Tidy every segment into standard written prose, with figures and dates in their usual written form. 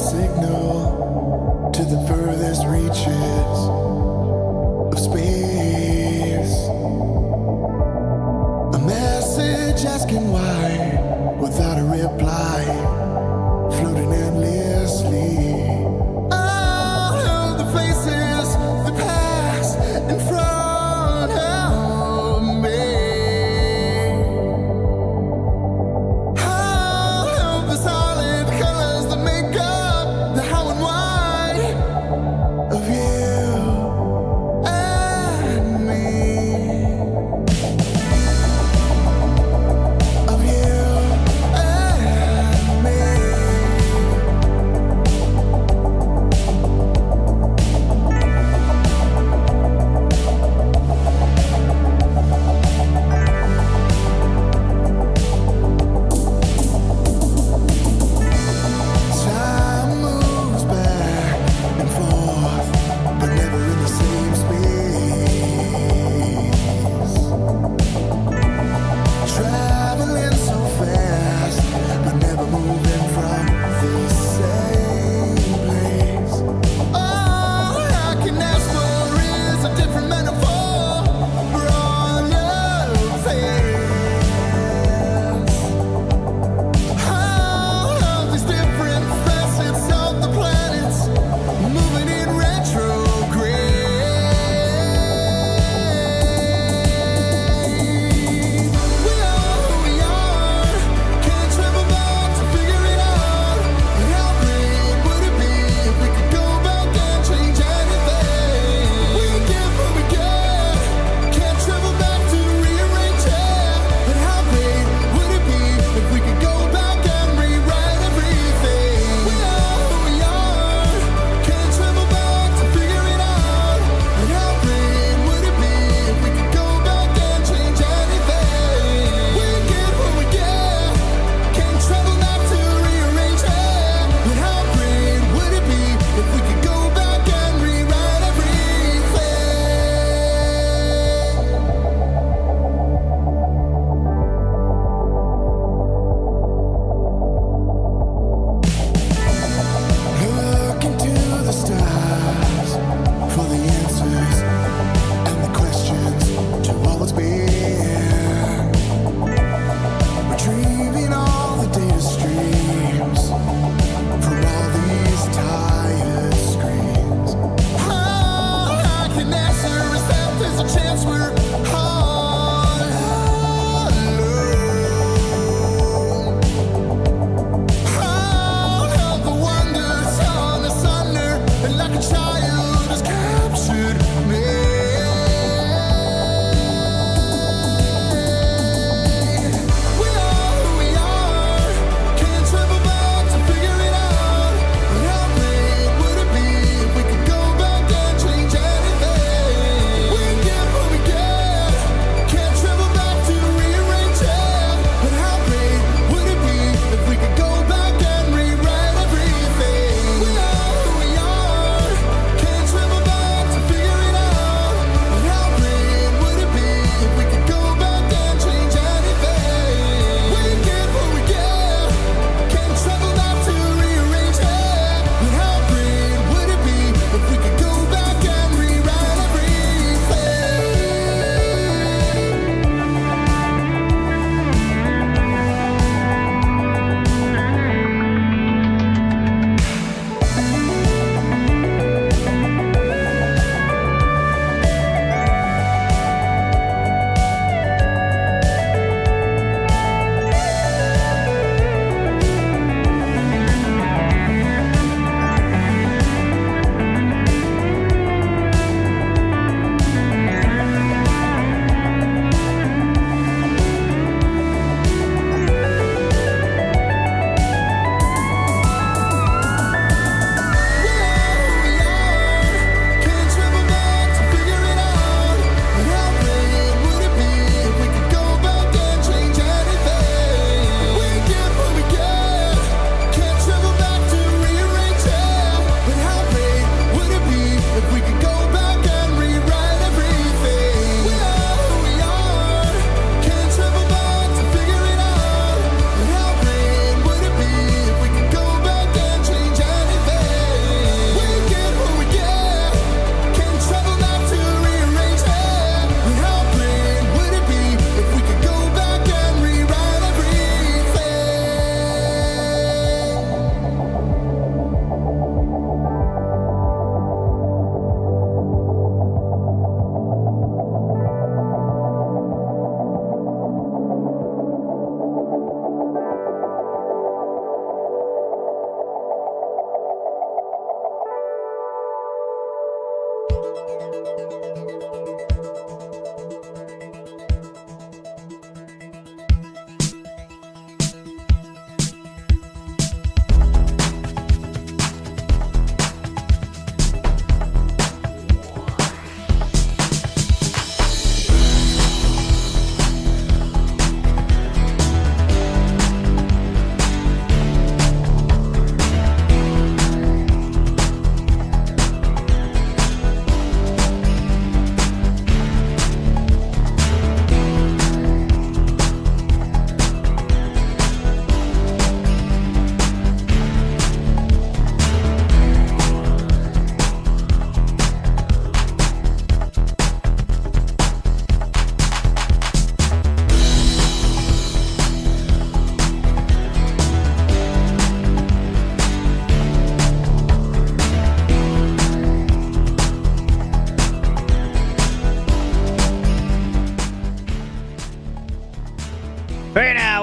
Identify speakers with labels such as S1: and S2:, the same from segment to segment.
S1: signal to the furthest reaches of space. A message asking why, without a reply, floating endlessly. All of the faces that pass in front of me. All of the solid colors that make up the how and why of you.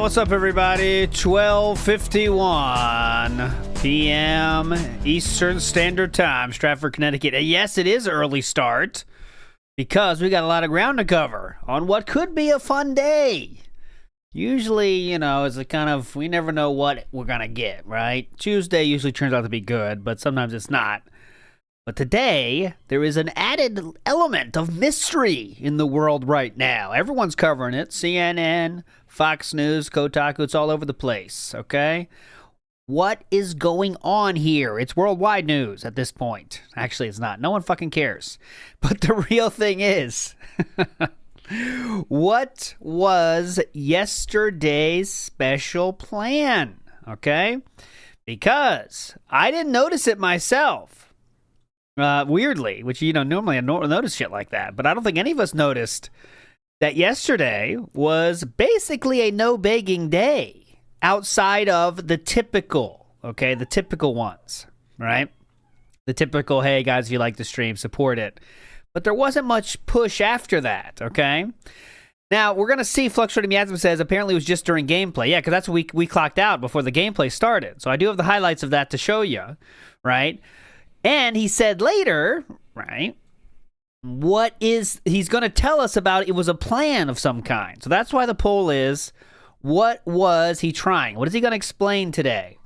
S2: what's up, everybody? 12:51 p.m. Eastern Standard Time, Stratford, Connecticut. And yes, it is early start because we got a lot of ground to cover on what could be a fun day. Usually, you know, it's a kind of, we never know what we're going to get, right? Tuesday usually turns out to be good, but sometimes it's not. But today, there is an added element of mystery in the world right now. Everyone's covering it. CNN, Fox News, Kotaku, it's all over the place, okay? What is going on here? It's worldwide news at this point. Actually, it's not. No one fucking cares. But the real thing is, what was yesterday's special plan, okay? Because I didn't notice it myself. Weirdly, which, you know, normally I don't notice shit like that, but I don't think any of us noticed that yesterday was basically a no begging day outside of the typical, okay, the typical ones, right? The typical, hey guys, if you like the stream, support it. But there wasn't much push after that, okay? Now, we're going to see, Fluctuating Miasma says, apparently it was just during gameplay. Yeah, because that's what we clocked out before the gameplay started. So I do have the highlights of that to show you, right? And he said later, right, he's going to tell us about it was a plan of some kind. So that's why the poll is, what was he trying? What is he going to explain today?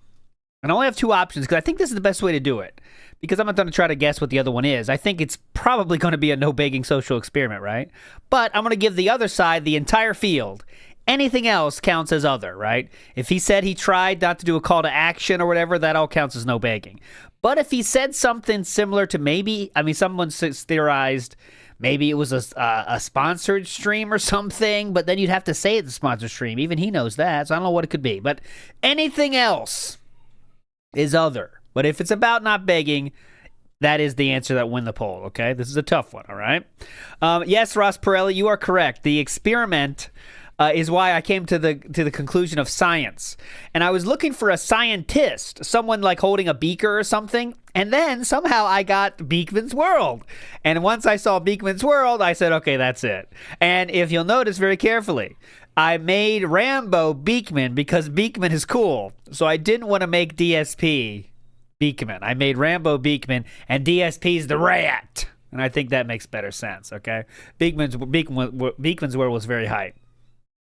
S2: And I only have two options because I think this is the best way to do it. Because I'm not going to try to guess what the other one is. I think it's probably going to be a no-begging social experiment, right? But I'm going to give the other side the entire field. Anything else counts as other, right? If he said he tried not to do a call to action or whatever, that all counts as no begging. But if he said something similar to maybe, I mean, someone theorized maybe it was a sponsored stream or something, but then you'd have to say it's a sponsored stream. Even he knows that, so I don't know what it could be. But anything else is other. But if it's about not begging, that is the answer that win the poll, okay? This is a tough one, all right? Yes, Ross Pirelli, you are correct. The experiment is why I came to the conclusion of science. And I was looking for a scientist, someone like holding a beaker or something, and then somehow I got Beekman's World. And once I saw Beekman's World, I said, okay, that's it. And if you'll notice very carefully, I made Rambo Beekman because Beekman is cool. So I didn't want to make DSP Beekman. I made Rambo Beekman, and DSP's the rat. And I think that makes better sense, okay? Beekman's World was very hype.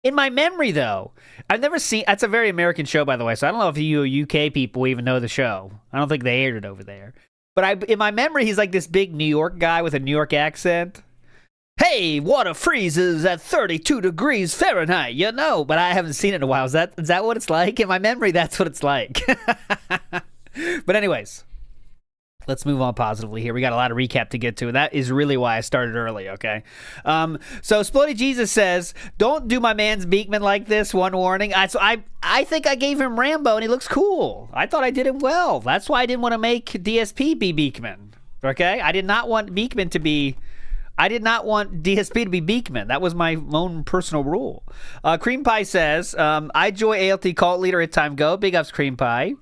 S2: In my memory, though, I've never seen... That's a very American show, by the way, so I don't know if you UK people even know the show. I don't think they aired it over there. But in my memory, he's like this big New York guy with a New York accent. Hey, water freezes at 32 degrees Fahrenheit, you know. But I haven't seen it in a while. Is that what it's like? In my memory, that's what it's like. But anyways... Let's move on positively here. We got a lot of recap to get to. And that is really why I started early, okay? So Splody Jesus says, don't do my man's Beekman like this. One warning. I think I gave him Rambo and he looks cool. I thought I did him well. That's why I didn't want to make DSP be Beekman, okay? I did not want DSP to be Beekman. That was my own personal rule. Cream Pie says, I joy ALT cult leader at time go. Big ups, Cream Pie.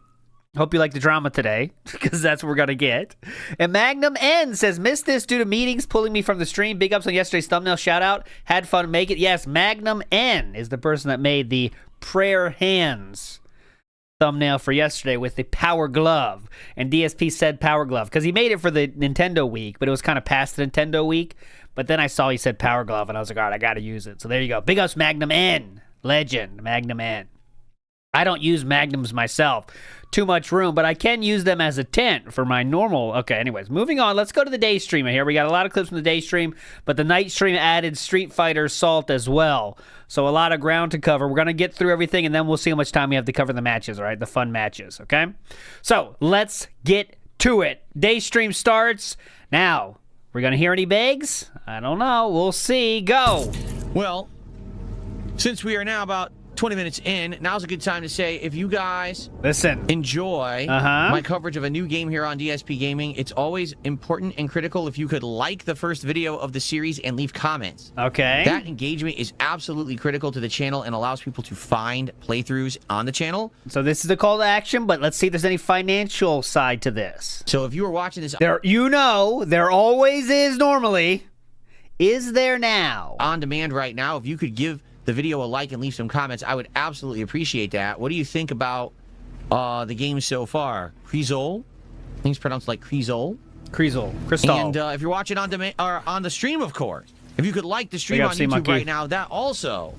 S2: Hope you like the drama today, because that's what we're going to get. And Magnum N says, missed this due to meetings pulling me from the stream. Big ups on yesterday's thumbnail. Shout out. Had fun make it. Yes, Magnum N is the person that made the prayer hands thumbnail for yesterday with the power glove. And DSP said power glove, because he made it for the Nintendo week, but it was kind of past the Nintendo week. But then I saw he said power glove, and I was like, all right, I got to use it. So there you go. Big ups, Magnum N. Legend, Magnum N. I don't use Magnums myself. Too much room, but I can use them as a tent for my normal... Okay, anyways, moving on. Let's go to the day stream here. We got a lot of clips from the day stream, but the night stream added Street Fighter Salt as well. So a lot of ground to cover. We're going to get through everything, and then we'll see how much time we have to cover the matches, all right? The fun matches, okay? So let's get to it. Day stream starts now. We're going to hear any begs? I don't know. We'll see. Go.
S3: Well, since we are now about 20 minutes in, now's a good time to say, if you guys enjoy my coverage of a new game here on DSP Gaming, it's always important and critical if you could like the first video of the series and leave comments.
S2: Okay.
S3: That engagement is absolutely critical to the channel and allows people to find playthroughs on the channel.
S2: So this is a call to action, but let's see if there's any financial side to this.
S3: So if you are watching this...
S2: There always is normally. Is there now?
S3: On demand right now, if you could give the video a like and leave some comments. I would absolutely appreciate that. What do you think about the game so far? Preamble? I think it's pronounced like Preamble.
S2: Crystal.
S3: And if you're watching on demand or on the stream, of course, if you could like the stream on YouTube right now, that also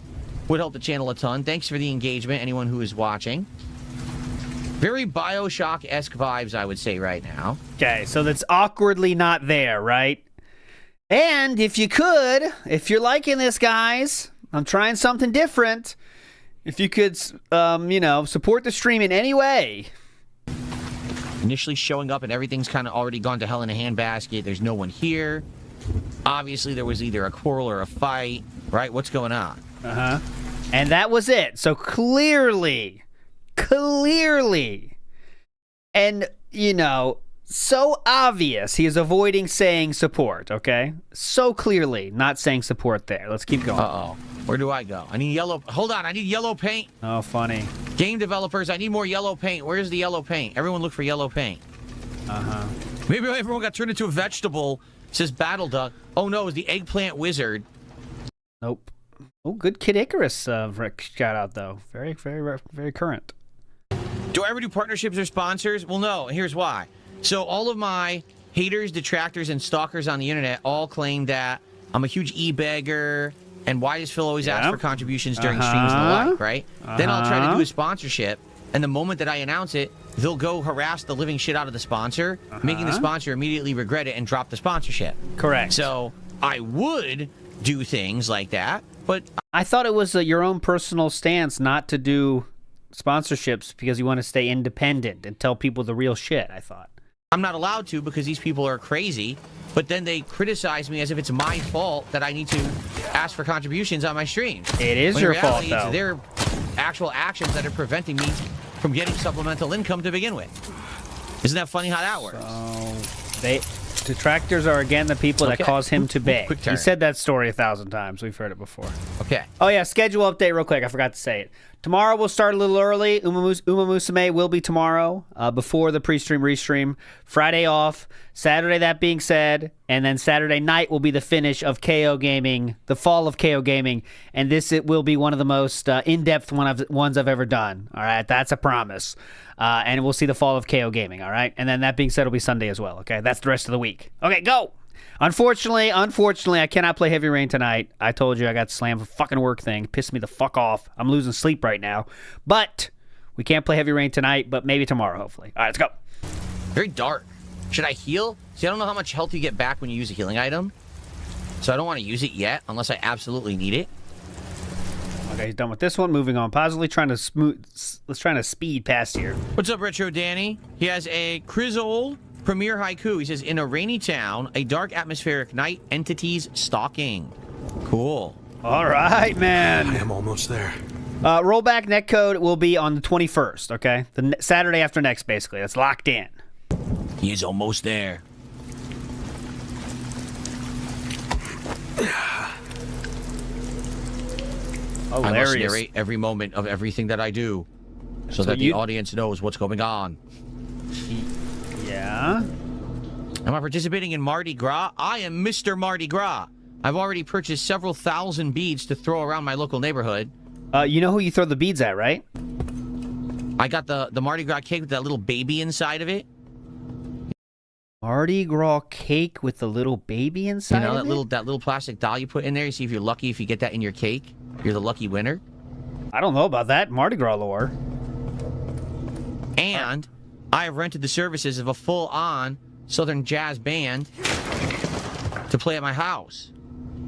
S3: would help the channel a ton. Thanks for the engagement, anyone who is watching. Very Bioshock-esque vibes, I would say, right now.
S2: Okay, so that's awkwardly not there, right? And if you could, if you're liking this, guys, I'm trying something different. If you could, you know, support the stream in any way.
S3: Initially showing up and everything's kind of already gone to hell in a handbasket. There's no one here. Obviously, there was either a quarrel or a fight, right? What's going on?
S2: Uh-huh. And that was it. So clearly, and, you know, so obvious he is avoiding saying support, okay? So clearly not saying support there. Let's keep going.
S3: Uh-oh. Where do I go? I need yellow. Hold on. I need yellow paint.
S2: Oh, funny.
S3: Game developers, I need more yellow paint. Where's the yellow paint? Everyone look for yellow paint.
S2: Uh-huh.
S3: Maybe everyone got turned into a vegetable. It says Battle Duck. Oh, no, it's the Eggplant Wizard.
S2: Nope. Oh, good Kid Icarus shout out, though. Very, very, very current.
S3: Do I ever do partnerships or sponsors? Well, no. Here's why. So all of my haters, detractors, and stalkers on the internet all claim that I'm a huge e-bagger, and why does Phil always ask for contributions during streams and the like, right? Then I'll try to do a sponsorship, and the moment that I announce it, they'll go harass the living shit out of the sponsor, making the sponsor immediately regret it and drop the sponsorship.
S2: Correct.
S3: So I would do things like that, but
S2: I thought it was your own personal stance not to do sponsorships because you want to stay independent and tell people the real shit, I thought.
S3: I'm not allowed to because these people are crazy, but then they criticize me as if it's my fault that I need to ask for contributions on my streams.
S2: It is your fault, though.
S3: It's their actual actions that are preventing me from getting supplemental income to begin with. Isn't that funny how that works?
S2: So, detractors are, again, the people that cause him to beg. He said that story 1,000 times. We've heard it before.
S3: Okay.
S2: Oh, yeah, schedule update real quick. I forgot to say it. Tomorrow we'll start a little early. Uma Musume will be tomorrow before the pre-stream, re-stream. Friday off. Saturday, that being said. And then Saturday night will be the finish of KO Gaming, the fall of KO Gaming. And it will be one of the most in-depth ones I've ever done. All right, that's a promise. And we'll see the fall of KO Gaming, all right? And then that being said, it'll be Sunday as well, okay? That's the rest of the week. Okay, go! Unfortunately, I cannot play Heavy Rain tonight. I told you I got slammed for fucking work thing. Pissed me the fuck off. I'm losing sleep right now. But we can't play Heavy Rain tonight, but maybe tomorrow, hopefully. All right, let's go.
S3: Very dark. Should I heal? See, I don't know how much health you get back when you use a healing item. So I don't want to use it yet, unless I absolutely need it.
S2: Okay, he's done with this one. Moving on positively. Let's try to speed past here.
S3: What's up, Retro Danny? He has a Crizzle Premier Haiku. He says, in a rainy town, a dark atmospheric night, entities stalking. Cool.
S2: All right, man.
S1: I am almost there.
S2: Rollback netcode will be on the 21st, okay? The Saturday after next, basically. That's locked in.
S3: He is almost there.
S2: Hilarious.
S3: I must narrate every moment of everything that I do so that the audience knows what's going on.
S2: Yeah?
S3: Am I participating in Mardi Gras? I am Mr. Mardi Gras. I've already purchased several thousand beads to throw around my local neighborhood.
S2: You know who you throw the beads at, right?
S3: I got the Mardi Gras cake with that little baby inside of it.
S2: Mardi Gras cake with the little baby inside of it?
S3: That little plastic doll you put in there. You see if you're lucky if you get that in your cake. You're the lucky winner.
S2: I don't know about that Mardi Gras lore.
S3: And I have rented the services of a full-on Southern jazz band to play at my house.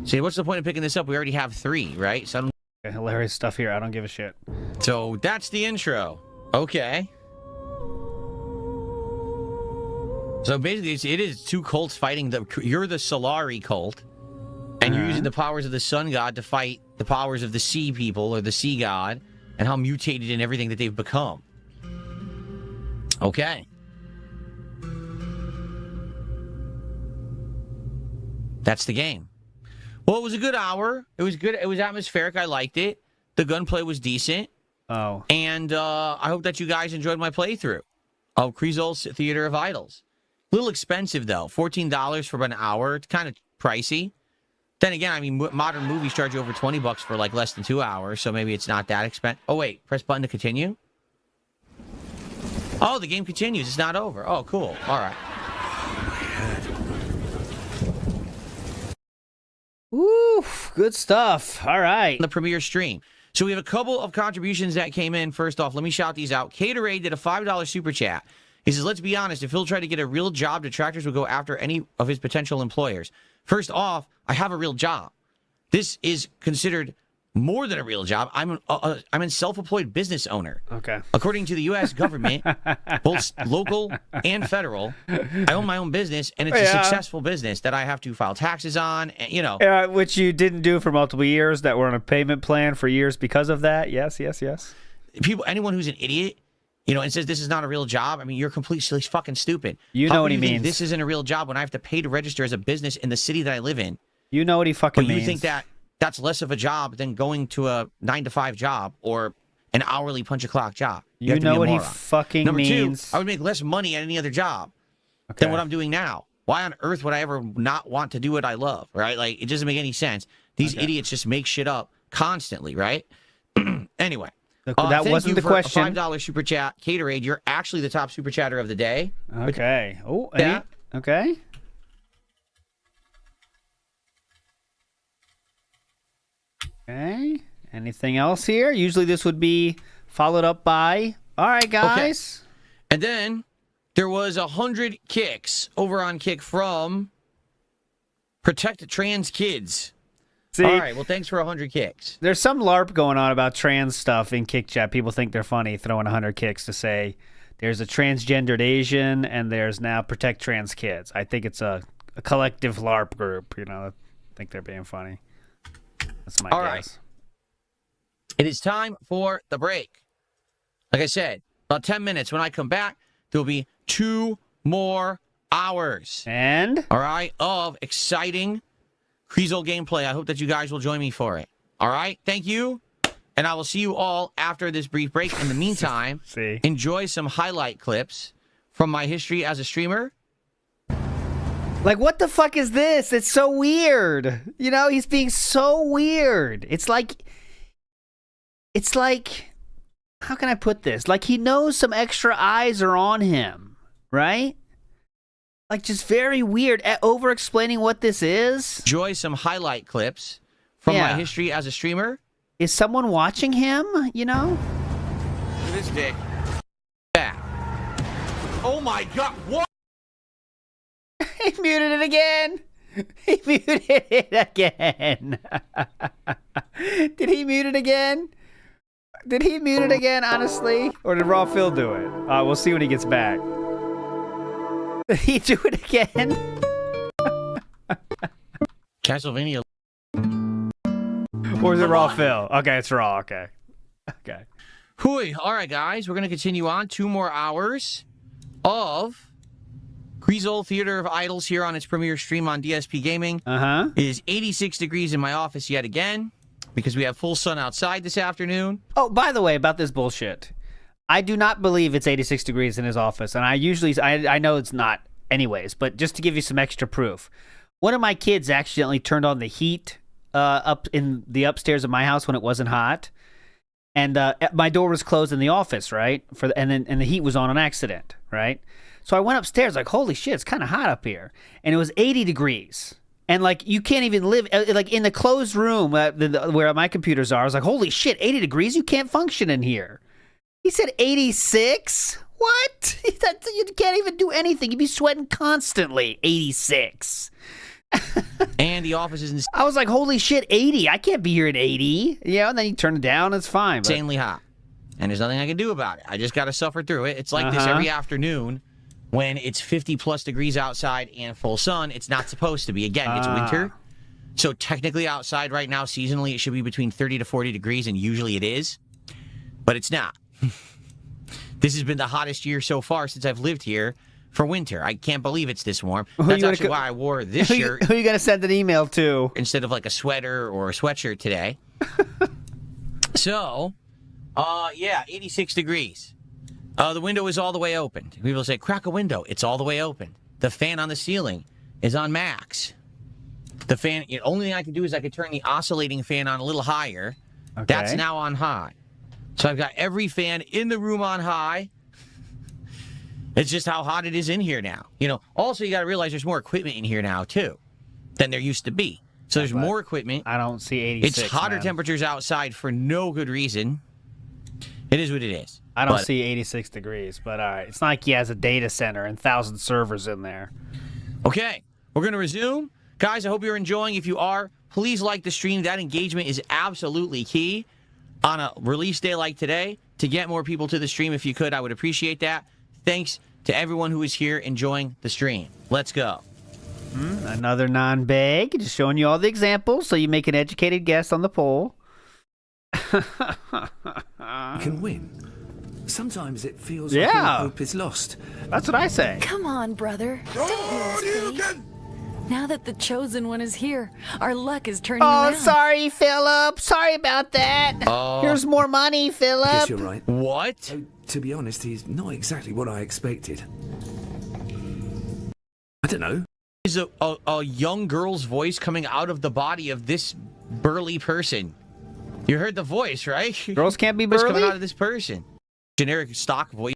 S3: See, what's the point of picking this up? We already have 3, right? So
S2: hilarious stuff here. I don't give a shit.
S3: So that's the intro. Okay. So basically, it is 2 cults fighting. You're the Solari cult, and you're using the powers of the sun god to fight the powers of the sea people or the sea god, and how mutated and everything that they've become. Okay. That's the game. Well, it was a good hour. It was good. It was atmospheric. I liked it. The gunplay was decent.
S2: Oh.
S3: And I hope that you guys enjoyed my playthrough of Krizel's Theater of Idols. A little expensive, though. $14 for an hour. It's kind of pricey. Then again, I mean, modern movies charge you over $20 for like less than 2 hours, so maybe it's not that expensive. Oh, wait. Press button to continue? Oh, the game continues. It's not over. Oh, cool. All right.
S2: Oof, good stuff. All right.
S3: The premiere stream. So we have a couple of contributions that came in. First off, let me shout these out. Caterade did a $5 super chat. He says, let's be honest, if Phil tried to get a real job, detractors would go after any of his potential employers. First off, I have a real job. This is considered more than a real job. I'm a self-employed business owner.
S2: Okay.
S3: According to the U.S. government, both local and federal, I own my own business, and it's a successful business that I have to file taxes on, and, you know.
S2: Which you didn't do for multiple years, that were on a payment plan for years because of that. Yes.
S3: Anyone who's an idiot, you know, and says this is not a real job, I mean, you're completely fucking stupid.
S2: You know what he means.
S3: This isn't a real job when I have to pay to register as a business in the city that I live in.
S2: You know what he fucking means.
S3: But you think that that's less of a job than going to a 9-to-5 job or an hourly punch-a-clock job.
S2: You know what he fucking means.
S3: Number 2, I would make less money at any other job than what I'm doing now. Why on earth would I ever not want to do what I love, right? Like, it doesn't make any sense. These idiots just make shit up constantly, right? Anyway.
S2: That wasn't the question.
S3: A $5 super chat. Caterade, you're actually the top super chatter of the day.
S2: Okay. Oh,
S3: yeah.
S2: Okay. Okay. Anything else here? Usually this would be followed up by, all right, guys.
S3: Okay. And then there was 100 kicks over on Kick from Protect Trans Kids.
S2: See,
S3: all right, well, thanks for 100 kicks.
S2: There's some LARP going on about trans stuff in Kick Chat. People think they're funny, throwing 100 kicks to say there's a transgendered Asian and there's now Protect Trans Kids. I think it's a collective LARP group, you know. I think they're being funny. That's my guess.
S3: Right. It is time for the break. Like I said, about 10 minutes. When I come back, there will be 2 more hours.
S2: And?
S3: All right, of exciting Preamble gameplay. I hope that you guys will join me for it. All right, thank you. And I will see you all after this brief break. In the meantime, enjoy some highlight clips from my history as a streamer.
S2: Like, what the fuck is this? It's so weird. You know, he's being so weird. It's like, how can I put this? Like, he knows some extra eyes are on him, right? Like, just very weird. Over-explaining what this is.
S3: Enjoy some highlight clips from my history as a streamer.
S2: Is someone watching him, you know?
S3: Look at this dick. Back. Oh, my God. What?
S2: He muted it again. He muted it again. Did he mute it again? Did he mute it again, honestly? Or did Raw Phil do it? We'll see when he gets back. Did he do it again?
S3: Castlevania.
S2: Or is it Raw Phil? Okay, it's Raw. Okay.
S3: Hooey. All right, guys. We're going to continue on. 2 more hours of Preamble Theater of Idols here on its premiere stream on DSP Gaming. It is 86 degrees in my office yet again because we have full sun outside this afternoon.
S2: Oh, by the way, about this bullshit. I do not believe it's 86 degrees in his office, and I know it's not anyways, but just to give you some extra proof. One of my kids accidentally turned on the heat up in the upstairs of my house when it wasn't hot, and my door was closed in the office, right? And the heat was on accident, right? So I went upstairs like, holy shit, it's kind of hot up here. And it was 80 degrees. And like, you can't even live, like in the closed room where my computers are, I was like, holy shit, 80 degrees? You can't function in here. He said 86? What? You can't even do anything. You'd be sweating constantly. 86.
S3: And the office is
S2: I was like, holy shit, 80. I can't be here at 80. Yeah, and then you turn it down, it's fine.
S3: Insanely hot. And there's nothing I can do about it. I just got to suffer through it. It's like this every afternoon when it's 50-plus degrees outside and full sun. It's not supposed to be. Again, it's winter. So technically outside right now, seasonally, it should be between 30 to 40 degrees, and usually it is. But it's not. This has been the hottest year so far since I've lived here for winter. I can't believe it's this warm. That's actually why I wore this shirt.
S2: Who are you going to send an email to?
S3: Instead of like a sweater or a sweatshirt today. So, yeah, 86 degrees. The window is all the way open. People say, crack a window. It's all the way open. The fan on the ceiling is on max. The fan, the only thing I could do is I could turn the oscillating fan on a little higher. Okay. That's now on high. So I've got every fan in the room on high. It's just how hot it is in here now. Also, you got to realize there's more equipment in here now, too, than there used to be. So there's more equipment.
S2: I don't see 86,
S3: It's hotter temperatures outside for no good reason. It is what it is.
S2: I don't see 86 degrees, but all right. It's not like he has a data center and 1,000 servers in there.
S3: Okay, we're going to resume. Guys, I hope you're enjoying. If you are, please like the stream. That engagement is absolutely key on a release day like today. To get more people to the stream, if you could, I would appreciate that. Thanks to everyone who is here enjoying the stream. Let's go.
S2: Another non-bag. Just showing you all the examples so you make an educated guess on the poll.
S4: You can win. Sometimes it feels like all hope is lost.
S2: That's what I say.
S5: Come on, brother. Don't lose faith. Now that the chosen one is here, our luck is turning around.
S2: Oh, sorry, Philip. Sorry about that. Here's more money, Philip.
S4: Guess you're right.
S3: What?
S4: To be honest, he's not exactly what I expected. I don't know.
S3: Is a young girl's voice coming out of the body of this burly person. You heard the voice, right?
S2: Girls can't be burly?
S3: What's coming out of this person? Generic stock voice.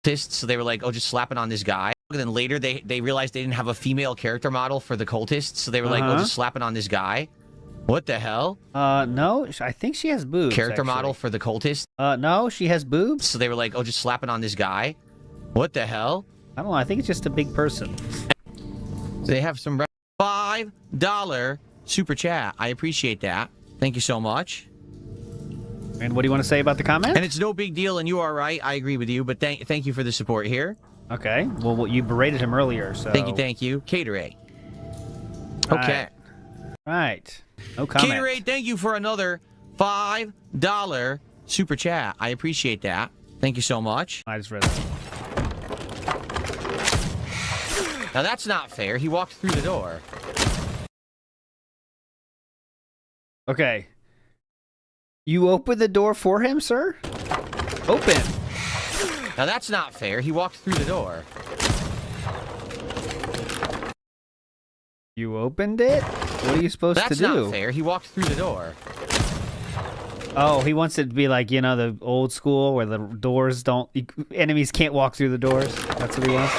S3: So they were like, just slap it on this guy. And then later they realized they didn't have a female character model for the cultists. So they were like, just slap it on this guy. What the hell?
S2: No, I think she has boobs.
S3: Character model for the cultists?
S2: No, she has boobs.
S3: So they were like, just slap it on this guy. What the hell?
S2: I don't know. I think it's just a big person.
S3: They have some $5 super chat. I appreciate that. Thank you so much.
S2: And what do you want to say about the comment?
S3: And it's no big deal, and you are right. I agree with you, but thank you for the support here.
S2: Okay. Well, you berated him earlier, so...
S3: Thank you. Caterade. Okay.
S2: Right. No comment.
S3: Caterade, thank you for another $5 super chat. I appreciate that. Thank you so much.
S2: I just read that.
S3: Now, that's not fair. He walked through the door.
S2: Okay. You opened the door for him, sir? Open.
S3: Now, that's not fair. He walked through the door.
S2: You opened it? What are you supposed to do?
S3: That's not fair. He walked through the door.
S2: Oh, he wants it to be like, the old school where the doors don't... Enemies can't walk through the doors. That's what he wants.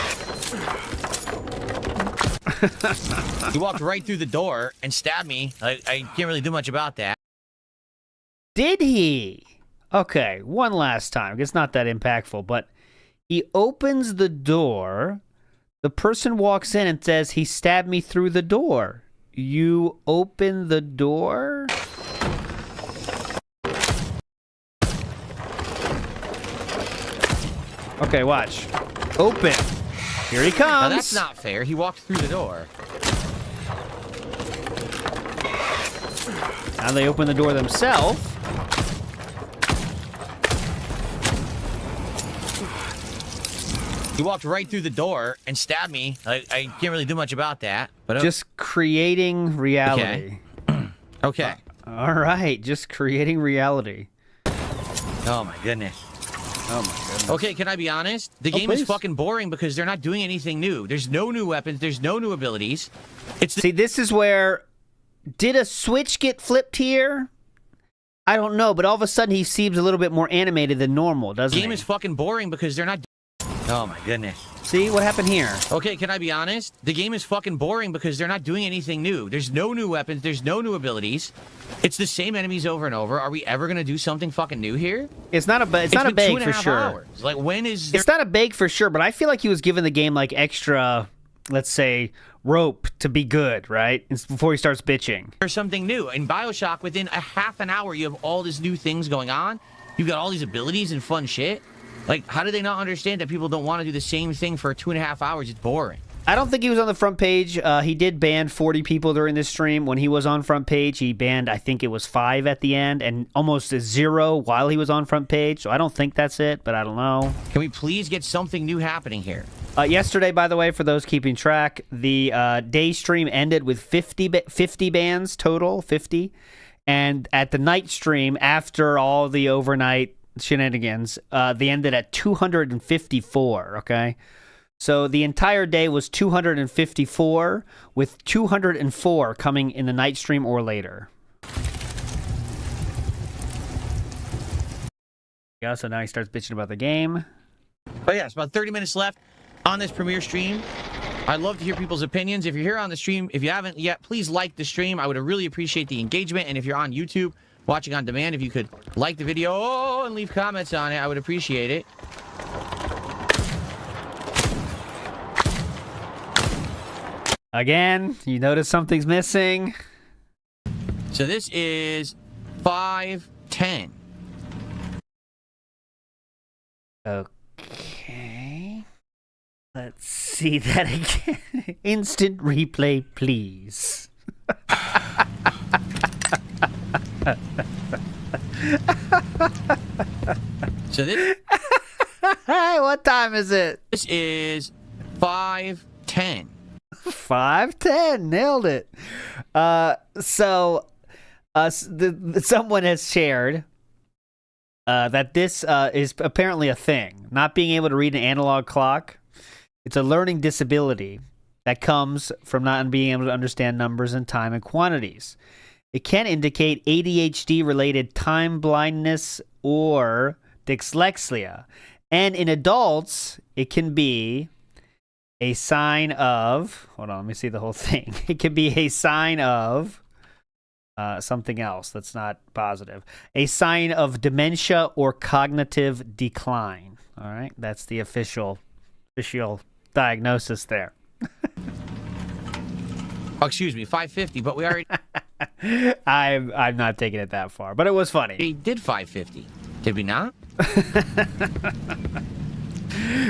S3: He walked right through the door and stabbed me. I can't really do much about that.
S2: Did he? Okay, one last time. It's not that impactful, but he opens the door. The person walks in and says, he stabbed me through the door. You open the door? Okay, watch. Open. Here he comes.
S3: Now, that's not fair. He walked through the door.
S2: Now they open the door themselves.
S3: He walked right through the door and stabbed me. I can't really do much about that. But
S2: just creating reality.
S3: Okay.
S2: All right, just creating reality.
S3: Oh, my goodness.
S2: Oh, my goodness.
S3: Okay, can I be honest? The game is fucking boring because they're not doing anything new. There's no new weapons. There's no new abilities.
S2: See, this is where... Did a switch get flipped here? I don't know, but all of a sudden he seems a little bit more animated than normal, doesn't he?
S3: The game is fucking boring because they're not... Oh, my goodness.
S2: See, what happened here?
S3: Okay, can I be honest? The game is fucking boring because they're not doing anything new. There's no new weapons. There's no new abilities. It's the same enemies over and over. Are we ever going to do something fucking new here?
S2: It's not a beg for sure.
S3: Hours. Like, when is there...
S2: It's not a beg for sure, but I feel like he was giving the game, like, extra, let's say, rope to be good, right? Before he starts bitching.
S3: There's something new. In BioShock, within a half an hour, you have all these new things going on. You've got all these abilities and fun shit. Like, how do they not understand that people don't want to do the same thing for 2.5 hours? It's boring.
S2: I don't think he was on the front page. He did ban 40 people during this stream. When he was on front page, he banned, I think it was 5 at the end, and almost a 0 while he was on front page. So I don't think that's it, but I don't know.
S3: Can we please get something new happening here?
S2: Yesterday, by the way, for those keeping track, the day stream ended with 50 bans total, 50. And at the night stream, after all the overnight shenanigans, they ended at 254, okay? So the entire day was 254, with 204 coming in the night stream or later. Yeah, so now he starts bitching about the game.
S3: But yeah, it's about 30 minutes left on this premiere stream. I'd love to hear people's opinions. If you're here on the stream, if you haven't yet, please like the stream. I would really appreciate the engagement. And if you're on YouTube, watching on demand, if you could like the video and leave comments on it, I would appreciate it.
S2: Again, you notice something's missing.
S3: So this is 5:10.
S2: Okay. Let's see that again. Instant replay, please.
S3: So this...
S2: Hey, what time is it?
S3: This is 5:10.
S2: 5:10, nailed it. Someone has shared that this is apparently a thing. Not being able to read an analog clock. It's a learning disability that comes from not being able to understand numbers and time and quantities. It can indicate ADHD-related time blindness or dyslexia. And in adults, it can be a sign of... Hold on, let me see the whole thing. It can be a sign of something else that's not positive. A sign of dementia or cognitive decline. All right, that's the official diagnosis there.
S3: Oh, excuse me, 5:50, but we already...
S2: I'm not taking it that far, but it was funny.
S3: We did 5:50, did we not?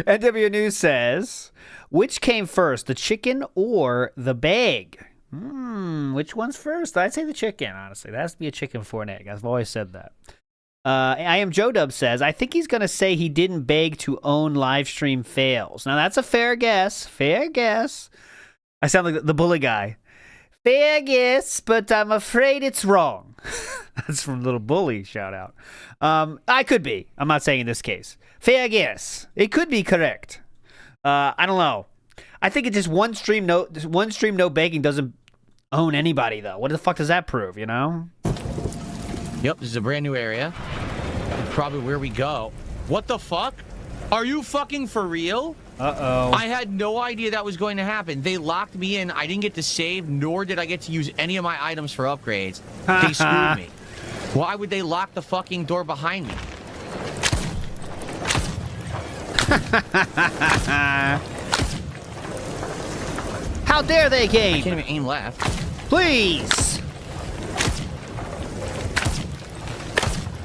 S2: NW News says, which came first, the chicken or the bag? Which one's first? I'd say the chicken, honestly. That has to be a chicken for an egg. I've always said that. I am Joe Dub says, I think he's going to say he didn't beg to own live stream fails. Now, that's a fair guess. Fair guess. I sound like the bully guy. Fair guess, but I'm afraid it's wrong. That's from Little Bully, shout out. I could be. I'm not saying in this case. Fair guess. It could be correct. I don't know. I think it's just one stream no begging doesn't own anybody, though. What the fuck does that prove, you know?
S3: Yep, this is a brand new area. Probably where we go. What the fuck? Are you fucking for real?
S2: Uh-oh.
S3: I had no idea that was going to happen. They locked me in. I didn't get to save, nor did I get to use any of my items for upgrades. They screwed me. Why would they lock the fucking door behind me?
S2: How dare they, game?
S3: I can't even aim left.
S2: Please.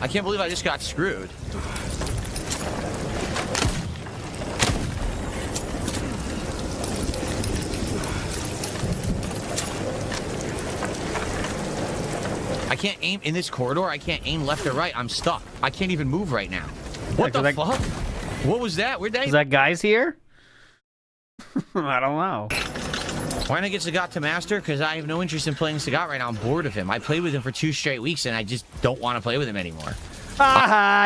S3: I can't believe I just got screwed. I can't aim in this corridor. I can't aim left or right. I'm stuck. I can't even move right now. What the fuck? What was that? Where'd they...
S2: Is that guys here? I don't know.
S3: Why not get Sagat to master? Because I have no interest in playing Sagat right now. I'm bored of him. I played with him for 2 straight weeks, and I just don't want to play with him anymore.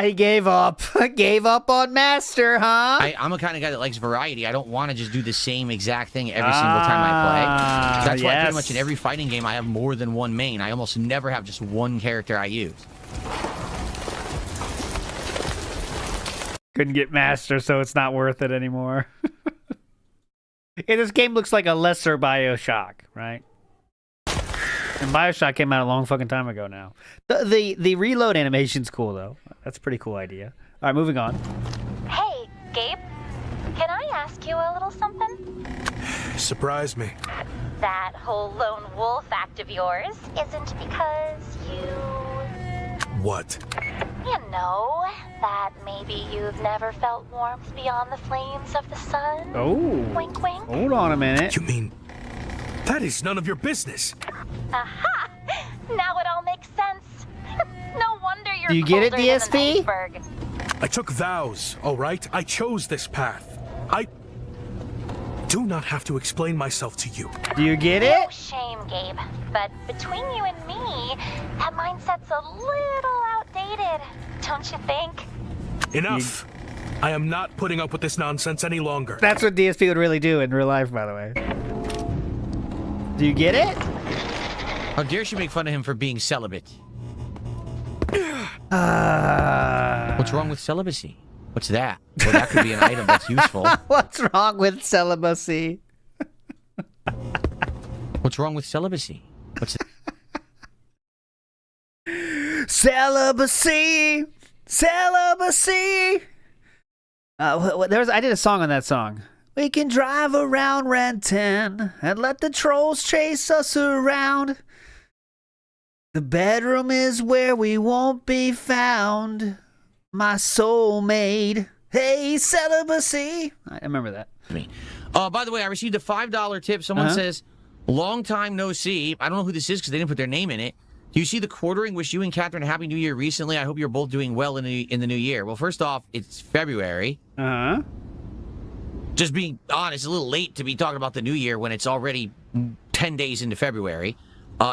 S2: He gave up. Gave up on master, huh?
S3: I'm a kind of guy that likes variety. I don't want to just do the same exact thing every single time I play. That's why pretty much in every fighting game I have more than one main. I almost never have just one character I use.
S2: Couldn't get master, so it's not worth it anymore. Yeah, this game looks like a lesser BioShock, right? And BioShock came out a long fucking time ago now. The reload animation's cool, though. That's a pretty cool idea. All right, moving on.
S6: Hey, Gabe. Can I ask you a little something?
S1: Surprise me.
S6: That whole lone wolf act of yours isn't because you...
S1: What?
S6: You know, that maybe you've never felt warmth beyond the flames of the sun?
S2: Oh.
S6: Wink, wink.
S2: Hold on a minute.
S1: You mean... That is none of your business.
S6: Aha! Now it all makes sense. No wonder you're
S2: Do you get it,
S6: colder than
S2: DSP?
S6: an iceberg.
S1: I took vows, all right? I chose this path. I do not have to explain myself to you.
S2: Do you get
S6: No
S2: it?
S6: shame, Gabe. But between you and me, that mindset's a little outdated, don't you think?
S1: Enough. I am not putting up with this nonsense any longer.
S2: That's what DSP would really do in real life, by the way. Do you get it?
S3: How dare she make fun of him for being celibate? What's wrong with celibacy? What's that? Well, that could be an item that's useful.
S2: What's wrong with celibacy?
S3: What's wrong with celibacy? What's
S2: Celibacy! Celibacy! I did a song on that song. We can drive around Renton and let the trolls chase us around. The bedroom is where we won't be found. My soulmate. Hey, celibacy. I remember that.
S3: By the way, I received a $5 tip. Someone says, long time no see. I don't know who this is because they didn't put their name in it. Do you see the quartering? Wish you and Catherine a happy new year recently. I hope you're both doing well in the new year. Well, first off, it's February. Just being honest, it's a little late to be talking about the new year when it's already 10 days into February.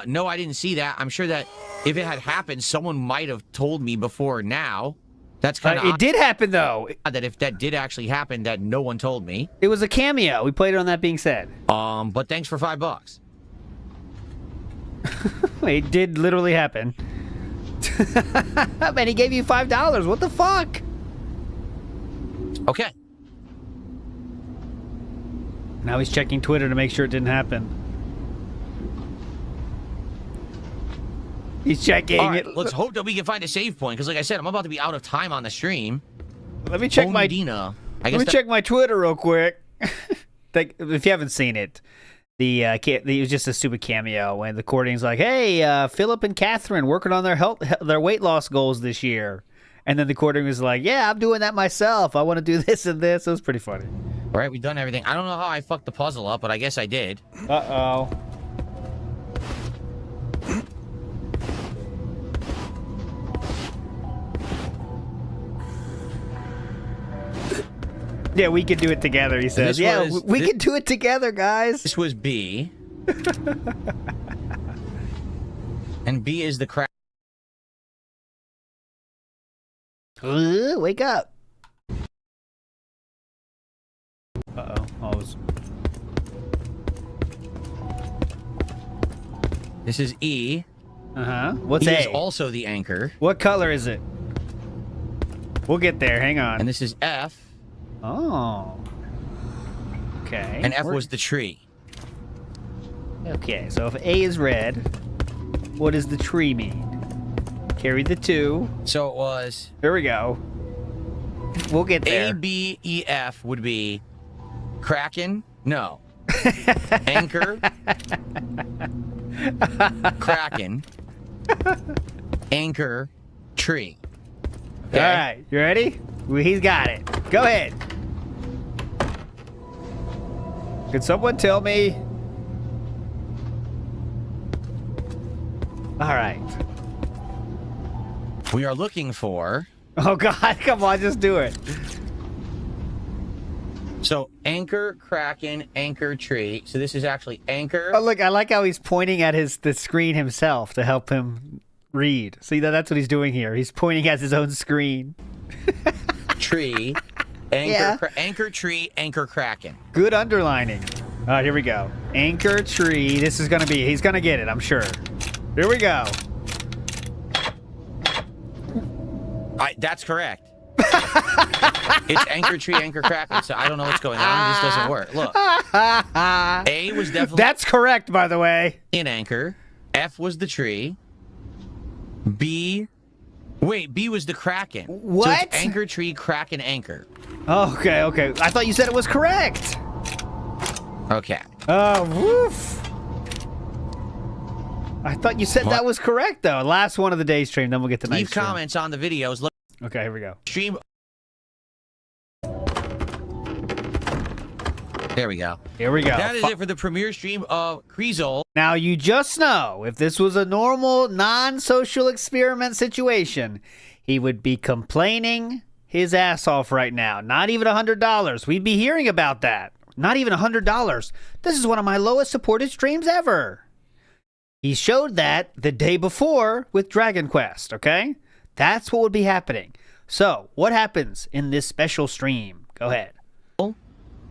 S3: No, I didn't see that. I'm sure that if it had happened, someone might have told me before now. That's kind of
S2: it did happen, though.
S3: That if that did actually happen, that no one told me.
S2: It was a cameo. We played it on That Being Said.
S3: But thanks for $5.
S2: It did literally happen. Man, he gave you $5. What the fuck?
S3: Okay.
S2: Now he's checking Twitter to make sure it didn't happen. He's checking it.
S3: Let's hope that we can find a save point, because like I said, I'm about to be out of time on the stream.
S2: Let me check my check my Twitter real quick. If you haven't seen it, it was just a stupid cameo when the recording's like, "Hey, Philip and Catherine working on their weight loss goals this year," and then the recording was like, "Yeah, I'm doing that myself. I want to do this and this." It was pretty funny.
S3: All right, we've done everything. I don't know how I fucked the puzzle up, but I guess I did.
S2: Uh-oh. Yeah, we could do it together, he says. Yeah, we can do it together, guys.
S3: This was B. And B is the crack.
S2: Wake up. Uh-oh.
S3: This is E.
S2: What's
S3: E
S2: A?
S3: is also the anchor.
S2: What color is it? We'll get there. Hang on.
S3: And this is F.
S2: Oh. Okay.
S3: And F was the tree.
S2: Okay, so if A is red, what does the tree mean? Carry the 2.
S3: So it was...
S2: Here we go. We'll get there.
S3: A, B, E, F would be Kraken? No. Anchor? Kraken. Anchor. Tree. Okay.
S2: All right, you ready? He's got it. Go ahead. Could someone tell me? All right.
S3: We are looking for...
S2: Oh, God. Come on, just do it.
S3: So, anchor, kraken, anchor, tree. So this is actually anchor.
S2: Oh, look, I like how he's pointing at the screen himself to help him read. See, that's what he's doing here. He's pointing at his own screen.
S3: Tree, anchor, anchor, tree, anchor, kraken.
S2: Good underlining. All right, here we go. Anchor, tree. This is going to be... He's going to get it, I'm sure. Here we go.
S3: That's correct. It's anchor, tree, anchor, kraken. So I don't know what's going on. This doesn't work. Look. A was definitely...
S2: That's correct, by the way.
S3: An anchor. F was the tree. B... Wait, B was the kraken.
S2: What?
S3: So it's anchor, tree, kraken, anchor.
S2: Okay. I thought you said it was correct.
S3: Okay.
S2: Oh, woof. I thought you said that was correct, though. Last one of the day stream, then we'll get to night
S3: Leave
S2: stream.
S3: comments on the videos.
S2: Okay, here we go.
S3: Stream. There we go.
S2: Here we go.
S3: That is it for the premiere stream of Preamble.
S2: Now, you just know, if this was a normal, non-social experiment situation, he would be complaining his ass off right now. Not even $100. We'd be hearing about that. Not even $100. This is one of my lowest supported streams ever. He showed that the day before with Dragon Quest, okay? That's what would be happening. So, what happens in this special stream? Go ahead.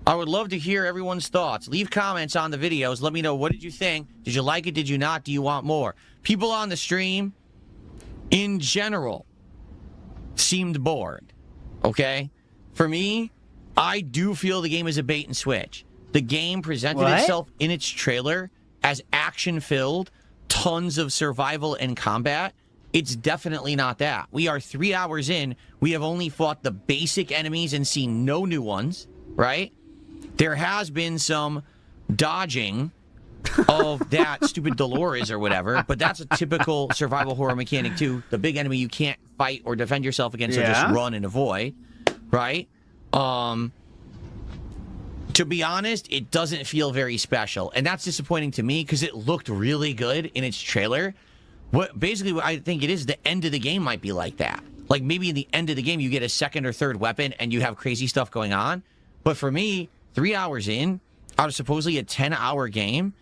S3: I would love to hear everyone's thoughts. Leave comments on the videos. Let me know, what did you think? Did you like it? Did you not? Do you want more? People on the stream, in general, seemed bored. Okay? For me, I do feel the game is a bait and switch. The game presented itself in its trailer as action-filled, tons of survival and combat. It's definitely not that. We are 3 hours in. We have only fought the basic enemies and seen no new ones, right? There has been some dodging of that stupid Dolores or whatever, but that's a typical survival horror mechanic too. The big enemy you can't fight or defend yourself against, so just run and avoid, right? To be honest, it doesn't feel very special, and that's disappointing to me because it looked really good in its trailer. What I think it is, the end of the game might be like that. Like maybe in the end of the game you get a second or third weapon and you have crazy stuff going on. But for me, 3 hours in, out of supposedly a 10-hour game,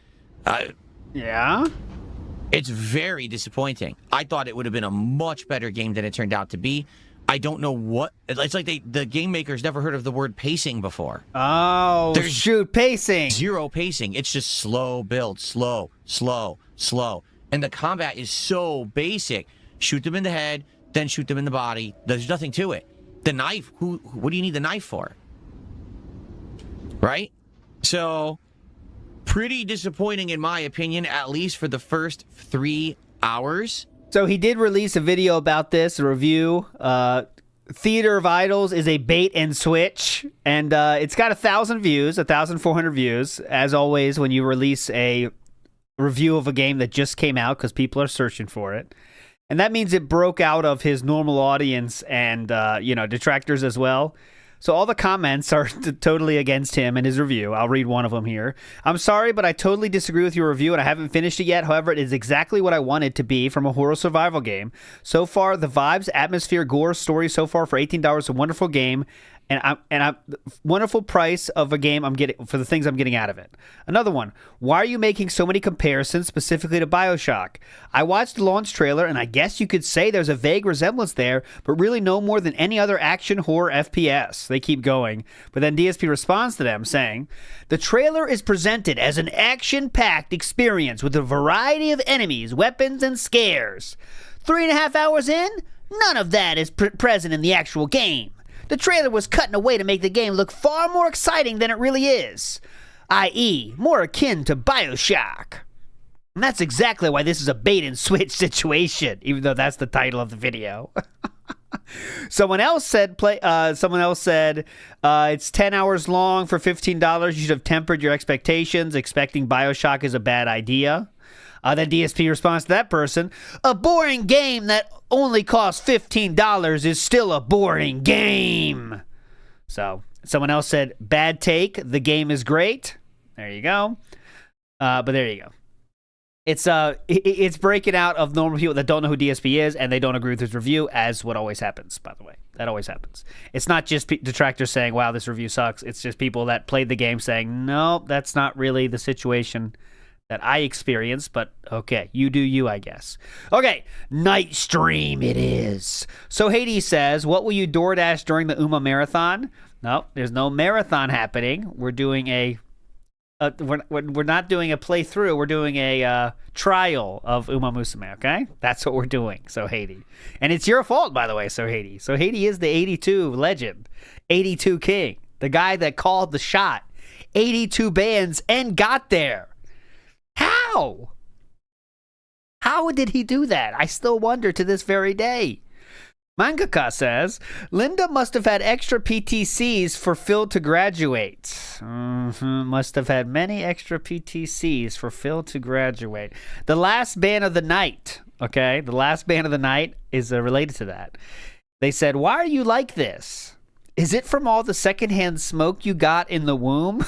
S3: it's very disappointing. I thought it would have been a much better game than it turned out to be. I don't know what... It's like the game makers never heard of the word pacing before.
S2: Oh, shoot, pacing.
S3: Zero pacing. It's just slow build, slow, slow, slow. And the combat is so basic. Shoot them in the head, then shoot them in the body. There's nothing to it. The knife, what do you need the knife for? Right? So, pretty disappointing in my opinion, at least for the first 3 hours.
S2: So he did release a video about this, a review. Theater of Idols is a bait and switch, and it's got 1,000 views, 1,400 views. As always, when you release a review of a game that just came out, because people are searching for it. And that means it broke out of his normal audience and, detractors as well. So all the comments are totally against him and his review. I'll read one of them here. I'm sorry, but I totally disagree with your review, and I haven't finished it yet. However, it is exactly what I wanted to be from a horror survival game. So far, the vibes, atmosphere, gore, story so far for $18, a wonderful game. And wonderful price of a game I'm getting for the things I'm getting out of it. Another one. Why are you making so many comparisons specifically to BioShock? I watched the launch trailer, and I guess you could say there's a vague resemblance there, but really no more than any other action horror FPS. They keep going, but then DSP responds to them saying, the trailer is presented as an action-packed experience with a variety of enemies, weapons, and scares. 3.5 hours in, none of that is present in the actual game. The trailer was cut in a way to make the game look far more exciting than it really is, i.e., more akin to BioShock. And that's exactly why this is a bait-and-switch situation, even though that's the title of the video. Someone else said it's 10 hours long for $15. You should have tempered your expectations. Expecting BioShock is a bad idea. Then DSP responds to that person, a boring game that only costs $15 is still a boring game. So, someone else said, bad take, the game is great. There you go. But there you go. It's breaking out of normal people that don't know who DSP is, and they don't agree with his review, as what always happens, by the way. That always happens. It's not just detractors saying, wow, this review sucks. It's just people that played the game saying, no, that's not really the situation that I experienced, but okay, you do you, I guess. Okay, night stream it is. So Hades says, what will you DoorDash during the UMA marathon? No, there's no marathon happening. We're doing we're not doing a playthrough. We're doing a trial of Uma Musume, okay? That's what we're doing, So Hades. And it's your fault, by the way, So Hades. So Hades is the 82 legend, 82 king, the guy that called the shot, 82 bands, and got there. How? How did he do that? I still wonder to this very day. Mangaka says, Linda must have had extra PTCs for Phil to graduate. Must have had many extra PTCs for Phil to graduate. The last band of the night, okay? The last band of the night is related to that. They said, why are you like this? Is it from all the secondhand smoke you got in the womb?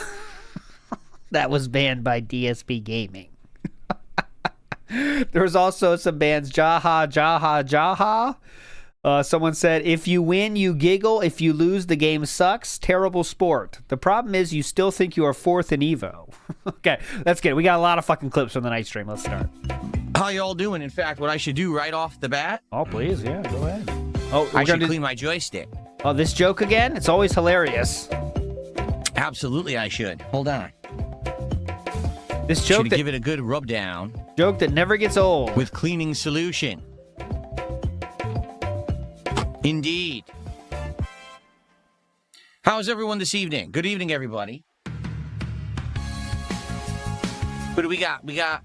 S2: That was banned by DSP Gaming. There's also some bands, Jaha, Jaha, Jaha. Someone said, if you win, you giggle. If you lose, the game sucks. Terrible sport. The problem is you still think you are fourth in Evo. Okay, let's get it. We got a lot of fucking clips from the night stream. Let's start.
S3: How y'all doing? In fact, what I should do right off the bat.
S2: Oh, please. Yeah, go ahead. Oh,
S3: I should clean my joystick.
S2: Oh, this joke again? It's always hilarious.
S3: Absolutely, I should. Hold on.
S2: This joke
S3: should give it a good rub down.
S2: Joke that never gets old.
S3: With cleaning solution. Indeed. How's everyone this evening? Good evening, everybody. What do we got? We got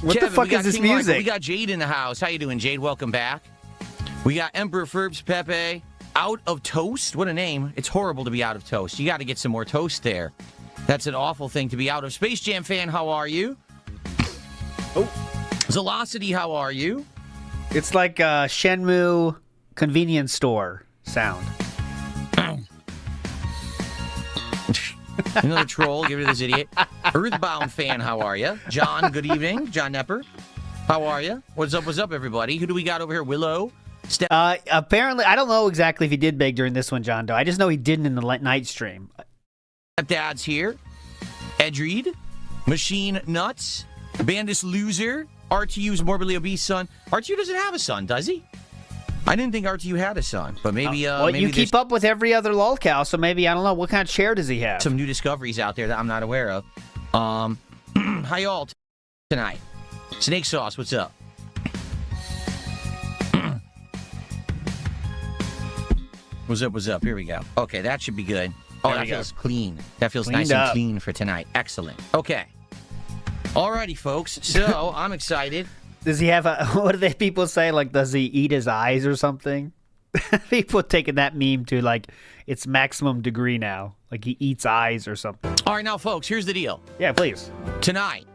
S2: what
S3: Kevin,
S2: the fuck is this
S3: King
S2: music?
S3: Michael. We got Jade in the house. How you doing, Jade? Welcome back. We got Emperor Ferbs Pepe. Out of toast? What a name. It's horrible to be out of toast. You got to get some more toast there. That's an awful thing to be out of. Space Jam fan, how are you? Oh. Velocity, how are you?
S2: It's like a Shenmue convenience store sound.
S3: Another troll, give it to this idiot. Earthbound fan, how are you? John, good evening. John Nepper, how are you? What's up, everybody? Who do we got over here? Willow?
S2: Apparently, I don't know exactly if he did beg during this one, John Doe. I just know he didn't in the night stream.
S3: Dad's here. Edreed. Machine Nuts. Bandis Loser. RTU's morbidly obese son. RTU doesn't have a son, does he? I didn't think RTU had a son, but maybe...
S2: well,
S3: maybe
S2: you keep up with every other lolcow, so maybe, I don't know, what kind of chair does he have?
S3: Some new discoveries out there that I'm not aware of. How y'all tonight? Snake Sauce, what's up? What's up? Here we go. Okay, that should be good. Oh, that feels clean. That feels nice and clean for tonight. Excellent. Okay. Alrighty, folks. So, I'm excited.
S2: Does he have a... What do they people say? Like, does he eat his eyes or something? People taking that meme to, like, its maximum degree now. Like, he eats eyes or something.
S3: All right, now, folks, here's the deal.
S2: Yeah, please.
S3: Tonight,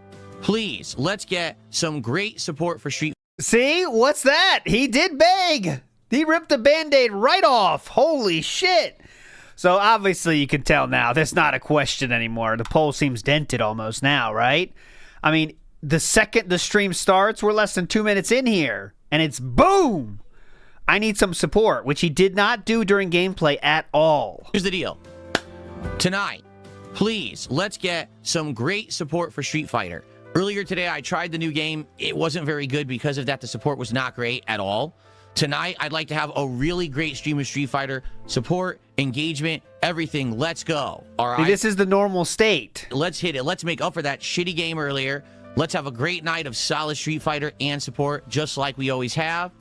S3: please, let's get some great support for Street...
S2: See? What's that? He did beg! He ripped the Band-Aid right off. Holy shit. So obviously you can tell now there's not a question anymore. The poll seems dented almost now, right? I mean, the second the stream starts, we're less than 2 minutes in here. And it's boom! I need some support, which he did not do during gameplay at all.
S3: Here's the deal. Tonight, please, let's get some great support for Street Fighter. Earlier today, I tried the new game. It wasn't very good because of that. The support was not great at all. Tonight, I'd like to have a really great stream of Street Fighter. Support, engagement, everything. Let's go. All right?
S2: This is the normal state.
S3: Let's hit it. Let's make up for that shitty game earlier. Let's have a great night of solid Street Fighter and support, just like we always have.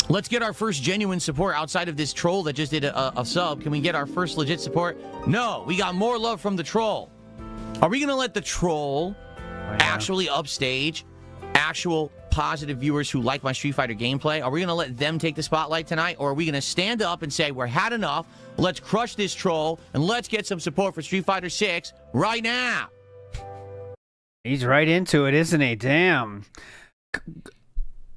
S3: Let's get our first genuine support outside of this troll that just did a sub. Can we get our first legit support? No, we got more love from the troll. Are we going to let the troll actually upstage actual positive viewers who like my Street Fighter gameplay? Are we going to let them take the spotlight tonight? Or are we going to stand up and say, we're had enough, let's crush this troll, and let's get some support for Street Fighter 6 right now?
S2: He's right into it, isn't he? Damn.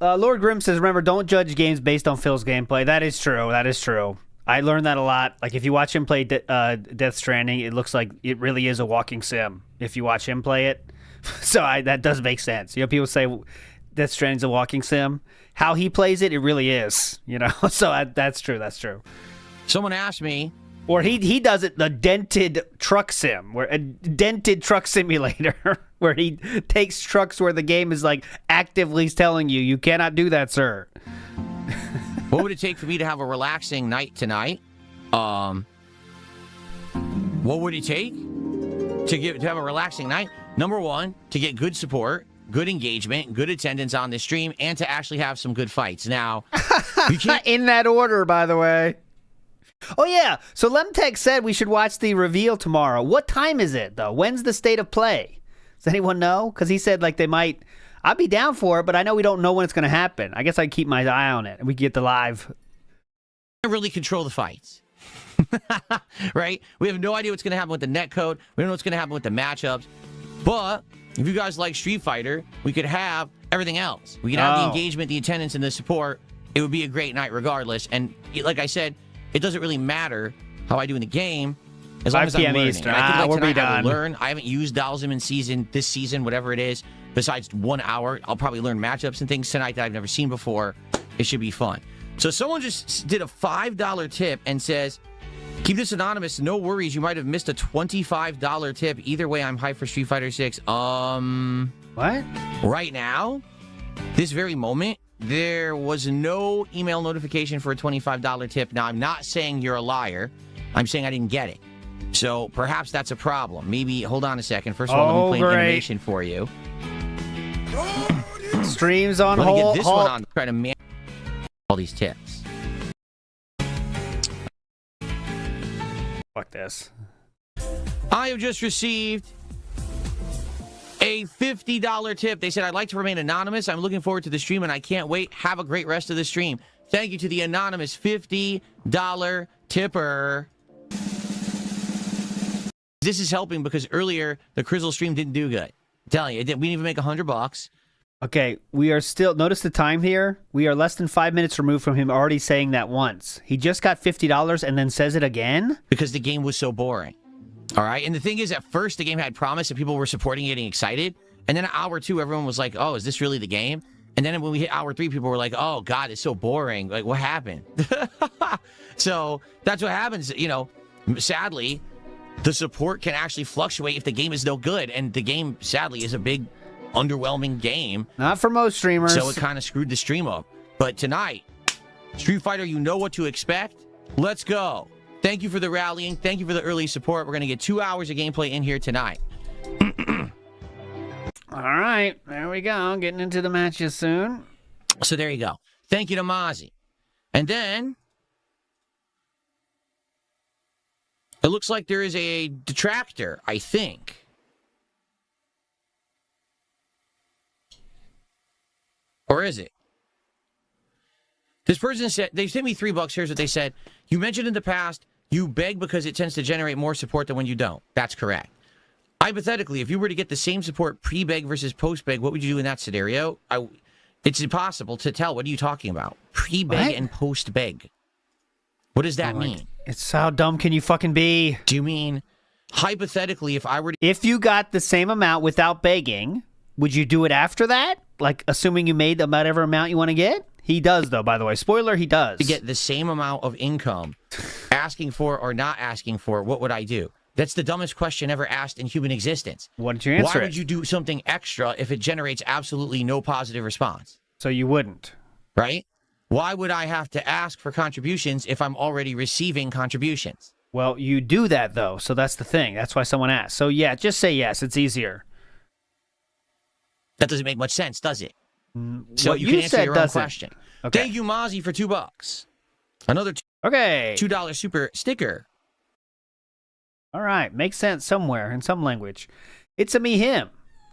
S2: Lord Grimm says, remember, don't judge games based on Phil's gameplay. That is true. That is true. I learned that a lot. Like, if you watch him play Death Stranding, it looks like it really is a walking sim if you watch him play it. So that does make sense. You know, people say Death Stranding's a walking sim. How he plays it, it really is. You know, so that's true. That's true.
S3: Someone asked me,
S2: or he does it the dented truck sim, where a dented truck simulator, where he takes trucks where the game is like actively telling you cannot do that, sir.
S3: What would it take for me to have a relaxing night tonight? What would it take to have a relaxing night? Number one, to get good support, good engagement, good attendance on the stream, and to actually have some good fights. Now, you can't...
S2: In that order, by the way. Oh, yeah. So Lemtech said we should watch the reveal tomorrow. What time is it, though? When's the state of play? Does anyone know? Because he said, like, they might... I'd be down for it, but I know we don't know when it's going to happen. I guess I'd keep my eye on it, and we get the live.
S3: I really control the fights. Right? We have no idea what's going to happen with the netcode. We don't know what's going to happen with the matchups. But if you guys like Street Fighter, we could have everything else. We could have the engagement, the attendance, and the support. It would be a great night regardless. And like I said, it doesn't really matter how I do in the game as long as I'm learning.
S2: Eastern.
S3: I will learn. I haven't used Dalsim this season, whatever it is. Besides 1 hour, I'll probably learn matchups and things tonight that I've never seen before. It should be fun. So someone just did a $5 tip and says, keep this anonymous. No worries. You might have missed a $25 tip. Either way, I'm hyped for Street Fighter 6.
S2: What?
S3: Right now, this very moment, there was no email notification for a $25 tip. Now, I'm not saying you're a liar. I'm saying I didn't get it. So perhaps that's a problem. Maybe, hold on a second. First of all, let me play an animation for you.
S2: Streams on hold.
S3: Let me get this one on. Try to manage all these tips.
S2: Fuck this.
S3: I have just received a $50 tip. They said, I'd like to remain anonymous. I'm looking forward to the stream, and I can't wait. Have a great rest of the stream. Thank you to the anonymous $50 tipper. This is helping because earlier, the Crizzle stream didn't do good. I'm telling you, we didn't even make $100.
S2: Okay, we are still... Notice the time here. We are less than 5 minutes removed from him already saying that once. He just got $50 and then says it again?
S3: Because the game was so boring. All right? And the thing is, at first, the game had promise and people were supporting it, getting excited. And then at hour 2, everyone was like, oh, is this really the game? And then when we hit hour 3, people were like, oh, God, it's so boring. Like, what happened? So that's what happens. You know, sadly, the support can actually fluctuate if the game is no good. And the game, sadly, is a big, underwhelming game.
S2: Not for most streamers.
S3: So it kind of screwed the stream up. But tonight, Street Fighter, you know what to expect. Let's go. Thank you for the rallying. Thank you for the early support. We're going to get 2 hours of gameplay in here tonight.
S2: All right. There we go. Getting into the matches soon.
S3: So there you go. Thank you to Mozzie. And then it looks like there is a detractor, I think. Or is it? This person said, they sent me $3. Here's what they said. You mentioned in the past, you beg because it tends to generate more support than when you don't. That's correct. Hypothetically, if you were to get the same support pre-beg versus post-beg, what would you do in that scenario? It's impossible to tell. What are you talking about? Pre-beg and post-beg. What does that mean?
S2: It's how dumb can you fucking be?
S3: Do you mean, hypothetically, if I were to...
S2: If you got the same amount without begging, would you do it after that? Like, assuming you made about every amount you want to get? He does, though, by the way. Spoiler, he does.
S3: To get the same amount of income, asking for or not asking for, what would I do? That's the dumbest question ever asked in human existence.
S2: What did you answer?
S3: Why would you do something extra if it generates absolutely no positive response?
S2: So you wouldn't.
S3: Right? Why would I have to ask for contributions if I'm already receiving contributions?
S2: Well, you do that, though, so that's the thing. That's why someone asked. So, yeah, just say yes. It's easier.
S3: That doesn't make much sense, does it? So you can answer your own question. Okay. Thank you, Mozzie, for $2. Another $2 super sticker.
S2: All right. Makes sense somewhere in some language. It's a me, him.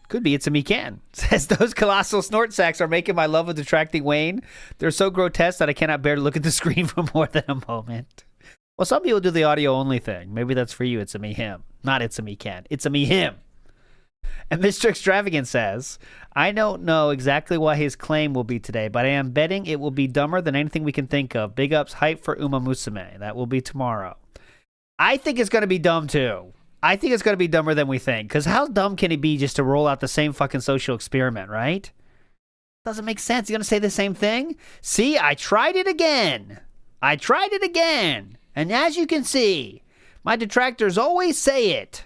S2: Could be it's a me, can. Says those colossal snort sacks are making my love of detracting wane. They're so grotesque that I cannot bear to look at the screen for more than a moment. Well, some people do the audio only thing. Maybe that's for you. It's a me, him. Not it's a me, can. It's a me, him. And Mr. Extravagant says, I don't know exactly what his claim will be today, but I am betting it will be dumber than anything we can think of. Big ups, hype for Uma Musume. That will be tomorrow. I think it's going to be dumb, too. I think it's going to be dumber than we think. Because how dumb can he be just to roll out the same fucking social experiment, right? Doesn't make sense. He's going to say the same thing? See, I tried it again. I tried it again. And as you can see, my detractors always say it.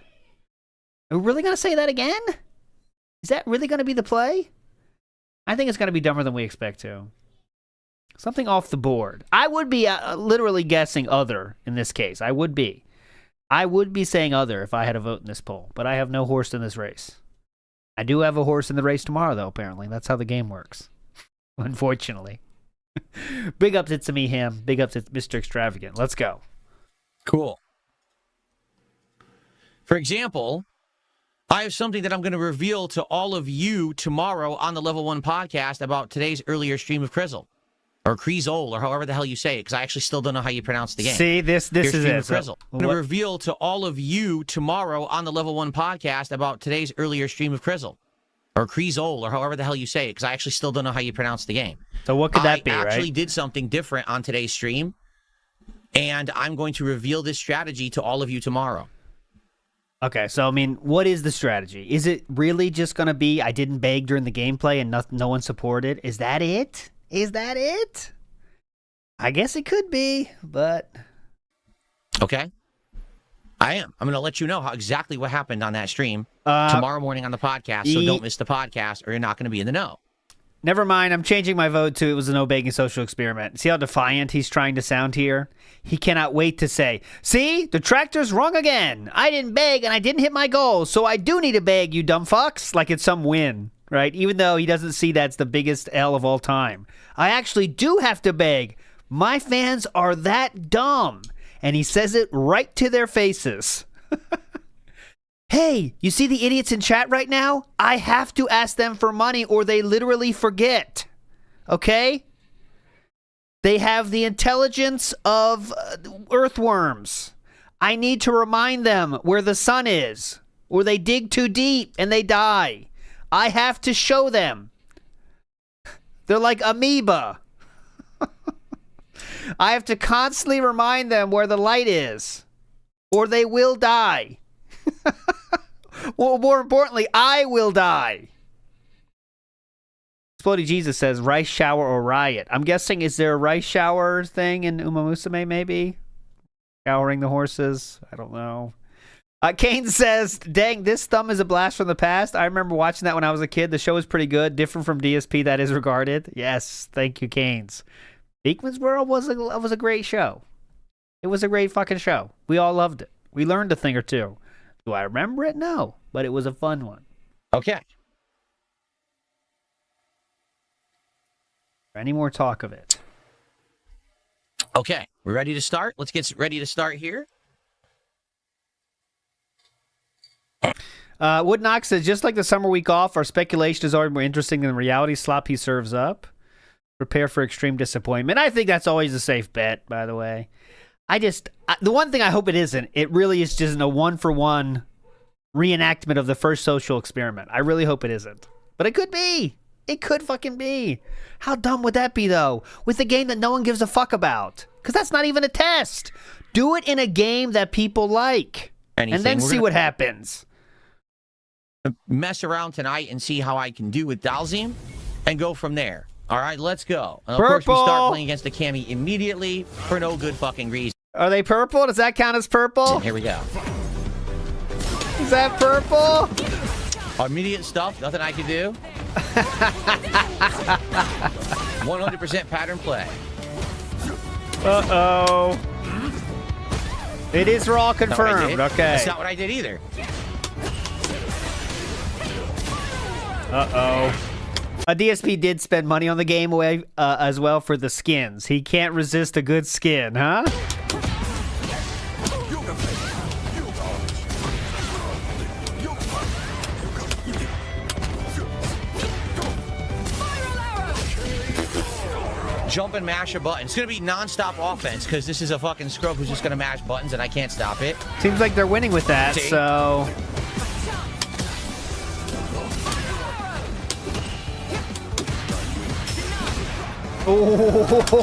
S2: Are we really going to say that again? Is that really going to be the play? I think it's going to be dumber than we expect to. Something off the board. I would be literally guessing other in this case. I would be. I would be saying other if I had a vote in this poll. But I have no horse in this race. I do have a horse in the race tomorrow, though, apparently. That's how the game works. Unfortunately. Big ups, it's me, him. Big ups, it's Mr. Extravagant. Let's go.
S3: Cool. For example, I have something that I'm going to reveal to all of you tomorrow on the Level 1 podcast about today's earlier stream of Crizzle. Or Crizzle, or however the hell you say it, because I actually still don't know how you pronounce the game.
S2: See, this is it.
S3: Crizzle. I'm going to reveal to all of you tomorrow on the Level 1 podcast about today's earlier stream of Crizzle. Or Crizzle, or however the hell you say it, because I actually still don't know how you pronounce the game.
S2: So what could that be, right?
S3: I actually did something different on today's stream, and I'm going to reveal this strategy to all of you tomorrow.
S2: Okay, so, I mean, what is the strategy? Is it really just going to be, I didn't beg during the gameplay and no one supported? Is that it? Is that it? I guess it could be, but...
S3: Okay. I am. I'm going to let you know exactly what happened on that stream tomorrow morning on the podcast, so don't miss the podcast or you're not going to be in the know.
S2: Never mind, I'm changing my vote to it was a no-begging social experiment. See how defiant he's trying to sound here? He cannot wait to say, see, detractors wrong again. I didn't beg and I didn't hit my goal, so I do need to beg, you dumb fucks. Like it's some win, right? Even though he doesn't see that's the biggest L of all time. I actually do have to beg. My fans are that dumb. And he says it right to their faces. Hey, you see the idiots in chat right now? I have to ask them for money or they literally forget. Okay? They have the intelligence of earthworms. I need to remind them where the sun is, or they dig too deep and they die. I have to show them. They're like amoeba. I have to constantly remind them where the light is, or they will die. Well, more importantly, I will die. Exploding Jesus says, rice shower or riot. I'm guessing, is there a rice shower thing in Uma Musume, maybe? Showering the horses? I don't know. Kane says, dang, this thumb is a blast from the past. I remember watching that when I was a kid. The show was pretty good. Different from DSP, that is regarded. Yes, thank you, Canes. Beekman's World was a great show. It was a great fucking show. We all loved it. We learned a thing or two. Do I remember it? No, but it was a fun one.
S3: Okay.
S2: Any more talk of it?
S3: Okay, we're ready to start. Let's get ready to start here.
S2: Wood Knox says, just like the summer week off, our speculation is already more interesting than the reality slop he serves up. Prepare for extreme disappointment. I think that's always a safe bet, by the way. The one thing I hope it isn't, it really is just a one-for-one reenactment of the first social experiment. I really hope it isn't. But it could be. It could fucking be. How dumb would that be, though? With a game that no one gives a fuck about. Because that's not even a test. Do it in a game that people like. And then see what happens.
S3: Mess around tonight and see how I can do with Dalzim and go from there. All right, let's go. And of course, we start playing against the Cammy immediately for no good fucking reason.
S2: Are they purple? Does that count as purple?
S3: Here we go.
S2: Is that purple?
S3: Immediate stuff, nothing I can do. 100% pattern play.
S2: Uh-oh. It is raw confirmed. Okay.
S3: That's not what I did either.
S2: Uh-oh. A DSP did spend money on the game away as well for the skins. He can't resist a good skin, huh?
S3: Jump and mash a button. It's going to be non-stop offense because this is a fucking scrub who's just going to mash buttons and I can't stop it.
S2: Seems like they're winning with that, so...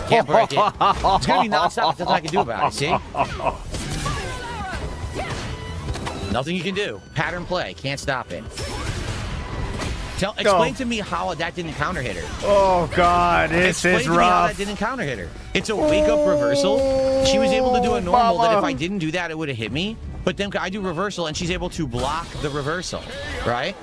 S3: Can't break it. It's going to be non-stop. There's nothing I can do about it, see? Nothing you can do. Pattern play. Can't stop it. Explain to me how that didn't counter hit her.
S2: Oh, God. This is rough. Explain to me how that
S3: didn't counter hit her. It's a wake-up reversal. She was able to do a normal that if I didn't do that, it would have hit me. But then I do reversal, and she's able to block the reversal, right?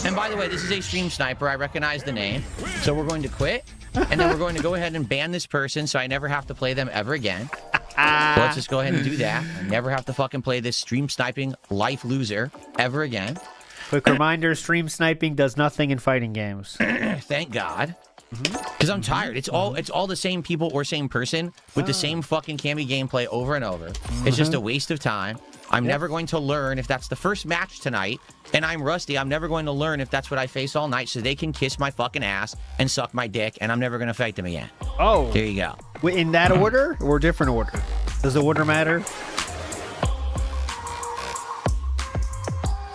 S3: And by the way, this is a stream sniper. I recognize the name. So we're going to quit, and then we're going to go ahead and ban this person so I never have to play them ever again. So let's just go ahead and do that. I never have to fucking play this stream sniping life loser ever again.
S2: Quick reminder, stream sniping does nothing in fighting games.
S3: Thank God. Because I'm tired. It's all the same people or same person with the same fucking Cammy gameplay over and over. It's just a waste of time. I'm never going to learn if that's the first match tonight, and I'm rusty. I'm never going to learn if that's what I face all night so they can kiss my fucking ass and suck my dick, and I'm never going to fight them again.
S2: Oh.
S3: There you go.
S2: Wait, in that order or different order? Does the order matter?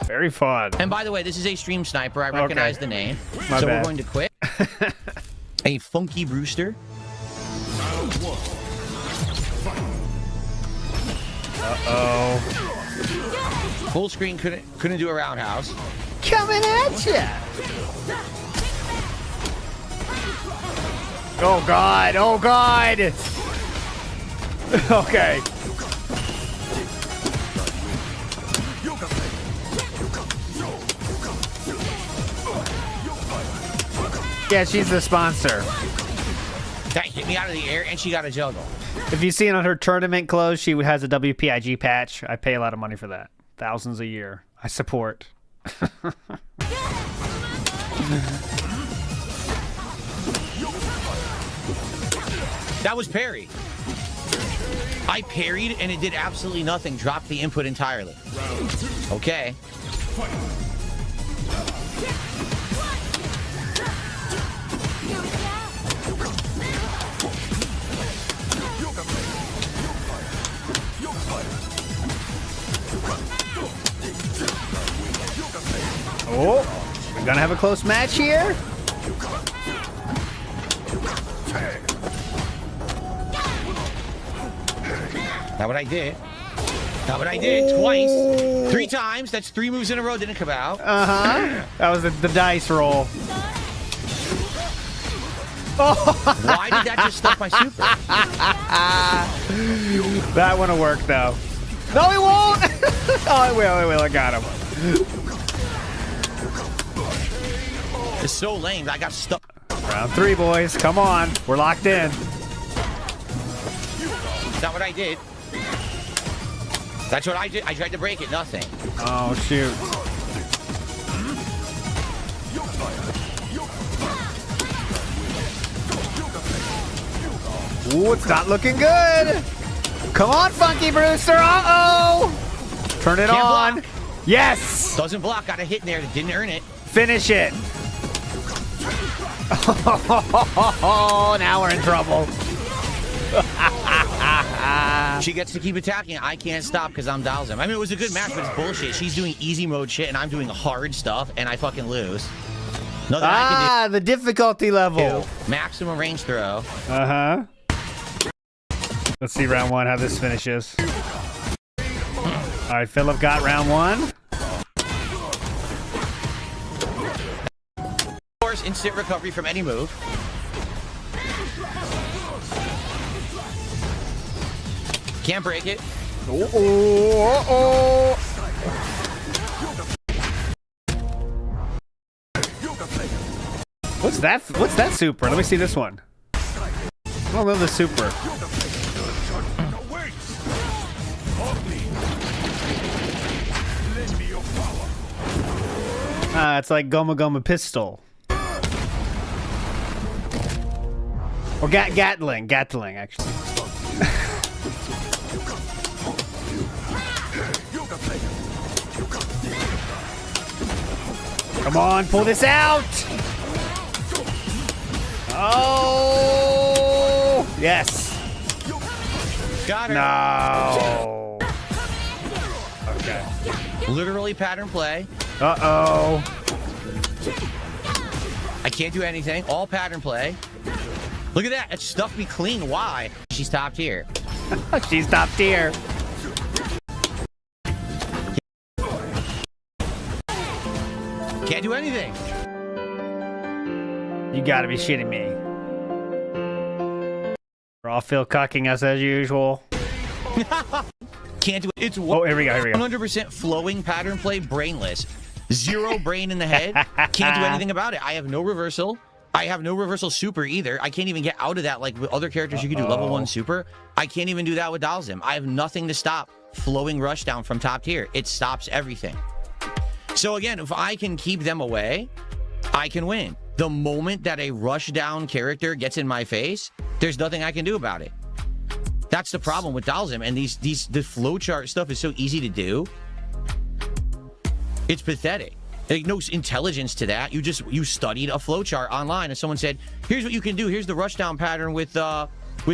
S2: Very fun.
S3: And by the way, this is a stream sniper. I recognize the name.
S2: My bad.
S3: We're going to quit. A funky Brewster.
S2: Uh-oh.
S3: Full screen couldn't do a roundhouse.
S2: Coming at ya. Oh, God. Oh, God. Okay. Yeah, she's the sponsor.
S3: That hit me out of the air, and she got a juggle.
S2: If you see on her tournament clothes, she has a WPIG patch. I pay a lot of money for that. Thousands a year. I support.
S3: That was parry. I parried, and it did absolutely nothing. Dropped the input entirely. Okay.
S2: Oh, we're gonna have a close match here.
S3: Not what I did. Not what I did. Twice. 3 times. That's 3 moves in a row. Didn't come out.
S2: Uh-huh. That was the dice roll.
S3: Why did that just stop my super?
S2: That wouldn't work, though. No, it won't! Oh, it will. I got him.
S3: It's so lame. I got stuck.
S2: Round 3, boys. Come on. We're locked in.
S3: Not what I did. That's what I did. I tried to break it. Nothing.
S2: Oh, shoot. Ooh, it's not looking good. Come on, Funky Brewster. Uh-oh. Turn it on.
S3: Block.
S2: Yes.
S3: Doesn't block. Got a hit in there that didn't earn it.
S2: Finish it. Oh, now we're in trouble.
S3: She gets to keep attacking. I can't stop because I'm Dalsim. I mean, it was a good match, but it's bullshit. She's doing easy mode shit, and I'm doing hard stuff, and I fucking lose. Nothing I can do.
S2: The difficulty level.
S3: Maximum range throw.
S2: Uh-huh. Let's see round 1, how this finishes. All right, Philip got round 1.
S3: Of course, instant recovery from any move. Can't break it.
S2: What's that super? Let me see this one. I don't know the super. It's like Goma Goma Pistol. Or Gatling, actually. Come on, pull this out! Oh! Yes!
S3: Got her.
S2: No! Okay.
S3: Literally pattern play.
S2: Uh-oh.
S3: I can't do anything. All pattern play. Look at that. It stuffed me clean. Why? She's top tier.
S2: She's top tier.
S3: Can't do anything.
S2: You gotta be shitting me. Raw Phil cucking us as usual.
S3: Can't do it. It's
S2: oh, here we go.
S3: 100% flowing pattern play, brainless. 0 brain in the head. Can't do anything about it. I have no reversal. I have no reversal super either. I can't even get out of that like with other characters. You can do level 1 super. I can't even do that with Dalsim. I have nothing to stop flowing rush down from top tier. It stops everything. So again, if I can keep them away, I can win. The moment that a rush down character gets in my face, there's nothing I can do about it. That's the problem with Dalsim, and the flowchart stuff is so easy to do. It's pathetic. Like, no intelligence to that. You studied a flowchart online, and someone said, "Here's what you can do. Here's the rush down pattern with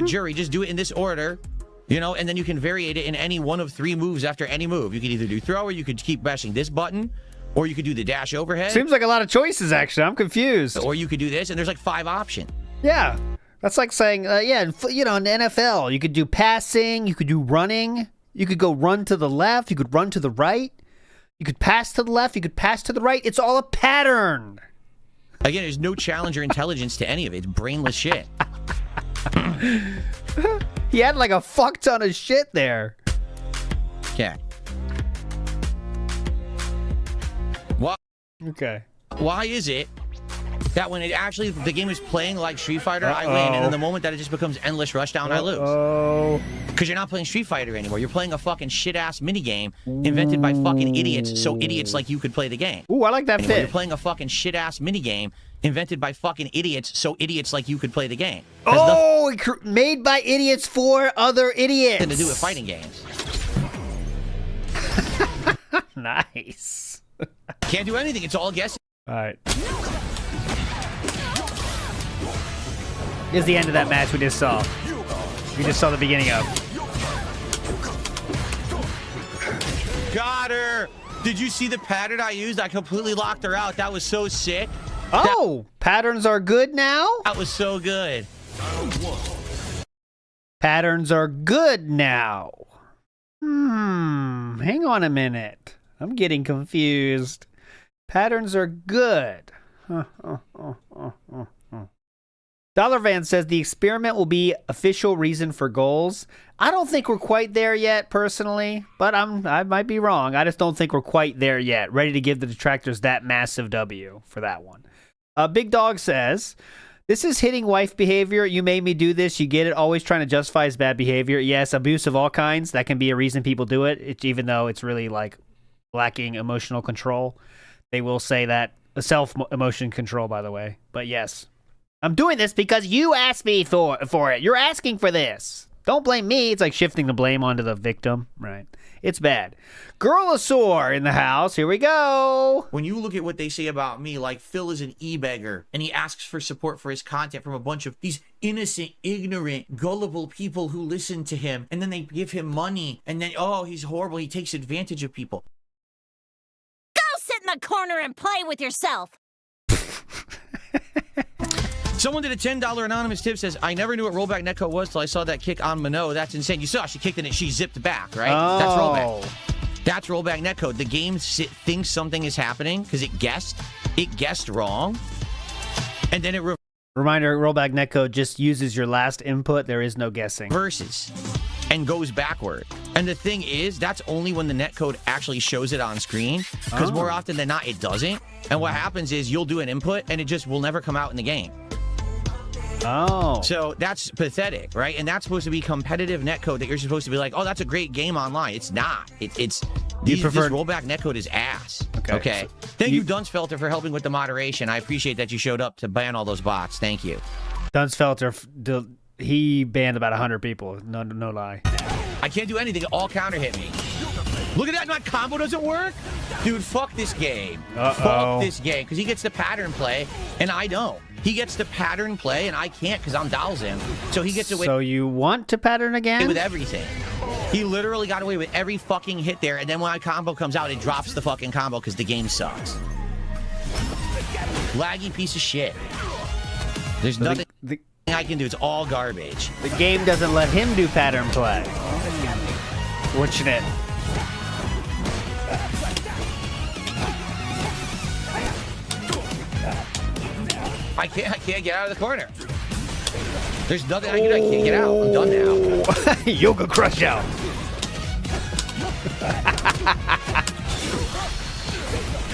S3: Jury. Just do it in this order, you know, and then you can variate it in any one of 3 moves after any move. You could either do throw, or you could keep bashing this button, or you could do the dash overhead.
S2: Seems like a lot of choices, actually. I'm confused.
S3: Or you could do this, and there's like 5 options.
S2: Yeah. That's like saying, you know, in the NFL, you could do passing, you could do running, you could go run to the left, you could run to the right, you could pass to the left, you could pass to the right. It's all a pattern.
S3: Again, there's no challenge or intelligence to any of it. It's brainless shit.
S2: He had like a fuck ton of shit there.
S3: Yeah. What?
S2: Okay.
S3: Why is it that when it actually the game is playing like Street Fighter, I win, and then the moment that it just becomes endless rushdown, I lose. Because you're not playing Street Fighter anymore. You're playing a fucking shit-ass minigame invented by fucking idiots, so idiots like you could play the game.
S2: Ooh, I like that fit.
S3: You're playing a fucking shit-ass minigame invented by fucking idiots, so idiots like you could play the game.
S2: Made by idiots for other idiots.
S3: Nothing to do with fighting games.
S2: Nice.
S3: Can't do anything. It's all guessing.
S2: All right. Here's the end of that match we just saw. We just saw the beginning of.
S3: Got her. Did you see the pattern I used? I completely locked her out. That was so sick.
S2: Oh, patterns are good now?
S3: That was so good.
S2: Patterns are good now. Hang on a minute. I'm getting confused. Patterns are good. Dollar Van says the experiment will be official reason for goals. I don't think we're quite there yet, personally, but I might be wrong. I just don't think we're quite there yet. Ready to give the detractors that massive W for that one. Big Dog says, this is hitting wife behavior. You made me do this. You get it. Always trying to justify his bad behavior. Yes, abuse of all kinds. That can be a reason people do it. Even though it's really like lacking emotional control. They will say that self-emotion control, by the way. But yes. I'm doing this because you asked me for it. You're asking for this. Don't blame me. It's like shifting the blame onto the victim. Right. It's bad. Girlosaur in the house. Here we go.
S3: When you look at what they say about me, like Phil is an e-beggar, and he asks for support for his content from a bunch of these innocent, ignorant, gullible people who listen to him, and then they give him money, and then, oh, he's horrible. He takes advantage of people.
S7: Go sit in the corner and play with yourself.
S3: Someone did a $10 anonymous tip, says, I never knew what rollback netcode was till I saw that kick on Minot. That's insane. You saw she kicked in it, she zipped back, right?
S2: Oh.
S3: That's rollback. That's rollback netcode. The game thinks something is happening because it guessed wrong, and then it
S2: Reminder, rollback netcode just uses your last input. There is no guessing.
S3: Reverses and goes backward. And the thing is, that's only when the netcode actually shows it on screen, because more often than not, it doesn't. And what happens is you'll do an input, and it just will never come out in the game.
S2: Oh.
S3: So that's pathetic, right? And that's supposed to be competitive netcode that you're supposed to be like, oh, that's a great game online. It's not. This rollback netcode is ass. Okay. Thank you, Dunsfelter, for helping with the moderation. I appreciate that you showed up to ban all those bots. Thank you.
S2: Dunsfelter, he banned about 100 people. No lie.
S3: I can't do anything. All counter hit me. Look at that. My combo doesn't work. Dude, fuck this game. Fuck this game. Because he gets the pattern play, and I don't. He gets the pattern play, and I can't because I'm Dalzim. So he gets away.
S2: So you want to pattern again?
S3: With everything. He literally got away with every fucking hit there, and then when my combo comes out, it drops the fucking combo because the game sucks. Laggy piece of shit. There's nothing I can do. It's all garbage.
S2: The game doesn't let him do pattern play. Fortunate.
S3: I can't get out of the corner. There's nothing I can do. I can't get out. I'm done now.
S2: Yoga crush out.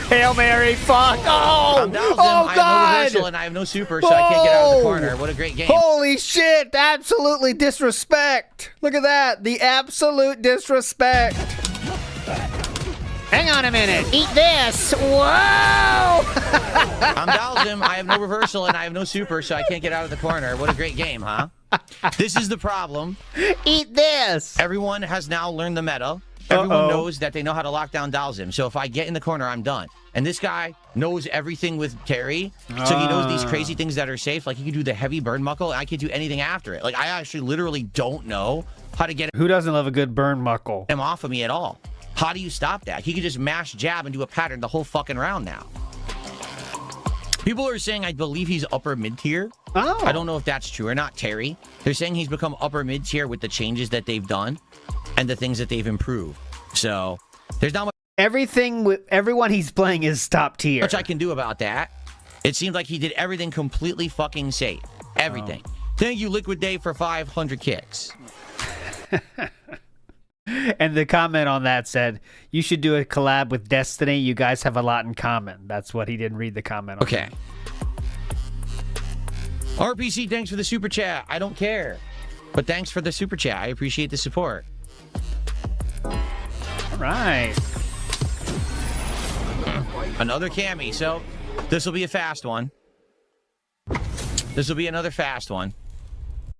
S2: Hail Mary, fuck. Oh,
S3: I'm down.
S2: Oh,
S3: I
S2: God.
S3: have no reversal and I have no super, so I can't get out of the corner. What a great game.
S2: Holy shit, absolutely disrespect. Look at that. The absolute disrespect. Hang on a minute. Eat this. Whoa!
S3: I'm Dalzim. I have no reversal and I have no super, so I can't get out of the corner. What a great game, huh? This is the problem.
S2: Eat this.
S3: Everyone has now learned the meta. Everyone knows that they know how to lock down Dalzim. So if I get in the corner, I'm done. And this guy knows everything with Terry. So he knows these crazy things that are safe. Like he can do the heavy burn muckle, and I can do anything after it. Like I actually literally don't know how to get
S2: Who doesn't love a good burn muckle?
S3: him off of me at all. How do you stop that? He can just mash jab and do a pattern the whole fucking round now. People are saying I believe he's upper mid-tier.
S2: Oh.
S3: I don't know if that's true or not, Terry. They're saying he's become upper mid-tier with the changes that they've done and the things that they've improved. So there's not much
S2: everyone he's playing is top tier.
S3: I can do about that. It seems like he did everything completely fucking safe. Everything. Thank you, Liquid Dave, for 500 kicks.
S2: And the comment on that said, you should do a collab with Destiny. You guys have a lot in common. That's what he didn't read the comment on.
S3: Okay. RPC, thanks for the super chat. I don't care. But thanks for the super chat. I appreciate the support.
S2: All right.
S3: Another Cammy. So this will be a fast one. This will be another fast one.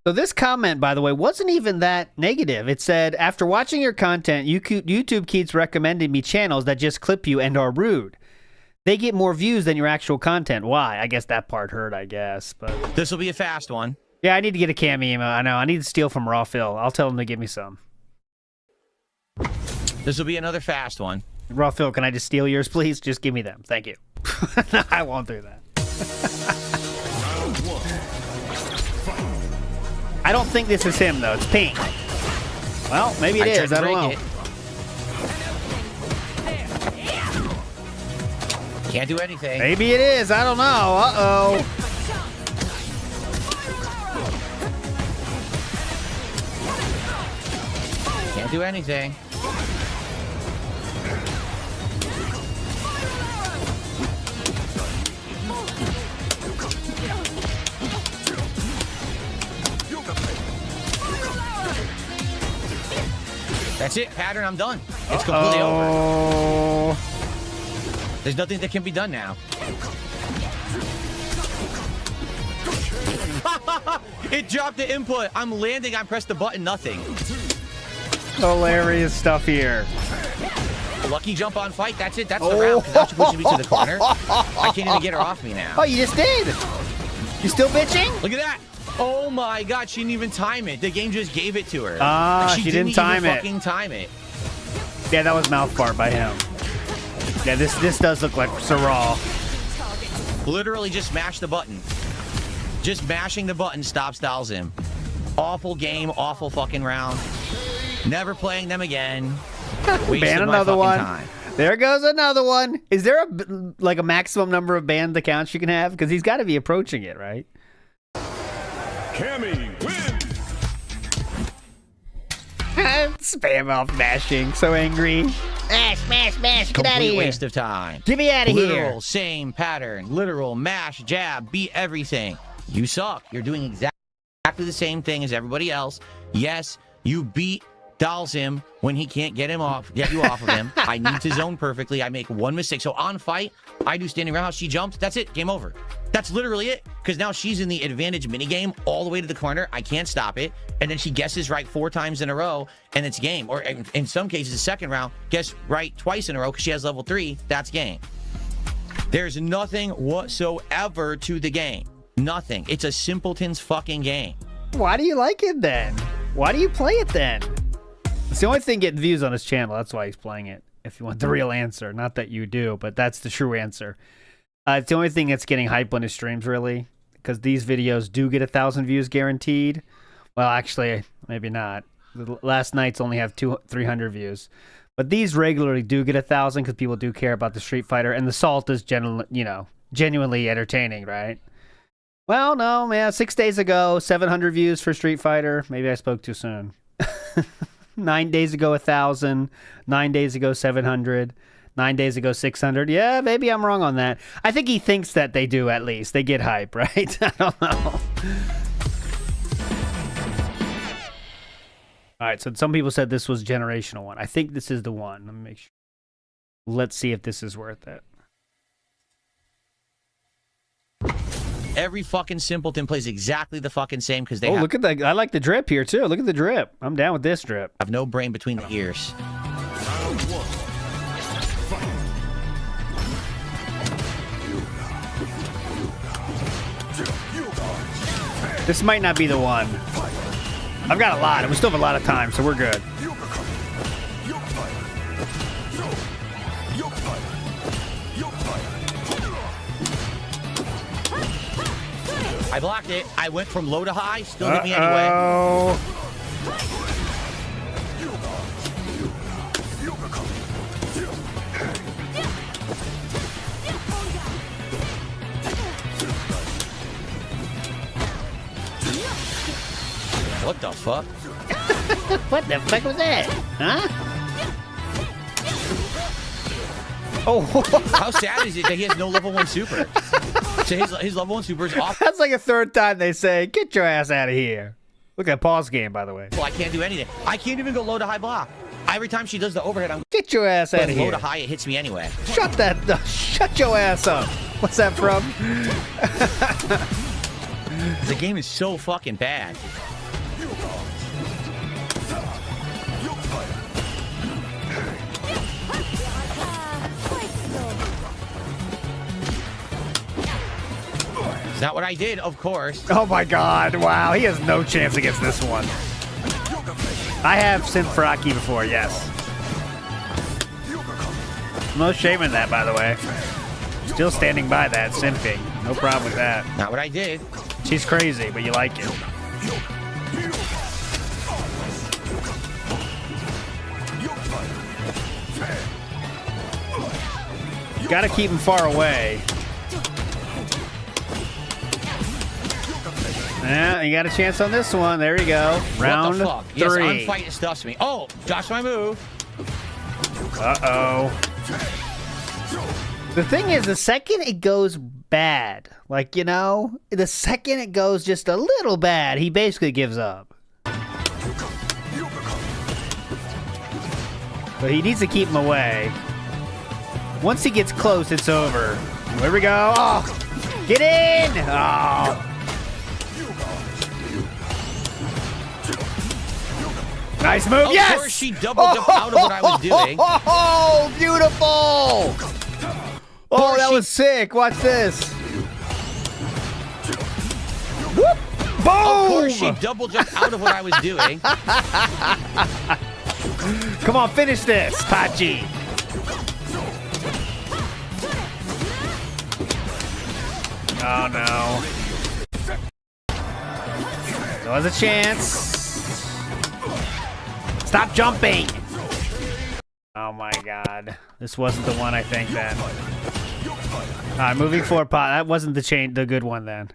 S2: So this comment, by the way, wasn't even that negative. It said, after watching your content, YouTube keeps recommending me channels that just clip you and are rude. They get more views than your actual content. Why? I guess that part hurt, I guess. But
S3: this will be a fast one.
S2: Yeah, I need to get a Cammy email. I know. I need to steal from Raw Phil. I'll tell him to give me some.
S3: This will be another fast one.
S2: Raw Phil, can I just steal yours, please? Just give me them. Thank you. No, I won't do that. I don't think this is him, though. It's pink. Well, maybe it is. I don't know.
S3: Can't do anything.
S2: Maybe it is. I don't know. Uh-oh.
S3: Can't do anything. That's it, pattern. I'm done. It's completely over. There's nothing that can be done now. It dropped the input. I'm landing. I pressed the button. Nothing.
S2: Hilarious stuff here.
S3: Lucky jump on fight. That's it. That's the round. Now she pushes me to the corner. I can't even get her off me now.
S2: Oh, you just did. You still bitching?
S3: Look at that. Oh my God, she didn't even time it. The game just gave it to her.
S2: She didn't time it.
S3: Fucking time it.
S2: Yeah, that was mouth fart by him. Yeah, this does look like Sarah.
S3: Literally just mash the button. Just mashing the button stop styles him. Awful game, awful fucking round. Never playing them again.
S2: Ban another one. Time. There goes another one. Is there a maximum number of banned accounts you can have? Because he's got to be approaching it, right?
S8: Cammy wins.
S2: Spam off mashing. So angry.
S7: Mash, mash, mash. Get out of here.
S3: Complete waste of time.
S2: Get me out of here.
S3: Literal, same pattern. Literal, mash, jab, beat everything. You suck. You're doing exactly the same thing as everybody else. Yes, you beat Dolls him when he can't get you off of him. I need to zone perfectly. I make one mistake. So on fight, I do standing roundhouse. She jumps. That's it. Game over. That's literally it. Because now she's in the advantage minigame all the way to the corner. I can't stop it. And then she guesses right 4 times in a row, and it's game. Or in some cases, the second round, guess right twice in a row because she has level 3. That's game. There's nothing whatsoever to the game. Nothing. It's a simpleton's fucking game.
S2: Why do you like it then? Why do you play it then? It's the only thing getting views on his channel. That's why he's playing it. If you want the real answer. Not that you do, but that's the true answer. It's the only thing that's getting hype on his streams, really. Because these videos do get 1,000 views guaranteed. Well, actually, maybe not. The last night's only have 300 views. But these regularly do get 1,000 because people do care about the Street Fighter. And the Salt is genuinely entertaining, right? Well, no, man. 6 days ago, 700 views for Street Fighter. Maybe I spoke too soon. 9 days ago, 1,000. 9 days ago, 700. 9 days ago, 600. Yeah, maybe I'm wrong on that. I think he thinks that they do, at least. They get hype, right? I don't know. All right, so some people said this was generational one. I think this is the one. Let me make sure. Let's see if this is worth it.
S3: Every fucking simpleton plays exactly the fucking same because they
S2: look at that. I like the drip here, too. Look at the drip. I'm down with this drip.
S3: Have no brain between the ears.
S2: This might not be the one. I've got a lot, and we still have a lot of time, so we're good.
S3: I blocked it. I went from low to high. Still hit me anyway. What the fuck?
S7: What the fuck was that? Huh?
S2: Oh.
S3: How sad is it that he has no level 1 super? So his level 1 super is off.
S2: That's like a third time they say, get your ass out of here. Look at Paul's game, by the way.
S3: Well, I can't do anything. I can't even go low to high block. Every time she does the overhead, I'm
S2: get your ass out of here.
S3: Low to high, it hits me anyway.
S2: Shut your ass up. What's that from?
S3: The game is so fucking bad. Is that what I did? Of course.
S2: Oh my god, wow. He has no chance against this one. I have simped for Aki before, yes. No shame in that, by the way. Still standing by that, simping. No problem with that.
S3: Not what I did.
S2: She's crazy, but you like it. You gotta keep him far away. Yeah, you got a chance on this one. There you go. Round 3.
S3: Yes, unfight stuffs me. Oh, Josh, my move.
S2: Uh-oh. The thing is, the second it goes bad, like, you know, the second it goes just a little bad, he basically gives up. But he needs to keep him away. Once he gets close, it's over. Here we go. Oh, get in. Oh. Nice move, yes!
S3: Of course she double jumped out of what I was doing.
S2: Oh, beautiful! Oh, that was sick. Watch this. Whoop! Boom!
S3: Of course she double jumped out of what I was doing.
S2: Come on, finish this, Pachi. Oh, no. There was a chance. Stop jumping! Oh my god. This wasn't the one, I think, then. Alright, moving forward, pot. That wasn't the good one, then.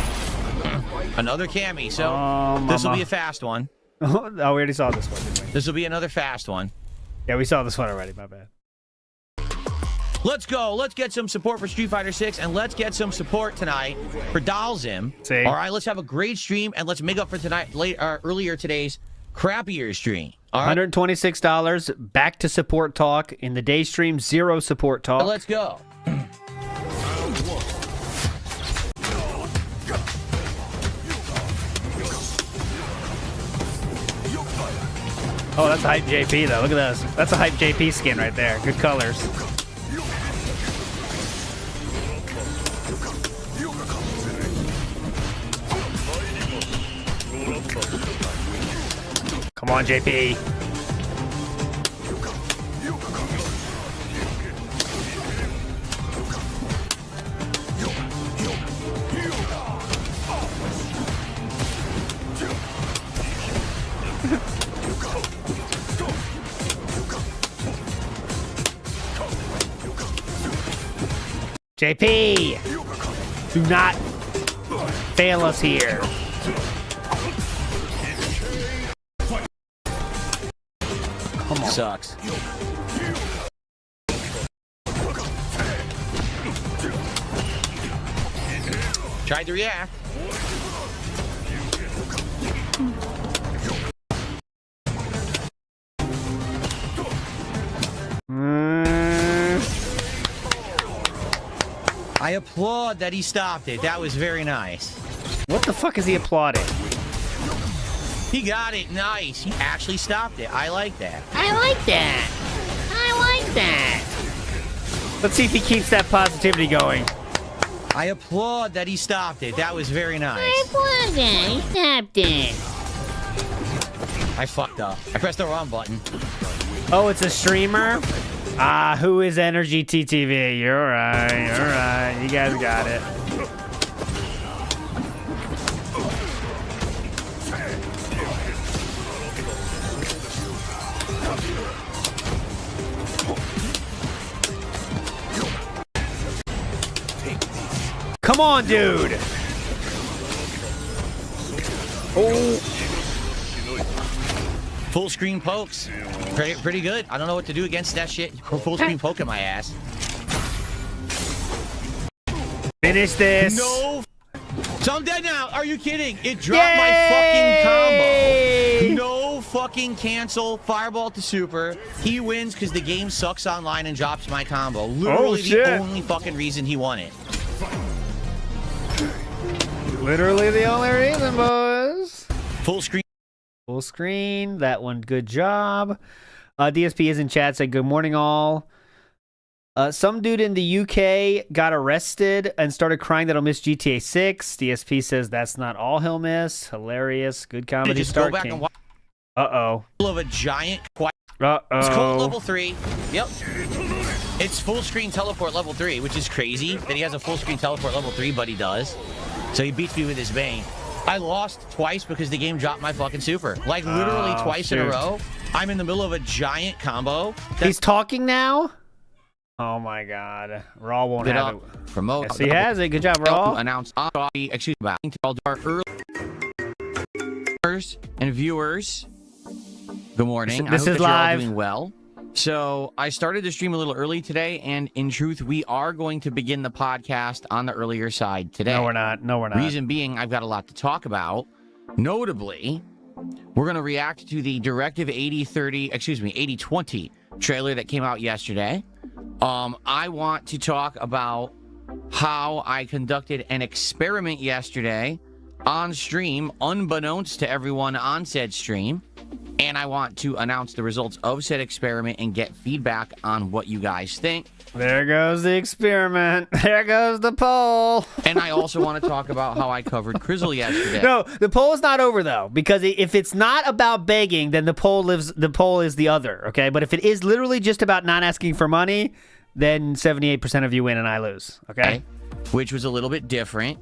S3: Another Cammy, so this will be a fast one.
S2: Oh, we already saw this one, didn't we?
S3: This will be another fast one.
S2: Yeah, we saw this one already, my bad.
S3: Let's go. Let's get some support for Street Fighter 6, and let's get some support tonight for Dalzim.
S2: See?
S3: All right, let's have a great stream, and let's make up for tonight, earlier today's crappier stream. All right?
S2: $126, back to support talk. In the day stream, 0 support talk.
S3: Let's go.
S2: Oh, that's a hype JP, though. Look at this. That's a hype JP skin right there. Good colors. Come on, JP. JP! Do not fail us here. Come on.
S3: Sucks. Tried to react. I applaud that he stopped it. That was very nice.
S2: What the fuck is he applauding?
S3: He got it. Nice. He actually stopped it. I like that.
S7: I like that. I like that.
S2: Let's see if he keeps that positivity going.
S3: I applaud that he stopped it. That was very nice.
S7: I applaud that. He stopped it.
S3: I fucked up. I pressed the wrong button.
S2: Oh, it's a streamer? Who is Energy TTV? You're right. You're right. You guys got it. Come on, dude.
S3: Oh. Full screen pokes. Pretty good. I don't know what to do against that shit. Full screen poke in my ass.
S2: Finish this.
S3: No. So I'm dead now. Are you kidding? It dropped my fucking combo. No fucking cancel. Fireball to super. He wins because the game sucks online and drops my combo. Literally the only fucking reason he won it.
S2: Literally the only reason, boys.
S3: Full screen.
S2: Full screen. That one, good job. DSP is in chat. Said, good morning, all. Some dude in the UK got arrested and started crying that he'll miss GTA 6. DSP says that's not all he'll miss. Hilarious. Good comedy start, King. Uh-oh.
S3: Of a giant.
S2: Uh-oh.
S3: It's Colt level 3. Yep. It's full screen teleport level 3, which is crazy that he has a full screen teleport level 3, but he does. So he beats me with his Bane. I lost twice because the game dropped my fucking super. Like literally twice in a row. I'm in the middle of a giant combo.
S2: He's talking now? Oh my God. Raw won't have it.
S3: Promote.
S2: Yes, he has it. Good job, Raw.
S3: Announced excuse me, all our early and viewers. Good morning.
S2: This is
S3: I hope that you're
S2: live.
S3: all doing well. So I started the stream a little early today, and in truth, we are going to begin the podcast on the earlier side today.
S2: No, we're not. No, we're not.
S3: Reason being, I've got a lot to talk about. Notably, we're going to react to the Directive 8020 trailer that came out yesterday. I want to talk about how I conducted an experiment yesterday on stream, unbeknownst to everyone on said stream. And I want to announce the results of said experiment and get feedback on what you guys think.
S2: There goes the experiment. There goes the poll.
S3: And I also want to talk about how I covered Crizzle yesterday.
S2: No, the poll is not over though, because if it's not about begging, then the poll is the other. Okay, but if it is literally just about not asking for money, then 78% of you win and I lose. Okay,
S3: which was a little bit different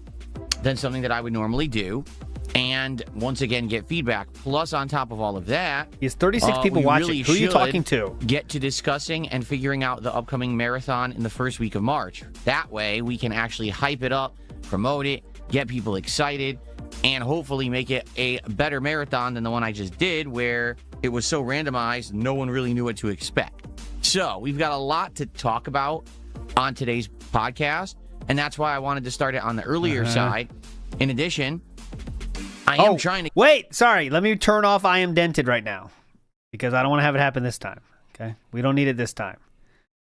S3: than something that I would normally do. And once again, get feedback. Plus, on top of all of that,
S2: there's 36 people watching.
S3: Really,
S2: who are you talking to?
S3: Get to discussing and figuring out the upcoming marathon in the first week of March. That way, we can actually hype it up, promote it, get people excited, and hopefully make it a better marathon than the one I just did, where it was so randomized, no one really knew what to expect. So, we've got a lot to talk about on today's podcast, and that's why I wanted to start it on the earlier side. In addition, I am trying to...
S2: Wait, sorry. Let me turn off I Am Dented right now, because I don't want to have it happen this time. Okay? We don't need it this time.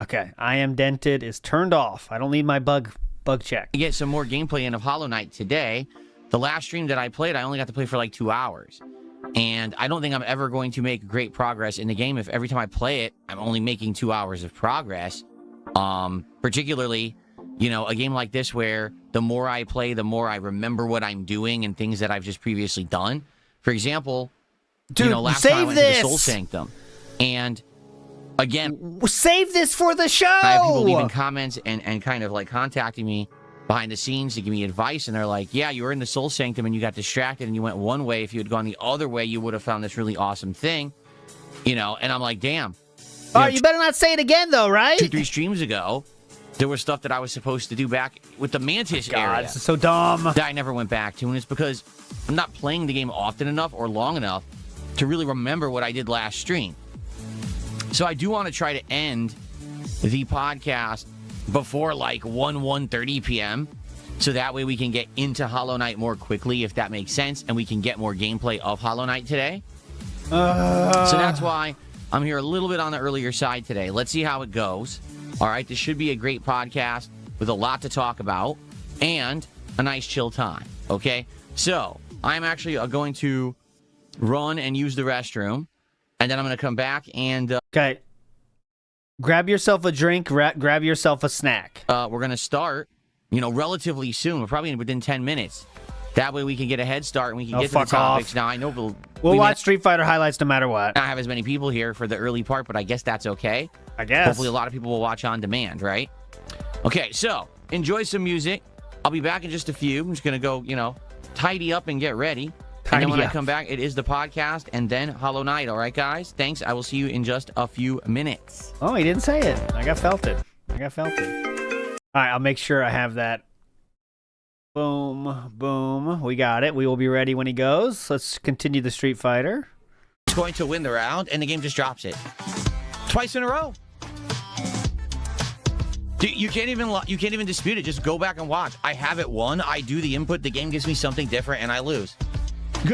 S2: Okay. I Am Dented is turned off. I don't need my bug check.
S3: Get some more gameplay in of Hollow Knight today. The last stream that I played, I only got to play for like 2 hours. And I don't think I'm ever going to make great progress in the game if every time I play it, I'm only making 2 hours of progress. Particularly... You know, a game like this where the more I play, the more I remember what I'm doing and things that I've just previously done. For example,
S2: dude,
S3: last time I went to the Soul Sanctum. And again...
S2: Save this for the show!
S3: I have people leaving comments and kind of like contacting me behind the scenes to give me advice. And they're like, yeah, you were in the Soul Sanctum and you got distracted and you went one way. If you had gone the other way, you would have found this really awesome thing. You know, and I'm like, damn.
S2: All right, you better not say it again, though, right?
S3: 2-3 streams ago... There was stuff that I was supposed to do back with the Mantis area.
S2: This is so dumb.
S3: That I never went back to, and it's because I'm not playing the game often enough or long enough to really remember what I did last stream. So I do want to try to end the podcast before like 1:30 p.m. So that way we can get into Hollow Knight more quickly, if that makes sense, and we can get more gameplay of Hollow Knight today. So that's why I'm here a little bit on the earlier side today. Let's see how it goes. All right, this should be a great podcast with a lot to talk about and a nice chill time, okay? So, I'm actually going to run and use the restroom, and then I'm going to come back and...
S2: Okay. Grab yourself a drink, grab yourself a snack.
S3: We're going to start, you know, relatively soon. We're probably within 10 minutes. That way we can get a head start and we can get to the topics. Now, I know
S2: we'll watch Street Fighter highlights no matter what.
S3: I don't have as many people here for the early part, but I guess that's okay.
S2: I guess.
S3: Hopefully a lot of people will watch on demand, right? Okay, so enjoy some music. I'll be back in just a few. I'm just going to go, you know, tidy up and get ready. And then when I come back, it is the podcast and then Hollow Knight. All right, guys? Thanks. I will see you in just a few minutes.
S2: Oh, he didn't say it. I got felt it. All right, I'll make sure I have that. Boom, boom. We got it. We will be ready when he goes. Let's continue the Street Fighter.
S3: He's going to win the round, and the game just drops it. Twice in a row. You can't even dispute it. Just go back and watch. I have it won. I do the input. The game gives me something different, and I lose.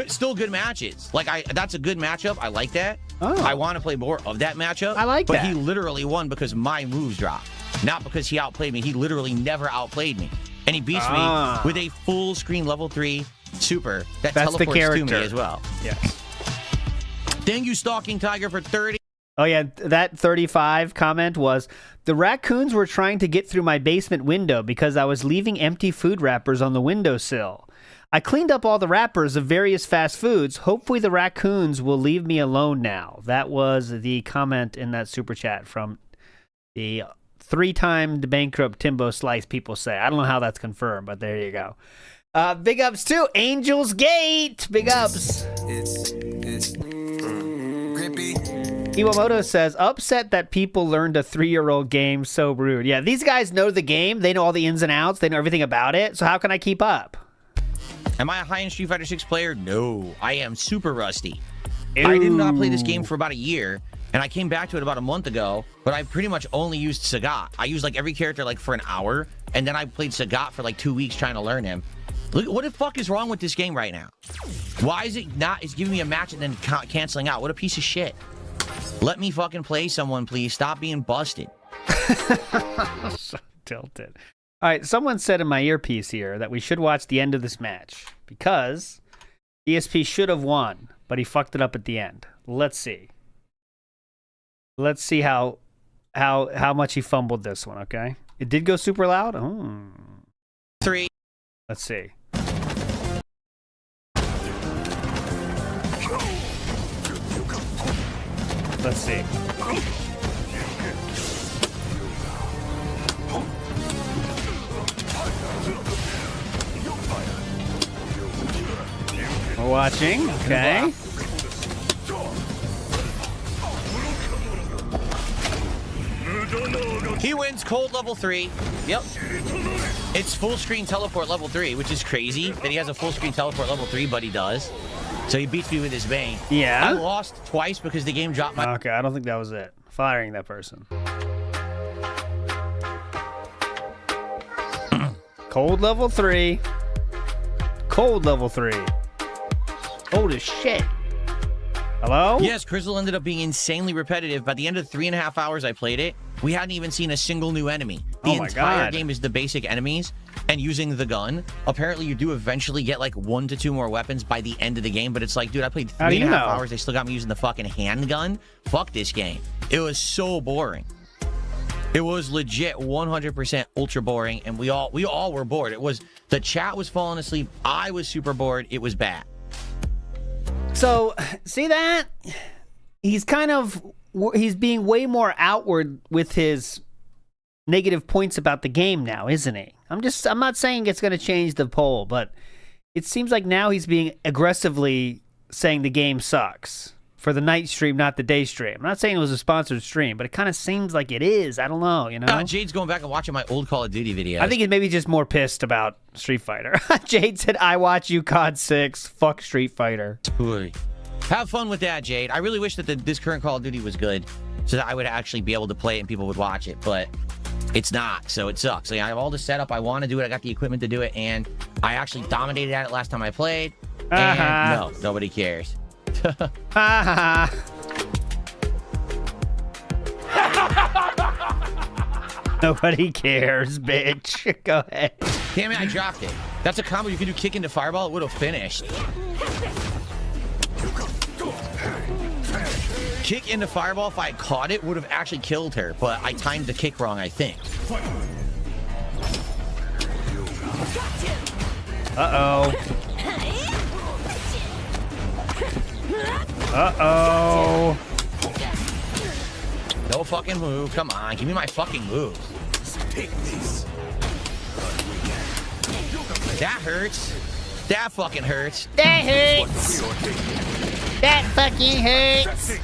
S3: Still good matches. Like that's a good matchup. I like that. Oh. I want to play more of that matchup.
S2: I like
S3: that.
S2: But
S3: he literally won because my moves dropped, not because he outplayed me. He literally never outplayed me, and he beats me with a full screen level 3 super that teleports to me as well.
S2: Yes.
S3: Thank you, Stalking Tiger, for 30.
S2: Oh, yeah, that 35 comment was, the raccoons were trying to get through my basement window because I was leaving empty food wrappers on the windowsill. I cleaned up all the wrappers of various fast foods. Hopefully the raccoons will leave me alone now. That was the comment in that super chat from the 3-time bankrupt Timbo Slice, people say. I don't know how that's confirmed, but there you go. Big ups to Angel's Gate. Big ups.
S8: It's grippy.
S2: Iwamoto says, upset that people learned a 3-year-old game. So rude. Yeah, these guys know the game. They know all the ins and outs. They know everything about it. So how can I keep up?
S3: Am I a high-end Street Fighter 6 player? No. I am super rusty.
S2: Ew.
S3: I did not play this game for about a year, and I came back to it about a month ago, but I pretty much only used Sagat. I used like every character like for an hour, and then I played Sagat for like 2 weeks trying to learn him. Look, what the fuck is wrong with this game right now? Why is it not? It's giving me a match and then canceling out. What a piece of shit. Let me fucking play someone, please. Stop being busted.
S2: So tilted. All right, someone said in my earpiece here that we should watch the end of this match because ESP should have won, but he fucked it up at the end. Let's see. Let's see how much he fumbled this one, okay? It did go super loud?
S3: 3.
S2: Let's see. Let's see. We're watching. Okay.
S3: He wins cold level 3. Yep. It's full screen teleport level 3, which is crazy that he has a full screen teleport level 3, but he does. So he beats me with his Bane.
S2: Yeah.
S3: I lost twice because the game dropped my...
S2: Okay, I don't think that was it. Firing that person. Cold level 3. Cold level 3. Cold as shit. Hello?
S3: Yes, Crystal ended up being insanely repetitive. By the end of 3.5 hours I played it, we hadn't even seen a single new enemy. The entire game is the basic enemies and using the gun. Apparently, you do eventually get like 1 to 2 more weapons by the end of the game, but it's like, dude, I played 3.5 hours. They still got me using the fucking handgun. Fuck this game. It was so boring. It was legit 100% ultra boring, and we all were bored. It was, the chat was falling asleep. I was super bored. It was bad.
S2: So, see that? He's being way more outward with his negative points about the game now, isn't he? I'm not saying it's going to change the poll, but it seems like now he's being aggressively saying the game sucks for the night stream, not the day stream. I'm not saying it was a sponsored stream, but it kind of seems like it is. I don't know, you know?
S3: Jade's going back and watching my old Call of Duty videos.
S2: I think he's maybe just more pissed about Street Fighter. Jade said, I watch you COD 6. Fuck Street Fighter.
S3: Boy. Have fun with that, Jade. I really wish that this current Call of Duty was good so that I would actually be able to play it and people would watch it, but it's not, so it sucks. Like, I have all the setup. I want to do it. I got the equipment to do it, and I actually dominated at it last time I played, and no, nobody cares.
S2: Nobody cares, bitch. Go ahead.
S3: Damn it, I dropped it. That's a combo you can do. Kick into Fireball. It would have finished. Kick into Fireball, if I had caught it, would have actually killed her, but I timed the kick wrong, I think.
S2: Uh-oh. Uh-oh.
S3: No fucking move. Come on, give me my fucking moves. That hurts. That fucking hurts.
S7: That hurts. That fucking hurts.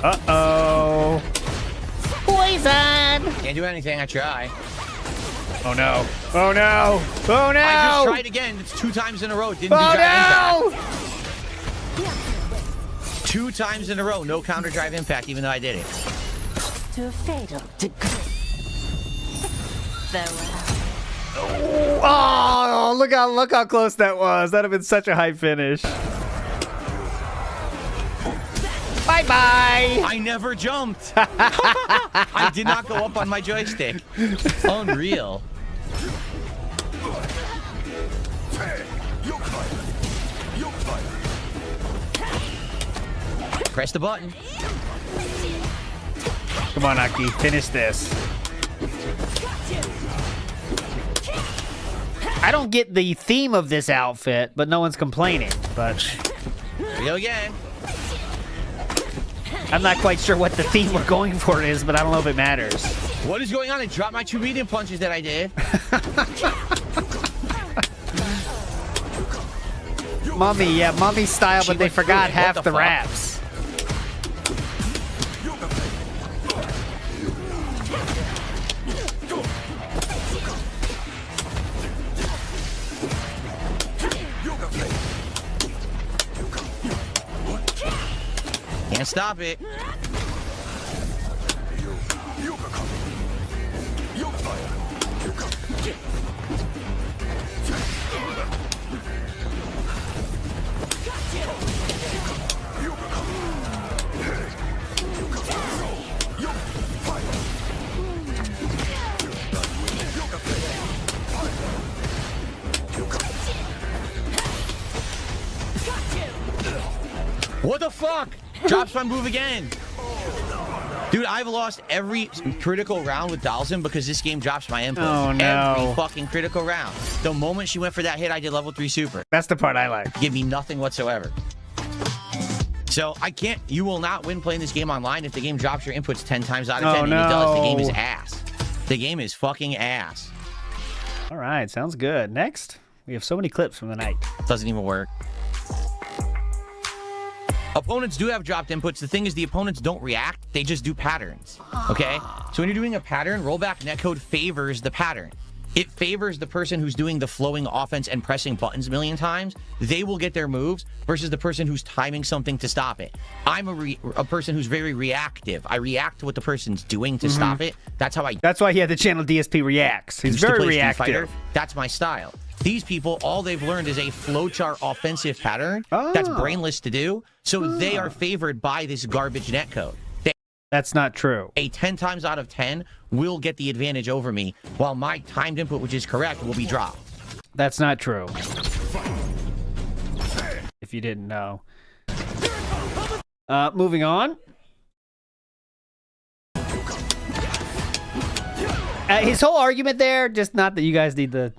S2: Uh-oh.
S7: Poison.
S3: Can't do anything, I try.
S2: Oh no. Oh no! Oh no!
S3: I just tried again. It's 2 times in a row. Didn't do
S2: Oh
S3: drive
S2: no!
S3: impact. 2 times in a row. No counter drive impact, even though I did it.
S7: To a fatal degree. Farewell.
S2: Oh, look how close that was. That'd have been such a hype finish. Bye-bye.
S3: I never jumped. I did not go up on my joystick. Unreal. Press the button.
S2: Come on, Aki. Finish this. I don't get the theme of this outfit, but no one's complaining. But
S3: here we go again.
S2: I'm not quite sure what the theme we're going for is, but I don't know if it matters.
S3: What is going on? I dropped my 2 medium punches that I did.
S2: Mummy style, but they forgot half the raps.
S3: Can't stop it. What the fuck? Drops my move again. Dude, I've lost every critical round with Dalsim because this game drops my input.
S2: Oh, no.
S3: Every fucking critical round. The moment she went for that hit, I did level 3 super.
S2: That's the part I like.
S3: Give me nothing whatsoever. So I can't, you will not win playing this game online if the game drops your inputs 10 times out of 10.
S2: Oh,
S3: And
S2: no.
S3: it does. The game is ass. The game is fucking ass.
S2: All right, sounds good. Next, we have so many clips from the night.
S3: Doesn't even work. Opponents do have dropped inputs. The thing is, the opponents don't react. They just do patterns. Okay? So when you're doing a pattern, rollback netcode favors the pattern. It favors the person who's doing the flowing offense and pressing buttons a million times. They will get their moves versus the person who's timing something to stop it. I'm a person who's very reactive. I react to what the person's doing to stop it. That's how I...
S2: That's why he had the channel DSP Reacts. He's very reactive.
S3: That's my style. These people, all they've learned is a flowchart offensive pattern that's brainless to do. So they are favored by this garbage netcode.
S2: That's not true.
S3: A 10 times out of 10 will get the advantage over me, while my timed input, which is correct, will be dropped.
S2: That's not true. If you didn't know. Moving on. His whole argument there, just not that you guys need to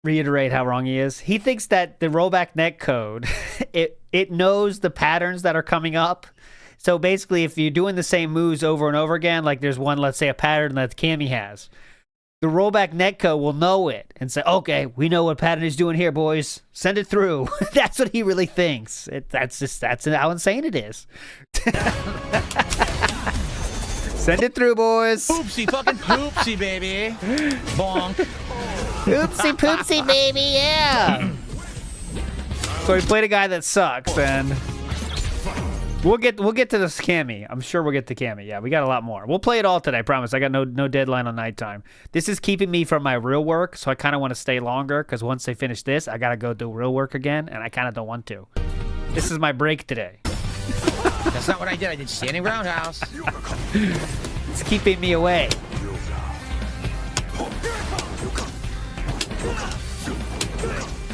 S2: reiterate how wrong he is. He thinks that the rollback netcode, it knows the patterns that are coming up. So basically, if you're doing the same moves over and over again, like there's one, let's say a pattern that Cammy has, the rollback netcode will know it and say, okay, we know what pattern he's doing here, boys. Send it through. That's what he really thinks. That's how insane it is. Send it through, boys.
S3: Oopsie fucking poopsie, baby. Bonk.
S2: Oopsie poopsie, baby, yeah. So we played a guy that sucks, and we'll get to this Cammy. I'm sure we'll get to Cammy. Yeah, we got a lot more. We'll play it all today, I promise. I got no deadline on nighttime. This is keeping me from my real work, so I kind of want to stay longer, because once they finish this, I got to go do real work again, and I kind of don't want to. This is my break today.
S3: That's not what I did. I did standing roundhouse.
S2: It's keeping me away.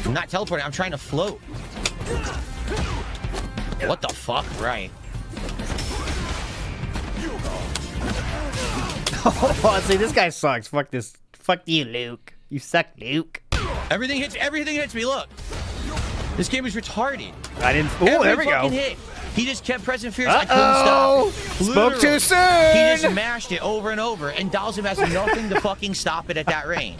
S3: I'm not teleporting. I'm trying to float. What the fuck? Right.
S2: Oh, see, this guy sucks. Fuck this. Fuck you, Luke. You suck, Luke.
S3: Everything hits me. Look. This game is retarded.
S2: I didn't. Oh, there we go.
S3: Hit. He just kept pressing fierce. I couldn't stop.
S2: Spoke too soon.
S3: He just mashed it over and over, and Dalsim has nothing to fucking stop it at that range.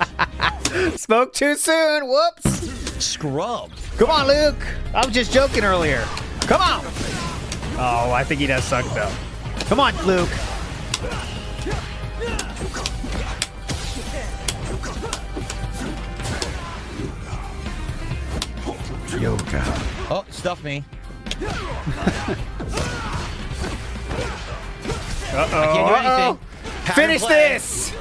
S2: Spoke too soon. Whoops.
S3: Scrub.
S2: Come on, Luke. I was just joking earlier. Come on. Oh, I think he does suck, though. Come on, Luke. Yoga.
S3: Oh, stuff me.
S2: Uh-oh.
S3: I can't do anything.
S2: Finish this!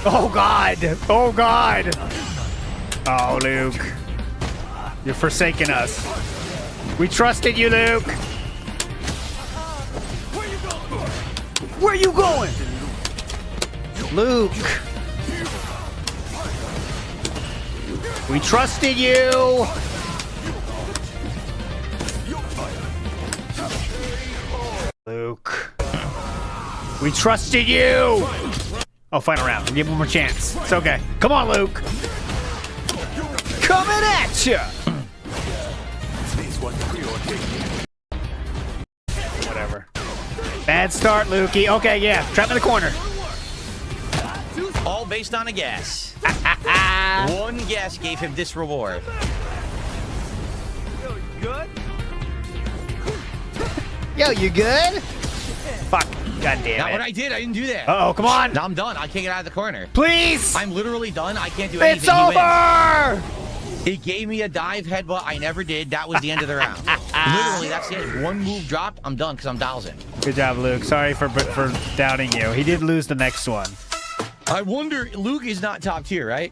S2: Oh, God. Oh, God. Oh, Luke. You're forsaking us. We trusted you, Luke. Where you going? Luke. We trusted you. Luke. We trusted you. Oh, final round. Give him one more chance. It's okay. Come on, Luke. Coming at you. Whatever. Bad start, Lukey. Okay, yeah. Trap in the corner.
S3: All based on a guess. One guess gave him this reward.
S2: Yo, you good? Yo, you good? Fuck. God damn
S3: Not
S2: it.
S3: what I did. I didn't do that.
S2: Uh-oh, come on.
S3: Now I'm done. I can't get out of the corner.
S2: Please.
S3: I'm literally done. I can't do anything.
S2: It's over.
S3: It gave me a dive headbutt. I never did. That was the end of the round. Literally, that's it. One move dropped. I'm done because I'm dowsing.
S2: Good job, Luke. Sorry for doubting you. He did lose the next one.
S3: I wonder, Luke is not top tier, right?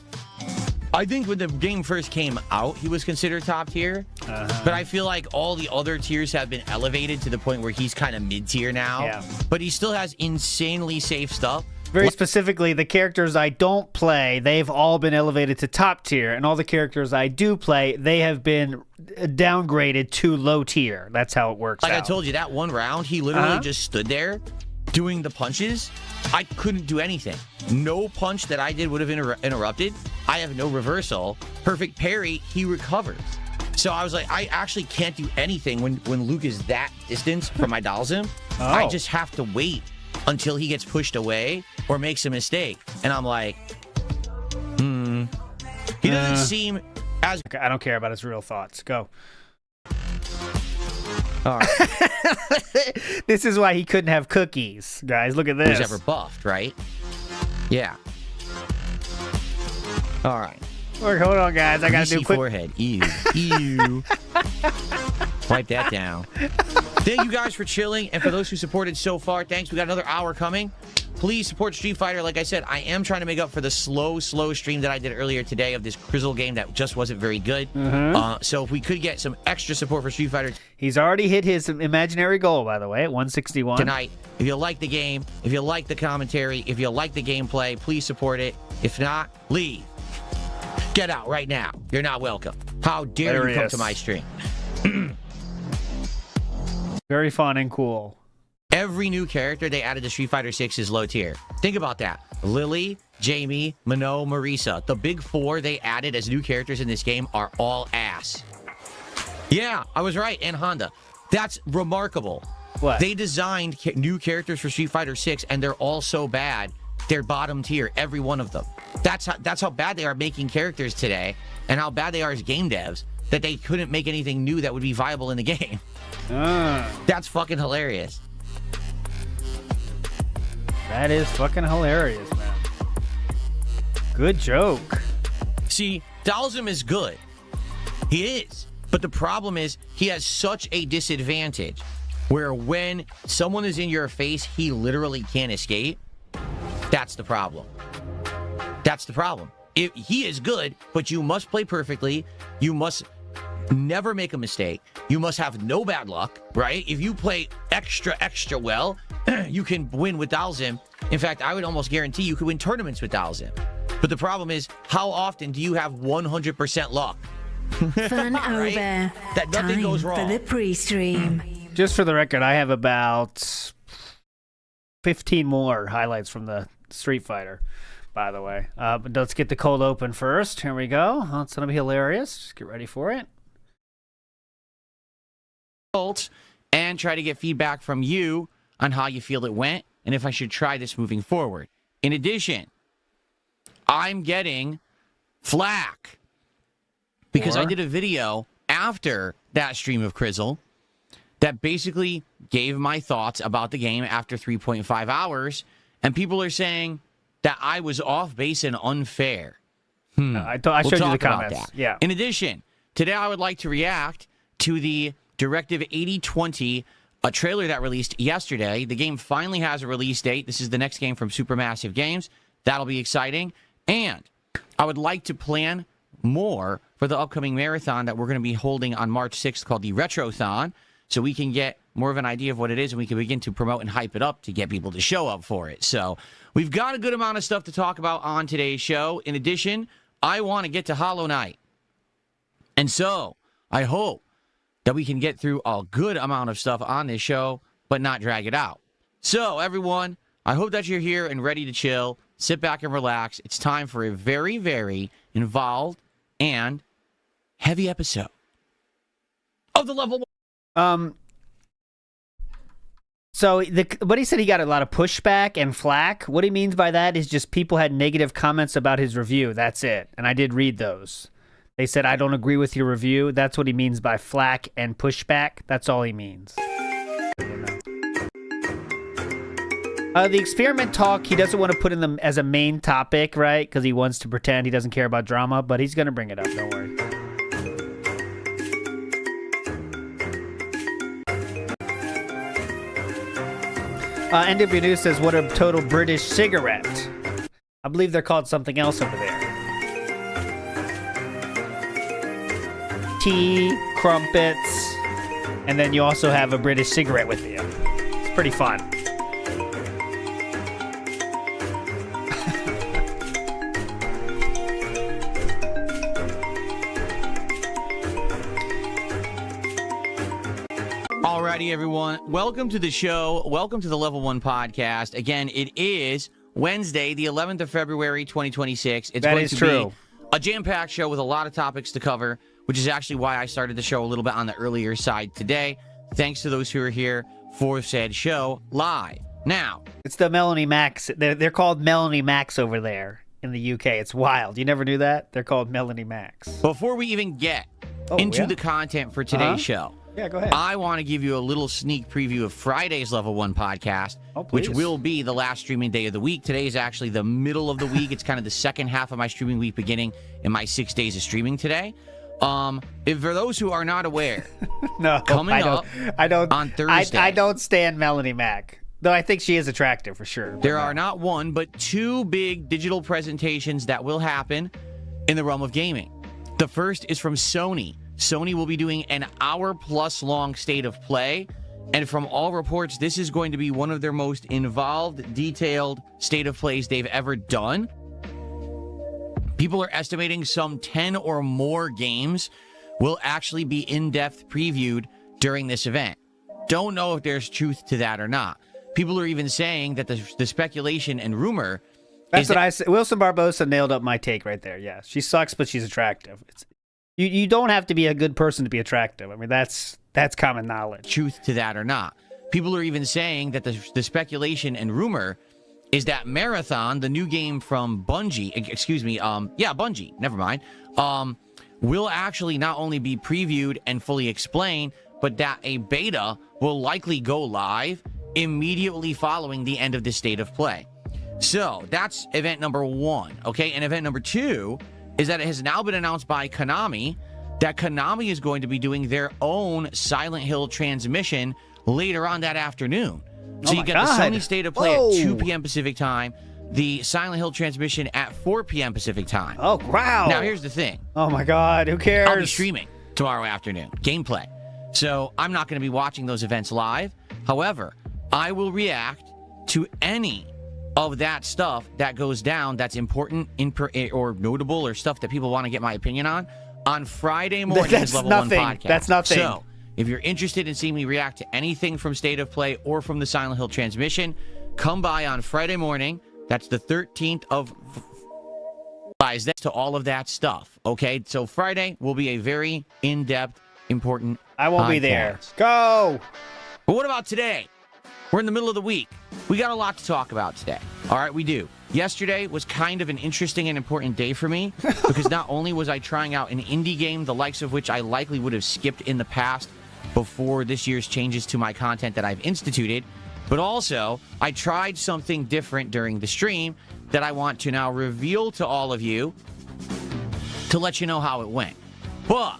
S3: I think when the game first came out, he was considered top tier. But I feel like all the other tiers have been elevated to the point where he's kind of mid-tier now. Yeah. But he still has insanely safe stuff.
S2: Very specifically, the characters I don't play, they've all been elevated to top tier. And all the characters I do play, they have been downgraded to low tier. That's how it works
S3: Like
S2: out.
S3: I told you, that one round, he literally just stood there doing the punches. I couldn't do anything. No punch that I did would have interrupted. I have no reversal. Perfect parry, he recovers. So I was like, I actually can't do anything when Luke is that distance from my Dalsim. I just have to wait until he gets pushed away or makes a mistake. And I'm like, He doesn't seem as...
S2: Okay, I don't care about his real thoughts. Go.
S3: All right.
S2: This is why he couldn't have cookies. Guys, look at this.
S3: Who's ever buffed, right? Yeah. All right.
S2: Look, hold on, guys. I got to do quick...
S3: forehead. Ew. Ew. Wipe that down. Thank you guys for chilling. And for those who supported so far, thanks. We got another hour coming. Please support Street Fighter. Like I said, I am trying to make up for the slow stream that I did earlier today of this Crizzle game that just wasn't very good. So if we could get some extra support for Street Fighter.
S2: He's already hit his imaginary goal, by the way, at 161.
S3: Tonight, if you like the game, if you like the commentary, if you like the gameplay, please support it. If not, leave. Get out right now. You're not welcome. How dare you come to my stream?
S2: Very fun and cool.
S3: Every new character they added to Street Fighter 6 is low tier. Think about that. Lily, Jamie, Minot, Marisa. The big four they added as new characters in this game are all ass. Yeah, I was right. And Honda. That's remarkable.
S2: What?
S3: They designed new characters for Street Fighter 6 and they're all so bad. They're bottom tier, every one of them. That's how bad they are making characters today and how bad they are as game devs that they couldn't make anything new that would be viable in the game. That's fucking hilarious.
S2: That is fucking hilarious, man. Good joke.
S3: See, Dalsim is good. He is. But the problem is he has such a disadvantage where when someone is in your face, he literally can't escape. That's the problem. That's the problem. He is good, but you must play perfectly. You must never make a mistake. You must have no bad luck, right? If you play extra well, you can win with Dalsim. In fact, I would almost guarantee you could win tournaments with Dalsim. But the problem is, how often do you have 100% luck?
S8: Fun
S3: right?
S8: over.
S3: That nothing
S8: Time
S3: goes wrong.
S8: for the pre-stream.
S2: Just for the record, I have about 15 more highlights from the Street Fighter, by the way. But let's get the cold open first. Here we go. Oh, it's going to be hilarious. Just get ready for it.
S3: And try to get feedback from you on how you feel it went and if I should try this moving forward. In addition, I'm getting flack because I did a video after that stream of Crizzle that basically gave my thoughts about the game after 3.5 hours, and people are saying that I was off base and unfair.
S2: I showed you the comments. Yeah.
S3: In addition, today I would like to react to the Directive 8020, a trailer that released yesterday. The game finally has a release date. This is the next game from Supermassive Games. That'll be exciting. And I would like to plan more for the upcoming marathon that we're going to be holding on March 6th called the Retrothon, so we can get more of an idea of what it is and we can begin to promote and hype it up to get people to show up for it. So we've got a good amount of stuff to talk about on today's show. In addition, I want to get to Hollow Knight. And so I hope that we can get through a good amount of stuff on this show, but not drag it out. So everyone, I hope that you're here and ready to chill. Sit back and relax. It's time for a very, very involved and heavy episode of the Level 1.
S2: So what he said, he got a lot of pushback and flack. What he means by that is just people had negative comments about his review. That's it. And I did read those. They said, I don't agree with your review. That's what he means by flack and pushback. That's all he means. The experiment talk, he doesn't want to put in them as a main topic, right? Because he wants to pretend he doesn't care about drama, but he's going to bring it up. Don't worry. NW News says, what a total British cigarette. I believe they're called something else over there. Tea, crumpets, and then you also have a British cigarette with you. It's pretty fun.
S3: Alrighty, everyone. Welcome to the show. Welcome to the Level 1 podcast. Again, it is Wednesday, the 11th of February, 2026. It's going to be a jam-packed show with a lot of topics to cover, which is actually why I started the show a little bit on the earlier side today. Thanks to those who are here for said show live. Now,
S2: it's the Melanie Max. They're called Melanie Max over there in the UK. It's wild. You never knew that? They're called Melanie Max.
S3: Before we even get into the content for today's show,
S2: yeah, go ahead.
S3: I want to give you a little sneak preview of Friday's Level 1 podcast, which will be the last streaming day of the week. Today is actually the middle of the week. It's kind of the second half of my streaming week beginning in my 6 days of streaming today. If for those who are not aware, coming up on Thursday.
S2: I don't stand Melanie Mac, though I think she is attractive for sure.
S3: There are not one, but two big digital presentations that will happen in the realm of gaming. The first is from Sony. Sony will be doing an hour-plus long state of play, and from all reports, this is going to be one of their most involved, detailed state of plays they've ever done. People are estimating some 10 or more games will actually be in-depth previewed during this event. Don't know if there's truth to that or not. People are even saying that the speculation and rumor...
S2: That's what I said. Wilson Barbosa nailed up my take right there. Yeah, she sucks, but she's attractive. You don't have to be a good person to be attractive. I mean, that's common knowledge.
S3: Truth to that or not. People are even saying that the speculation and rumor is that Marathon, the new game from Bungie, Bungie, never mind, will actually not only be previewed and fully explained, but that a beta will likely go live immediately following the end of the state of play. So that's event number one, okay? And event number two is that it has now been announced by Konami that Konami is going to be doing their own Silent Hill transmission later on that afternoon. So you get the Sony State of Play at 2 p.m. Pacific time, the Silent Hill transmission at 4 p.m. Pacific time.
S2: Oh, wow.
S3: Now, here's the thing.
S2: Oh, my God. Who cares?
S3: I'll be streaming tomorrow afternoon. Gameplay. So I'm not going to be watching those events live. However, I will react to any of that stuff that goes down that's important or notable or stuff that people want to get my opinion on Friday morning's Level 1 podcast.
S2: That's nothing.
S3: So if you're interested in seeing me react to anything from State of Play or from the Silent Hill transmission, come by on Friday morning. That's the 13th of... That's to all of that stuff, okay? So Friday will be a very in-depth, important
S2: I won't be there. Go!
S3: But what about today? We're in the middle of the week. We got a lot to talk about today. All right, we do. Yesterday was kind of an interesting and important day for me because not only was I trying out an indie game, the likes of which I likely would have skipped in the past before this year's changes to my content that I've instituted, but also I tried something different during the stream that I want to now reveal to all of you to let you know how it went. But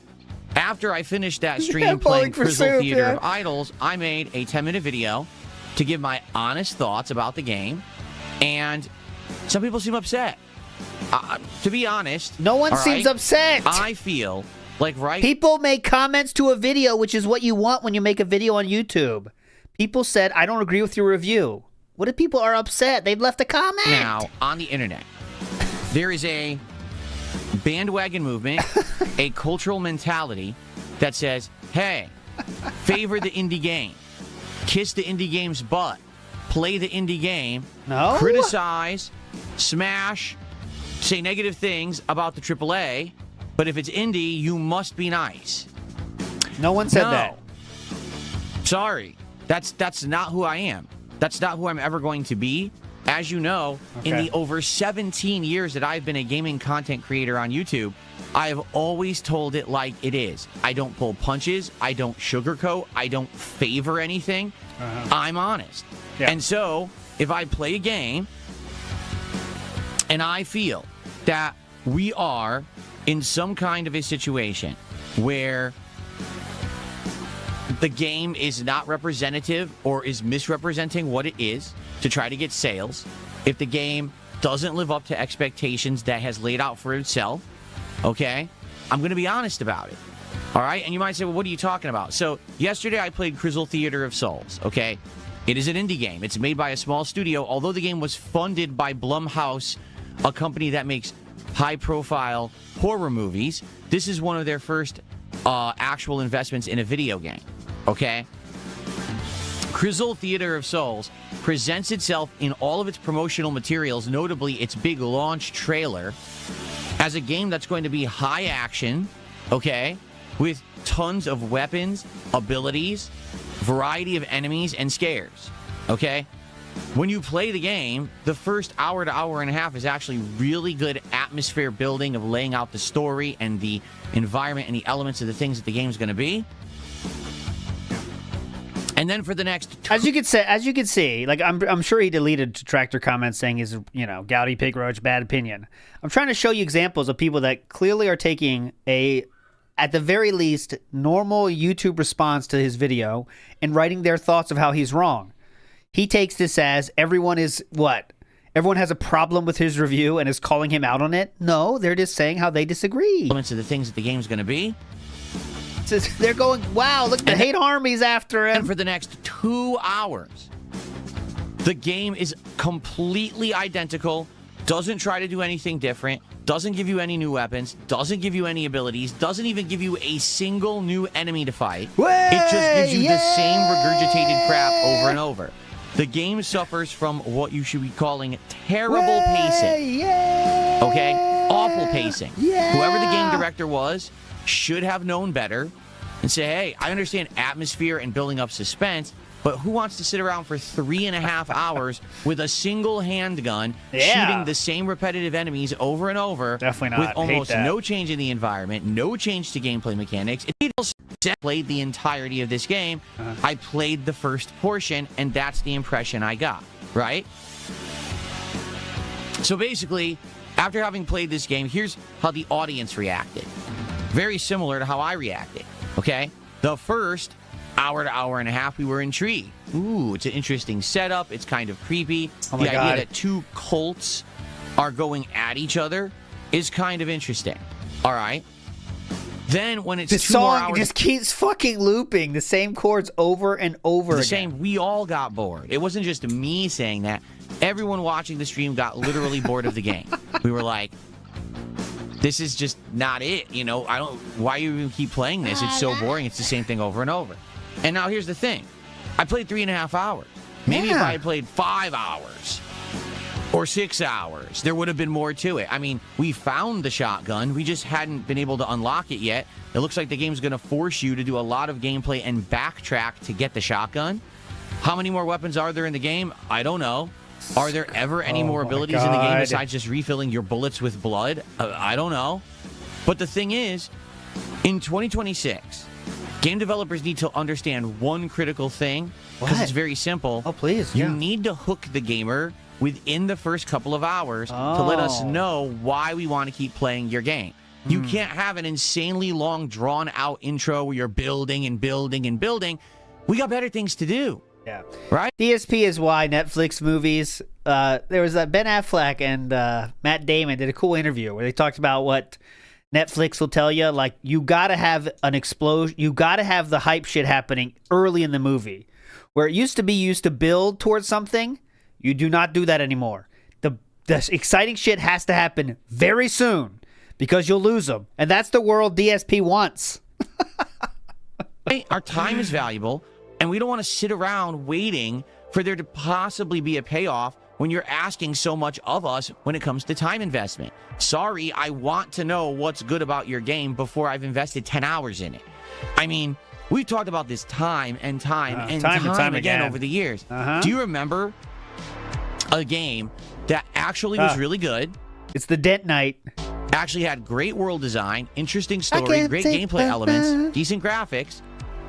S3: after I finished that stream playing Frizzle Theater of Idols, I made a 10-minute video to give my honest thoughts about the game, and some people seem upset. To be honest,
S2: no one seems upset.
S3: I feel like
S2: people make comments to a video, which is what you want when you make a video on YouTube. People said, I don't agree with your review. What if people are upset? They've left a comment.
S3: Now, on the internet, there is a bandwagon movement, a cultural mentality that says, hey, favor the indie game, kiss the indie game's butt, play the indie game, criticize, smash, say negative things about the AAA, but if it's indie, you must be nice.
S2: No one said that.
S3: Sorry. That's not who I am. That's not who I'm ever going to be. As you know, in the over 17 years that I've been a gaming content creator on YouTube, I have always told it like it is. I don't pull punches. I don't sugarcoat. I don't favor anything. I'm honest. Yeah. And so, if I play a game and I feel that we are in some kind of a situation where the game is not representative or is misrepresenting what it is to try to get sales, if the game doesn't live up to expectations that has laid out for itself, okay, I'm going to be honest about it. All right? And you might say, well, what are you talking about? So yesterday I played Frizzle Theater of Souls, okay? It is an indie game. It's made by a small studio. Although the game was funded by Blumhouse, a company that makes high-profile horror movies, this is one of their first actual investments in a video game, okay? Frizzle Theater of Souls presents itself in all of its promotional materials, notably its big launch trailer, as a game that's going to be high action, okay, with tons of weapons, abilities, variety of enemies, and scares, okay? When you play the game, the first hour to hour and a half is actually really good atmosphere building of laying out the story and the environment and the elements of the things that the game's going to be. And then for the next,
S2: as you could see, like I'm sure he deleted detractor comments saying he's, Gouty Pig Roach, bad opinion. I'm trying to show you examples of people that clearly are taking at the very least, normal YouTube response to his video and writing their thoughts of how he's wrong. He takes this as everyone is what? Everyone has a problem with his review and is calling him out on it? No, they're just saying how they disagree.
S3: Elements of the things that the game's going to be.
S2: They're going, wow, look, the hate army's after him.
S3: And for the next 2 hours, the game is completely identical, doesn't try to do anything different, doesn't give you any new weapons, doesn't give you any abilities, doesn't even give you a single new enemy to fight. It just gives you the same regurgitated crap over and over. The game suffers from what you should be calling terrible pacing. Okay? Awful pacing. Whoever the game director was should have known better and say, hey, I understand atmosphere and building up suspense, but who wants to sit around for 3.5 hours with a single handgun shooting the same repetitive enemies over and over?
S2: Definitely not.
S3: With almost no change in the environment, no change to gameplay mechanics. I played the entirety of this game. I played the first portion, and that's the impression I got, right? So basically, after having played this game, here's how the audience reacted. Very similar to how I reacted, okay? The first hour to hour and a half, we were intrigued. Ooh, it's an interesting setup. It's kind of creepy. The idea that two cults are going at each other is kind of interesting. All right. Then when it's
S2: the
S3: 2 more hours,
S2: song just keeps fucking looping the same chords over and over again.
S3: Same. We all got bored. It wasn't just me saying that. Everyone watching the stream got literally bored of the game. We were like, this is just not it. Why you even keep playing this? It's so boring. It's the same thing over and over. And now here's the thing. I played 3.5 hours. Maybe if I had played 5 hours or 6 hours, there would have been more to it. I mean, we found the shotgun. We just hadn't been able to unlock it yet. It looks like the game's going to force you to do a lot of gameplay and backtrack to get the shotgun. How many more weapons are there in the game? I don't know. Are there ever any more abilities in the game besides just refilling your bullets with blood? I don't know. But the thing is, in 2026, game developers need to understand one critical thing, because it's very simple.
S2: Oh, please.
S3: You need to hook the gamer within the first couple of hours to let us know why we want to keep playing your game. You can't have an insanely long, drawn-out intro where you're building and building and building. We got better things to do.
S2: Yeah.
S3: Right?
S2: DSP is why Netflix movies... there was Ben Affleck and Matt Damon did a cool interview where they talked about what Netflix will tell you. Like, you got to have an explosion. You got to have the hype shit happening early in the movie. Where it used to be used to build towards something, you do not do that anymore. The exciting shit has to happen very soon. Because you'll lose them. And that's the world DSP wants.
S3: Our time is valuable, and we don't want to sit around waiting for there to possibly be a payoff when you're asking so much of us when it comes to time investment. Sorry, I want to know what's good about your game before I've invested 10 hours in it. I mean, we've talked about this time and time again over the years. Do you remember a game that actually was really good?
S2: It's the Dent Knight.
S3: Actually had great world design, interesting story, great gameplay elements, decent graphics,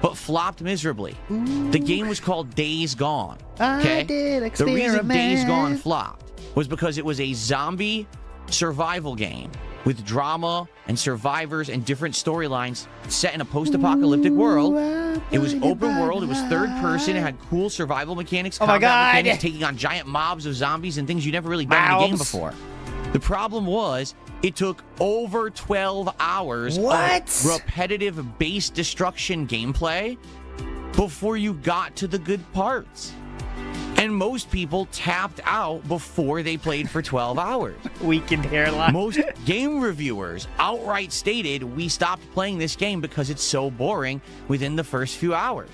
S3: but flopped miserably. The game was called Days Gone. Okay? The reason Days Gone flopped was because it was a zombie survival game with drama and survivors and different storylines set in a post-apocalyptic world. It was open world. It was third person. It had cool survival mechanics, combat mechanics, taking on giant mobs of zombies and things you never really done in the game before. The problem was it took over 12 hours of repetitive base destruction gameplay before you got to the good parts. And most people tapped out before they played for 12 hours.
S2: Weakened hairline.
S3: Most game reviewers outright stated, we stopped playing this game because it's so boring within the first few hours.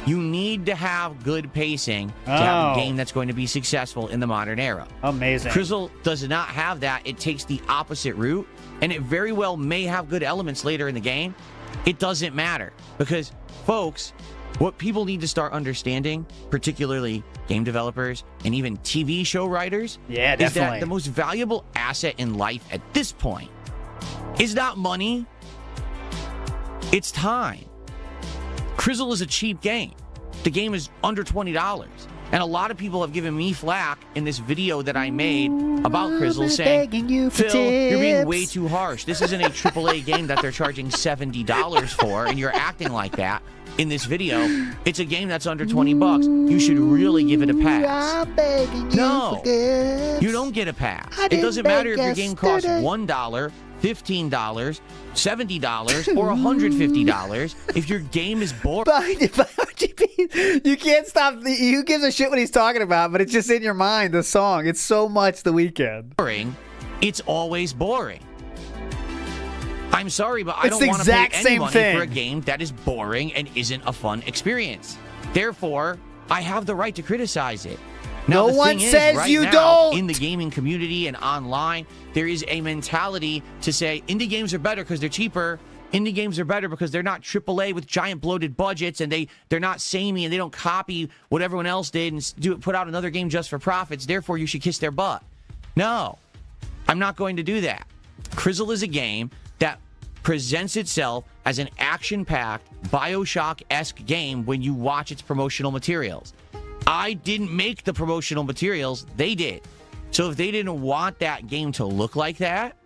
S3: You need to have good pacing to have a game that's going to be successful in the modern era.
S2: Amazing.
S3: Crizzle does not have that. It takes the opposite route, and it very well may have good elements later in the game. It doesn't matter because, folks, what people need to start understanding, particularly game developers and even TV show writers, is that the most valuable asset in life at this point is not money, it's time. Crizzle is a cheap game. The game is under $20. And a lot of people have given me flack in this video that I made about Crizzle saying, Phil, you're being way too harsh. This isn't a AAA game that they're charging $70 for, and you're acting like that in this video. It's a game that's under $20. You should really give it a pass. No, you don't get a pass. It doesn't matter if your game costs $1, $15, $70, or $150. If your game is boring,
S2: you can't stop. Who gives a shit what he's talking about? But it's just in your mind. The song. It's so much The Weeknd.
S3: Boring. It's always boring. I'm sorry, but I don't want to pay any money for a game that is boring and isn't a fun experience. Therefore, I have the right to criticize it. Now,
S2: no one says you don't.
S3: In the gaming community and online, there is a mentality to say indie games are better because they're cheaper. Indie games are better because they're not AAA with giant bloated budgets, and they're not samey, and they don't copy what everyone else did and put out another game just for profits. Therefore, you should kiss their butt. No, I'm not going to do that. Crizzle is a game that presents itself as an action-packed, Bioshock-esque game when you watch its promotional materials. I didn't make the promotional materials, they did. So if they didn't want that game to look like that,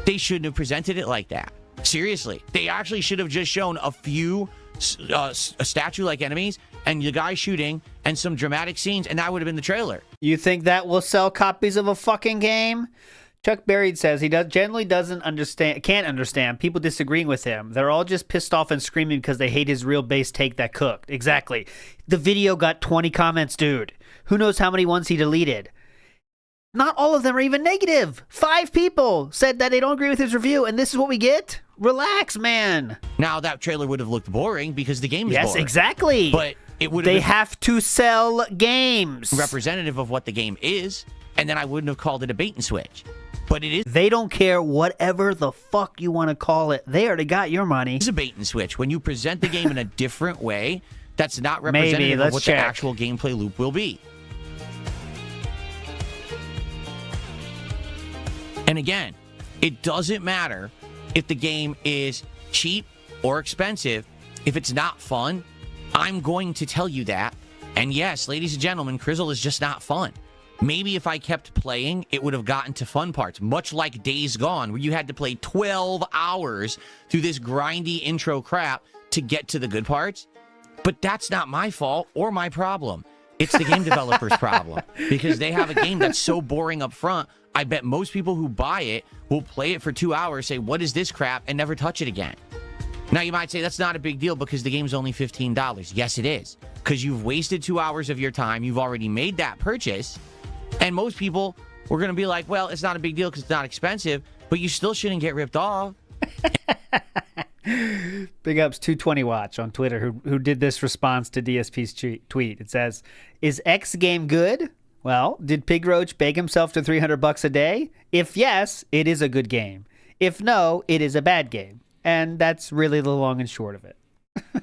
S3: they shouldn't have presented it like that. Seriously, they actually should have just shown a few statue-like enemies and the guy shooting and some dramatic scenes, and that would have been the trailer.
S2: You think that will sell copies of a fucking game? Chuck Berry says he generally can't understand people disagreeing with him. They're all just pissed off and screaming because they hate his real base take that cooked. Exactly. The video got 20 comments, dude. Who knows how many ones he deleted? Not all of them are even negative. 5 people said that they don't agree with his review, and this is what we get? Relax, man.
S3: Now, that trailer would have looked boring because the game is boring.
S2: Yes, exactly.
S3: But it would have
S2: They have to sell games.
S3: Representative of what the game is, and then I wouldn't have called it a bait and switch. But it is.
S2: They don't care whatever the fuck you want to call it. They already got your money.
S3: It's a bait and switch. When you present the game in a different way, that's not representative of what the actual gameplay loop will be. And again, it doesn't matter if the game is cheap or expensive. If it's not fun, I'm going to tell you that. And yes, ladies and gentlemen, Crizzle is just not fun. Maybe if I kept playing, it would have gotten to fun parts, much like Days Gone, where you had to play 12 hours through this grindy intro crap to get to the good parts. But that's not my fault or my problem. It's the game developer's problem, because they have a game that's so boring up front. I bet most people who buy it will play it for 2 hours, say, what is this crap, and never touch it again. Now, you might say that's not a big deal because the game's only $15. Yes, it is, because you've wasted 2 hours of your time. You've already made that purchase. And most people were going to be like, well, it's not a big deal because it's not expensive, but you still shouldn't get ripped off.
S2: Big ups 220 Watch on Twitter who did this response to DSP's tweet. It says, is X game good? Well, did Pig Roach beg himself to $300 a day? If yes, it is a good game. If no, it is a bad game. And that's really the long and short of it.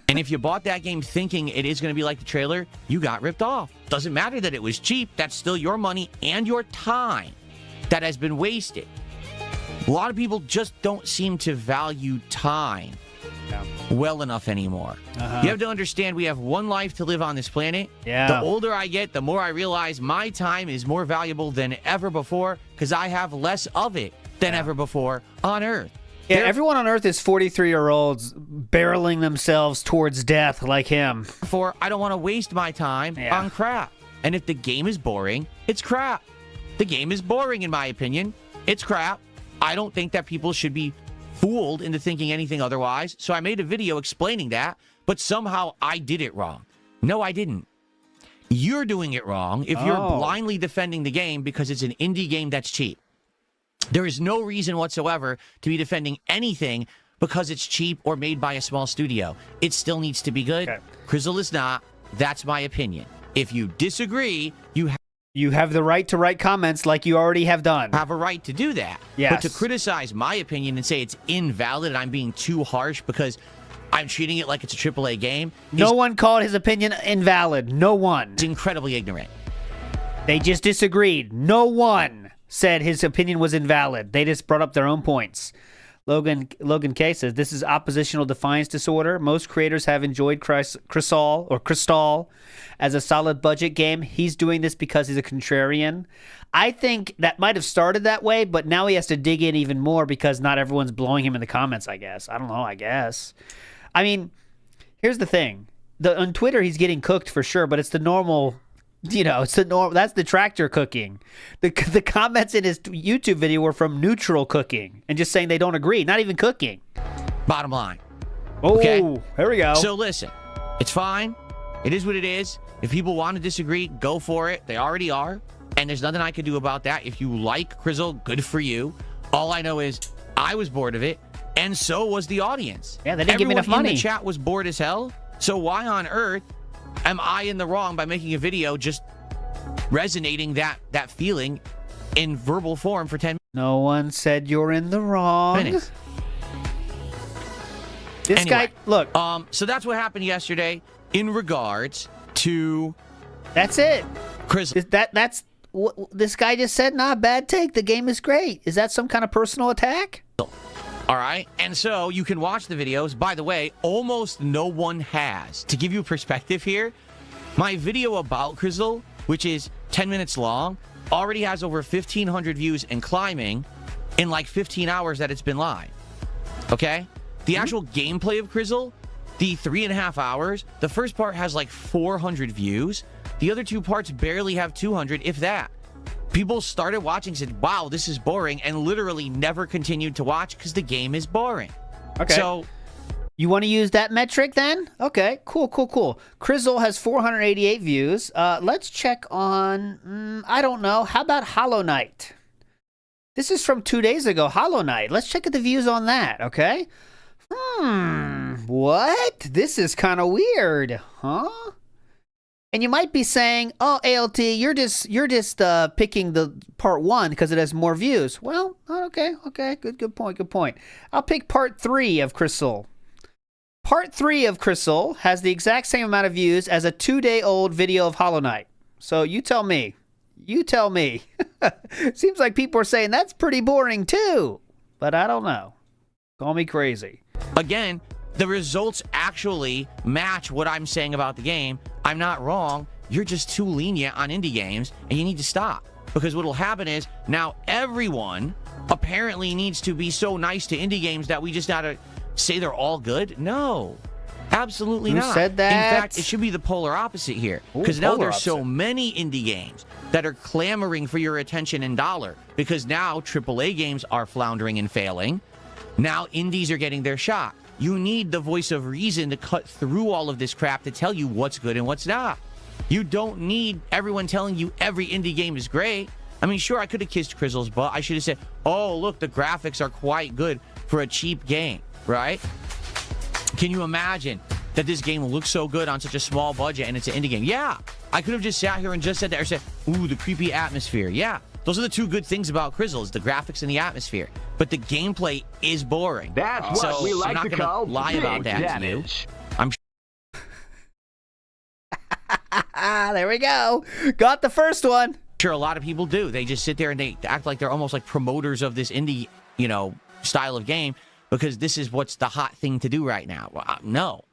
S3: And if you bought that game thinking it is going to be like the trailer, you got ripped off. Doesn't matter that it was cheap. That's still your money and your time that has been wasted. A lot of people just don't seem to value time well enough anymore. You have to understand we have one life to live on this planet. The older I get, the more I realize my time is more valuable than ever before because I have less of it than ever before on Earth.
S2: Yeah, everyone on Earth is 43-year-olds barreling themselves towards death like him.
S3: Therefore, I don't want to waste my time on crap. And if the game is boring, it's crap. The game is boring, in my opinion. It's crap. I don't think that people should be fooled into thinking anything otherwise. So I made a video explaining that, but somehow I did it wrong. No, I didn't. You're doing it wrong if you're blindly defending the game because it's an indie game that's cheap. There is no reason whatsoever to be defending anything because it's cheap or made by a small studio. It still needs to be good. Crizzle is not. That's my opinion. If you disagree, you have
S2: the right to write comments like you already have done.
S3: Have a right to do that.
S2: Yes.
S3: But to criticize my opinion and say it's invalid and I'm being too harsh because I'm treating it like it's a AAA game.
S2: No one called his opinion invalid. No one.
S3: It's incredibly ignorant.
S2: They just disagreed. No one said his opinion was invalid. They just brought up their own points. Logan K says, this is oppositional defiance disorder. Most creators have enjoyed Crystal as a solid budget game. He's doing this because he's a contrarian. I think that might have started that way, but now he has to dig in even more because not everyone's blowing him in the comments, I guess. I don't know, I guess. I mean, here's the thing. On Twitter, he's getting cooked for sure, but it's the normal... it's the norm. That's the tractor cooking. The comments in his YouTube video were from neutral cooking and just saying they don't agree. Not even cooking.
S3: Bottom line.
S2: Okay, here we go.
S3: So listen, it's fine. It is what it is. If people want to disagree, go for it. They already are. And there's nothing I can do about that. If you like Crizzle, good for you. All I know is I was bored of it, and so was the audience.
S2: Yeah, they didn't give me enough money.
S3: Everyone in the chat was bored as hell. So why on earth am I in the wrong by making a video just resonating that feeling in verbal form for 10 minutes?
S2: No one said you're in the wrong. This guy, look.
S3: So that's what happened yesterday in regards to...
S2: That's it.
S3: Chris.
S2: That's what this guy just said. Nah, bad take. The game is great. Is that some kind of personal attack?
S3: All right, and so you can watch the videos. By the way, almost no one has. To give you perspective here, my video about Crizzle, which is 10 minutes long, already has over 1,500 views and climbing in like 15 hours that it's been live. Okay? The actual gameplay of Crizzle, the 3.5 hours, the first part has like 400 views. The other two parts barely have 200, if that. People started watching, said, wow, this is boring, and literally never continued to watch because the game is boring.
S2: Okay.
S3: So,
S2: you want to use that metric then? Okay, cool. Crizzle has 488 views. Let's check on, I don't know, how about Hollow Knight? This is from 2 days ago, Hollow Knight. Let's check out the views on that, okay? What? This is kind of weird, huh? And you might be saying, "Oh, ALT, you're just picking the part 1 because it has more views." Well, okay, good point. I'll pick part 3 of Crystal. Part 3 of Crystal has the exact same amount of views as a 2-day-old video of Hollow Knight. So you tell me. Seems like people are saying that's pretty boring too, but I don't know. Call me crazy.
S3: Again, the results actually match what I'm saying about the game. I'm not wrong. you're just too lenient on indie games, and you need to stop. Because what'll happen is, now everyone apparently needs to be so nice to indie games that we just gotta say they're all good? No. Absolutely not.
S2: Who said that?
S3: In fact, it should be the polar opposite here. Because now there's so many indie games that are clamoring for your attention and dollar. Because now AAA games are floundering and failing. Now indies are getting their shot. You need the voice of reason to cut through all of this crap to tell you what's good and what's not. You don't need everyone telling you every indie game is great. I mean, sure, I could have kissed Crizzle's butt. I should have said, oh, look, the graphics are quite good for a cheap game, right? Can you imagine that this game looks so good on such a small budget and it's an indie game? Yeah, I could have just sat here and just said that, or said, ooh, the creepy atmosphere. Yeah, those are the two good things about Crizzles, the graphics and the atmosphere. But the gameplay is boring.
S9: That's what we like to call
S3: I'm not going to lie about that to you. I'm
S2: there we go. Got the first one.
S3: sure a lot of people do. They just sit there and they act like they're almost like promoters of this indie, style of game because this is what's the hot thing to do right now. Well, no.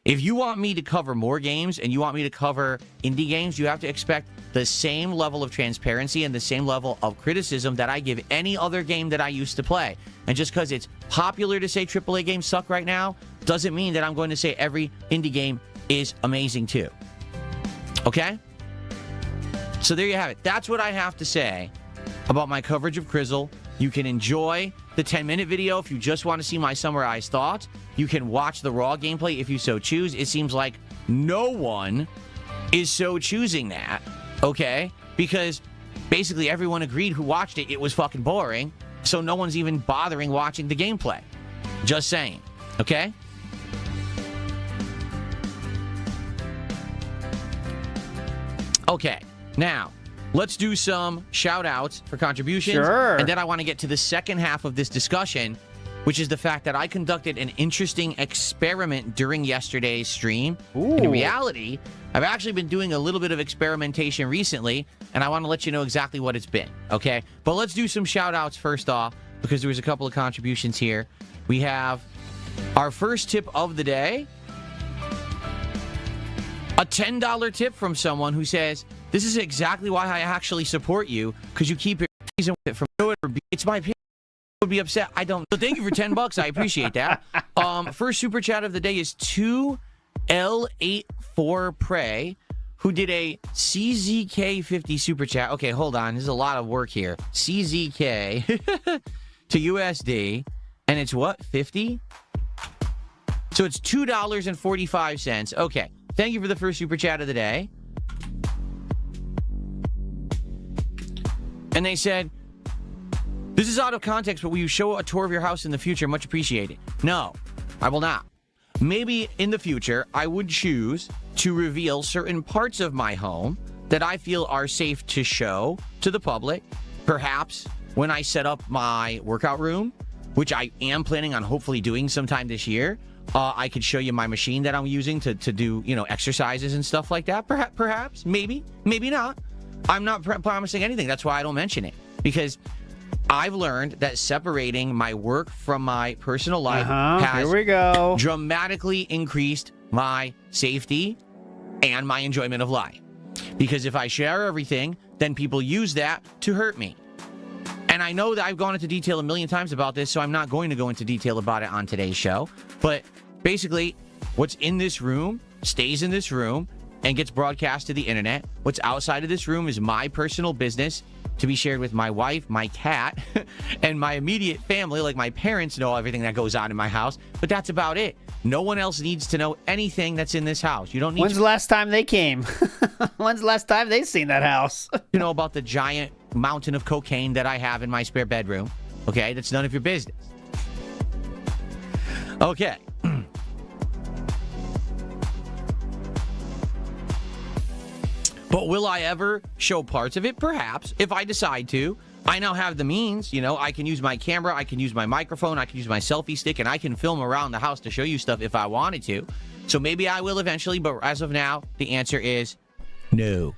S3: If you want me to cover more games and you want me to cover indie games, you have to expect the same level of transparency and the same level of criticism that I give any other game that I used to play. And just because it's popular to say AAA games suck right now doesn't mean that I'm going to say every indie game is amazing too. Okay? So there you have it. That's what I have to say about my coverage of Crizzle. You can enjoy the 10-minute video if you just want to see my summarized thoughts. You can watch the raw gameplay if you so choose. It seems like no one is so choosing that, okay? Because basically everyone agreed who watched it, it was fucking boring, so no one's even bothering watching the gameplay. Just saying, okay? Okay, now, let's do some shout-outs for contributions.
S2: Sure.
S3: And then I want to get to the second half of this discussion, which is the fact that I conducted an interesting experiment during yesterday's stream.
S2: Ooh.
S3: In reality, I've actually been doing a little bit of experimentation recently, and I want to let you know exactly what it's been, okay? But let's do some shout-outs first off, because there was a couple of contributions here. We have our first tip of the day, a $10 tip from someone who says, this is exactly why I actually support you, because you keep it from it's my opinion. Would be upset. I don't. So thank you for $10. I appreciate that. First super chat of the day is 2L84Prey, who did a CZK50 super chat. Okay, hold on. There's a lot of work here. CZK to USD, and it's what? 50? So it's $2.45. Okay. Thank you for the first super chat of the day. And they said, this is out of context, but will you show a tour of your house in the future? Much appreciated. No, I will not. Maybe in the future, I would choose to reveal certain parts of my home that I feel are safe to show to the public. Perhaps when I set up my workout room, which I am planning on hopefully doing sometime this year, I could show you my machine that I'm using to do, exercises and stuff like that. Perhaps, maybe not. I'm not promising anything. That's why I don't mention it. Because I've learned that separating my work from my personal life has dramatically increased my safety and my enjoyment of life. Because if I share everything, then people use that to hurt me. And I know that I've gone into detail a million times about this, so I'm not going to go into detail about it on today's show. But basically, what's in this room stays in this room and gets broadcast to the internet. What's outside of this room is my personal business to be shared with my wife, my cat, and my immediate family. Like my parents know everything that goes on in my house, but that's about it. No one else needs to know anything that's in this house. You don't need
S2: When's the last time they came? When's the last time they seen that house?
S3: You know about the giant mountain of cocaine that I have in my spare bedroom. Okay, that's none of your business. Okay. But will I ever show parts of it? Perhaps, if I decide to. I now have the means, I can use my camera, I can use my microphone, I can use my selfie stick, and I can film around the house to show you stuff if I wanted to. So maybe I will eventually, but as of now, the answer is no.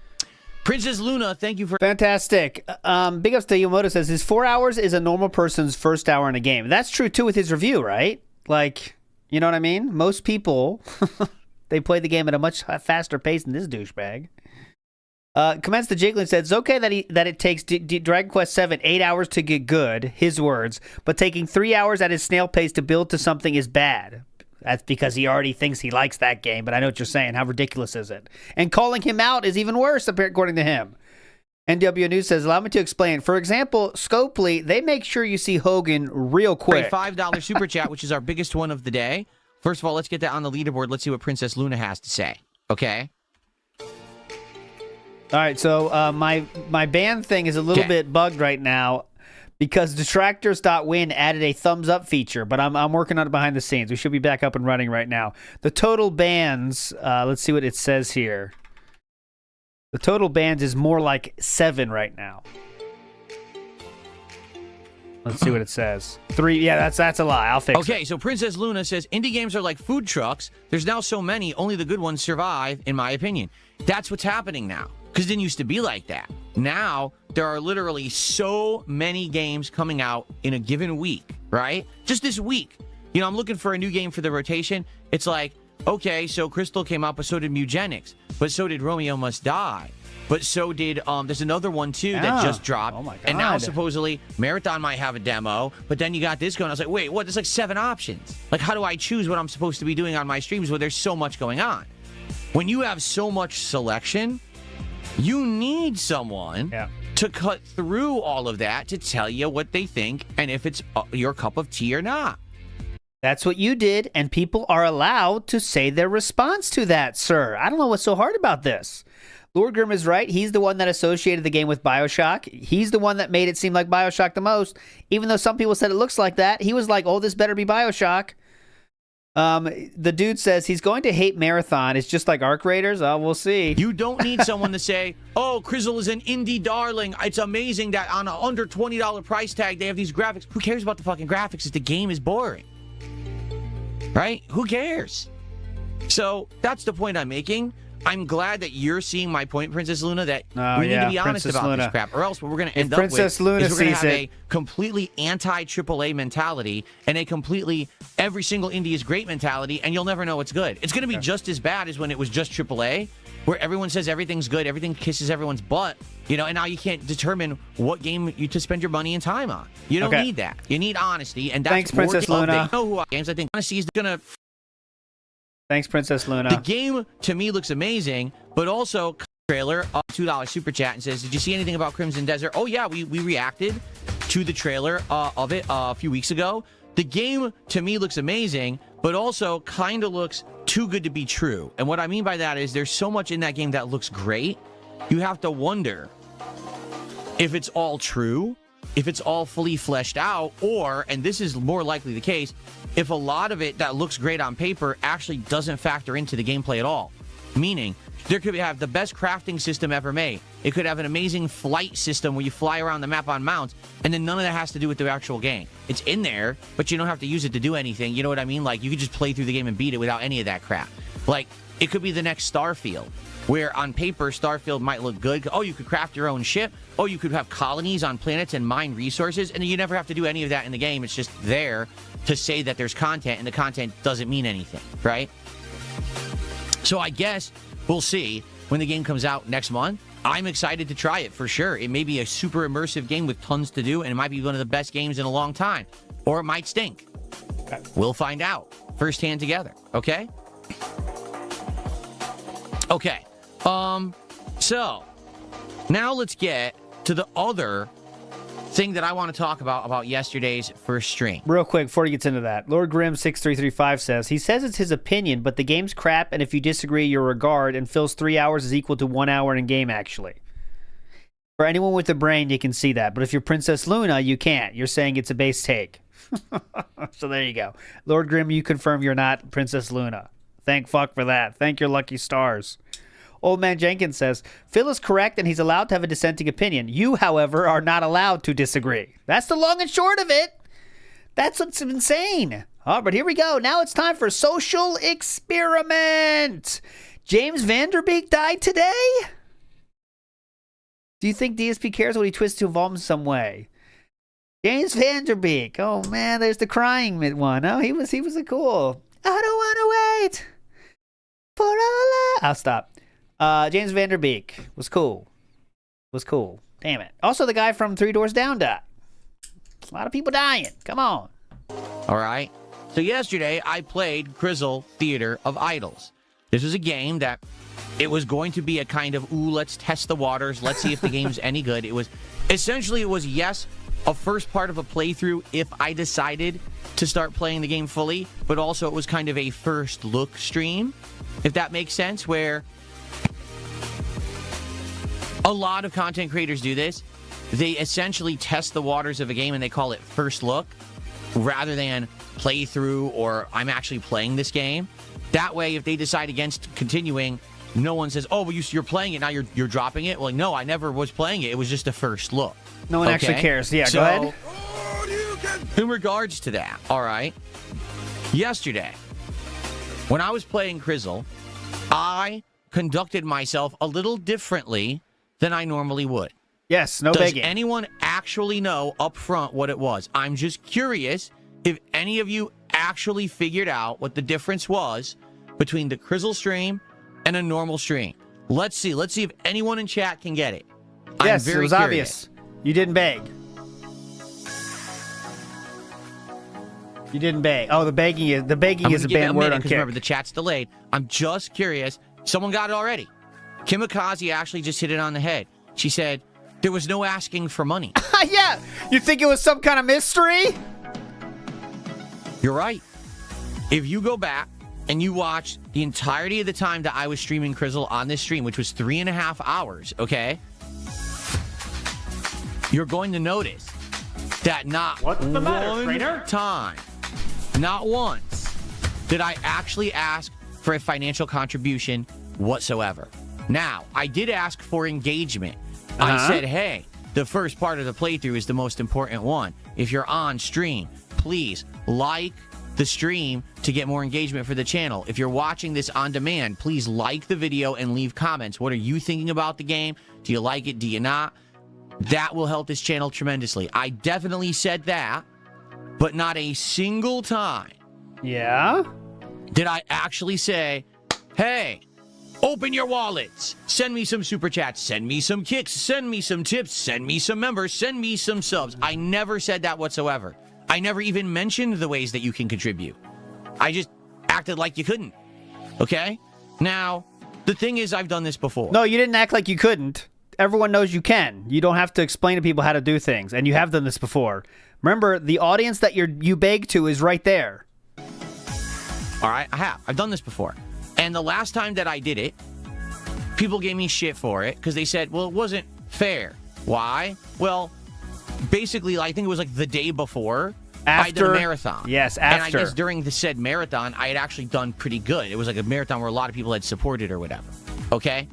S3: Princess Luna, thank you for...
S2: Fantastic. Big ups to Yomoto says, his 4 hours is a normal person's first hour in a game. That's true, too, with his review, right? Like, you know what I mean? Most people, they play the game at a much faster pace than this douchebag. Commence the Jiggling said, it's okay that it takes Dragon Quest VII 8 hours to get good, his words, but taking 3 hours at his snail pace to build to something is bad. That's because he already thinks he likes that game, but I know what you're saying. How ridiculous is it? And calling him out is even worse, according to him. NW News says, allow me to explain. For example, Scopely, they make sure you see Hogan real quick.
S3: $5 super chat, which is our biggest one of the day. First of all, let's get that on the leaderboard. Let's see what Princess Luna has to say. Okay?
S2: All right, so my band thing is a little bit bugged right now because Detractors.win added a thumbs up feature, but I'm working on it behind the scenes. We should be back up and running right now. The total bans, let's see what it says here. The total bans is more like 7 right now. Let's see what it says. 3, yeah, that's a lie. I'll fix it.
S3: Okay, so Princess Luna says, indie games are like food trucks. There's now so many, only the good ones survive, in my opinion. That's what's happening now. Because it didn't used to be like that. Now, there are literally so many games coming out in a given week, right? Just this week. You know, I'm looking for a new game for the rotation. It's like, okay, so Crystal came out, but so did Mugenics. But so did Romeo Must Die. But so did, there's another one, too, that just dropped.
S2: Oh, my God.
S3: And now, supposedly, Marathon might have a demo. But then you got this going. I was like, wait, what? There's like 7 options. Like, how do I choose what I'm supposed to be doing on my streams where there's so much going on? When you have so much selection, you need someone to cut through all of that to tell you what they think and if it's your cup of tea or not.
S2: That's what you did, and people are allowed to say their response to that, sir. I don't know what's so hard about this. Lord Grim is right. He's the one that associated the game with BioShock. He's the one that made it seem like BioShock the most. Even though some people said it looks like that, he was like, oh, this better be BioShock. The dude says he's going to hate Marathon. It's just like Arc Raiders. Oh, we'll see.
S3: You don't need someone to say, oh, Crizzle is an indie darling. It's amazing that on an under $20 price tag, they have these graphics. Who cares about the fucking graphics if the game is boring? Right? Who cares? So that's the point I'm making. I'm glad that you're seeing my point, Princess Luna, that we need to be honest about this crap, or else what we're going to end up with is we're going to have a completely anti-AAA mentality and a completely every single indie is great mentality, and you'll never know what's good. It's going to be just as bad as when it was just AAA, where everyone says everything's good, everything kisses everyone's butt, you know, and now you can't determine what game to spend your money and time on. You don't need that. You need honesty, and that's
S2: Thanks, Princess Luna.
S3: They know who games. I think honesty is going to...
S2: Thanks, Princess Luna.
S3: The game, to me, looks amazing, but also, trailer, $2 super chat, and says, did you see anything about Crimson Desert? Oh, yeah, we reacted to the trailer of it a few weeks ago. The game, to me, looks amazing, but also kind of looks too good to be true. And what I mean by that is there's so much in that game that looks great, you have to wonder if it's all true, if it's all fully fleshed out, or, and this is more likely the case, if a lot of it that looks great on paper actually doesn't factor into the gameplay at all. Meaning, there could have the best crafting system ever made. It could have an amazing flight system where you fly around the map on mounts, and then none of that has to do with the actual game. It's in there, but you don't have to use it to do anything. You know what I mean? Like, you could just play through the game and beat it without any of that crap. Like, it could be the next Starfield, where on paper, Starfield might look good. Oh, you could craft your own ship. Oh, you could have colonies on planets and mine resources, and you never have to do any of that in the game. It's just there to say that there's content, and the content doesn't mean anything, right? So I guess we'll see when the game comes out next month. I'm excited to try it for sure. It may be a super immersive game with tons to do, and it might be one of the best games in a long time. Or it might stink. We'll find out firsthand together, okay? Okay. So now let's get to the other thing that I want to talk about yesterday's first stream.
S2: Real quick, before he gets into that, Lord Grimm 6335 says, he says it's his opinion, but the game's crap, and if you disagree, your regard, and Phil's 3 hours is equal to 1 hour in game, actually. For anyone with a brain, you can see that, but if you're Princess Luna, you can't. You're saying it's a base take. So there you go. Lord Grimm, you confirm you're not Princess Luna. Thank fuck for that. Thank your lucky stars. Old Man Jenkins says, Phil is correct and he's allowed to have a dissenting opinion. You, however, are not allowed to disagree. That's the long and short of it. That's what's insane. Oh, but here we go. Now it's time for social experiment. James Vanderbeek died today? Do you think DSP cares what he twists to involve in some way? James Vanderbeek. Oh, man, there's the crying one. Oh, he was a cool. I don't want to wait for all. I'll stop. James Vanderbeek was cool. Damn it. Also, the guy from Three Doors Down died. A lot of people dying. Come on.
S3: All right. So yesterday, I played Grizzle Theater of Idols. This was a game that it was going to be a kind of, ooh, let's test the waters. Let's see if the game's any good. It was yes, a first part of a playthrough if I decided to start playing the game fully, but also it was kind of a first look stream, if that makes sense, where a lot of content creators do this. They essentially test the waters of a game and they call it first look rather than playthrough or I'm actually playing this game. That way, if they decide against continuing, no one says, oh, well, you're playing it, now you're dropping it. Well, no, I never was playing it. It was just a first look.
S2: No one actually cares. Yeah,
S3: so,
S2: go ahead.
S3: In regards to that, all right, yesterday, when I was playing Grizzle, I conducted myself a little differently than I normally would.
S2: Yes, no
S3: begging.
S2: begging.
S3: Does anyone actually know up front what it was? I'm just curious if any of you actually figured out what the difference was between the Grizzle stream and a normal stream. Let's see if anyone in chat can get it.
S2: Yes,
S3: I'm very
S2: it was
S3: curious.
S2: obvious. You didn't beg. You didn't beg. Oh, the begging is a bad word on
S3: because remember the chat's delayed. I'm just curious. Someone got it already. Kimikaze actually just hit it on the head. She said there was no asking for money.
S2: Yeah, you think it was some kind of mystery?
S3: You're right. If you go back and you watch the entirety of the time that I was streaming Grizzle on this stream, which was 3.5 hours, okay? You're going to notice that not once did I actually ask for a financial contribution whatsoever. Now, I did ask for engagement. I said, hey, the first part of the playthrough is the most important one. If you're on stream, please like the stream to get more engagement for the channel. If you're watching this on demand, please like the video and leave comments. What are you thinking about the game? Do you like it? Do you not? That will help this channel tremendously. I definitely said that, but not a single time did I actually say, hey, open your wallets. Send me some super chats. Send me some kicks. Send me some tips. Send me some members. Send me some subs. I never said that whatsoever. I never even mentioned the ways that you can contribute. I just acted like you couldn't. Okay? Now, the thing is, I've done this before.
S2: No, you didn't act like you couldn't. Everyone knows you can. You don't have to explain to people how to do things, and you have done this before. Remember, the audience that you beg to is right there.
S3: All right, I have. I've done this before. And the last time that I did it, people gave me shit for it because they said, well, it wasn't fair. Why? Well, basically, I think it was like the day before I did a marathon.
S2: Yes, after.
S3: And I guess during the said marathon, I had actually done pretty good. It was like a marathon where a lot of people had supported or whatever. Okay?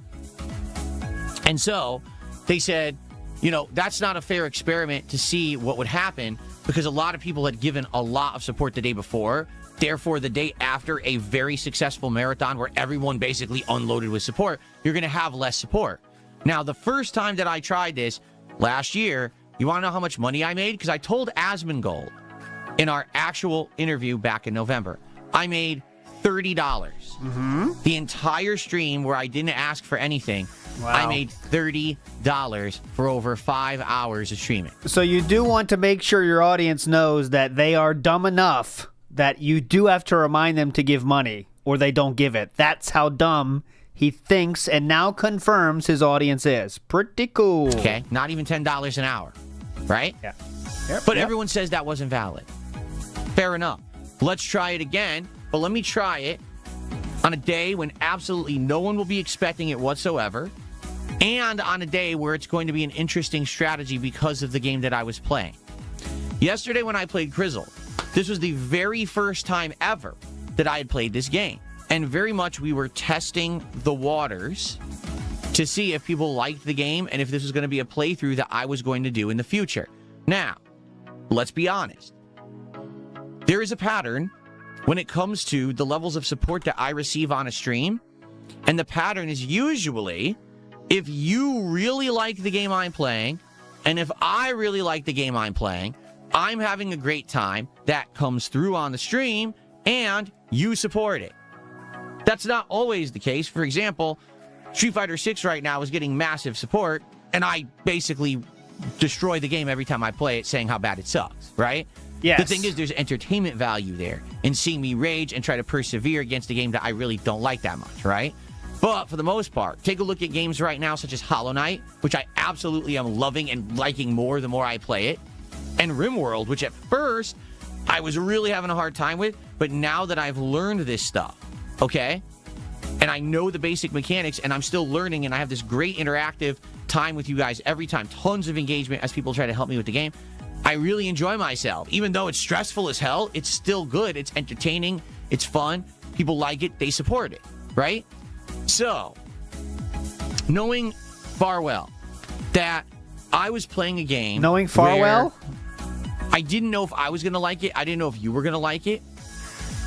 S3: And so they said, you know, that's not a fair experiment to see what would happen because a lot of people had given a lot of support the day before. Therefore, the day after a very successful marathon where everyone basically unloaded with support, you're going to have less support. Now, the first time that I tried this last year, you want to know how much money I made? Because I told Asmongold in our actual interview back in November, I made $30. Mm-hmm. The entire stream where I didn't ask for anything, I made $30 for over 5 hours of streaming.
S2: So you do want to make sure your audience knows that they are dumb enough that you do have to remind them to give money or they don't give it. That's how dumb he thinks and now confirms his audience is. Pretty cool.
S3: Okay, not even $10 an hour, right?
S2: Yeah.
S3: But everyone says that wasn't valid. Fair enough. Let's try it again, but let me try it on a day when absolutely no one will be expecting it whatsoever, and on a day where it's going to be an interesting strategy because of the game that I was playing. Yesterday when I played Grizzle, this was the very first time ever that I had played this game. And very much we were testing the waters to see if people liked the game and if this was going to be a playthrough that I was going to do in the future. Now, let's be honest. There is a pattern when it comes to the levels of support that I receive on a stream. And the pattern is usually if you really like the game I'm playing and if I really like the game I'm playing, I'm having a great time, that comes through on the stream, and you support it. That's not always the case. For example, Street Fighter 6 right now is getting massive support, and I basically destroy the game every time I play it, saying how bad it sucks, right?
S2: Yes.
S3: The thing is, there's entertainment value there in seeing me rage and try to persevere against a game that I really don't like that much, right? But for the most part, take a look at games right now such as Hollow Knight, which I absolutely am loving and liking more the more I play it, and RimWorld, which at first I was really having a hard time with, but now that I've learned this stuff, okay, and I know the basic mechanics, and I'm still learning, and I have this great interactive time with you guys every time, tons of engagement as people try to help me with the game, I really enjoy myself. Even though it's stressful as hell, it's still good. It's entertaining. It's fun. People like it. They support it, right? So, knowing Farwell that I was playing a game...
S2: Knowing Farwell?
S3: I didn't know if I was going to like it. I didn't know if you were going to like it.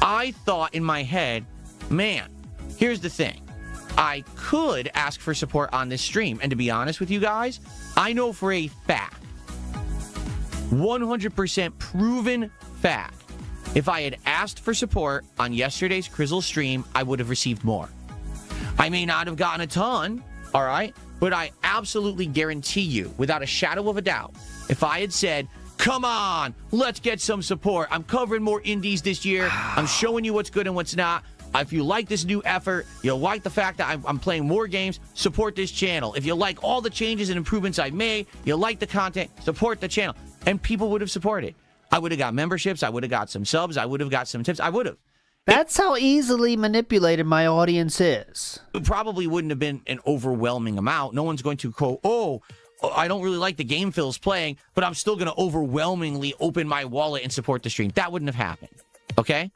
S3: I thought in my head, man, here's the thing. I could ask for support on this stream. And to be honest with you guys, I know for a fact, 100% proven fact, if I had asked for support on yesterday's Crizzle stream, I would have received more. I may not have gotten a ton, all right? But I absolutely guarantee you, without a shadow of a doubt, if I had said, come on, let's get some support. I'm covering more indies this year. I'm showing you what's good and what's not. If you like this new effort, you'll like the fact that I'm playing more games, support this channel. If you like all the changes and improvements I've made, you like the content, support the channel. And people would have supported. I would have got memberships. I would have got some subs. I would have got some tips. I would have.
S2: That's how easily manipulated my audience is.
S3: It probably wouldn't have been an overwhelming amount. No one's going to go, oh, I don't really like the game Phil's playing, but I'm still going to overwhelmingly open my wallet and support the stream. That wouldn't have happened. Okay?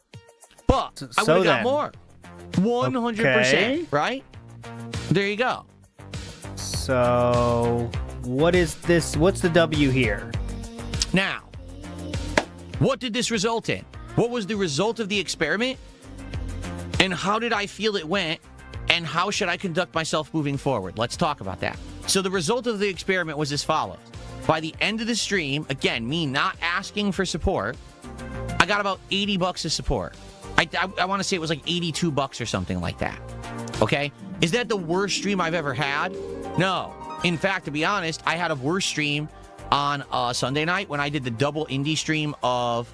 S3: But I would have got more. 100%. Okay. Right? There you go.
S2: So, what is this? What's the W here?
S3: Now, what did this result in? What was the result of the experiment? And how did I feel it went? And how should I conduct myself moving forward? Let's talk about that. So the result of the experiment was as follows. By the end of the stream, again, me not asking for support, I got about $80 of support. I want to say it was like $82 or something like that. Okay? Is that the worst stream I've ever had? No. In fact, to be honest, I had a worse stream on Sunday night when I did the double indie stream of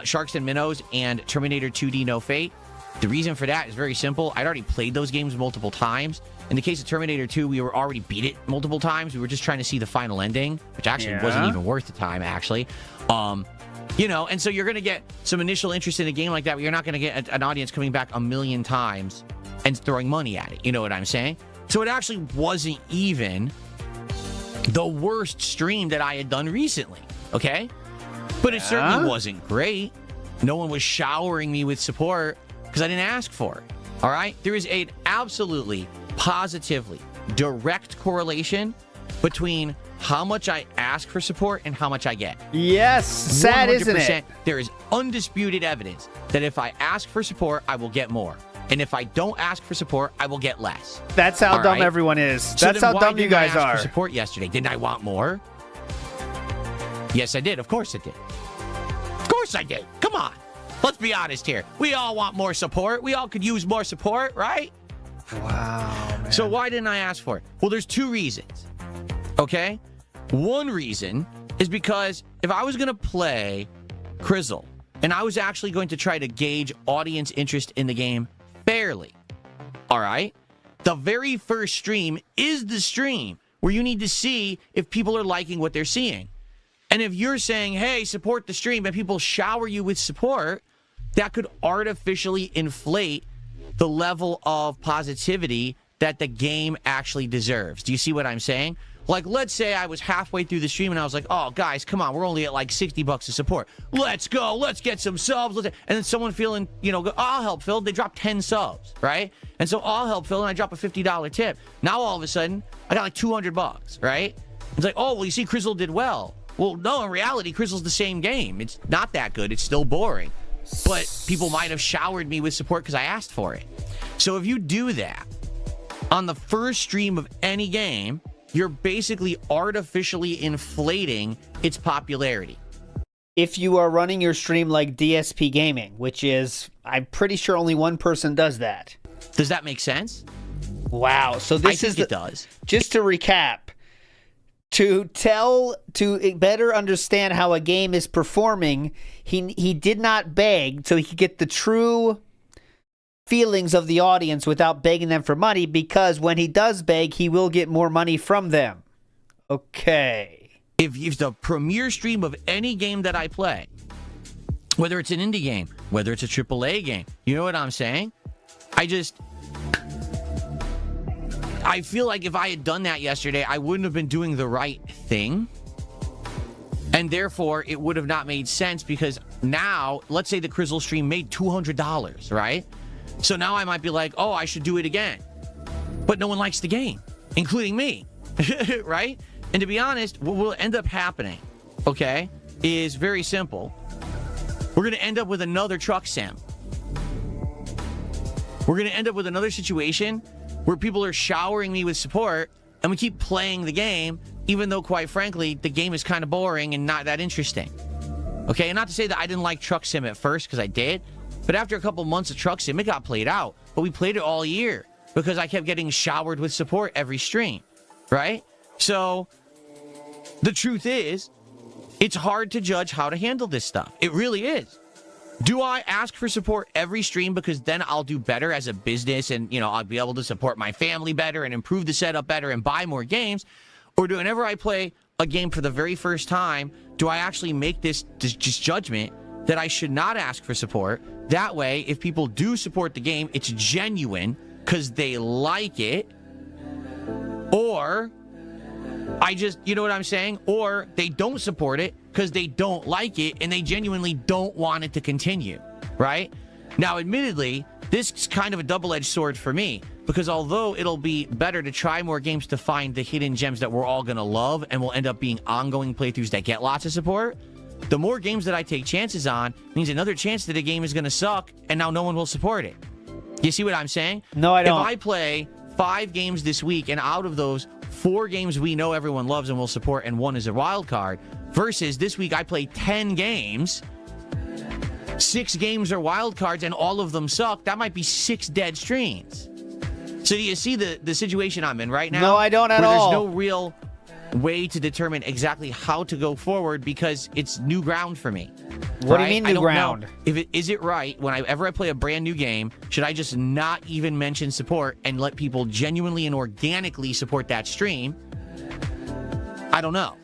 S3: Sharks and Minnows and Terminator 2D No Fate. The reason for that is very simple. I'd already played those games multiple times. In the case of Terminator 2, we were already beat it multiple times. We were just trying to see the final ending, which actually wasn't even worth the time, actually. You know, and so you're going to get some initial interest in a game like that, but you're not going to get an audience coming back a million times and throwing money at it. You know what I'm saying? So it actually wasn't even the worst stream that I had done recently, okay? But it certainly wasn't great. No one was showering me with support because I didn't ask for it, all right? There is an absolutely, positively direct correlation between how much I ask for support and how much I get.
S2: Yes, sad, isn't it?
S3: There is undisputed evidence that if I ask for support, I will get more. And if I don't ask for support, I will get less.
S2: That's how dumb everyone is.
S3: So
S2: that's how dumb you guys
S3: are.
S2: are.
S3: For support yesterday. Didn't I want more? Yes, I did. Of course I did. Of course I did. Come on. Let's be honest here. We all want more support. We all could use more support, right?
S2: Wow, man.
S3: So why didn't I ask for it? Well, there's two reasons. Okay? One reason is because if I was going to play Crizzle and I was actually going to try to gauge audience interest in the game fairly, all right, the very first stream is the stream where you need to see if people are liking what they're seeing. And if you're saying, hey, support the stream, and people shower you with support, that could artificially inflate the level of positivity that the game actually deserves. Do you see what I'm saying? Like, let's say I was halfway through the stream and I was like, oh, guys, come on, we're only at like $60 of support. Let's go. Let's get some subs. And then someone feeling, you know, I'll help Phil. They drop 10 subs, right? And so I'll help Phil and I drop a $50 tip. Now, all of a sudden, I got like $200, right? It's like, oh, well, you see, Crizzle did well. Well, no, in reality, Crizzle's the same game. It's not that good. It's still boring. But people might have showered me with support because I asked for it. So if you do that on the first stream of any game, you're basically artificially inflating its popularity.
S2: If you are running your stream like DSP Gaming, which is, I'm pretty sure only one person does that.
S3: Does that make sense?
S2: Wow. So this
S3: it does.
S2: Just to recap, to better understand how a game is performing, he did not beg, so he could get the true feelings of the audience without begging them for money, because when he does beg, he will get more money from them. Okay.
S3: If the premiere stream of any game that I play, whether it's an indie game, whether it's a AAA game, you know what I'm saying? I feel like if I had done that yesterday, I wouldn't have been doing the right thing. And therefore, it would have not made sense, because now, let's say the Crizzle stream made $200, right? So now I might be like, oh, I should do it again. But no one likes the game, including me, right? And to be honest, what will end up happening, okay, is very simple. We're going to end up with another truck sim. We're going to end up with another situation where people are showering me with support, and we keep playing the game, even though, quite frankly, the game is kind of boring and not that interesting. Okay, and not to say that I didn't like Truck Sim at first, because I did, but after a couple months of Truck Sim, it got played out. But we played it all year because I kept getting showered with support every stream, right? So the truth is, it's hard to judge how to handle this stuff. It really is. Do I ask for support every stream because then I'll do better as a business and, you know, I'll be able to support my family better and improve the setup better and buy more games? Or do whenever I play a game for the very first time, do I actually make this just judgment that I should not ask for support? That way, if people do support the game, it's genuine because they like it. Or I just, you know what I'm saying? Or they don't support it because they don't like it and they genuinely don't want it to continue, right? Now, admittedly, this is kind of a double-edged sword for me, because although it'll be better to try more games to find the hidden gems that we're all going to love and will end up being ongoing playthroughs that get lots of support, the more games that I take chances on means another chance that a game is going to suck and now no one will support it. You see what I'm saying?
S2: No, I don't.
S3: If I play 5 games this week and out of those, 4 games we know everyone loves and will support, and 1 is a wild card, versus this week I play 10 games, 6 games are wild cards, and all of them suck, that might be 6 dead streams. So do you see the situation I'm in right now?
S2: No, I don't at all.
S3: There's no real way to determine exactly how to go forward because it's new ground for me.
S2: What do you mean new ground?
S3: Is it right whenever I play a brand new game, should I just not even mention support and let people genuinely and organically support that stream? I don't know.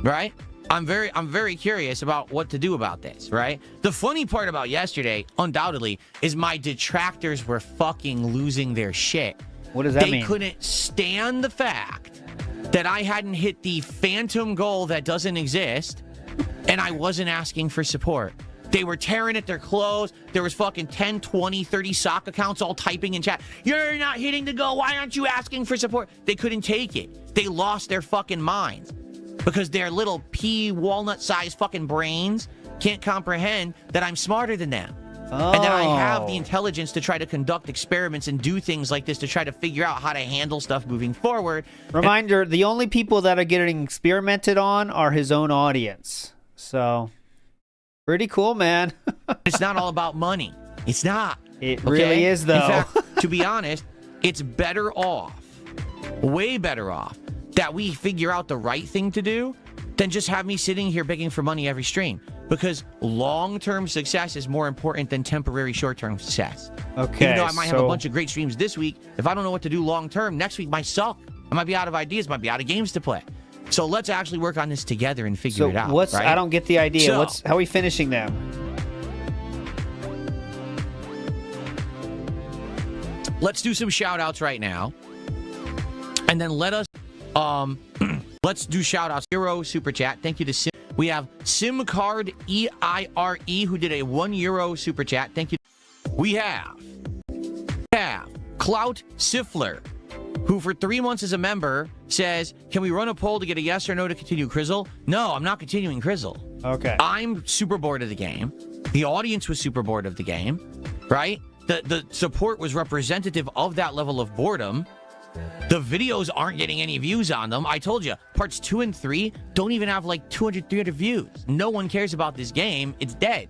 S3: Right? I'm very curious about what to do about this, right? The funny part about yesterday, undoubtedly, is my detractors were fucking losing their shit.
S2: What does that mean?
S3: They couldn't stand the fact that I hadn't hit the phantom goal that doesn't exist, and I wasn't asking for support. They were tearing at their clothes. There was fucking 10, 20, 30 sock accounts all typing in chat. You're not hitting the goal. Why aren't you asking for support? They couldn't take it. They lost their fucking minds because their little pea walnut-sized fucking brains can't comprehend that I'm smarter than them. Oh. And that I have the intelligence to try to conduct experiments and do things like this to try to figure out how to handle stuff moving forward.
S2: Reminder, the only people that are getting experimented on are his own audience. So, pretty cool, man.
S3: It's not all about money. It's not.
S2: It really is, though.
S3: In fact, to be honest, it's better off, way better off, that we figure out the right thing to do than just have me sitting here begging for money every stream. Because long-term success is more important than temporary short-term success.
S2: Okay,
S3: even though I might have a bunch of great streams this week, if I don't know what to do long-term, next week might suck. I might be out of ideas, might be out of games to play. So let's actually work on this together and figure it out.
S2: Right? I don't get the idea.
S3: So,
S2: how are we finishing them?
S3: Let's do some shout-outs right now. And then let us... let's do shout-outs. Euro Super Chat. Thank you to Sim. We have SimCard EIRE who did a €1 Super Chat. Thank you. We have Clout Siffler, who for 3 months as a member says, can we run a poll to get a yes or no to continue Crizzle? No, I'm not continuing Crizzle.
S2: Okay.
S3: I'm super bored of the game. The audience was super bored of the game, right? The support was representative of that level of boredom. The videos aren't getting any views on them. I told you, parts 2 and 3 don't even have like 200, 300 views. No one cares about this game. It's dead.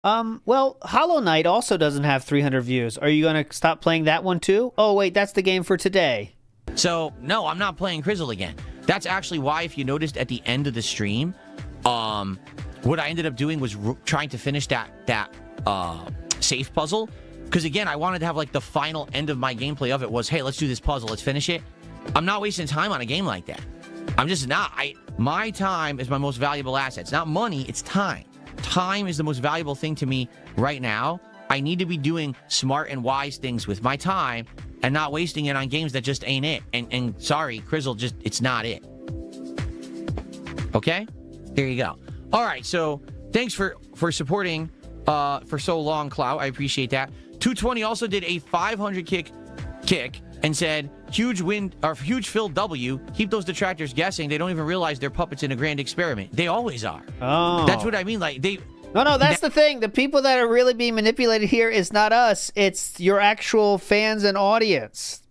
S2: Well, Hollow Knight also doesn't have 300 views. Are you going to stop playing that one too? Oh, wait, that's the game for today.
S3: So, no, I'm not playing Crizzle again. That's actually why, if you noticed at the end of the stream, what I ended up doing was trying to finish that safe puzzle. Because, again, I wanted to have, like, the final end of my gameplay of it was, hey, let's do this puzzle, let's finish it. I'm not wasting time on a game like that. I'm just not. My time is my most valuable asset. It's not money, it's time. Time is the most valuable thing to me right now. I need to be doing smart and wise things with my time and not wasting it on games that just ain't it. And sorry, Crizzle, just, it's not it. Okay? There you go. All right, so thanks for supporting for so long, Clout. I appreciate that. 220 also did a 500 kick and said, huge Phil W. Keep those detractors guessing. They don't even realize they're puppets in a grand experiment. They always are.
S2: Oh.
S3: That's what I mean. Like, they...
S2: No, that's the thing. The people that are really being manipulated here is not us. It's your actual fans and audience.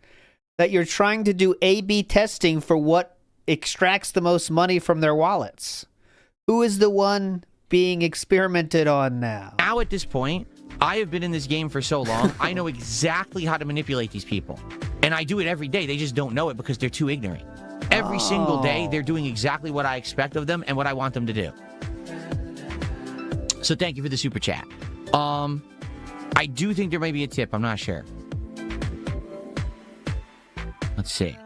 S2: That you're trying to do A/B testing for what extracts the most money from their wallets. Who is the one being experimented on now?
S3: Now at this point, I have been in this game for so long, I know exactly how to manipulate these people. And I do it every day. They just don't know it because they're too ignorant. Every single day, they're doing exactly what I expect of them and what I want them to do. So thank you for the super chat. I do think there may be a tip. I'm not sure. Let's see.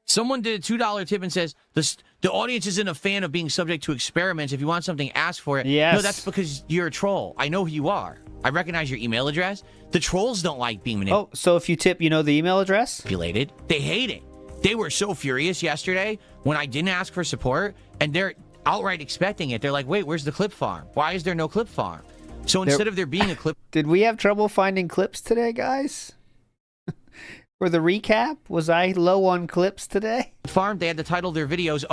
S3: Someone did a $2 tip and says, the audience isn't a fan of being subject to experiments. If you want something, ask for it.
S2: Yes.
S3: No, that's because you're a troll. I know who you are. I recognize your email address. The trolls don't like being manipulated.
S2: Oh, so if you tip, you know the email address?
S3: They hate it. They were so furious yesterday when I didn't ask for support, and they're outright expecting it. They're like, wait, where's the clip farm? Why is there no clip farm? So instead of there being a clip...
S2: Did we have trouble finding clips today, guys? For the recap? Was I low on clips today?
S3: Farm, they had to title their videos,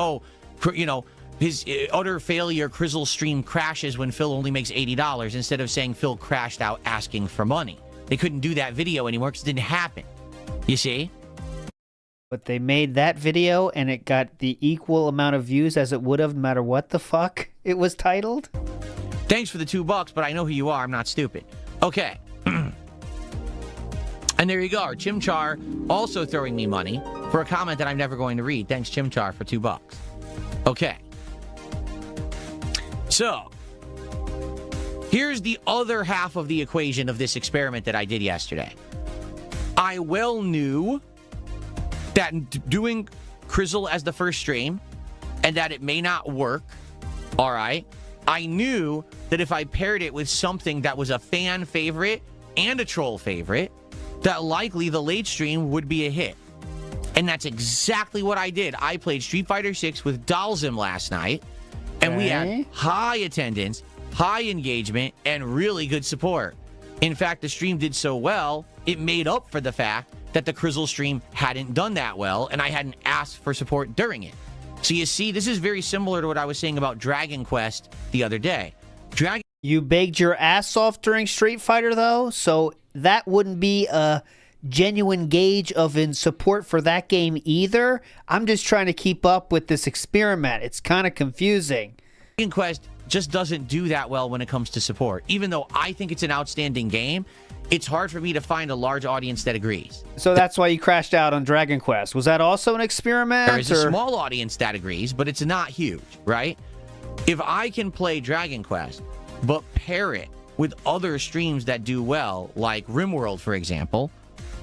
S3: his utter failure, Crizzle stream crashes when Phil only makes $80, instead of saying Phil crashed out asking for money. They couldn't do that video anymore because it didn't happen. You see?
S2: But they made that video and it got the equal amount of views as it would have no matter what the fuck it was titled.
S3: Thanks for the $2, but I know who you are. I'm not stupid. Okay. And there you go. Chimchar also throwing me money for a comment that I'm never going to read. Thanks, Chimchar, for $2. Okay. So, here's the other half of the equation of this experiment that I did yesterday. I well knew that doing Crizzle as the first stream and that it may not work, all right? I knew that if I paired it with something that was a fan favorite and a troll favorite, that likely the late stream would be a hit. And that's exactly what I did. I played Street Fighter 6 with Dalzim last night, and we had high attendance, high engagement, and really good support. In fact, the stream did so well, it made up for the fact that the Crizzle stream hadn't done that well, and I hadn't asked for support during it. So you see, this is very similar to what I was saying about Dragon Quest the other day.
S2: You begged your ass off during Street Fighter, though, so that wouldn't be a genuine gauge of support for that game either. I'm just trying to keep up with this experiment. It's kind of confusing.
S3: Dragon Quest just doesn't do that well when it comes to support. Even though I think it's an outstanding game, it's hard for me to find a large audience that agrees.
S2: So that's why you crashed out on Dragon Quest. Was that also an experiment?
S3: There is a small audience that agrees, but it's not huge, right? If I can play Dragon Quest, but pair it with other streams that do well, like RimWorld, for example,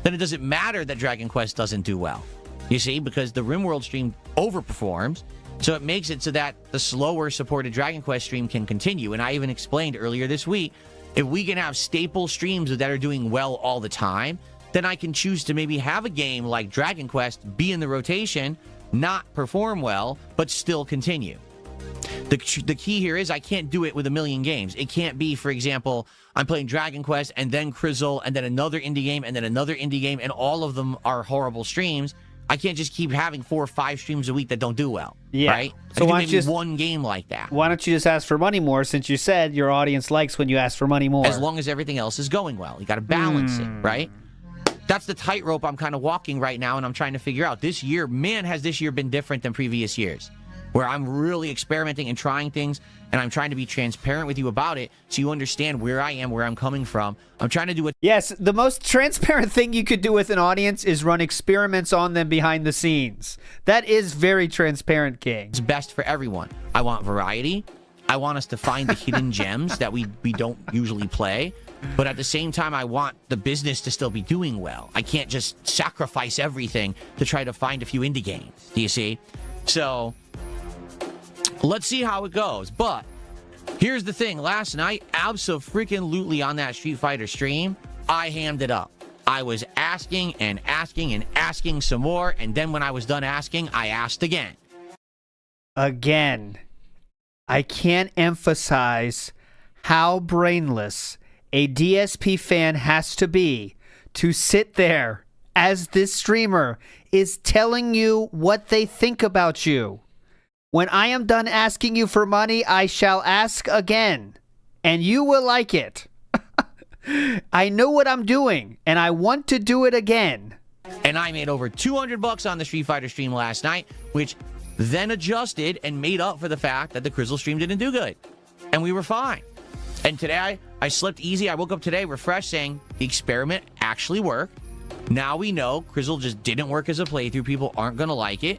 S3: then it doesn't matter that Dragon Quest doesn't do well. You see, because the RimWorld stream overperforms, so it makes it so that the slower supported Dragon Quest stream can continue. And I even explained earlier this week, if we can have staple streams that are doing well all the time, then I can choose to maybe have a game like Dragon Quest be in the rotation, not perform well, but still continue. The key here is I can't do it with a million games. It can't be, for example, I'm playing Dragon Quest and then Crizzle and then another indie game and then another indie game, and all of them are horrible streams. I can't just keep having 4 or 5 streams a week that don't do well. Yeah. Right? So why don't you just one game like that?
S2: Why don't you just ask for money more, since you said your audience likes when you ask for money more?
S3: As long as everything else is going well. You got to balance it, right? That's the tightrope I'm kind of walking right now, and I'm trying to figure out. This year, man, has this year been different than previous years. where I'm really experimenting and trying things, and I'm trying to be transparent with you about it so you understand where I am, where I'm coming from. I'm trying to do it.
S2: Yes, the most transparent thing you could do with an audience is run experiments on them behind the scenes. That is very transparent, King.
S3: It's best for everyone. I want variety. I want us to find the hidden gems that we don't usually play. But at the same time, I want the business to still be doing well. I can't just sacrifice everything to try to find a few indie games. Do you see? So let's see how it goes. But here's the thing. Last night, abso-freaking-lutely on that Street Fighter stream, I hammed it up. I was asking and asking and asking some more. And then when I was done asking, I asked again.
S2: Again. I can't emphasize how brainless a DSP fan has to be to sit there as this streamer is telling you what they think about you. When I am done asking you for money, I shall ask again, and you will like it. I know what I'm doing, and I want to do it again.
S3: And I made over $200 on the Street Fighter stream last night, which then adjusted and made up for the fact that the Crizzle stream didn't do good. And we were fine. And today, I slept easy. I woke up today refreshed saying the experiment actually worked. Now we know Crizzle just didn't work as a playthrough. People aren't going to like it.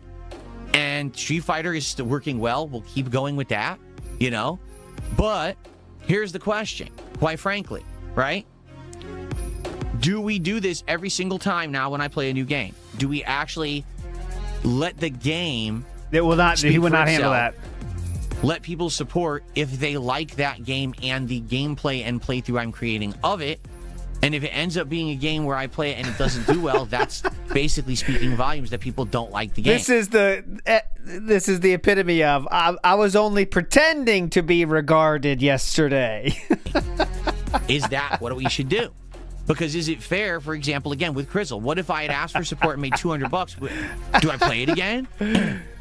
S3: And Street Fighter is still working well. We'll keep going with that, you know. But here's the question, quite frankly, right? Do we do this every single time now when I play a new game? Do we actually let the game...
S2: He will not handle that.
S3: Let people support if they like that game and the gameplay and playthrough I'm creating of it. And if it ends up being a game where I play it and it doesn't do well, that's basically speaking volumes that people don't like the game.
S2: This is the epitome of I was only pretending to be regarded yesterday.
S3: Is that what we should do? Because is it fair, for example, again, with Crizzle, what if I had asked for support and made $200? Do I play it again?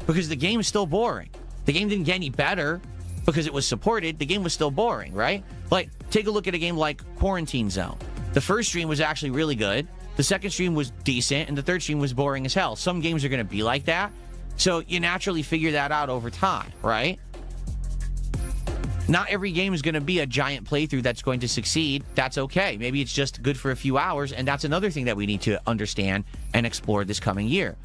S3: Because the game is still boring. The game didn't get any better because it was supported. The game was still boring, right? Like, take a look at a game like Quarantine Zone. The first stream was actually really good. The second stream was decent. And the third stream was boring as hell. Some games are going to be like that. So you naturally figure that out over time, right? Not every game is going to be a giant playthrough that's going to succeed. That's okay. Maybe it's just good for a few hours. And that's another thing that we need to understand and explore this coming year.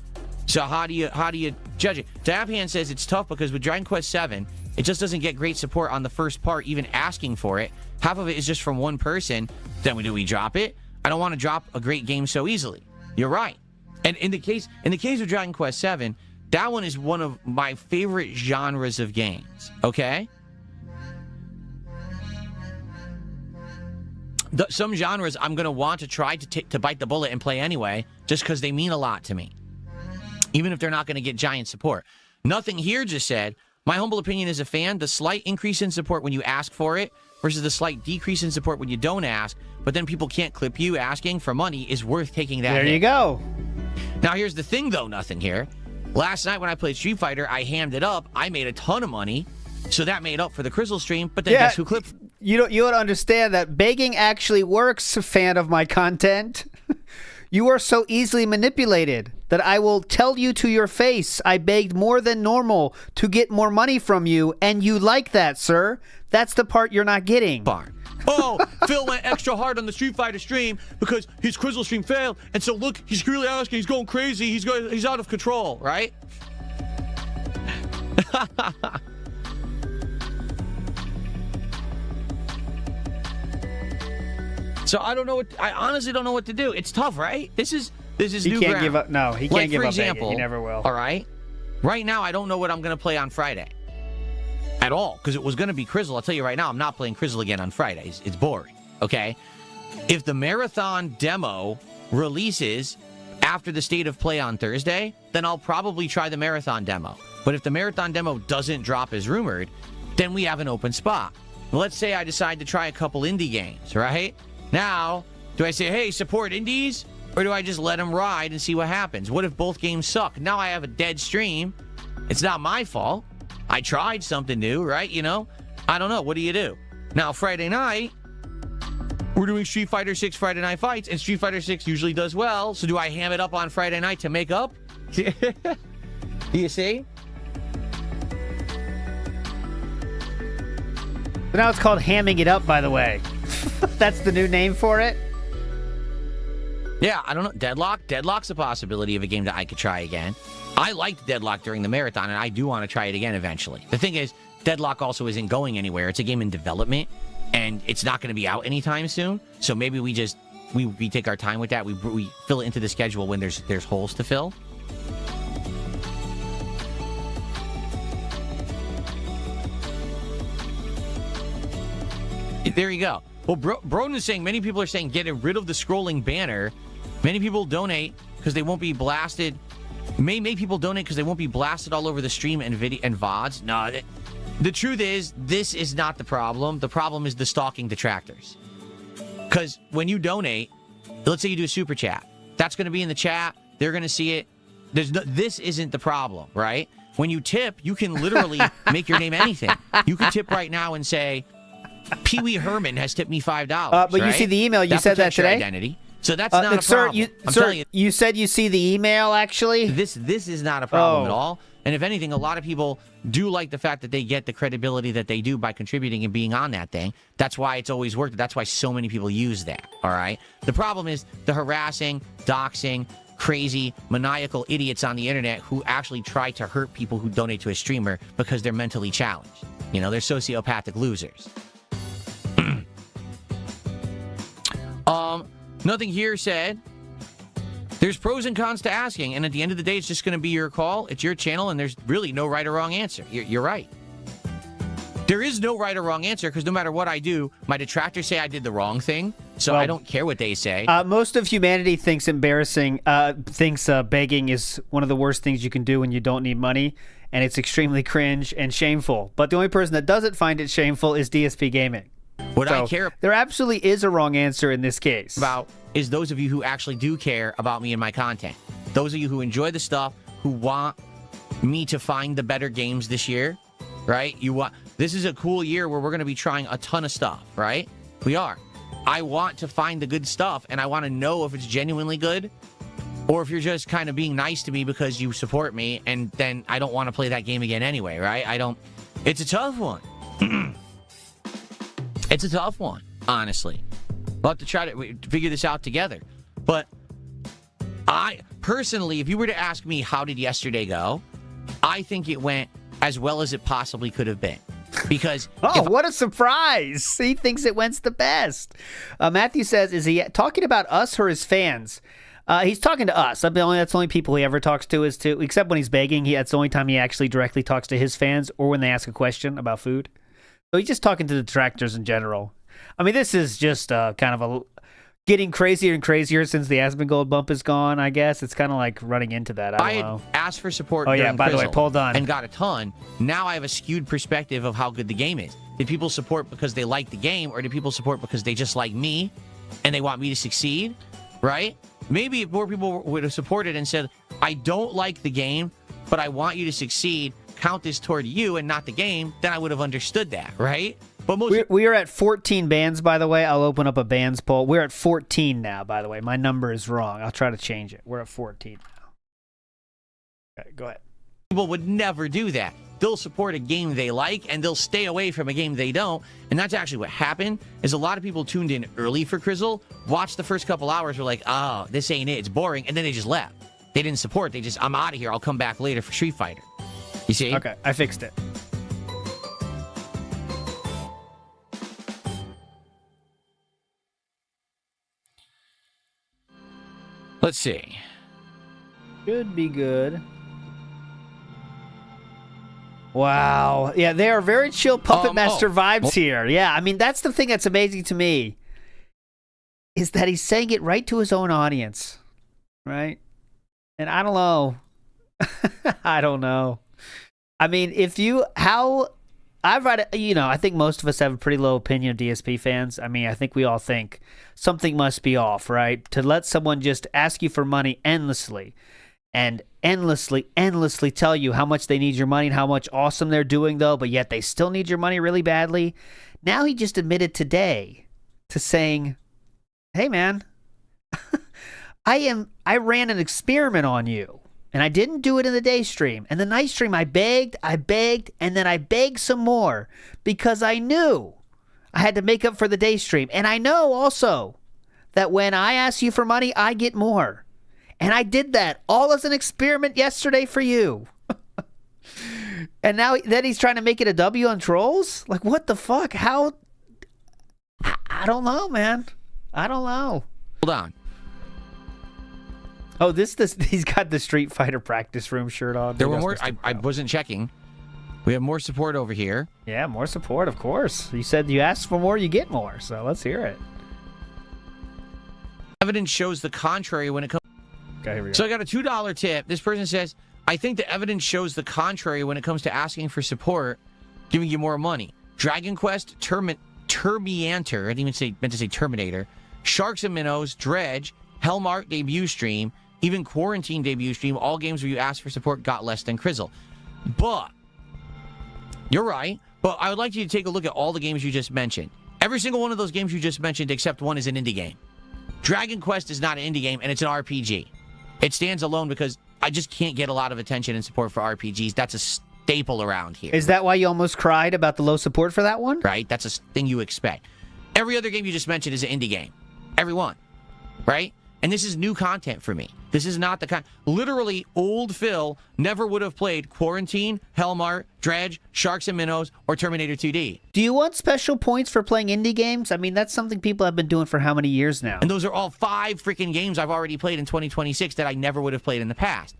S3: So how do you judge it? Daphne says it's tough because with Dragon Quest VII, it just doesn't get great support on the first part, even asking for it. Half of it is just from one person. Then do we drop it? I don't want to drop a great game so easily. You're right. And in the case of Dragon Quest VII, that one is one of my favorite genres of games. Okay? Some genres I'm going to want to try to bite the bullet and play anyway, just because they mean a lot to me. Even if they're not going to get giant support. Nothing here just said, my humble opinion as a fan, the slight increase in support when you ask for it versus the slight decrease in support when you don't ask, but then people can't clip you asking for money is worth taking that hit.
S2: There you go.
S3: Now, here's the thing, though, nothing here. Last night when I played Street Fighter, I hammed it up. I made a ton of money, so that made up for the Crizzle stream, but then guess who clipped?
S2: You don't understand that begging actually works, fan of my content. You are so easily manipulated that I will tell you to your face I begged more than normal to get more money from you, and you like that, sir. That's the part you're not getting.
S3: Oh, Phil went extra hard on the Street Fighter stream because his Crizzle stream failed, and so look, he's really asking, he's going crazy, he's out of control, right? So I honestly don't know what to do. It's tough, right? This is new ground.
S2: He can't give up. No, he can't give up. For
S3: example,
S2: he never will.
S3: All right. Right now, I don't know what I'm going to play on Friday at all because it was going to be Crizzle. I'll tell you right now, I'm not playing Crizzle again on Fridays. It's boring. Okay. If the marathon demo releases after the state of play on Thursday, then I'll probably try the marathon demo. But if the marathon demo doesn't drop as rumored, then we have an open spot. Well, let's say I decide to try a couple indie games, right? Now, do I say, hey, support indies? Or do I just let them ride and see what happens? What if both games suck? Now I have a dead stream. It's not my fault. I tried something new, right? You know? I don't know. What do you do? Now, Friday night, we're doing Street Fighter 6 Friday Night Fights, and Street Fighter 6 usually does well. So do I ham it up on Friday night to make up? Do you see?
S2: But now it's called Hamming It Up, by the way. That's the new name for it?
S3: Yeah, I don't know. Deadlock? Deadlock's a possibility of a game that I could try again. I liked Deadlock during the marathon, and I do want to try it again eventually. The thing is, Deadlock also isn't going anywhere. It's a game in development, and it's not going to be out anytime soon. So maybe we just we take our time with that. We fill it into the schedule when there's holes to fill. There you go. Well, Broden is saying many people are saying get rid of the scrolling banner. Many people donate because they won't be blasted. Many people donate because they won't be blasted all over the stream and video and VODs. No, the truth is, this is not the problem. The problem is the stalking detractors. Because when you donate, let's say you do a super chat, that's going to be in the chat. They're going to see it. This isn't the problem, right? When you tip, you can literally make your name anything. You can tip right now and say, Pee Wee Herman has tipped me $5.
S2: But right? You see the email. You said that today.
S3: Your identity. So that's not a problem.
S2: Sir, you said you see the email. Actually,
S3: this is not a problem at all. And if anything, a lot of people do like the fact that they get the credibility that they do by contributing and being on that thing. That's why it's always worked. That's why so many people use that. All right. The problem is the harassing, doxing, crazy, maniacal idiots on the internet who actually try to hurt people who donate to a streamer because they're mentally challenged. You know, they're sociopathic losers. Nothing here said. There's pros and cons to asking, and at the end of the day, it's just going to be your call. It's your channel, and there's really no right or wrong answer. You're right. There is no right or wrong answer, because no matter what I do, my detractors say I did the wrong thing, so I don't care what they say.
S2: Most of humanity thinks begging is one of the worst things you can do when you don't need money, and it's extremely cringe and shameful. But the only person that doesn't find it shameful is DSP Gaming.
S3: What I care
S2: there absolutely is a wrong answer in this case.
S3: About is those of you who actually do care about me and my content. Those of you who enjoy the stuff, who want me to find the better games this year, right? This is a cool year where we're going to be trying a ton of stuff, right? We are. I want to find the good stuff, and I want to know if it's genuinely good, or if you're just kind of being nice to me because you support me, and then I don't want to play that game again anyway, right? It's a tough one. It's a tough one, honestly. We'll have to try to figure this out together. But I, personally, if you were to ask me how did yesterday go, I think it went as well as it possibly could have been. Because...
S2: what a surprise! He thinks it went the best. Matthew says, is he talking about us or his fans? He's talking to us. That's the only people he ever talks to except when he's begging. That's the only time he actually directly talks to his fans or when they ask a question about food. So he's just talking to the detractors in general. I mean, this is just kind of getting crazier and crazier since the Asmongold bump is gone, I guess. It's kind of like running into that. I don't know.
S3: Asked for support
S2: during by the way, Paul Dunn.
S3: And got a ton. Now I have a skewed perspective of how good the game is. Did people support because they like the game, or did people support because they just like me and they want me to succeed, right? Maybe if more people would have supported and said, I don't like the game, but I want you to succeed, count this toward you and not the game, then I would have understood that, right? But
S2: we are at 14 bans, by the way. I'll open up a bans poll. We're at 14 now, by the way. My number is wrong. I'll try to change it. We're at 14 now. Okay, go ahead.
S3: People would never do that. They'll support a game they like, and they'll stay away from a game they don't. And that's actually what happened, is a lot of people tuned in early for Crizzle, watched the first couple hours, were like, oh, this ain't it. It's boring. And then they just left. They didn't support. They just, I'm out of here. I'll come back later for Street Fighter. You see?
S2: Okay, I fixed it.
S3: Let's see.
S2: Should be good. Wow. Yeah, they are very chill Puppet Master vibes here. Yeah, I mean, that's the thing that's amazing to me, is that he's saying it right to his own audience, right? And I don't know. I don't know. I mean, I think most of us have a pretty low opinion of DSP fans. I mean, I think we all think something must be off, right? To let someone just ask you for money endlessly and endlessly tell you how much they need your money and how much awesome they're doing, though, but yet they still need your money really badly. Now he just admitted today to saying, hey, man, I ran an experiment on you. And I didn't do it in the day stream. And the night stream, I begged, and then I begged some more because I knew I had to make up for the day stream. And I know also that when I ask you for money, I get more. And I did that all as an experiment yesterday for you. And now then he's trying to make it a W on trolls? Like, what the fuck? How? I don't know, man. I don't know.
S3: Hold on.
S2: Oh, he's got the Street Fighter practice room shirt on.
S3: There were more. I wasn't checking. We have more support over here.
S2: Yeah, more support, of course. You said you ask for more, you get more. So let's hear it.
S3: Evidence shows the contrary when it comes.
S2: Okay, here we go.
S3: So I got a $2 tip. This person says, I think the evidence shows the contrary when it comes to asking for support, giving you more money. Dragon Quest, Terminator, I didn't even meant to say Terminator, Sharks and Minnows, Dredge, Hellmark debut stream, even Quarantine debut stream, all games where you asked for support got less than Crizzle. But, you're right, but I would like you to take a look at all the games you just mentioned. Every single one of those games you just mentioned, except one, is an indie game. Dragon Quest is not an indie game, and it's an RPG. It stands alone because I just can't get a lot of attention and support for RPGs. That's a staple around here.
S2: Is that why you almost cried about the low support for that one?
S3: Right? That's a thing you expect. Every other game you just mentioned is an indie game. Every one. Right? And this is new content for me. This is not the kind... Literally, old Phil never would have played Quarantine, Hellmart, Dredge, Sharks and Minnows, or Terminator 2D.
S2: Do you want special points for playing indie games? I mean, that's something people have been doing for how many years now?
S3: And those are all 5 freaking games I've already played in 2026 that I never would have played in the past.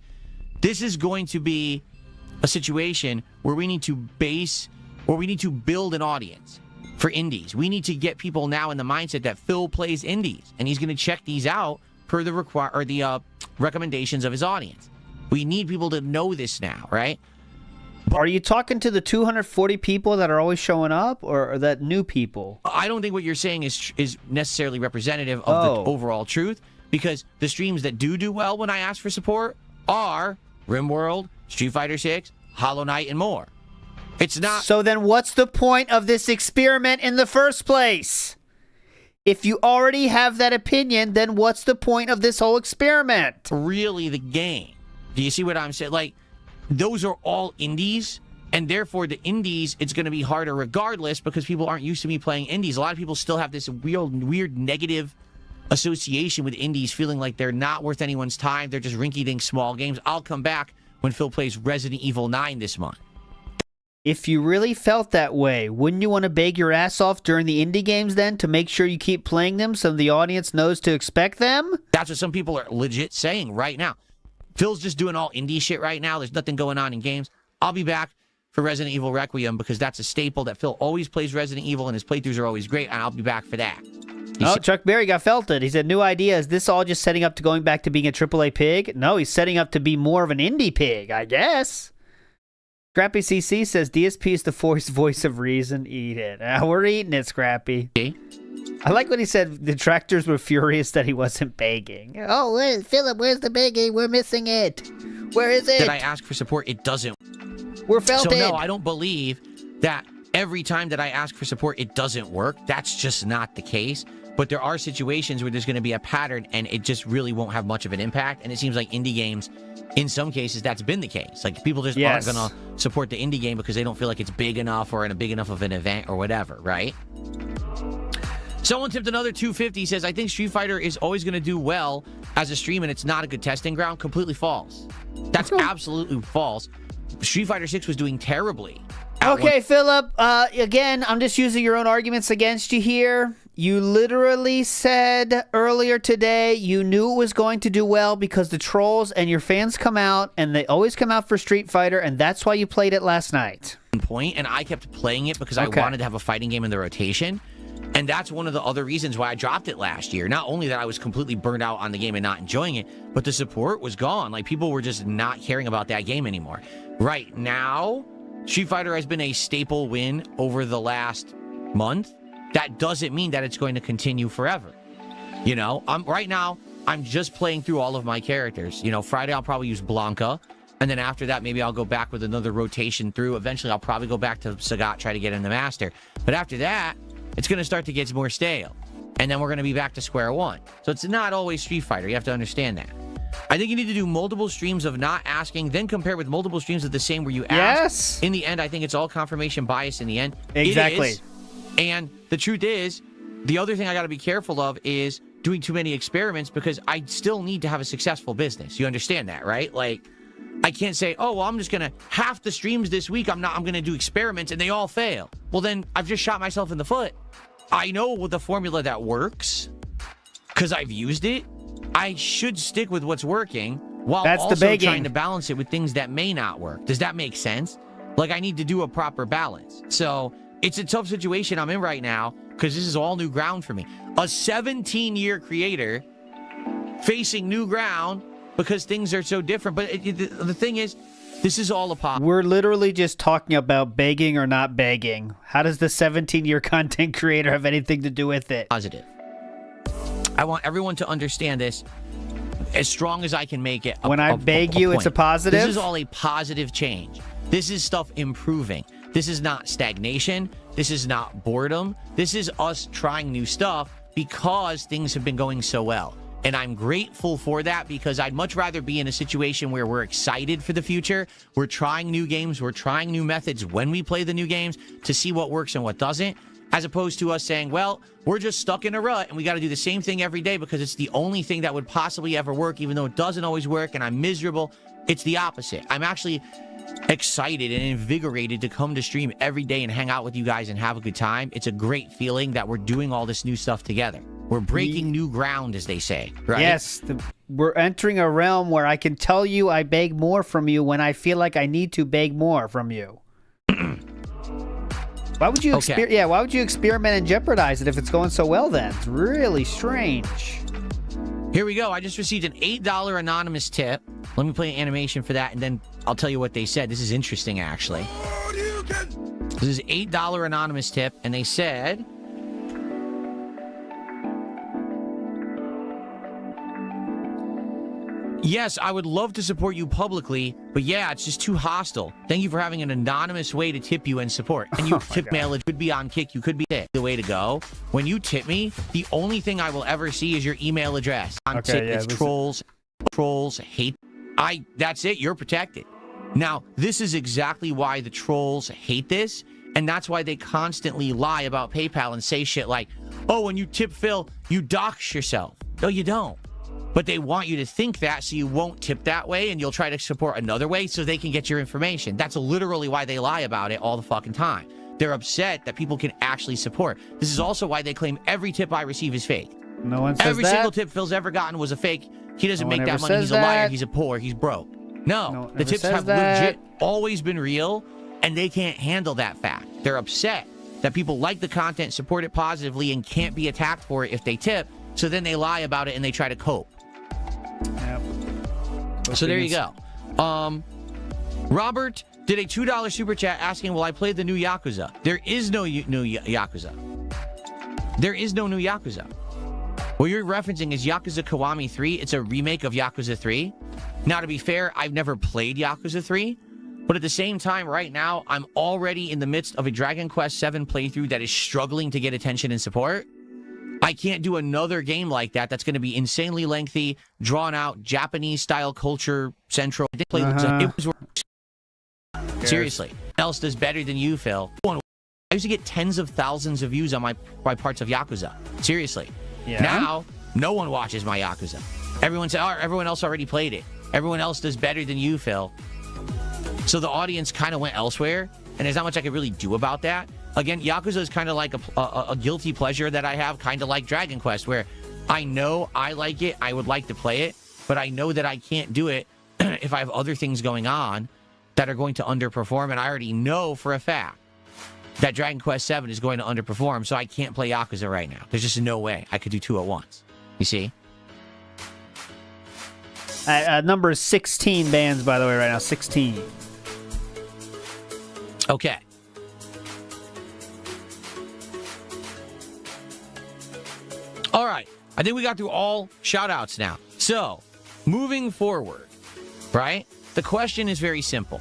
S3: This is going to be a situation where we need to build an audience for indies. We need to get people now in the mindset that Phil plays indies, and he's going to check these out per the recommendations of his audience. We need people to know this now, right?
S2: Are you talking to the 240 people that are always showing up, or that new people?
S3: I don't think what you're saying is necessarily representative of the overall truth, because the streams that do well when I ask for support are RimWorld, Street Fighter 6, Hollow Knight, and more. It's not...
S2: So then what's the point of this experiment in the first place? If you already have that opinion, then what's the point of this whole experiment?
S3: Really the game. Do you see what I'm saying? Like, those are all indies, and therefore the indies, it's going to be harder regardless because people aren't used to me playing indies. A lot of people still have this weird negative association with indies, feeling like they're not worth anyone's time. They're just rinky-dink small games. I'll come back when Phil plays Resident Evil 9 this month.
S2: If you really felt that way, wouldn't you want to beg your ass off during the indie games then to make sure you keep playing them so the audience knows to expect them?
S3: That's what some people are legit saying right now. Phil's just doing all indie shit right now. There's nothing going on in games. I'll be back for Resident Evil Requiem because that's a staple that Phil always plays Resident Evil and his playthroughs are always great, and I'll be back for that.
S2: Chuck Berry got felted. He said, new idea. Is this all just setting up to going back to being a AAA pig? No, he's setting up to be more of an indie pig, I guess. Scrappy CC says, DSP is the voice of reason. Eat it. We're eating it, Scrappy. I like what he said. Detractors were furious that he wasn't begging. Oh, Philip, where's the begging? We're missing it. Where is it?
S3: Did I ask for support? It doesn't.
S2: We're felted.
S3: So no, I don't believe that every time that I ask for support, it doesn't work. That's just not the case. But there are situations where there's going to be a pattern and it just really won't have much of an impact. And it seems like indie games, in some cases, that's been the case. Like, people just aren't going to support the indie game because they don't feel like it's big enough or in a big enough of an event or whatever, right? Someone tipped another $250, says, I think Street Fighter is always going to do well as a stream and it's not a good testing ground. Completely false. That's absolutely false. Street Fighter 6 was doing terribly.
S2: Okay, Philip, again, I'm just using your own arguments against you here. You literally said earlier today you knew it was going to do well because the trolls and your fans come out, and they always come out for Street Fighter, and that's why you played it last night.
S3: And I kept playing it because I wanted to have a fighting game in the rotation, and that's one of the other reasons why I dropped it last year. Not only that I was completely burned out on the game and not enjoying it, but the support was gone. Like, people were just not caring about that game anymore. Right now, Street Fighter has been a staple win over the last month. That doesn't mean that it's going to continue forever. You know, right now, I'm just playing through all of my characters. You know, Friday I'll probably use Blanca, and then after that, maybe I'll go back with another rotation through. Eventually, I'll probably go back to Sagat, try to get in the Master. But after that, it's going to start to get more stale. And then we're going to be back to square one. So it's not always Street Fighter. You have to understand that. I think you need to do multiple streams of not asking, then compare with multiple streams of the same where you ask.
S2: Yes.
S3: In the end, I think it's all confirmation bias in the end.
S2: Exactly.
S3: It is. And the truth is, the other thing I got to be careful of is doing too many experiments because I still need to have a successful business. You understand that, right? Like, I can't say, oh, well, I'm just going to half the streams this week. I'm going to do experiments and they all fail. Well, then I've just shot myself in the foot. I know the formula that works because I've used it. I should stick with what's working while also trying to balance it with things that may not work. Does that make sense? Like, I need to do a proper balance. So it's a tough situation I'm in right now because this is all new ground for me. A 17-year creator facing new ground because things are so different. But the thing is, this is all a pop.
S2: We're literally just talking about begging or not begging. How does the 17-year content creator have anything to do with it?
S3: Positive. I want everyone to understand this as strong as I can make it.
S2: When I beg you, it's a positive?
S3: This is all a positive change. This is stuff improving. This is not stagnation. This is not boredom. This is us trying new stuff because things have been going so well. And I'm grateful for that because I'd much rather be in a situation where we're excited for the future. We're trying new games. We're trying new methods when we play the new games to see what works and what doesn't, as opposed to us saying, well, we're just stuck in a rut and we got to do the same thing every day because it's the only thing that would possibly ever work, even though it doesn't always work and I'm miserable. It's the opposite. I'm actually excited and invigorated to come to stream every day and hang out with you guys and have a good time. It's a great feeling that we're doing all this new stuff together. We're breaking new ground, as they say, right?
S2: Yes, we're entering a realm where I can tell you I beg more from you when I feel like I need to beg more from you. Why would you why would you experiment and jeopardize it if it's going so well then? It's really strange.
S3: Here we go. I just received an $8 anonymous tip. Let me play an animation for that, and then I'll tell you what they said. This is interesting, actually. This is $8 anonymous tip, and they said, yes, I would love to support you publicly, but yeah, it's just too hostile. Thank you for having an anonymous way to tip you and support. And you tip mail, it could be on Kick, you could be it. The way to go. When you tip me, the only thing I will ever see is your email address. On tip, it's trolls, hate. That's it, you're protected. Now, this is exactly why the trolls hate this, and that's why they constantly lie about PayPal and say shit like, oh, when you tip Phil, you dox yourself. No, you don't. But they want you to think that so you won't tip that way and you'll try to support another way so they can get your information. That's literally why they lie about it all the fucking time. They're upset that people can actually support. This is also why they claim every tip I receive is fake.
S2: No one says that.
S3: Every single tip Phil's ever gotten was a fake. He doesn't make that money. He's a liar. He's a poor. He's broke. No, the tips have legit always been real and they can't handle that fact. They're upset that people like the content, support it positively, and can't be attacked for it if they tip. So then they lie about it and they try to cope.
S2: Yep.
S3: So there you go. Robert did a $2 super chat asking, will I play the new Yakuza? There is no new Yakuza. There is no new Yakuza. What you're referencing is Yakuza Kiwami 3. It's a remake of Yakuza 3. Now, to be fair, I've never played Yakuza 3. But at the same time, right now, I'm already in the midst of a Dragon Quest 7 playthrough that is struggling to get attention and support. I can't do another game like that that's going to be insanely lengthy, drawn out, Japanese-style culture central. It was seriously. What else does better than you, Phil? I used to get tens of thousands of views on my parts of Yakuza. Seriously. Yeah. Now, no one watches my Yakuza. Everyone said, oh, everyone else already played it. Everyone else does better than you, Phil. So the audience kind of went elsewhere, and there's not much I could really do about that. Again, Yakuza is kind of like a guilty pleasure that I have, kind of like Dragon Quest, where I know I like it, I would like to play it, but I know that I can't do it if I have other things going on that are going to underperform, and I already know for a fact that Dragon Quest 7 is going to underperform, so I can't play Yakuza right now. There's just no way I could do two at once. You see?
S2: Number 16 bans, by the way, right now. 16.
S3: Okay. All right. I think we got through all shout-outs now. So, moving forward, right? The question is very simple.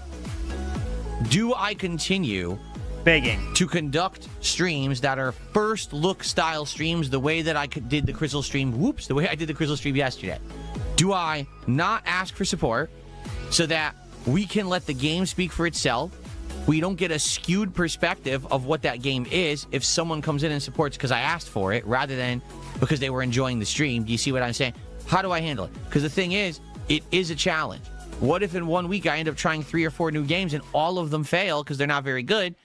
S3: Do I continue
S2: begging
S3: to conduct streams that are first look style streams the way that I did the Crystal stream? The way I did the Crystal stream yesterday. Do I not ask for support so that we can let the game speak for itself we don't get a skewed perspective of what that game is if someone comes in and supports because I asked for it rather than because they were enjoying the stream. Do you see what I'm saying? How do I handle it? Because the thing is, it is a challenge. What if in 1 week I end up trying 3 or 4 new games and all of them fail because they're not very good,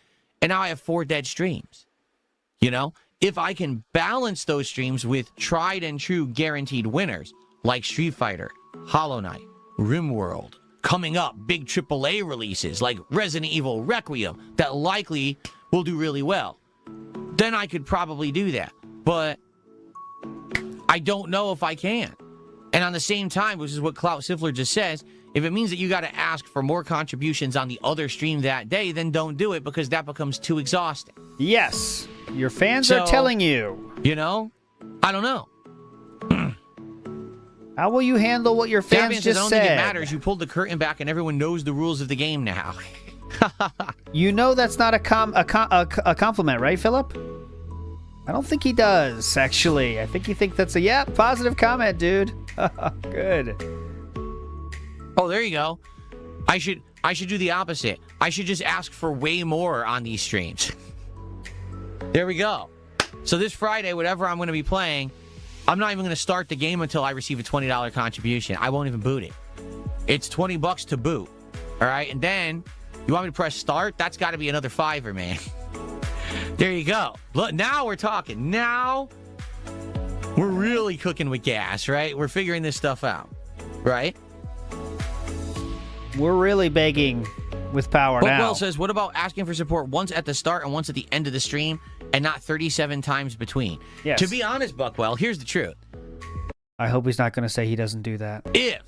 S3: and now I have 4 dead streams? You know? If I can balance those streams with tried and true guaranteed winners, like Street Fighter, Hollow Knight, RimWorld, coming up, big AAA releases like Resident Evil Requiem that likely will do really well, then I could probably do that. But I don't know if I can. And on the same time, which is what Clout Siffler just says, if it means that you got to ask for more contributions on the other stream that day, then don't do it because that becomes too exhausting.
S2: Yes. Your fans are telling you.
S3: You know? I don't know.
S2: How will you handle what your fans just said?
S3: I don't think it matters. You pulled the curtain back and everyone knows the rules of the game now.
S2: You know that's not a compliment, right, Philip? I don't think he does, actually. I think you think that's a, positive comment, dude. Good.
S3: Oh, there you go. I should do the opposite. I should just ask for way more on these streams. There we go. So this Friday, whatever I'm going to be playing, I'm not even going to start the game until I receive a $20 contribution. I won't even boot it. It's $20 to boot. All right? And then, you want me to press start? That's got to be another $5, man. There you go. Look, now we're talking. Now, we're really cooking with gas, right? We're figuring this stuff out, right?
S2: We're really begging with power now.
S3: Bookwell says, what about asking for support once at the start and once at the end of the stream and not 37 times between?
S2: Yes.
S3: To be honest, Buckwell, here's the truth.
S2: I hope he's not going to say he doesn't do that.
S3: If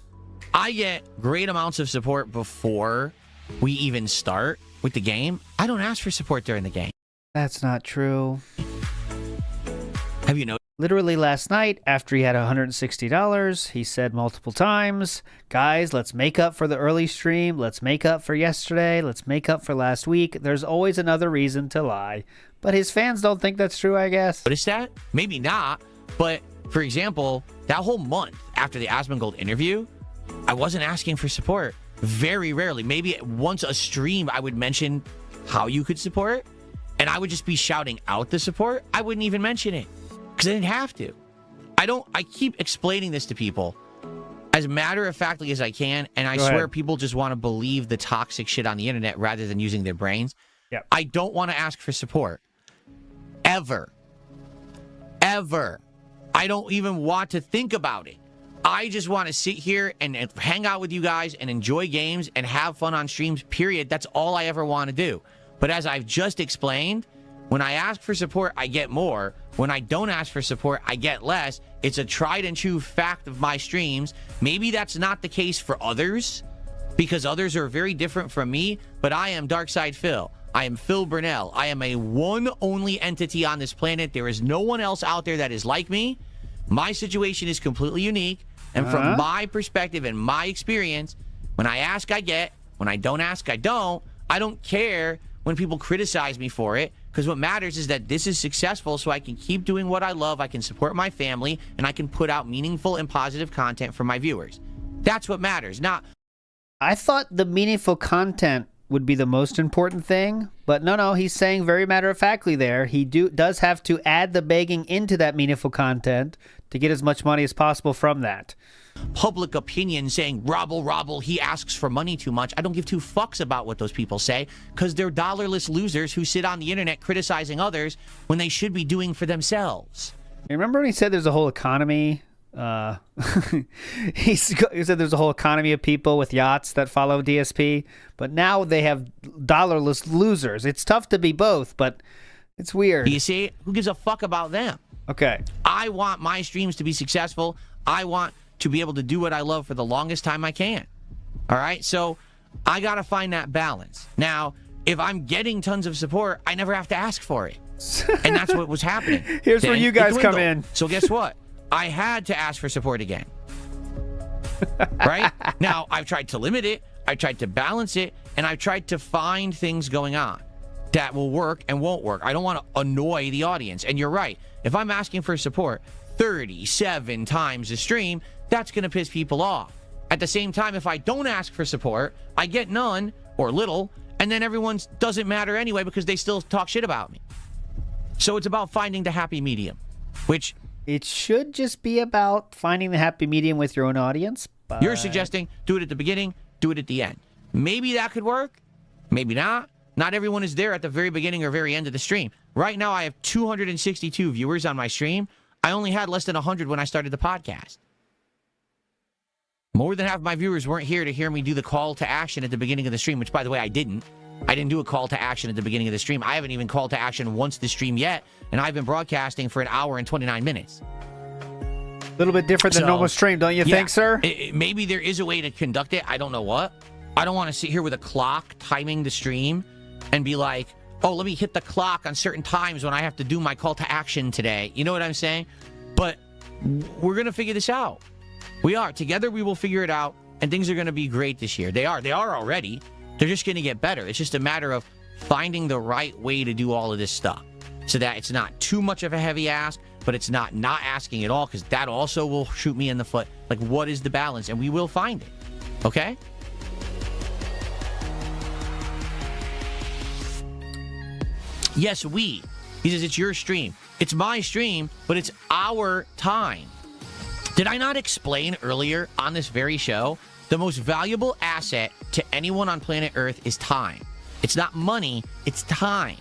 S3: I get great amounts of support before we even start with the game, I don't ask for support during the game.
S2: That's not true.
S3: Have you noticed?
S2: Literally last night, after he had $160, he said multiple times, guys, let's make up for the early stream. Let's make up for yesterday. Let's make up for last week. There's always another reason to lie. But his fans don't think that's true, I guess.
S3: Notice that? Maybe not. But, for example, that whole month after the Asmongold interview, I wasn't asking for support. Very rarely. Maybe once a stream, I would mention how you could support. And I would just be shouting out the support. I wouldn't even mention it. Because I didn't have to. I keep explaining this to people as matter-of-factly as I can, and I swear people just want to believe the toxic shit on the internet rather than using their brains.
S2: Yep.
S3: I don't want to ask for support. Ever. Ever. I don't even want to think about it. I just want to sit here and hang out with you guys and enjoy games and have fun on streams, period. That's all I ever want to do. But as I've just explained, when I ask for support, I get more. When I don't ask for support, I get less. It's a tried and true fact of my streams. Maybe that's not the case for others, because others are very different from me, but I am Darkside Phil. I am Phil Burnell. I am a one only entity on this planet. There is no one else out there that is like me. My situation is completely unique, and from my perspective and my experience, when I ask, I get. When I don't ask, I don't. I don't care when people criticize me for it, because what matters is that this is successful so I can keep doing what I love, I can support my family, and I can put out meaningful and positive content for my viewers. That's what matters. Not.
S2: I thought the meaningful content would be the most important thing, but no, he's saying very matter-of-factly there. He does have to add the begging into that meaningful content to get as much money as possible from that.
S3: Public opinion saying, Robble, he asks for money too much. I don't give two fucks about what those people say, because they're dollarless losers who sit on the internet criticizing others when they should be doing for themselves.
S2: You remember when he said there's a whole economy? He said there's a whole economy of people with yachts that follow DSP, but now they have dollarless losers. It's tough to be both, but it's weird.
S3: You see, who gives a fuck about them?
S2: Okay.
S3: I want my streams to be successful. I want to be able to do what I love for the longest time I can. All right? So I got to find that balance. Now, if I'm getting tons of support, I never have to ask for it. And that's what was happening.
S2: Here's where you guys come in.
S3: So guess what? I had to ask for support again. Right? Now, I've tried to limit it. I've tried to balance it. And I've tried to find things going on that will work and won't work. I don't want to annoy the audience. And you're right. If I'm asking for support 37 times a stream, that's going to piss people off. At the same time, if I don't ask for support, I get none or little, and then everyone's doesn't matter anyway because they still talk shit about me. So it's about finding the happy medium, which...
S2: It should just be about finding the happy medium with your own audience. But...
S3: You're suggesting do it at the beginning, do it at the end. Maybe that could work. Maybe not. Not everyone is there at the very beginning or very end of the stream. Right now, I have 262 viewers on my stream. I only had less than 100 when I started the podcast. More than half of my viewers weren't here to hear me do the call to action at the beginning of the stream, which, by the way, I didn't. I didn't do a call to action at the beginning of the stream. I haven't even called to action once this stream yet, and I've been broadcasting for 1 hour and 29 minutes.
S2: A little bit different than normal stream, don't you think, sir?
S3: Maybe there is a way to conduct it. I don't know what. I don't want to sit here with a clock timing the stream and be like, oh, let me hit the clock on certain times when I have to do my call to action today. You know what I'm saying? But we're going to figure this out. We are. Together, we will figure it out, and things are going to be great this year. They are. They are already. They're just going to get better. It's just a matter of finding the right way to do all of this stuff so that it's not too much of a heavy ask, but it's not asking at all, because that also will shoot me in the foot. Like, what is the balance? And we will find it. Okay? Yes, we. He says, it's your stream. It's my stream, but it's our time. Did I not explain earlier on this very show? The most valuable asset to anyone on planet Earth is time. It's not money, it's time.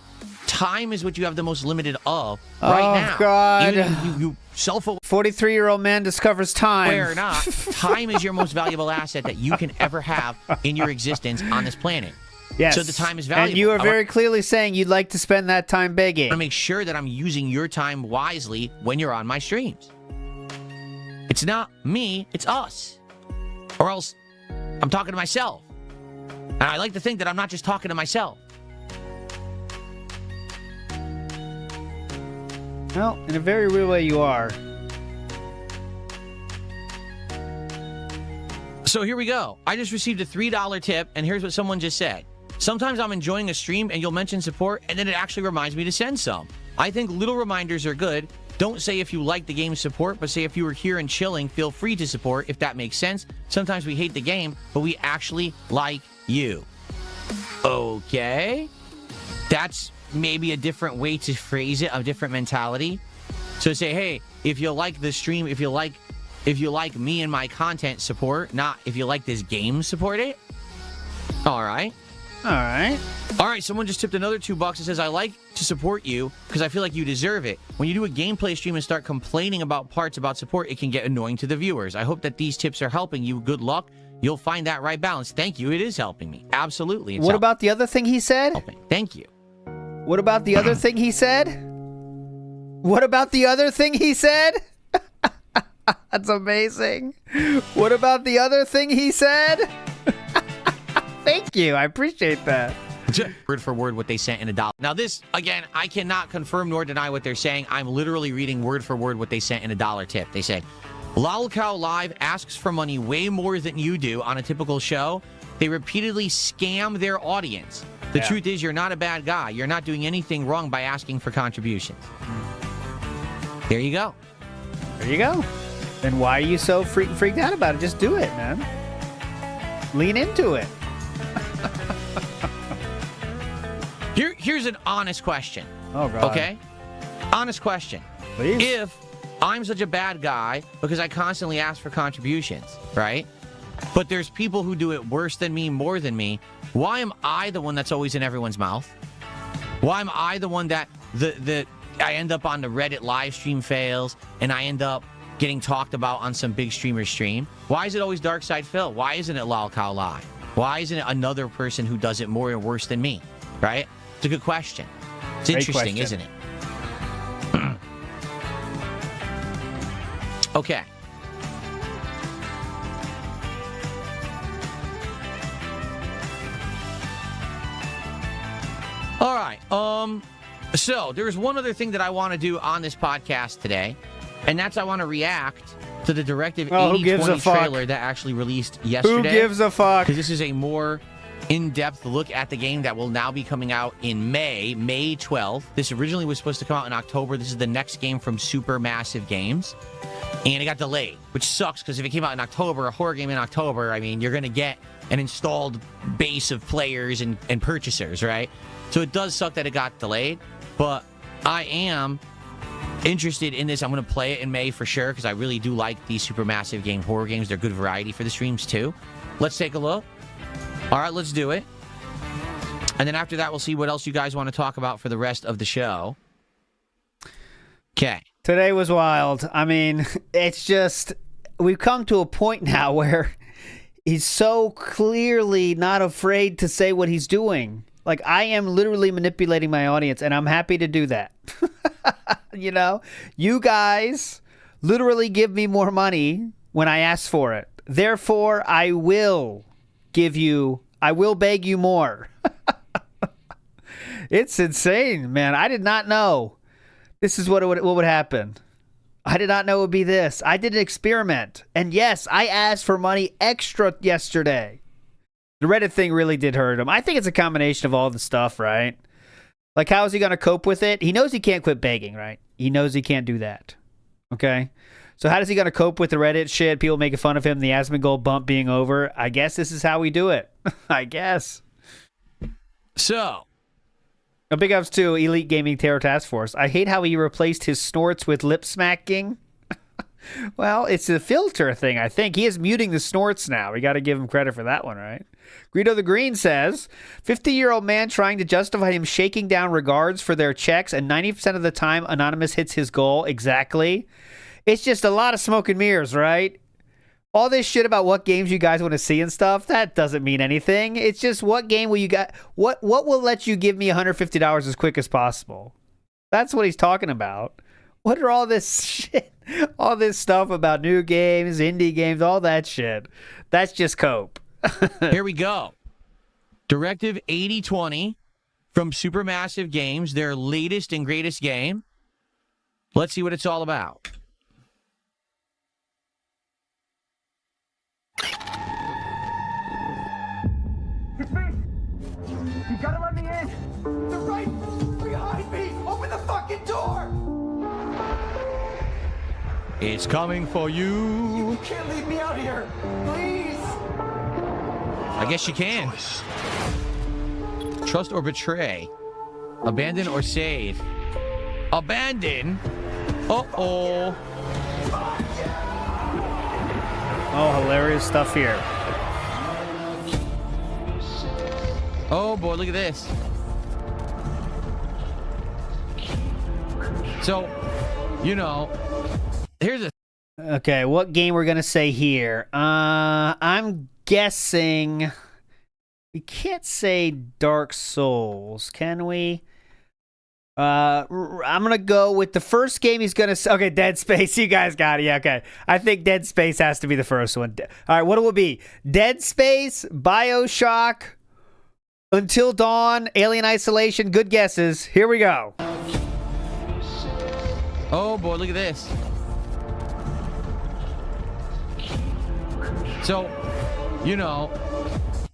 S3: Time is what you have the most limited of right now.
S2: Oh, God.
S3: Even you self-aware
S2: 43-year-old man discovers time.
S3: or not, time is your most valuable asset that you can ever have in your existence on this planet.
S2: Yes.
S3: So the time is valuable.
S2: And you are very clearly saying you'd like to spend that time begging.
S3: I want to make sure that I'm using your time wisely when you're on my streams. It's not me, it's us. Or else I'm talking to myself. And I like to think that I'm not just talking to myself.
S2: Well, in a very real way you are.
S3: So here we go. I just received a $3 tip, and here's what someone just said. Sometimes I'm enjoying a stream, and you'll mention support, and then it actually reminds me to send some. I think little reminders are good. Don't say if you like the game's support, but say if you were here and chilling, feel free to support, if that makes sense. Sometimes we hate the game, but we actually like you. Okay. That's maybe a different way to phrase it, a different mentality. So say, hey, if you like the stream, if you like me and my content, support, not if you like this game, support it. All right.
S2: All right.
S3: All right, someone just tipped another $2 and says, I like to support you because I feel like you deserve it. When you do a gameplay stream and start complaining about parts about support, it can get annoying to the viewers. I hope that these tips are helping you. Good luck. You'll find that right balance. Thank you. It is helping me. Absolutely.
S2: What about the other thing he said?
S3: Helping. Thank you.
S2: What about the other thing he said? What about the other thing he said? That's amazing. What about the other thing he said? Thank you. I appreciate that.
S3: Word for word what they sent in $1. Now this, again, I cannot confirm nor deny what they're saying. I'm literally reading word for word what they sent in $1 tip. They said, Lolcow Live asks for money way more than you do on a typical show. They repeatedly scam their audience. The truth is, you're not a bad guy. You're not doing anything wrong by asking for contributions. There you go.
S2: There you go. Then why are you so freaked out about it? Just do it, man. Lean into it.
S3: Here's an honest question.
S2: Oh, God.
S3: Okay? Honest question.
S2: Please.
S3: If I'm such a bad guy because I constantly ask for contributions, right? But there's people who do it worse than me, more than me. Why am I the one that's always in everyone's mouth? Why am I the one that I end up on the Reddit live stream fails and I end up getting talked about on some big streamer stream? Why is it always Darkside Phil? Why isn't it Lolcow Live? Why isn't it another person who does it more or worse than me? Right? It's a good question. It's
S2: Great
S3: interesting,
S2: question.
S3: isn't it? Okay. All right. So there's one other thing that I want to do on this podcast today, and that's I want to react to the Directive 8020 trailer that actually released yesterday.
S2: Who gives a fuck?
S3: Because this is a more in-depth look at the game that will now be coming out in May 12th. This originally was supposed to come out in October. This is the next game from Supermassive Games. and it got delayed, which sucks because if it came out in October, a horror game in October, I mean, you're going to get an installed base of players and purchasers, right? So it does suck that it got delayed, but I am interested in this. I'm going to play it in May for sure because I really do like these Supermassive Game horror games. They're good variety for the streams too. Let's take a look. All right, let's do it. And then after that, we'll see what else you guys want to talk about for the rest of the show. Okay.
S2: Today was wild. I mean, it's just, we've come to a point now where he's so clearly not afraid to say what he's doing. Like, I am literally manipulating my audience, and I'm happy to do that. You know? You guys literally give me more money when I ask for it. Therefore, I will beg you more. It's insane, man. I did not know this is what would happen. I did not know it would be this. I did an experiment. And yes, I asked for money extra yesterday. The Reddit thing really did hurt him. I think it's a combination of all the stuff, right? Like, how is he going to cope with it? He knows he can't quit begging, right? He knows he can't do that. Okay? So how is he going to cope with the Reddit shit? People making fun of him, the Asmongold bump being over. I guess this is how we do it. I guess.
S3: So,
S2: a big ups to Elite Gaming Terror Task Force. I hate how he replaced his snorts with lip smacking. Well, it's a filter thing, I think. He is muting the snorts now. We got to give him credit for that one, right? Greedo the Green says, 50-year-old man trying to justify him shaking down regards for their checks, and 90% of the time, Anonymous hits his goal. Exactly. It's just a lot of smoke and mirrors, right? All this shit about what games you guys want to see and stuff, that doesn't mean anything. It's just what game will you got? What will let you give me $150 as quick as possible? That's what he's talking about. What are all this shit? All this stuff about new games, indie games, all that shit. That's just cope.
S3: Here we go. Directive 8020 from Supermassive Games, their latest and greatest game. Let's see what it's all about.
S9: It's me! You gotta let me in! They're right behind me! Open the fucking door!
S3: It's coming for you.
S9: You can't leave me out here! Please!
S3: I guess you can. Trust or betray. Abandon or save. Abandon? Uh-oh.
S2: Oh, hilarious stuff here.
S3: Oh boy, look at this. So, you know, here's a...
S2: Okay, what game we're going to say here? I'm guessing... We can't say Dark Souls, can we? I'm going to go with the first game he's going to say. Okay, Dead Space. You guys got it. Yeah, okay. I think Dead Space has to be the first one. All right, what will it be? Dead Space, BioShock, Until Dawn, Alien Isolation. Good guesses. Here we go.
S3: Oh, boy, look at this. So, you know,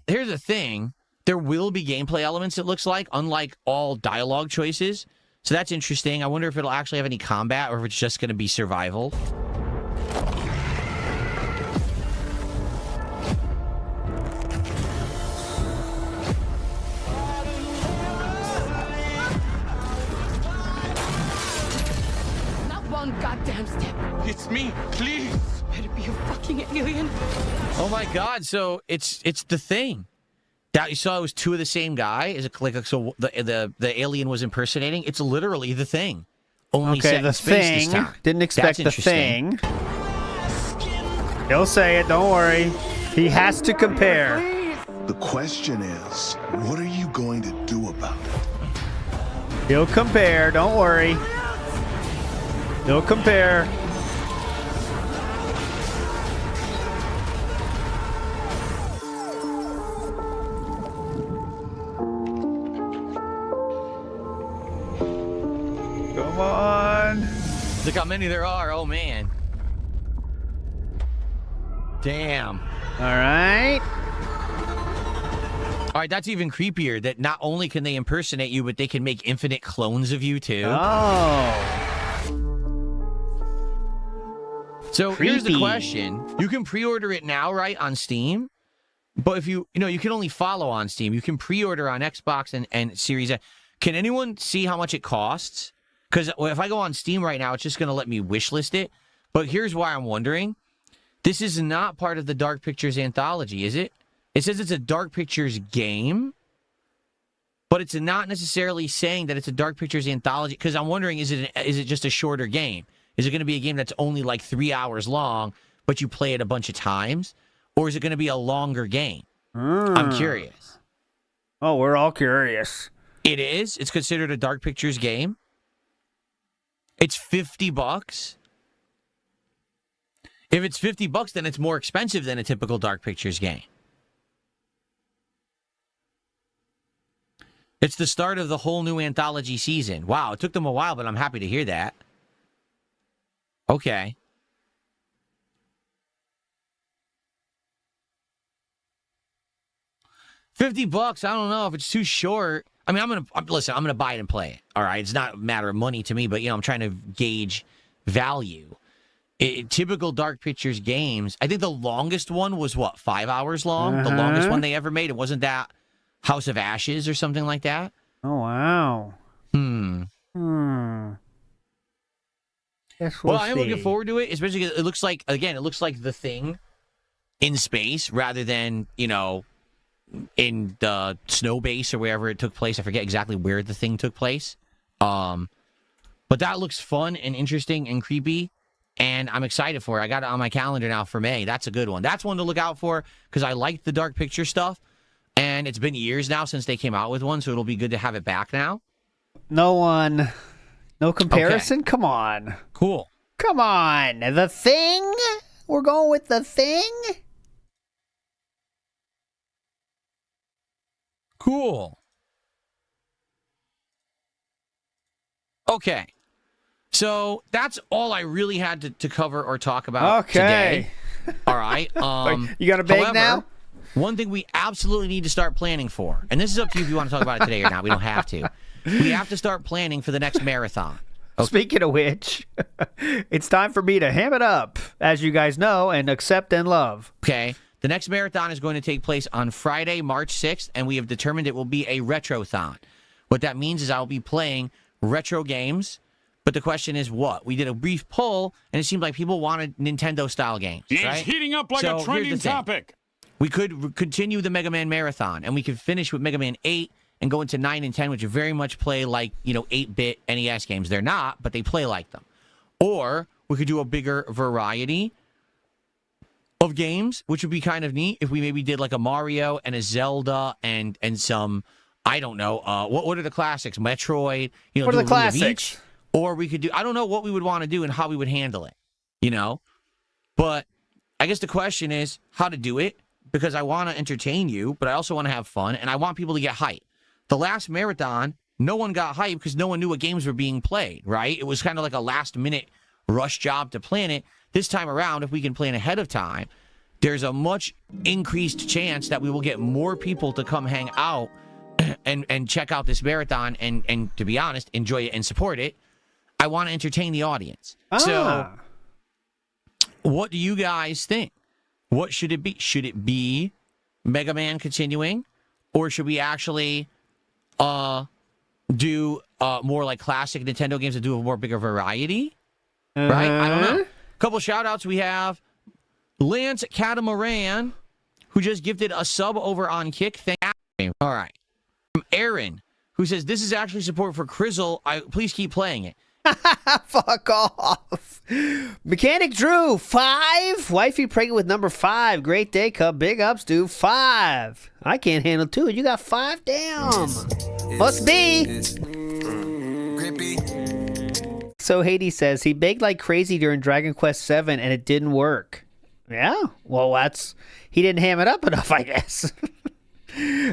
S3: here's the thing. There will be gameplay elements, it looks like, unlike all dialogue choices. So that's interesting. I wonder if it'll actually have any combat or if it's just going to be survival.
S5: Not one goddamn step.
S1: It's me, please.
S5: Better be a fucking alien.
S3: Oh my god, so it's the thing. That you saw it was two of the same guy? Is it like so the alien was impersonating? It's literally the thing. Only
S2: okay,
S3: set
S2: the
S3: in space
S2: thing.
S3: this time.
S2: Didn't expect
S3: That's
S2: the thing. He'll say it, don't worry. He has to compare.
S10: The question is, what are you going to do about it?
S2: He'll compare, don't worry. He'll compare. Come on.
S3: Look how many there are. Oh, man. Damn.
S2: All right.
S3: All right, that's even creepier, that not only can they impersonate you, but they can make infinite clones of you, too.
S2: Oh.
S3: So here's the question. You can pre-order it now, right, on Steam? But if you can only follow on Steam. You can pre-order on Xbox and Series X. Can anyone see how much it costs? Because if I go on Steam right now, it's just going to let me wishlist it. But here's why I'm wondering. This is not part of the Dark Pictures anthology, is it? It says it's a Dark Pictures game, but it's not necessarily saying that it's a Dark Pictures anthology. Because I'm wondering, is it just a shorter game? Is it going to be a game that's only like 3 hours long, but you play it a bunch of times? Or is it going to be a longer game? I'm curious.
S2: Oh, we're all curious.
S3: It is. It's considered a Dark Pictures game. It's $50. If it's $50, then it's more expensive than a typical Dark Pictures game. It's the start of the whole new anthology season. Wow, it took them a while, but I'm happy to hear that. Okay. $50, I don't know if it's too short. I mean, I'm gonna buy it and play it. All right, it's not a matter of money to me, but I'm trying to gauge value. Typical Dark Pictures games, I think the longest one was 5 hours long? The longest one they ever made. It wasn't that House of Ashes or something like that?
S2: Oh wow.
S3: Well, I am looking forward to it, especially because it looks like The Thing in space rather than, in the snow base or wherever it took place. I forget exactly where The Thing took place. But that looks fun and interesting and creepy, and I'm excited for it. I got it on my calendar now for May. That's a good one. That's one to look out for because I like the Dark Picture stuff, and it's been years now since they came out with one, so it'll be good to have it back now.
S2: No comparison? Okay. Come on.
S3: Cool.
S2: Come on. The Thing? We're going with The Thing?
S3: Cool. Okay. So that's all I really had to cover or talk about today. All right.
S2: You got a bag now?
S3: One thing we absolutely need to start planning for, and this is up to you if you want to talk about it today or not. We don't have to. We have to start planning for the next marathon.
S2: Okay. Speaking of which, it's time for me to ham it up, as you guys know, and accept and love.
S3: Okay. The next marathon is going to take place on Friday, March 6th, and we have determined it will be a retrothon. What that means is I'll be playing retro games, but the question is what? We did a brief poll, and it seemed like people wanted Nintendo-style games.
S11: It's
S3: right?
S11: heating up like a trending topic.
S3: We could continue the Mega Man Marathon, and we could finish with Mega Man 8 and go into 9 and 10, which very much play like, 8-bit NES games. They're not, but they play like them. Or we could do a bigger variety of games, which would be kind of neat if we maybe did like a Mario and a Zelda and some, I don't know, what are the classics? Metroid,
S2: what are the classics?
S3: Or we could do, I don't know what we would want to do and how we would handle it, But I guess the question is how to do it, because I want to entertain you, but I also want to have fun, and I want people to get hyped. The last marathon, no one got hyped because no one knew what games were being played, right? It was kind of like a last-minute rush job to plan it. This time around, if we can plan ahead of time, there's a much increased chance that we will get more people to come hang out and check out this marathon and, to be honest, enjoy it and support it. I want to entertain the audience. So what do you guys think? What should it be? Should it be Mega Man continuing? Or should we actually do more like classic Nintendo games and do a more bigger variety? Right? I don't know. Couple shout-outs. We have Lance Catamaran, who just gifted a sub over on Kick. Thank you. All right. From Aaron, who says, this is actually support for Crizzle. Please keep playing it.
S2: Fuck off. Mechanic Drew, 5. Wifey pregnant with number 5. Great day, Cub. Big ups, dude. 5. I can't handle 2. You got 5 down. Must be. So Hades says he begged like crazy during Dragon Quest 7 and it didn't work. Yeah, well, he didn't ham it up enough, I guess.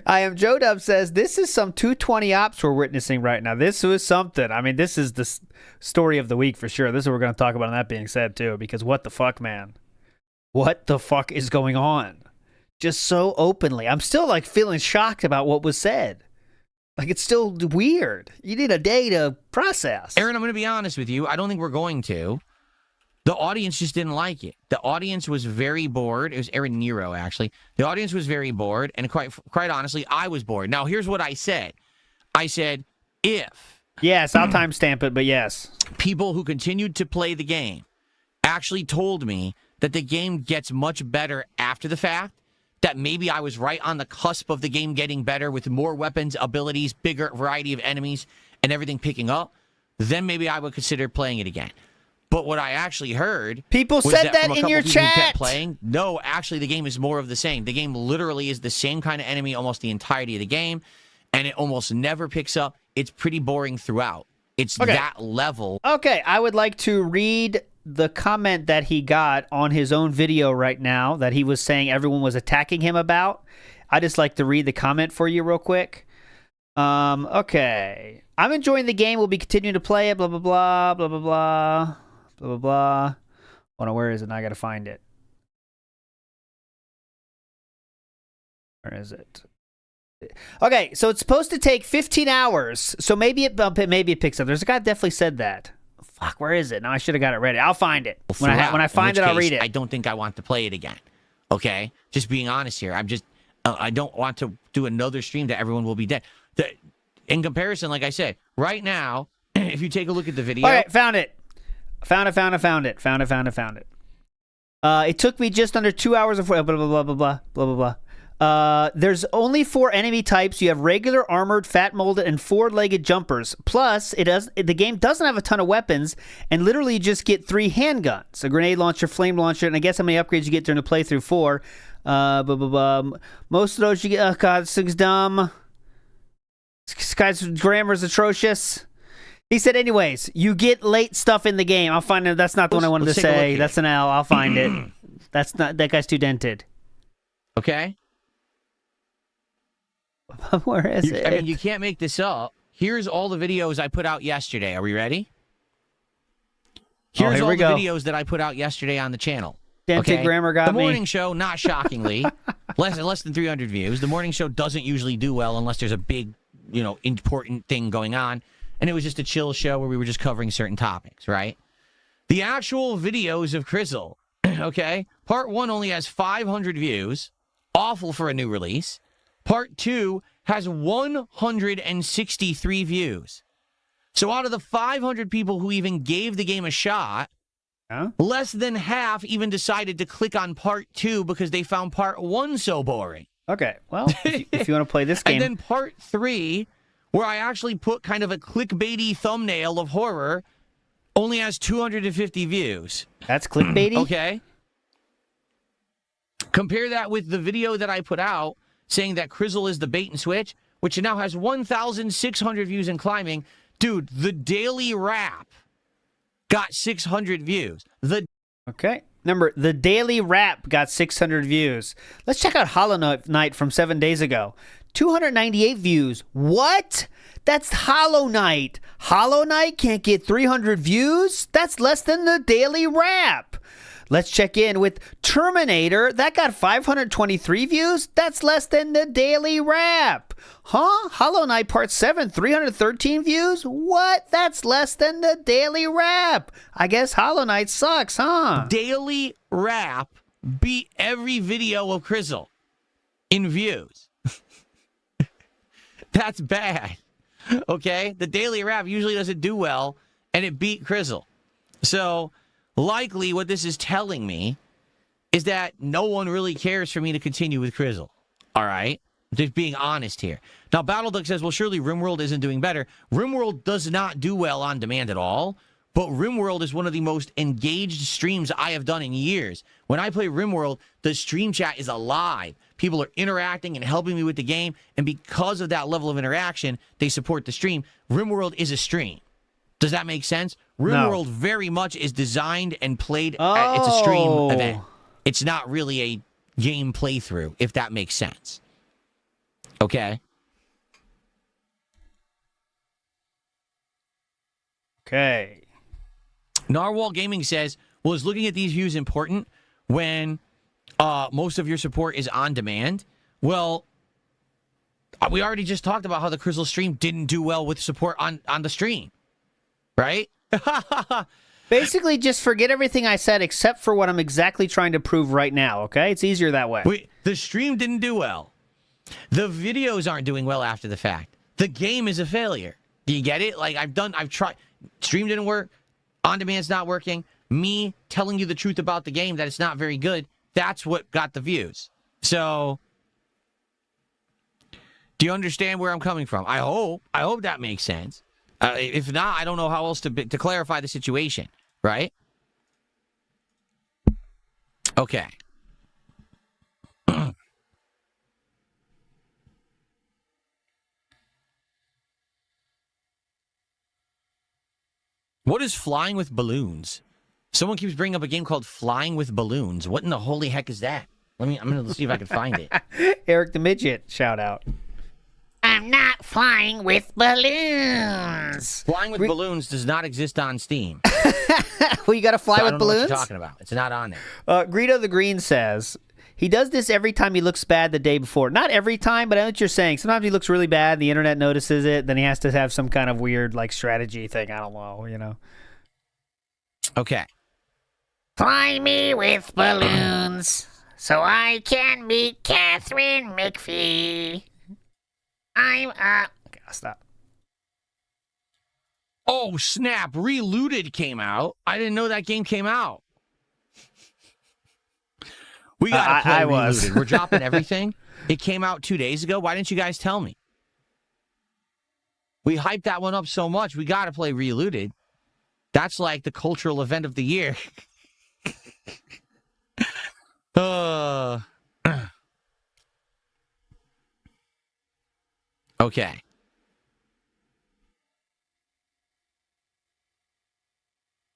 S2: I am Joe Dub says this is some 220 ops we're witnessing right now. This was something. I mean, this is the story of the week for sure. This is what we're going to talk about. And that being said, too, because what the fuck, man? What the fuck is going on? Just so openly. I'm still like feeling shocked about what was said. Like, it's still weird. You need a day to process.
S3: Aaron, I'm going to be honest with you. I don't think we're going to. The audience just didn't like it. The audience was very bored. It was Aaron Nero, actually. The audience was very bored, and quite honestly, I was bored. Now, here's what I said. I said, if...
S2: Yes, I'll timestamp it, but yes.
S3: People who continued to play the game actually told me that the game gets much better after the fact, that maybe I was right on the cusp of the game getting better with more weapons, abilities, bigger variety of enemies, and everything picking up, then maybe I would consider playing it again. But what I actually heard...
S2: People said that in your chat!
S3: Who kept playing, no, actually the game is more of the same. The game literally is the same kind of enemy almost the entirety of the game, and it almost never picks up. It's pretty boring throughout. It's that level.
S2: Okay, I would like to read the comment that he got on his own video right now that he was saying everyone was attacking him about. I just like to read the comment for you real quick. Okay. I'm enjoying the game. We'll be continuing to play it. Blah, blah, blah, blah, blah, blah, blah, blah, blah. Hold on, where is it? Now I got to find it. Where is it? Okay, so it's supposed to take 15 hours. So maybe it picks up. There's a guy that definitely said that. Fuck, where is it? No, I should have got it ready. I'll find it. When I find it, I'll read it.
S3: I don't think I want to play it again. Okay? Just being honest here. I don't want to do another stream that everyone will be dead. In comparison, like I said, right now, if you take a look at the video.
S2: All right, found it. Found it. It took me just under 2 hours of blah, blah, blah, blah, blah, blah, blah, blah. There's only 4 enemy types. You have regular, armored, fat molded, and 4-legged jumpers. Plus, the game doesn't have a ton of weapons, and literally you just get 3 handguns, a grenade launcher, flame launcher, and I guess how many upgrades you get during the playthrough. 4. Most of those you get. Oh God, this thing's dumb. This guy's grammar is atrocious. He said, anyways, you get late stuff in the game. I'll find it. That's not the one I wanted to say. That's an L. I'll find it. That guy's too dented.
S3: Okay.
S2: Where is it?
S3: I mean, you can't make this up. Here's all the videos I put out yesterday. Are we ready? Here's all the videos that I put out yesterday on the channel.
S2: Dented grammar got me.
S3: The morning show, not shockingly, less than 300 views. The morning show doesn't usually do well unless there's a big, important thing going on. And it was just a chill show where we were just covering certain topics, right? The actual videos of Crizzle, okay? Part 1 only has 500 views. Awful for a new release. Part 2 has 163 views. So out of the 500 people who even gave the game a shot, less than half even decided to click on Part 2 because they found Part 1 so boring.
S2: Okay, well, if you want to play this game.
S3: And then Part 3, where I actually put kind of a clickbaity thumbnail of horror, only has 250 views.
S2: That's clickbaity?
S3: Okay. Compare that with the video that I put out saying that Crizzle is the bait and switch, which now has 1,600 views and climbing. Dude, the Daily Wrap got 600 views.
S2: Okay. Number, the Daily Wrap got 600 views. Let's check out Hollow Knight from 7 days ago. 298 views. What? That's Hollow Knight. Hollow Knight can't get 300 views? That's less than the Daily Wrap. Let's check in with Terminator. That got 523 views. That's less than the Daily Wrap. Huh? Hollow Knight Part 7, 313 views? What? That's less than the Daily Wrap. I guess Hollow Knight sucks, huh?
S3: Daily Wrap beat every video of Crizzle in views. That's bad. Okay? The Daily Wrap usually doesn't do well, and it beat Crizzle. So likely what this is telling me is that no one really cares for me to continue with Crizzle. All right? Just being honest here. Now, BattleDuck says, well, surely RimWorld isn't doing better. RimWorld does not do well on demand at all, but RimWorld is one of the most engaged streams I have done in years. When I play RimWorld, the stream chat is alive. People are interacting and helping me with the game, and because of that level of interaction, they support the stream. RimWorld is a stream. Does that make sense? RimWorld very much is designed and played. It's a stream event. It's not really a game playthrough, if that makes sense. Okay?
S2: Okay.
S3: Narwhal Gaming says, well, is looking at these views important when most of your support is on demand? Well, we already just talked about how the Crizzle stream didn't do well with support on the stream. Right?
S2: Basically, just forget everything I said except for what I'm exactly trying to prove right now, okay? It's easier that way.
S3: The stream didn't do well. The videos aren't doing well after the fact. The game is a failure. Do you get it? Like, I've tried. Stream didn't work. On Demand's not working. Me telling you the truth about the game, that it's not very good, that's what got the views. So, do you understand where I'm coming from? I hope that makes sense. If not, I don't know how else to clarify the situation, right? Okay. What is flying with balloons? Someone keeps bringing up a game called Flying with Balloons. What in the holy heck is that? I'm going to see if I can find it.
S2: Eric the Midget, shout out.
S7: I'm not flying with balloons.
S3: Flying with balloons does not exist on Steam.
S2: Well, you got to fly with balloons?
S3: I don't know what you're talking about. It's not on there.
S2: Greedo the Green says, he does this every time he looks bad the day before. Not every time, but I know what you're saying. Sometimes he looks really bad, the internet notices it, then he has to have some kind of weird like strategy thing. I don't know, you know.
S3: Okay.
S7: Fly me with balloons so I can meet Catherine McPhee. I'm up.
S2: Okay, I'll stop.
S3: Oh, snap. Relooted came out. I didn't know that game came out. We got to play Relooted. We're dropping everything. It came out 2 days ago. Why didn't you guys tell me? We hyped that one up so much. We got to play Relooted. That's like the cultural event of the year. Okay.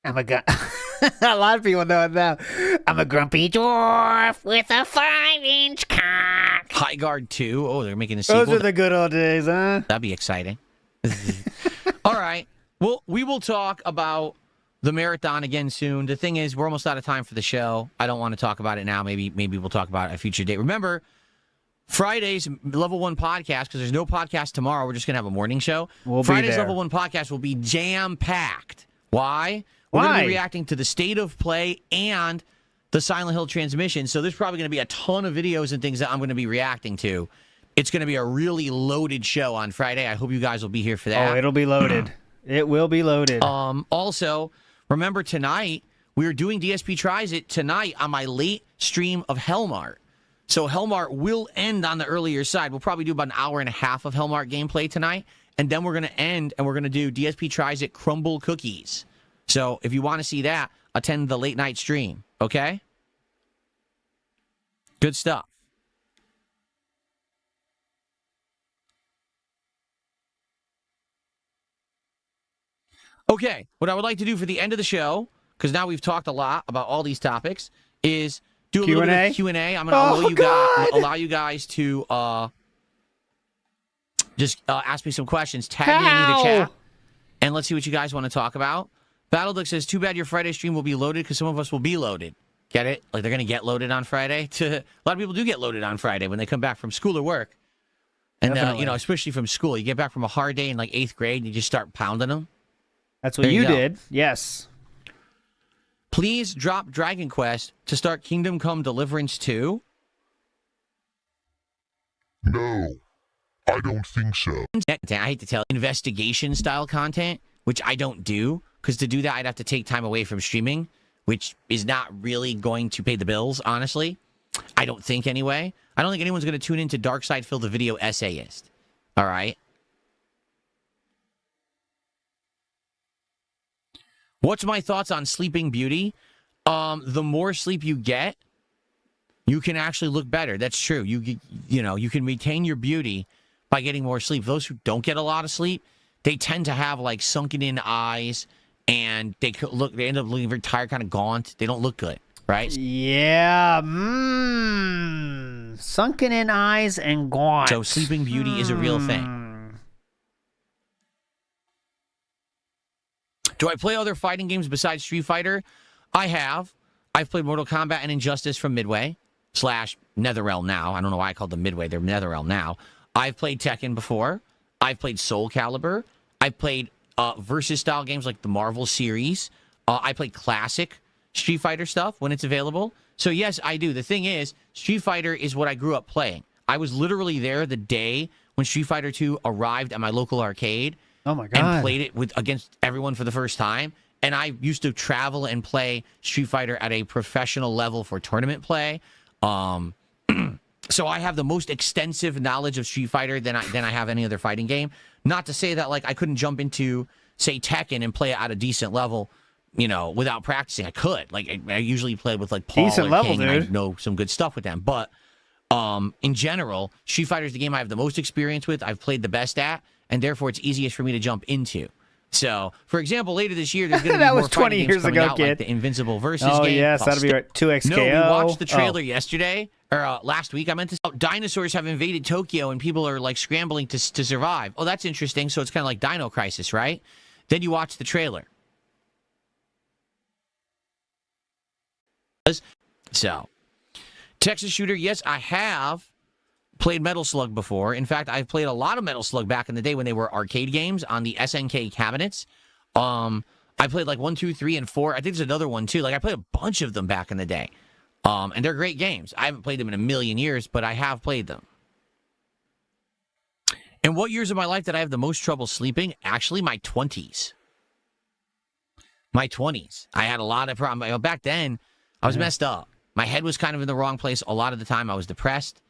S7: I'm a a lot of people know it now. I'm a grumpy dwarf with a 5-inch cock.
S3: High Guard 2. Oh, they're making a sequel.
S2: Those are the good old days, huh?
S3: That'd be exciting. All right. Well, we will talk about the marathon again soon. The thing is, we're almost out of time for the show. I don't want to talk about it now. Maybe we'll talk about it at a future date. Remember, Friday's Level 1 podcast, because there's no podcast tomorrow. We're just going to have a morning show. Friday's Level 1 podcast will be jam-packed. Why? We're going to be reacting to the state of play and the Silent Hill transmission. So there's probably going to be a ton of videos and things that I'm going to be reacting to. It's going to be a really loaded show on Friday. I hope you guys will be here for that.
S2: Oh, it'll be loaded. It will be loaded.
S3: Also, remember tonight, we're doing DSP Tries It tonight on my late stream of Hellmart. So Hellmart will end on the earlier side. We'll probably do about an hour and a half of Hellmart gameplay tonight. And then we're going to end and we're going to do DSP Tries It Crumble Cookies. So if you want to see that, attend the late night stream. Okay? Good stuff. Okay, what I would like to do for the end of the show, because now we've talked a lot about all these topics, is do a little bit of Q&A. I'm going to allow you guys to just ask me some questions. Tag me in the chat, and let's see what you guys want to talk about. Battleduck says, too bad your Friday stream will be loaded because some of us will be loaded. Get it? Like they're going to get loaded on Friday. A lot of people do get loaded on Friday when they come back from school or work. And, especially from school. You get back from a hard day in like 8th grade and you just start pounding them.
S2: That's what you did. Yes.
S3: Please drop Dragon Quest to start Kingdom Come Deliverance 2.
S10: No, I don't think so.
S3: I hate to tell you, investigation-style content, which I don't do, because to do that, I'd have to take time away from streaming, which is not really going to pay the bills, honestly. I don't think, anyway. I don't think anyone's going to tune into Darkside Phil, the video essayist. All right? What's my thoughts on Sleeping Beauty? The more sleep you get, you can actually look better. That's true. You can retain your beauty by getting more sleep. Those who don't get a lot of sleep, they tend to have like sunken in eyes, and they end up looking very tired, kind of gaunt. They don't look good, right?
S2: Yeah. Sunken in eyes and gaunt.
S3: So Sleeping Beauty is a real thing. Do I play other fighting games besides Street Fighter? I have. I've played Mortal Kombat and Injustice from Midway / NetherRealm now. I don't know why I called them Midway. They're NetherRealm now. I've played Tekken before. I've played Soul Calibur. I've played versus style games like the Marvel series. I play classic Street Fighter stuff when it's available. So yes, I do. The thing is, Street Fighter is what I grew up playing. I was literally there the day when Street Fighter 2 arrived at my local arcade.
S2: Oh my God.
S3: And played it against everyone for the first time. And I used to travel and play Street Fighter at a professional level for tournament play. So I have the most extensive knowledge of Street Fighter than I have any other fighting game. Not to say that like I couldn't jump into, say, Tekken and play it at a decent level, without practicing. I could. Like I usually played with like Paul
S2: decent
S3: or
S2: level,
S3: King,
S2: dude.
S3: and I know some good stuff with them. But in general, Street Fighter is the game I have the most experience with. I've played the best at, and therefore it's easiest for me to jump into. So, for example, later this year, there's going to be
S2: that
S3: more
S2: was 20
S3: fighting games
S2: years
S3: coming
S2: ago,
S3: out,
S2: kid.
S3: like the Invincible Versus
S2: Oh,
S3: game.
S2: yes, that'll be right. 2XKO.
S3: No, we watched the trailer yesterday, or last week. I meant to say, dinosaurs have invaded Tokyo, and people are, like, scrambling to survive. Oh, that's interesting. So it's kind of like Dino Crisis, right? Then you watch the trailer. So, Texas Shooter, yes, I have played Metal Slug before. In fact, I've played a lot of Metal Slug back in the day when they were arcade games on the SNK cabinets. I played like 1, 2, 3, and 4. I think there's another one too. Like I played a bunch of them back in the day. And they're great games. I haven't played them in a million years, but I have played them. And what years of my life did I have the most trouble sleeping? Actually, my 20s. My 20s. I had a lot of problems. Back then, I was messed up. My head was kind of in the wrong place. A lot of the time, I was depressed.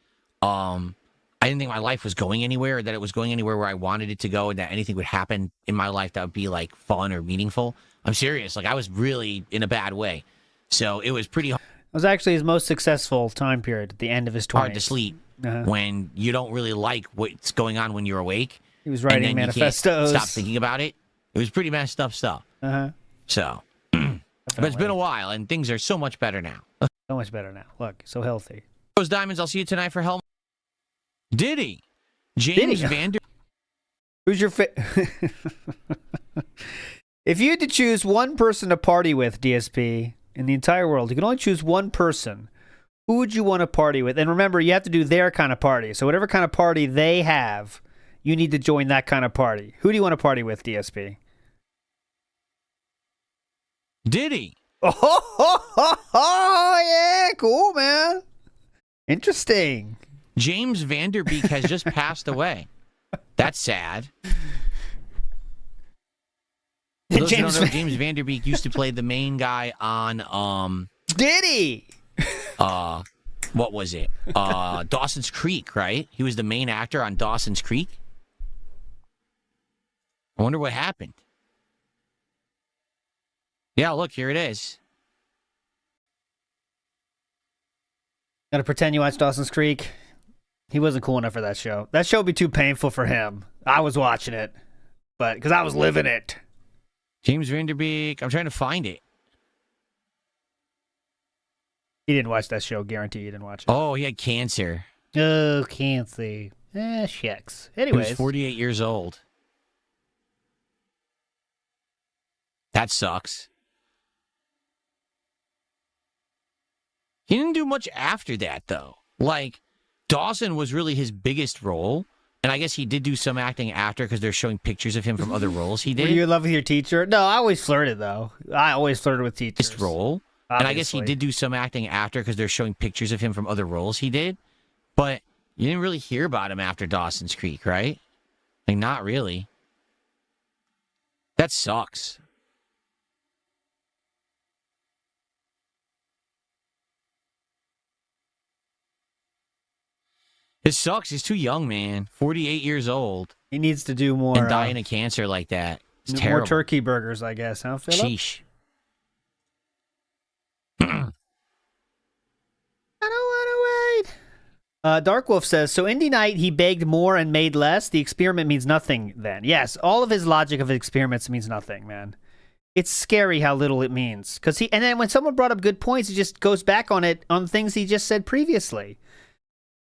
S3: I didn't think my life was going anywhere, or that it was going anywhere where I wanted it to go, and that anything would happen in my life that would be like fun or meaningful. I'm serious. Like I was really in a bad way. So it was pretty hard.
S2: It was actually his most successful time period at the end of his 20s.
S3: Hard to sleep when you don't really like what's going on when you're awake.
S2: He was writing
S3: and then
S2: manifestos.
S3: You can't stop thinking about it. It was pretty messed up stuff. So, but it's been a while, and things are so much better now.
S2: So much better now. Look, so healthy.
S3: Those diamonds. I'll see you tonight for Hell. Diddy. James Vander.
S2: Who's your If you had to choose one person to party with, DSP, in the entire world, you can only choose one person. Who would you want to party with? And remember, you have to do their kind of party. So whatever kind of party they have, you need to join that kind of party. Who do you want to party with, DSP?
S3: Diddy.
S2: Oh, yeah, cool, man. Interesting.
S3: James Vanderbeek has just passed away. That's sad. James Vanderbeek used to play the main guy on
S2: Diddy.
S3: What was it? Dawson's Creek, right? He was the main actor on Dawson's Creek. I wonder what happened. Yeah, look, here it is.
S2: Gotta pretend you watched Dawson's Creek. He wasn't cool enough for that show. That show would be too painful for him. I was watching it, but because I was living it.
S3: James Vanderbeek. I'm trying to find it.
S2: He didn't watch that show. Guarantee you didn't watch it.
S3: Oh, he had cancer.
S2: Oh, cancer. Shucks. Anyways.
S3: He was 48 years old. That sucks. He didn't do much after that, though. Like, Dawson was really his biggest role. And I guess he did do some acting after because they're showing pictures of him from other roles he did.
S2: Were you in love with your teacher? No, I always flirted, though. I always flirted with teachers.
S3: Biggest role. Obviously. And I guess he did do some acting after because they're showing pictures of him from other roles he did. But you didn't really hear about him after Dawson's Creek, right? Like, not really. That sucks. It sucks. He's too young, man. 48 years old.
S2: He needs to do more.
S3: And dying of cancer like that. It's terrible.
S2: More turkey burgers, I guess, huh, Philip?
S3: Sheesh.
S2: I don't want to wait. Dark Wolf says, so Indie Night, he begged more and made less. The experiment means nothing then. Yes, all of his logic of experiments means nothing, man. It's scary how little it means. And then when someone brought up good points, he just goes back on it, on things he just said previously.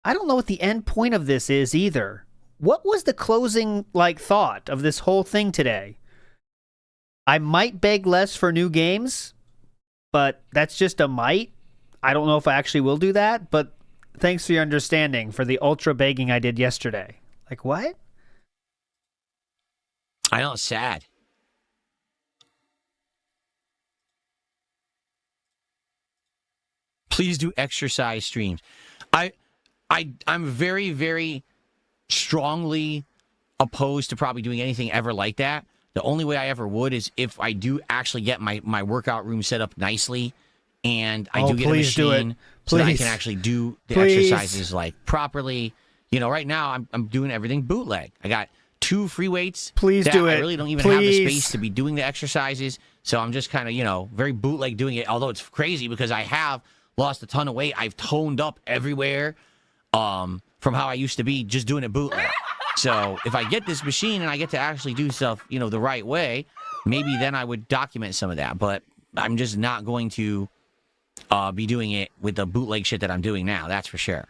S2: I don't know what the end point of this is either. What was the closing, thought of this whole thing today? I might beg less for new games, but that's just a might. I don't know if I actually will do that, but thanks for your understanding for the ultra begging I did yesterday. Like, what?
S3: I know, it's sad. Please do exercise streams. I'm very, very strongly opposed to probably doing anything ever like that. The only way I ever would is if I do actually get my workout room set up nicely and I do get a machine so that I can actually do the exercises like properly. You know, right now I'm doing everything bootleg. I got 2 free weights.
S2: Please do it.
S3: I really don't even have the space to be doing the exercises. So I'm just kind of, you know, very bootleg doing it. Although it's crazy because I have lost a ton of weight. I've toned up everywhere from how I used to be just doing it bootleg. So if I get this machine and I get to actually do stuff, you know, the right way, maybe then I would document some of that. But I'm just not going to be doing it with the bootleg shit that I'm doing now. That's for sure.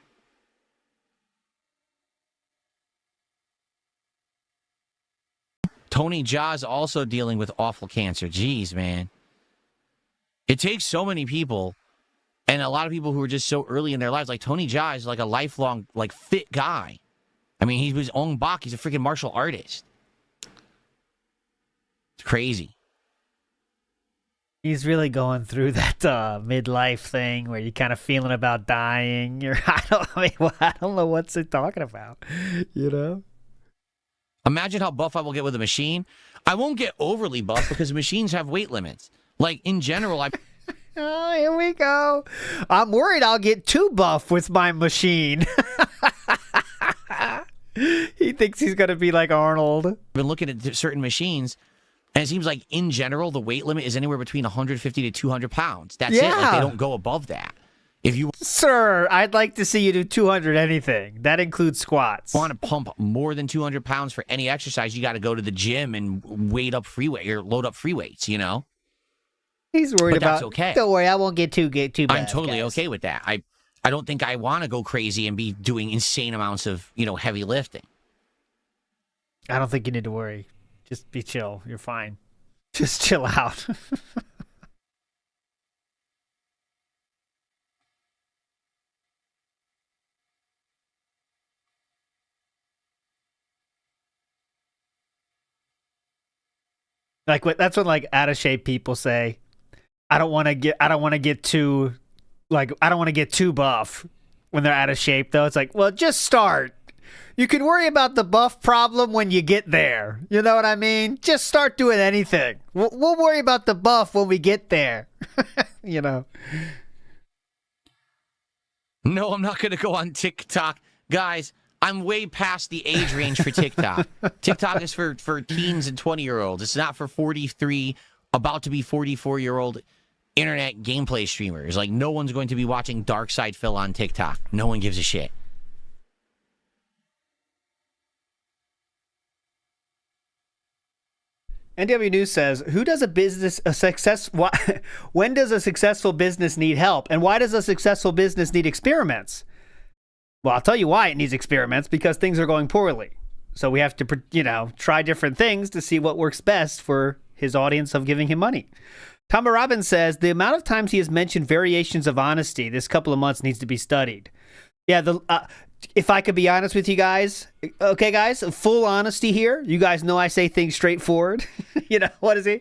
S3: Tony Jaa's also dealing with awful cancer. Jeez, man. It takes so many people and a lot of people who are just so early in their lives. Like Tony Jaa is like a lifelong, like fit guy. I mean, he was Ong Bak. He's a freaking martial artist. It's crazy.
S2: He's really going through that midlife thing where you're kind of feeling about dying. I don't know what's it talking about, you know?
S3: Imagine how buff I will get with a machine. I won't get overly buff because machines have weight limits. Like, in general,
S2: Oh, here we go. I'm worried I'll get too buff with my machine. He thinks he's going to be like Arnold.
S3: I've been looking at certain machines, and it seems like, in general, the weight limit is anywhere between 150 to 200 pounds. That's it. Like, they don't go above that. If you
S2: Sir, I'd like to see you do 200 anything. That includes squats.
S3: Want to pump more than 200 pounds for any exercise, you got to go to the gym and weight up free weight or load up free weights, you know?
S2: He's worried about.
S3: That's okay.
S2: Don't worry, I won't get too bad.
S3: I'm totally okay with that. I don't think I want to go crazy and be doing insane amounts of, you know, heavy lifting.
S2: I don't think you need to worry. Just be chill. You're fine. Just chill out. Like that's what like out of shape people say. I don't want to get too buff when they're out of shape though. It's like, well, just start. You can worry about the buff problem when you get there. You know what I mean? Just start doing anything. We'll worry about the buff when we get there. You know.
S3: No, I'm not going to go on TikTok. Guys, I'm way past the age range for TikTok. TikTok is for teens and 20-year-olds. It's not for 43, about to be 44-year-old internet gameplay streamers. Like, no one's going to be watching Darkside Phil on TikTok. No one gives a shit.
S2: NW News says, when does a successful business need help? And why does a successful business need experiments? Well, I'll tell you why it needs experiments, because things are going poorly. So we have to, you know, try different things to see what works best for his audience of giving him money. Tom Robbins says, the amount of times he has mentioned variations of honesty this couple of months needs to be studied. Yeah, if I could be honest with you guys, okay, guys, full honesty here. You guys know I say things straightforward. You know, what is he?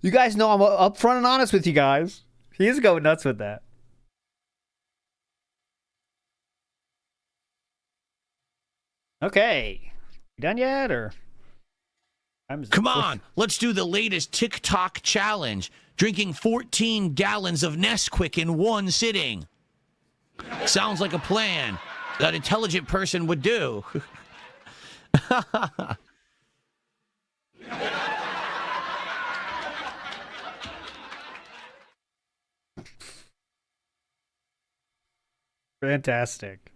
S2: You guys know I'm upfront and honest with you guys. He is going nuts with that. Okay. You done yet, or?
S3: Come on, let's do the latest TikTok challenge. Drinking 14 gallons of Nesquik in one sitting. Sounds like a plan that an intelligent person would do.
S2: Fantastic.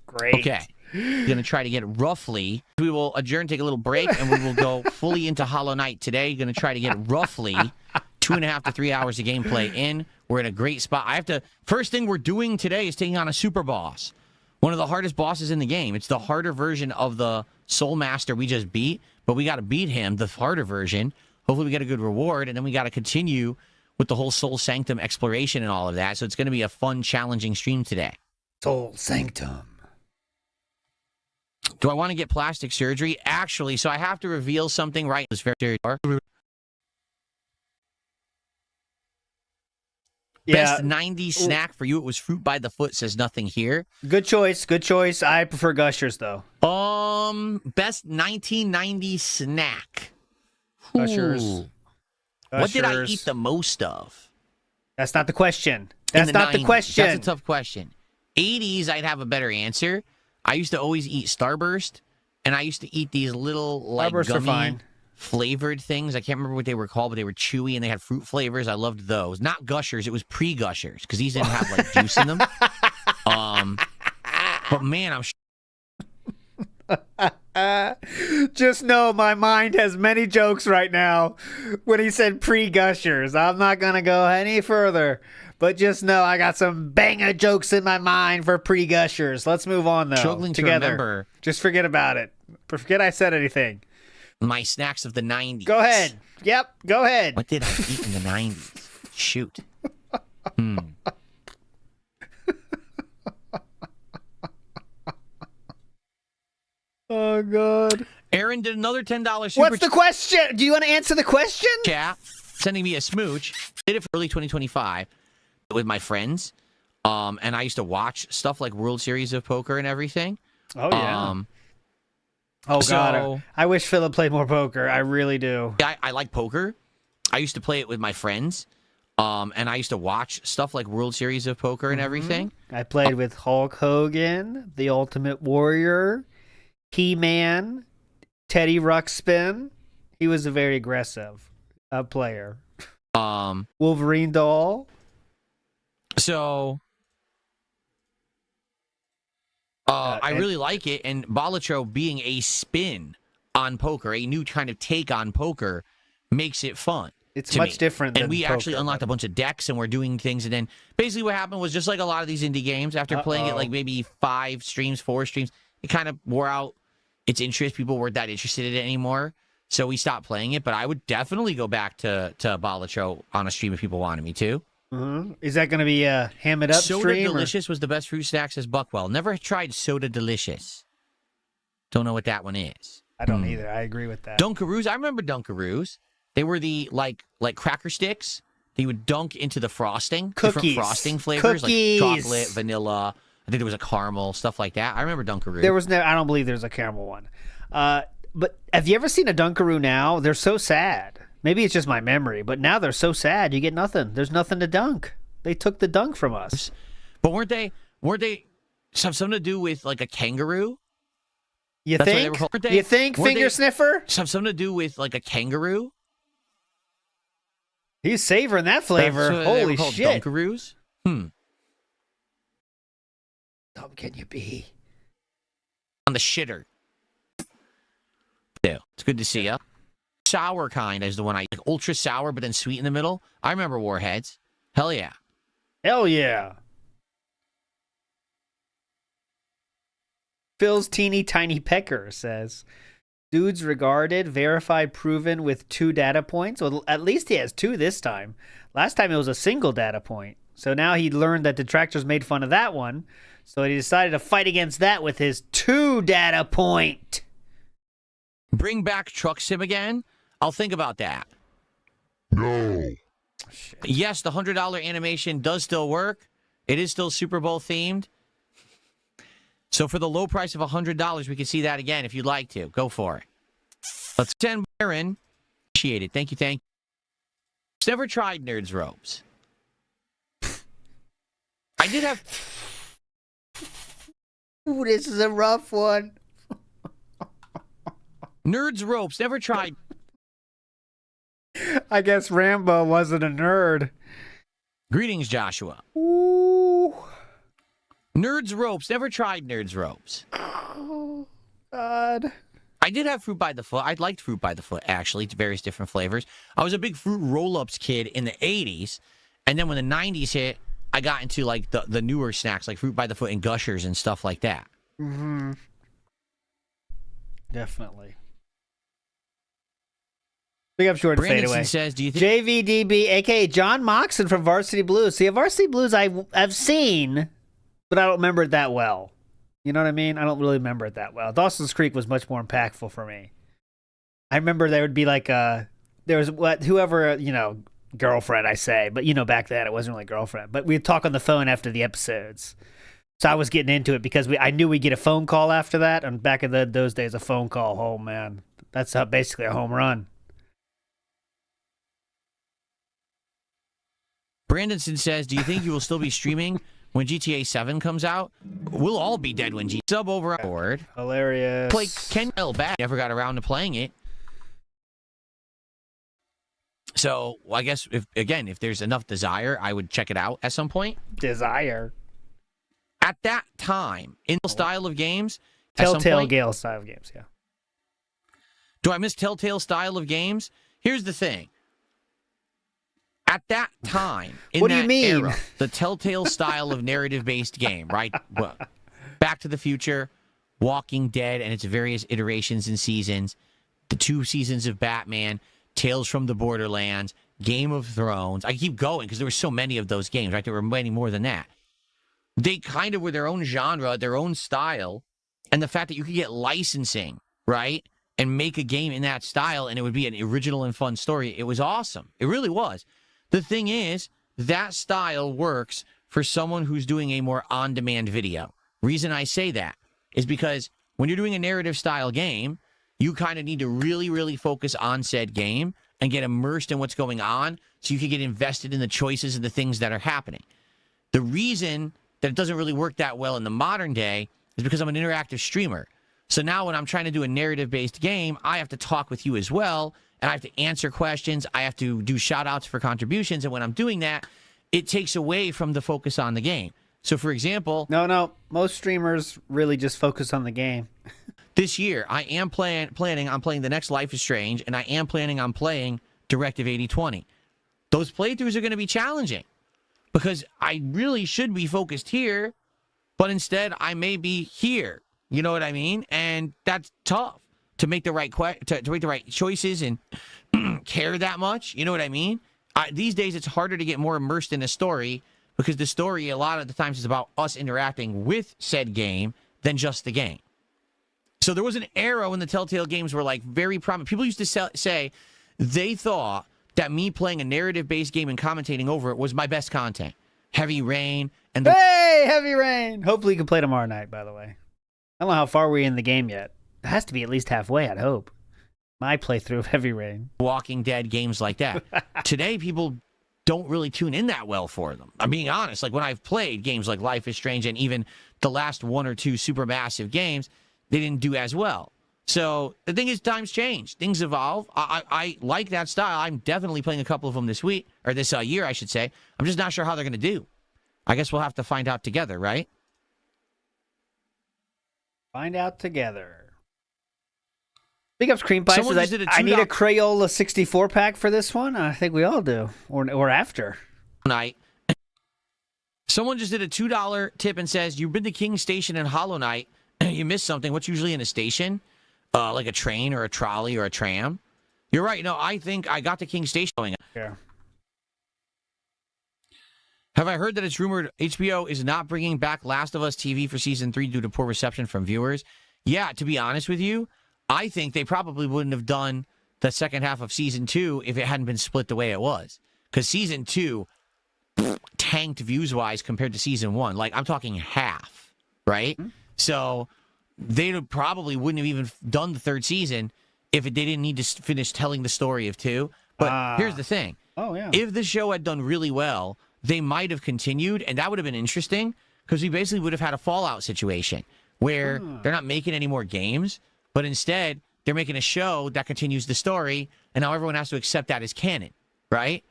S2: Great.
S3: Okay. Going to try to get roughly. We will adjourn, take a little break, and we will go fully into Hollow Knight today. Going to try to get roughly 2.5 to 3 hours of gameplay in. We're in a great spot. First thing we're doing today is taking on a super boss. One of the hardest bosses in the game. It's the harder version of the Soul Master we just beat, but we got to beat him, the harder version. Hopefully we get a good reward, and then we got to continue with the whole Soul Sanctum exploration and all of that. So it's going to be a fun, challenging stream today.
S2: Soul Sanctum.
S3: Do I want to get plastic surgery? Actually, so I have to reveal something right this very Best 90s snack for you, it was fruit by the foot, says nothing here.
S2: Good choice. Good choice. I prefer Gushers, though.
S3: Best 1990s snack.
S2: Gushers.
S3: What did I eat the most of?
S2: That's not the question. That's not the question.
S3: That's a tough question. 80s, I'd have a better answer. I used to always eat Starburst, and I used to eat these little like gummy flavored things. I can't remember what they were called, but they were chewy and they had fruit flavors. I loved those. Not Gushers, it was pre-Gushers because these didn't have like juice in them. But man,
S2: just know my mind has many jokes right now when he said pre-Gushers. I'm not going to go any further, but just know I got some banger jokes in my mind for pre-Gushers. Let's move on, though.
S3: Struggling together. To remember.
S2: Just forget about it. Forget I said anything.
S3: My snacks of the 90s.
S2: Go ahead. Yep, go ahead.
S3: What did I eat in the 90s? Shoot.
S2: Oh, God.
S3: Aaron did another $10 super
S2: What's the question? Do you want to answer the question?
S3: Chat, sending me a smooch. Did it for early 2025 with my friends. And I used to watch stuff like World Series of Poker and everything.
S2: Oh, yeah. Oh, God. I wish Philip played more poker. I really do.
S3: I like poker. I used to play it with my friends. And I used to watch stuff like World Series of Poker and everything.
S2: I played with Hulk Hogan, The Ultimate Warrior, He-Man, Teddy Ruxpin. He was a very aggressive player. Wolverine doll.
S3: So... I really like it, and Balatro being a spin on poker, a new kind of take on poker, makes it fun.
S2: It's much different than
S3: And we
S2: poker,
S3: actually unlocked a bunch of decks, and we're doing things, and then basically what happened was just like a lot of these indie games, after playing it like maybe 5 streams, 4 streams, it kind of wore out its interest. People weren't that interested in it anymore, so we stopped playing it, but I would definitely go back to Balatro on a stream if people wanted me to.
S2: Is that going to be a ham it up
S3: Soda
S2: stream?
S3: Delicious was the best fruit snack, says Buckwell. Never tried Soda Delicious. Don't know what that one is.
S2: I don't either. I agree with that.
S3: Dunkaroos. I remember Dunkaroos. They were the like cracker sticks. They would dunk into the frosting.
S2: Cookies.
S3: Different frosting flavors
S2: Cookies.
S3: like chocolate, vanilla. I think there was a caramel, stuff like that. I remember Dunkaroos.
S2: There was no. I don't believe there's a caramel one. But have you ever seen a Dunkaroo now? They're so sad. Maybe it's just my memory, but now they're so sad. You get nothing. There's nothing to dunk. They took the dunk from us.
S3: But weren't they have something to do with like a kangaroo?
S2: You think? You think finger sniffer?
S3: Have something to do with like a kangaroo?
S2: He's savoring that flavor. Holy shit.
S3: Dunkaroos?
S2: Dumb can you be?
S3: On the shitter. Yeah, it's good to see you. Sour kind is the one I like, ultra sour, but then sweet in the middle. I remember Warheads. Hell yeah.
S2: Hell yeah. Phil's teeny tiny pecker says, dude's regarded, verified, proven with 2 data points. Well, at least he has 2 this time. Last time it was a single data point. So now he learned that detractors made fun of that one. So he decided to fight against that with his 2 data point.
S3: Bring back Truck Sim again? I'll think about that.
S10: No.
S3: Yes, the $100 animation does still work. It is still Super Bowl themed. So for the low price of $100, we can see that again if you'd like to. Go for it. Let's send Byron. Appreciate it. Thank you, thank you. Never tried Nerds Ropes. I did have...
S2: Ooh, this is a rough one.
S3: Nerds Ropes. Never tried...
S2: I guess Rambo wasn't a nerd.
S3: Greetings, Joshua.
S2: Ooh.
S3: Nerds Ropes. Never tried Nerds Ropes.
S2: Oh, God.
S3: I did have Fruit by the Foot. I liked Fruit by the Foot, actually. It's various different flavors. I was a big Fruit Roll-Ups kid in the 80s. And then when the 90s hit, I got into like the newer snacks, like Fruit by the Foot and Gushers and stuff like that.
S2: Mm-hmm. Definitely. Big up Jordan
S3: Brandon
S2: Fadeaway.
S3: Says, do you think
S2: JVDB, a.k.a. John Moxon from Varsity Blues. See, Varsity Blues I've seen, but I don't remember it that well. You know what I mean? I don't really remember it that well. Dawson's Creek was much more impactful for me. I remember there would be like there was whoever, girlfriend, I say. But, back then it wasn't really girlfriend. But we'd talk on the phone after the episodes. So I was getting into it because I knew we'd get a phone call after that. And back in those days, a phone call, oh, man. That's basically a home run.
S3: Brandonson says, do you think you will still be streaming when GTA 7 comes out? We'll all be dead when sub over board.
S2: Hilarious.
S3: Play Ken back. Never got around to playing it. So I guess if there's enough desire, I would check it out at some point.
S2: Desire.
S3: At that time, in the style of games,
S2: Telltale Gale style of games, yeah.
S3: Do I miss Telltale style of games? Here's the thing. At that time, in
S2: what do
S3: that
S2: you mean?
S3: era, the Telltale style of narrative-based game, right? Well, Back to the Future, Walking Dead, and its various iterations and seasons, the 2 seasons of Batman, Tales from the Borderlands, Game of Thrones. I keep going because there were so many of those games, right? There were many more than that. They kind of were their own genre, their own style, and the fact that you could get licensing, right, and make a game in that style, and it would be an original and fun story. It was awesome. It really was. The thing is, that style works for someone who's doing a more on-demand video. Reason I say that is because when you're doing a narrative-style game, you kind of need to really, really focus on said game and get immersed in what's going on so you can get invested in the choices and the things that are happening. The reason that it doesn't really work that well in the modern day is because I'm an interactive streamer. So now when I'm trying to do a narrative-based game, I have to talk with you as well, and I have to answer questions. I have to do shout-outs for contributions, and when I'm doing that, it takes away from the focus on the game. So, for example...
S2: No. Most streamers really just focus on the game.
S3: This year, I am planning on playing the next Life is Strange, and I am planning on playing Directive 8020. Those playthroughs are going to be challenging because I really should be focused here, but instead I may be here. You know what I mean? And that's tough to make the right to make the right choices and care that much. You know what I mean? These days, it's harder to get more immersed in a story because the story, a lot of the times, is about us interacting with said game than just the game. So there was an era when the Telltale games were like very prominent. People used to say they thought that me playing a narrative-based game and commentating over it was my best content. Heavy Rain and
S2: Hey, Heavy Rain! Hopefully you can play tomorrow night, by the way. I don't know how far we're in the game yet. It has to be at least halfway, I'd hope. My playthrough of Heavy Rain.
S3: Walking Dead, games like that. Today, people don't really tune in that well for them. I'm being honest. Like when I've played games like Life is Strange and even the last 1 or 2 supermassive games, they didn't do as well. So the thing is, times change. Things evolve. I like that style. I'm definitely playing a couple of them this week, or this year, I should say. I'm just not sure how they're going to do. I guess we'll have to find out together, right?
S2: Find out together. Big ups, Cream Pie says, I need a Crayola 64 pack for this one. I think we all do, or after.
S3: Night. Someone just did a $2 tip and says, you've been to King Station in Hollow Knight. You missed something. What's usually in a station? Like a train or a trolley or a tram. You're right. No, I think I got to King Station going.
S2: Yeah.
S3: Have I heard that it's rumored HBO is not bringing back Last of Us TV for season 3 due to poor reception from viewers? Yeah, to be honest with you, I think they probably wouldn't have done the second half of season 2 if it hadn't been split the way it was. Because season 2 tanked views-wise compared to season 1. Like, I'm talking half, right? Mm-hmm. So they probably wouldn't have even done the 3rd season if they didn't need to finish telling the story of 2. But here's the thing.
S2: Oh, yeah.
S3: If the show had done really well, they might have continued, and that would have been interesting because we basically would have had a Fallout situation where they're not making any more games, but instead they're making a show that continues the story, and now everyone has to accept that as canon, right?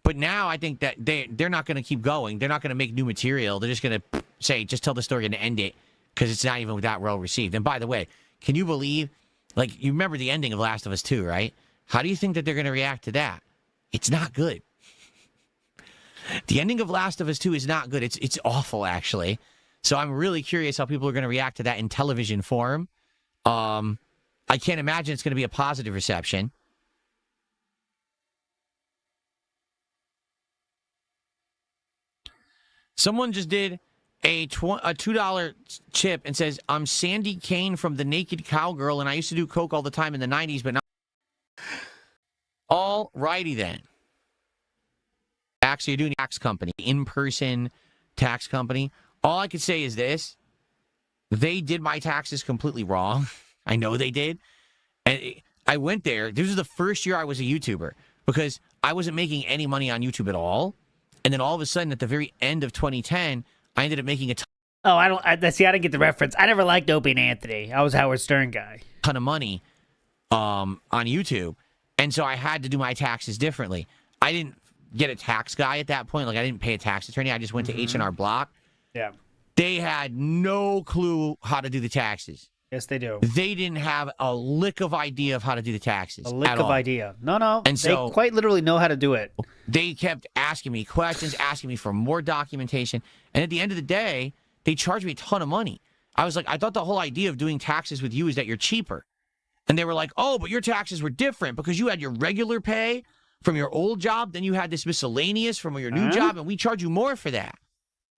S3: But now I think that they're not going to keep going. They're not going to make new material. They're just going to say, just tell the story and end it because it's not even that well received. And by the way, can you believe, like, you remember the ending of Last of Us 2, right? How do you think that they're going to react to that? It's not good. The ending of Last of Us 2 is not good. It's awful, actually. So I'm really curious how people are going to react to that in television form. I can't imagine it's going to be a positive reception. Someone just did a $2 chip and says, I'm Sandy Kane from The Naked Cowgirl, and I used to do coke all the time in the 90s, but not. All righty then. tax. So you're doing a tax company, in-person tax company. All I could say is this. They did my taxes completely wrong. I know they did. And I went there. This was the first year I was a YouTuber because I wasn't making any money on YouTube at all. And then all of a sudden, at the very end of 2010, I ended up making a
S2: Oh, I didn't get the reference. I never liked Opie and Anthony. I was a Howard Stern guy.
S3: ton of money on YouTube. And so I had to do my taxes differently. I didn't get a tax guy at that point. Like, I didn't pay a tax attorney. I just went to H&R Block.
S2: Yeah.
S3: They had no clue how to do the taxes.
S2: Yes, they do.
S3: They didn't have a lick of idea of how to do the taxes.
S2: A lick of idea. No.
S3: And so
S2: they quite literally know how to do it.
S3: They kept asking me questions, asking me for more documentation. And at the end of the day, they charged me a ton of money. I was like, I thought the whole idea of doing taxes with you is that you're cheaper. And they were like, oh, but your taxes were different because you had your regular pay from your old job, then you had this miscellaneous from your new job, and we charge you more for that.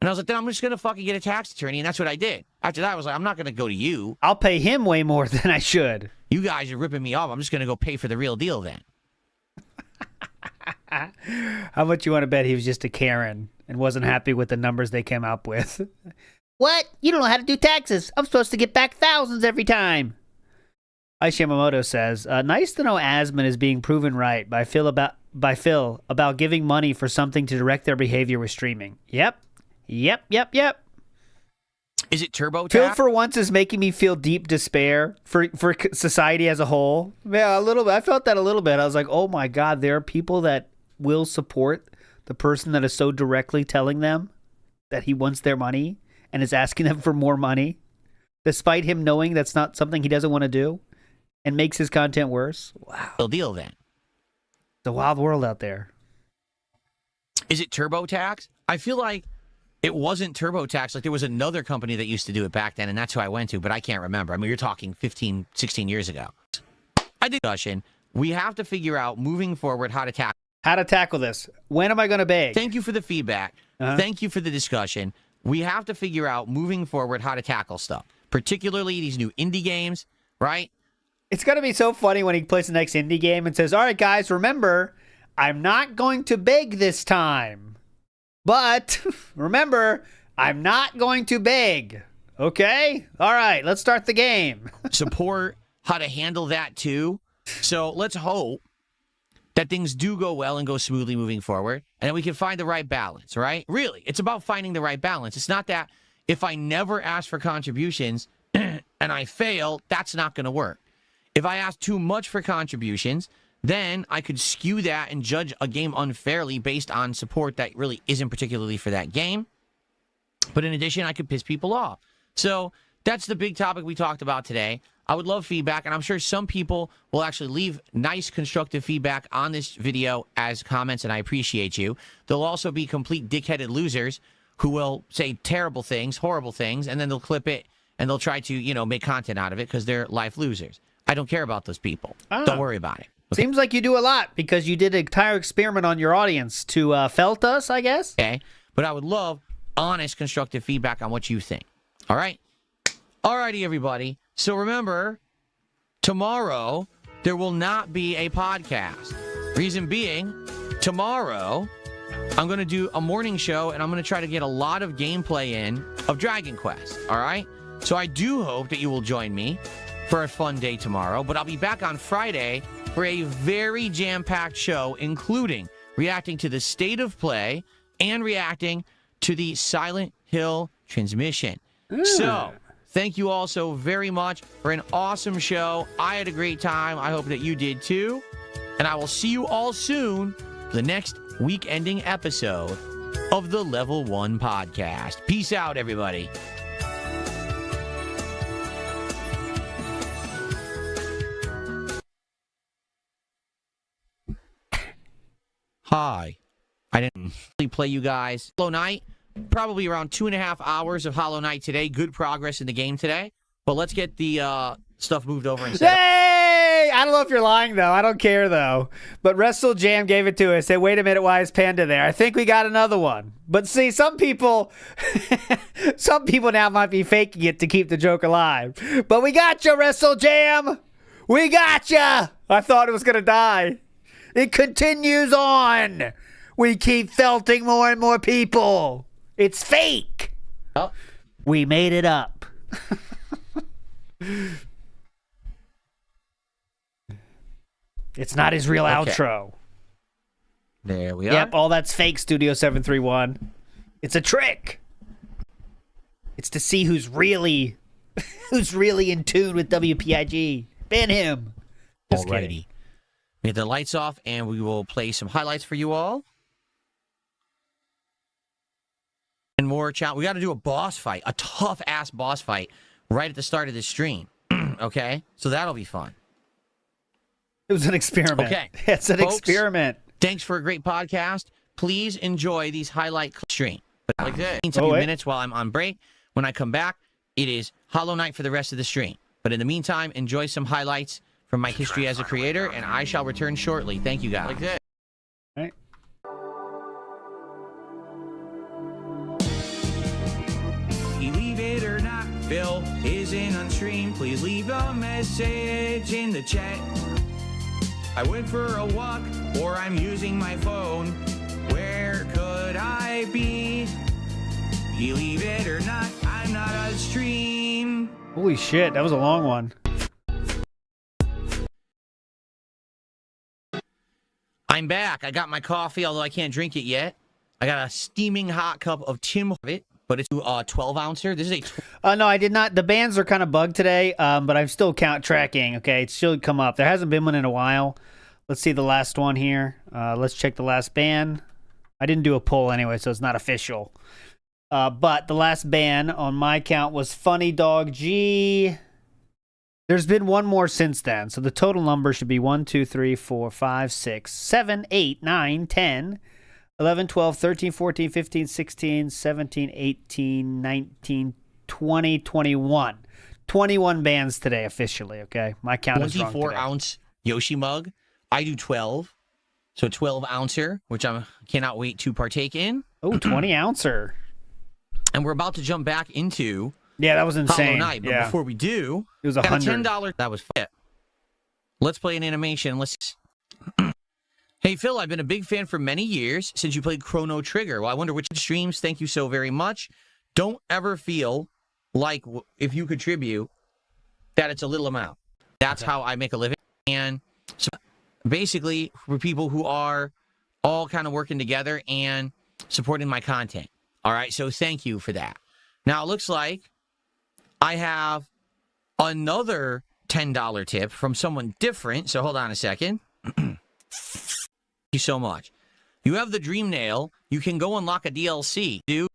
S3: And I was like, then I'm just going to fucking get a tax attorney, and that's what I did. After that, I was like, I'm not going to go to you.
S2: I'll pay him way more than I should.
S3: You guys are ripping me off. I'm just going to go pay for the real deal then.
S2: How much you want to bet he was just a Karen and wasn't happy with the numbers they came up with?
S7: What? You don't know how to do taxes. I'm supposed to get back thousands every time.
S2: Ice Yamamoto says, nice to know Asmon is being proven right by Phil about giving money for something to direct their behavior with streaming. Yep.
S3: Is it TurboTax?
S2: Phil, for once, is making me feel deep despair for society as a whole. Yeah, a little bit. I felt that a little bit. I was like, oh my God, there are people that will support the person that is so directly telling them that he wants their money and is asking them for more money, despite him knowing that's not something he doesn't want to do and makes his content worse. Wow.
S3: Real deal then.
S2: It's a wild world out there.
S3: Is it TurboTax? I feel like it wasn't TurboTax. Like, there was another company that used to do it back then, and that's who I went to, but I can't remember. I mean, you're talking 15, 16 years ago. I did discussion. We have to figure out, moving forward, how to tackle
S2: this. When am I going to beg?
S3: Thank you for the feedback. Thank you for the discussion. We have to figure out, moving forward, how to tackle stuff, particularly these new indie games, right?
S2: It's going to be so funny when he plays the next indie game and says, all right, guys, remember, I'm not going to beg this time. But remember, I'm not going to beg. Okay? All right, let's start the game.
S3: Support how to handle that too. So let's hope that things do go well and go smoothly moving forward, and that we can find the right balance, right? Really, it's about finding the right balance. It's not that if I never ask for contributions and I fail, that's not going to work. If I ask too much for contributions, then I could skew that and judge a game unfairly based on support that really isn't particularly for that game. But in addition, I could piss people off. So that's the big topic we talked about today. I would love feedback, and I'm sure some people will actually leave nice, constructive feedback on this video as comments, and I appreciate you. There'll also be complete dickheaded losers who will say terrible things, horrible things, and then they'll clip it, and they'll try to, make content out of it because they're life losers. I don't care about those people. Don't worry about it. Okay.
S2: Seems like you do a lot because you did an entire experiment on your audience to felt us, I guess.
S3: Okay, but I would love honest, constructive feedback on what you think. All right? All righty, everybody. So remember, tomorrow there will not be a podcast. Reason being, tomorrow I'm going to do a morning show, and I'm going to try to get a lot of gameplay in of Dragon Quest. All right? So I do hope that you will join me for a fun day tomorrow, but I'll be back on Friday for a very jam-packed show, including reacting to the state of play and reacting to the Silent Hill transmission. So, thank you all so very much for an awesome show. I had a great time. I hope that you did too. And I will see you all soon for the next week-ending episode of the Level 1 Podcast. Peace out, everybody. Hi. I didn't really play you guys Hollow Knight. Probably around 2.5 hours of Hollow Knight today. Good progress in the game today. But let's get the stuff moved over and set up.
S2: Hey! I don't know if you're lying, though. I don't care, though. But Wrestle Jam gave it to us. Said, wait a minute, why is Panda there? I think we got another one. But see, some people now might be faking it to keep the joke alive. But we got you, Wrestle Jam! We got you! I thought it was going to die. It continues on. We keep felting more and more people. It's fake.
S3: Oh.
S2: We made it up. It's not his real outro.
S3: There we are.
S2: Yep, all that's fake, Studio 731. It's a trick. It's to see who's really in tune with WPIG. Ban him. Just
S3: Alrighty.
S2: kidding.
S3: We get the lights off, and we will play some highlights for you all. And more chat. We got to do a boss fight, a tough-ass boss fight, right at the start of this stream. Okay? So that'll be fun.
S2: It was an experiment.
S3: Okay.
S2: It's an experiment.
S3: Thanks for a great podcast. Please enjoy these highlight stream. But like that, in a few minutes while I'm on break. When I come back, it is Hollow Knight for the rest of the stream. But in the meantime, enjoy some highlights from my history as a creator, and I shall return shortly. Thank you, guys. Like that.
S2: All right.
S12: Believe it or not, Phil isn't on stream. Please leave a message in the chat. I went for a walk, or I'm using my phone. Where could I be? Believe it or not, I'm not on stream.
S2: Holy shit, that was a long one.
S3: I'm back. I got my coffee, although I can't drink it yet. I got a steaming hot cup of Tim Hortons, but it's a 12-ouncer. This is a...
S2: No, I did not. The bands are kind of bugged today, but I'm still tracking, okay? It should come up. There hasn't been one in a while. Let's see the last one here. Let's check the last ban. I didn't do a poll anyway, so it's not official. But the last ban on my count was Funny Dog G. There's been one more since then, so the total number should be 1, 2, 3, 4, 5, 6, 7, 8, 9, 10, 11, 12, 13, 14, 15, 16, 17, 18, 19, 20, 21. 21 bans today officially, okay? My count is wrong today.
S3: 24-ounce Yoshi mug. I do 12. So 12-ouncer, which I cannot wait to partake in.
S2: Oh, 20-ouncer.
S3: And we're about to jump back into...
S2: Yeah, that was insane.
S3: Hollow Knight, but before we do...
S2: It was $100.
S3: That was fun. Let's play an animation. Let's... Hey, Phil, I've been a big fan for many years since you played Chrono Trigger. Well, I wonder which streams. Thank you so very much. Don't ever feel like if you contribute that it's a little amount. That's how I make a living. And so basically, for people who are all kind of working together and supporting my content. All right, so thank you for that. Now, it looks like I have another $10 tip from someone different. So hold on a second. Thank you so much. You have the Dream Nail. You can go unlock a DLC. So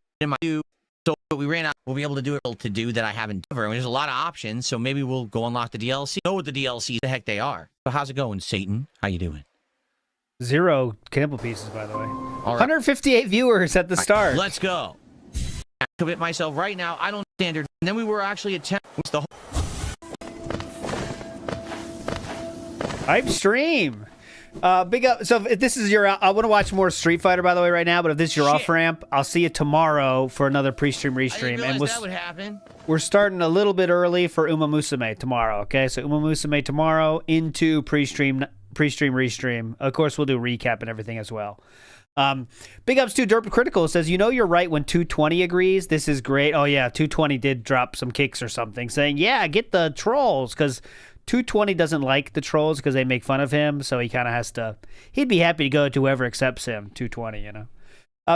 S3: we ran out. We'll be able to do it to do that I haven't done. There's a lot of options, so maybe we'll go unlock the DLC. Know what the DLC the heck they are. So how's it going, Satan? How you doing?
S2: 0 cannibal pieces, by the way.
S3: All right.
S2: 158 viewers at the start.
S3: Let's go. I commit myself right now. I don't standard. And then we were actually attempting the
S2: Hype stream. Big up. So if this is your, I want to watch more Street Fighter, by the way, right now. But if this is your off ramp, I'll see you tomorrow for another pre-stream, restream.
S3: And that would happen.
S2: We're starting a little bit early for Uma Musume tomorrow. Okay, so Uma Musume tomorrow into pre-stream, restream. Of course, we'll do recap and everything as well. Big ups to Derp Critical. Says, you know you're right when 220 agrees. This is great. Oh yeah, 220 did drop some kicks or something, saying, yeah, get the trolls, because 220 doesn't like the trolls because they make fun of him, so he kind of has to... He'd be happy to go to whoever accepts him, 220, you know.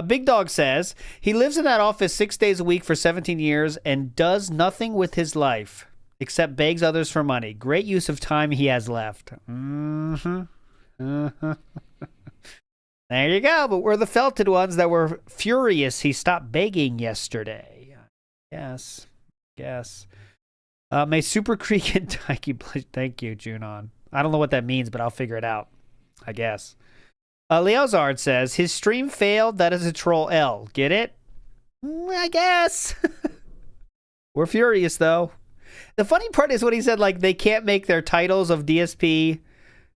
S2: Big Dog says, he lives in that office 6 days a week for 17 years and does nothing with his life except begs others for money. Great use of time he has left. There you go. But we're the felted ones that were furious he stopped begging yesterday. Yes. May Super Creek and Taiki... Thank you, Junon. I don't know what that means, but I'll figure it out, I guess. Leozard says, his stream failed. That is a troll L. Get it? I guess. We're furious, though. The funny part is what he said, like, they can't make their titles of DSP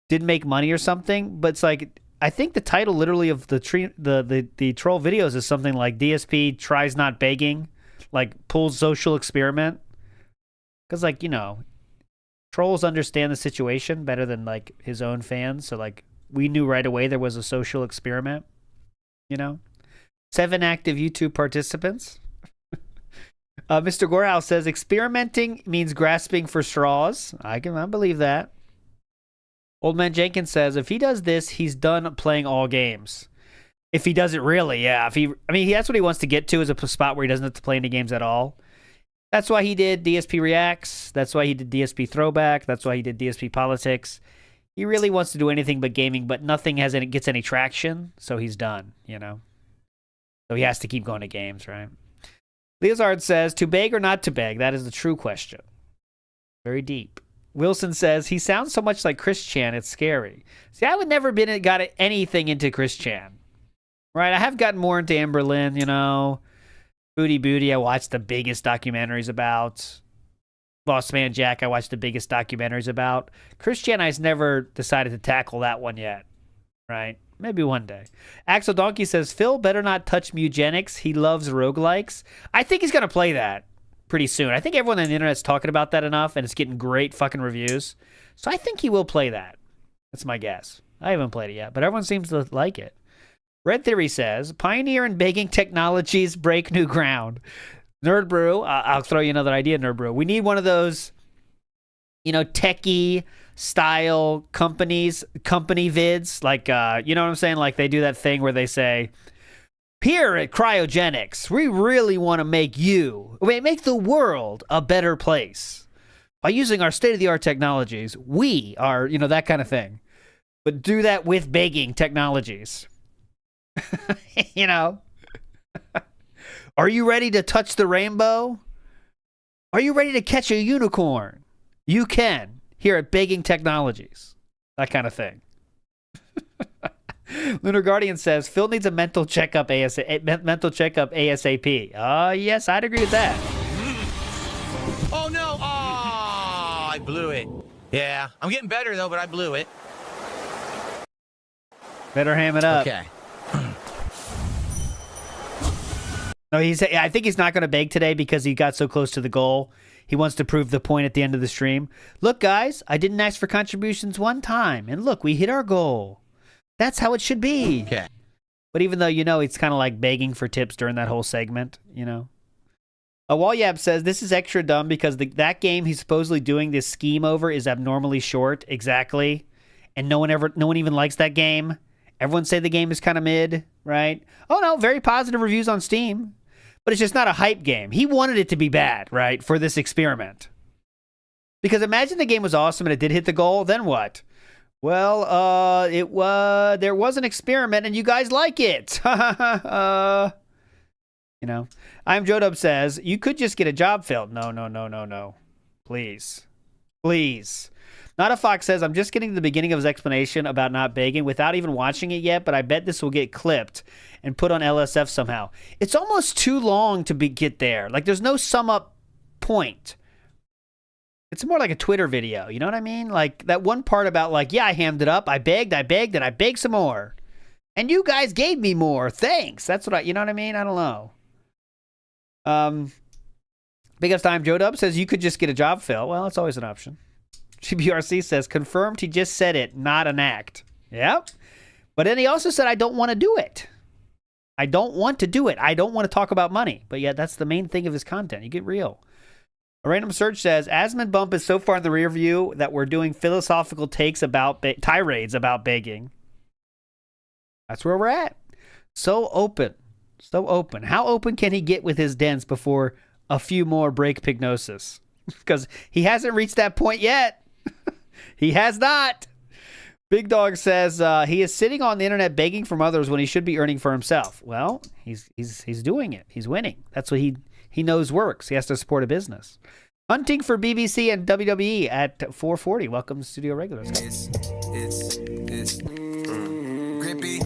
S2: didn't make money or something, but it's like, I think the title literally of the troll videos is something like DSP tries not begging, like pulls social experiment. Because, like, you know, trolls understand the situation better than, like, his own fans. So, like, we knew right away there was a social experiment. You know, 7 active YouTube participants. Mr. Gorehouse says experimenting means grasping for straws. I believe that. Old Man Jenkins says if he does this, he's done playing all games. If he does it really, yeah. That's what he wants to get to, is a spot where he doesn't have to play any games at all. That's why he did DSP Reacts. That's why he did DSP Throwback. That's why he did DSP Politics. He really wants to do anything but gaming, but nothing gets any traction, so he's done, you know. So he has to keep going to games, right? Leozard says, to beg or not to beg? That is the true question. Very deep. Wilson says, he sounds so much like Chris Chan, it's scary. See, I would never got anything into Chris Chan. Right? I have gotten more into Amber Lynn, you know. Booty, I watched the biggest documentaries about. Boss Man Jack, I watched the biggest documentaries about. Chris Chan, I's never decided to tackle that one yet. Right? Maybe one day. Axel Donkey says, Phil better not touch Mugenics. He loves roguelikes. I think he's going to play that pretty soon. I think everyone on the internet's talking about that enough, and it's getting great fucking reviews. So I think he will play that. That's my guess. I haven't played it yet, but everyone seems to like it. Red Theory says, pioneer in baking technologies, break new ground. Nerd Brew, I'll throw you another idea, Nerd Brew. We need one of those, you know, techie style company vids, like you know what I'm saying, like they do that thing where they say, here at Cryogenics we really want to make the world a better place by using our state-of-the-art technologies. We are, you know, that kind of thing, but do that with baking technologies. You know. Are you ready to touch the rainbow? Are you ready to catch a unicorn? You can, here at Baking Technologies. That kind of thing. Lunar Guardian says, Phil needs a mental checkup ASAP. Yes, I'd agree with that.
S3: Oh, no. Oh, I blew it. Yeah, I'm getting better, though, but I blew it.
S2: Better ham it up.
S3: Okay.
S2: No, I think he's not going to bake today because he got so close to the goal. He wants to prove the point at the end of the stream. Look, guys, I didn't ask for contributions one time. And look, we hit our goal. That's how it should be.
S3: Okay.
S2: But even though, you know, it's kind of like begging for tips during that whole segment, you know. Walyab says, this is extra dumb because that game he's supposedly doing this scheme over is abnormally short. Exactly. And no one even likes that game. Everyone say the game is kind of mid, right? Oh, no, very positive reviews on Steam. But it's just not a hype game. He wanted it to be bad, right, for this experiment. Because imagine the game was awesome and it did hit the goal, then what? Well, there was an experiment and you guys like it. You know, I'm Joe Dub says, you could just get a job, Phil. No. Please. Not a Fox says, I'm just getting to the beginning of his explanation about not begging without even watching it yet, but I bet this will get clipped and put on LSF somehow. It's almost too long to get there. Like, there's no sum up point. It's more like a Twitter video. You know what I mean? Like, that one part about, like, yeah, I hammed it up. I begged, and I begged some more. And you guys gave me more. Thanks. That's what you know what I mean? I don't know. Big Ups Time Joe Dub says, you could just get a job, Phil. Well, it's always an option. GBRC says, confirmed he just said it, not an act. Yep. But then he also said, I don't want to do it. I don't want to talk about money. But yet that's the main thing of his content. You get real. A random search says, Asmund Bump is so far in the rear view that we're doing philosophical takes about tirades about begging. That's where we're at. So open. How open can he get with his dents before a few more break Pignosis? Because he hasn't reached that point yet. He has not. Big Dog says he is sitting on the internet begging from others when he should be earning for himself. Well, he's doing it. He's winning. That's what he knows works. He has to support a business. Hunting for BBC and WWE at 4:40. Welcome to Studio Regulars.
S13: It's grippy.